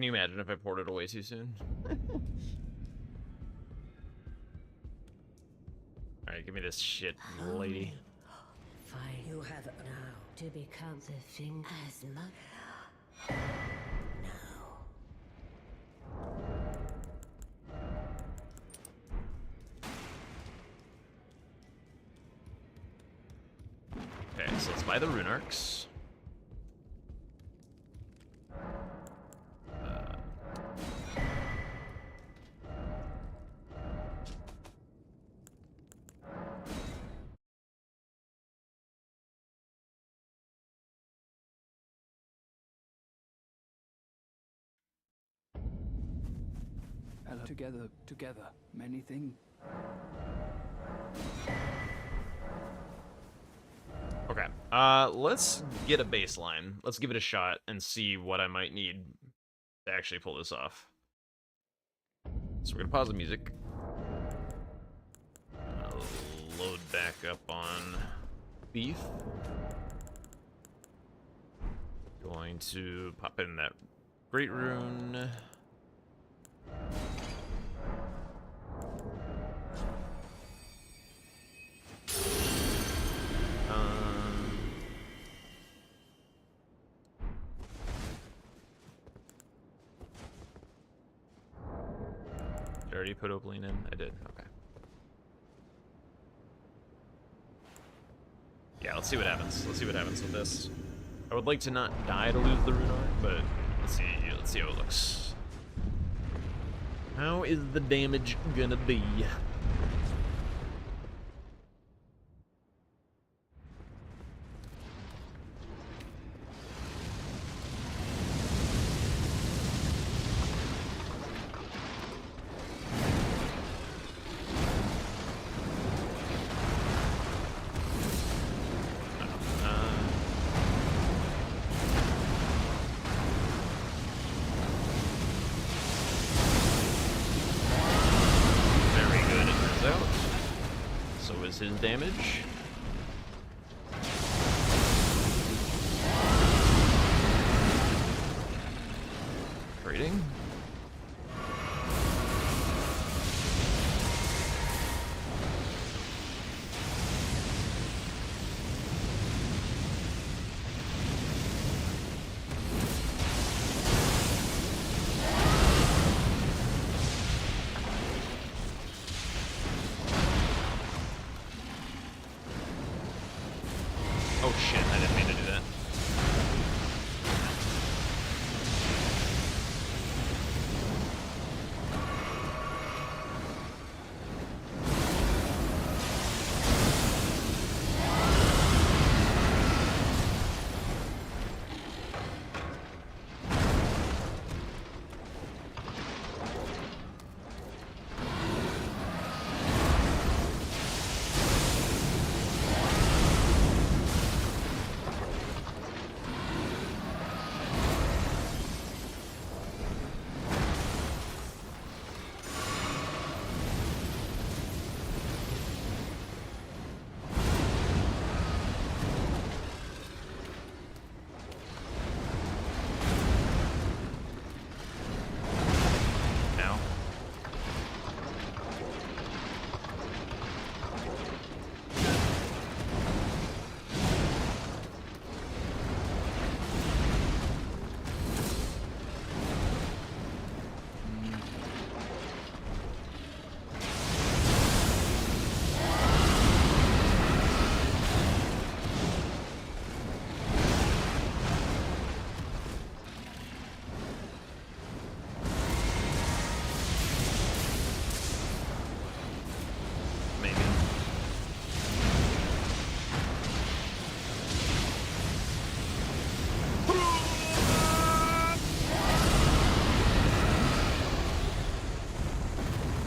Can you imagine if I ported away too soon? Alright, give me this shit, lady. Fine. You have now to become the thing as much now. Okay, so let's buy the rune arcs. Hello. Together, many things. Okay, let's get a baseline. Let's give it a shot and see what I might need to actually pull this off. So we're gonna pause the music. Load back up on beef. Going to pop in that great rune. Did I already put Opaline in? I did, okay. Yeah, let's see what happens. Let's see what happens with this. I would like to not die to lose the rune arc, but let's see how it looks. How is the damage gonna be? His damage. Trading. Oh shit, I didn't mean to do that.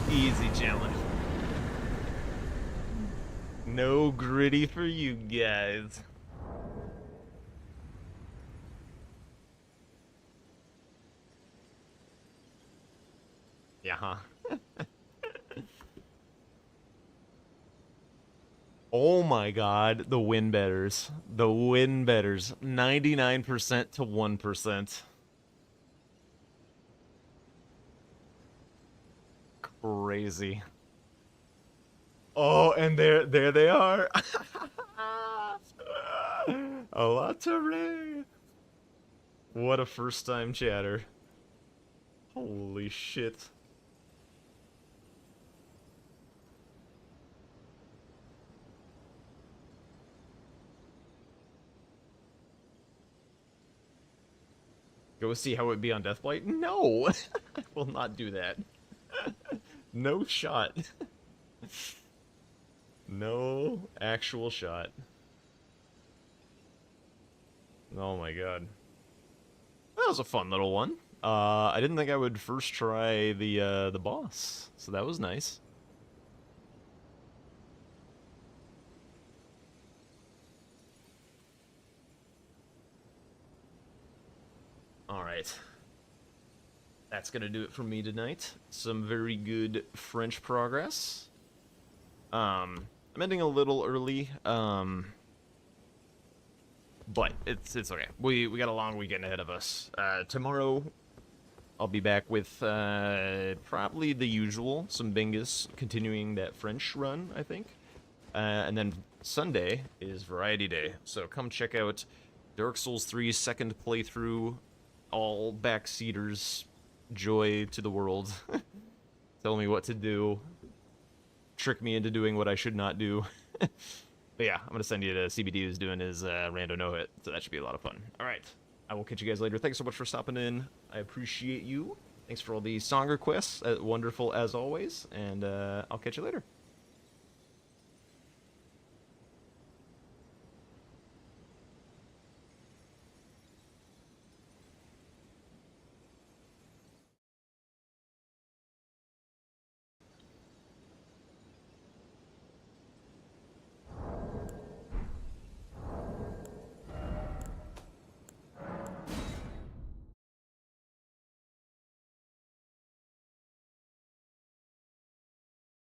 Easy challenge. No gritty for you guys. Yeah, huh? Oh my god, the win betters. The win betters. 99% to 1%. crazy. Oh, and there they are. Alatare. What a first time chatter. Holy shit. Go see how it would be on Deathblight? No! I will not do that. No shot. No actual shot. Oh my god. That was a fun little one. I didn't think I would first try the boss, so that was nice. Alright. That's gonna do it for me tonight. Some very good French progress. I'm ending a little early, but it's okay. We got a long weekend ahead of us. Tomorrow, I'll be back with probably the usual, some Bingus, continuing that French run, I think. And then Sunday is Variety Day, so come check out Dark Souls 3's second playthrough, all backseaters, joy to the world. Tell me what to do. Trick me into doing what I should not do. But yeah, I'm gonna send you to CBD who's doing his rando no hit, so that should be a lot of fun. Alright, I will catch you guys later. Thanks so much for stopping in. I appreciate you. Thanks for all the song requests, wonderful as always, and I'll catch you later.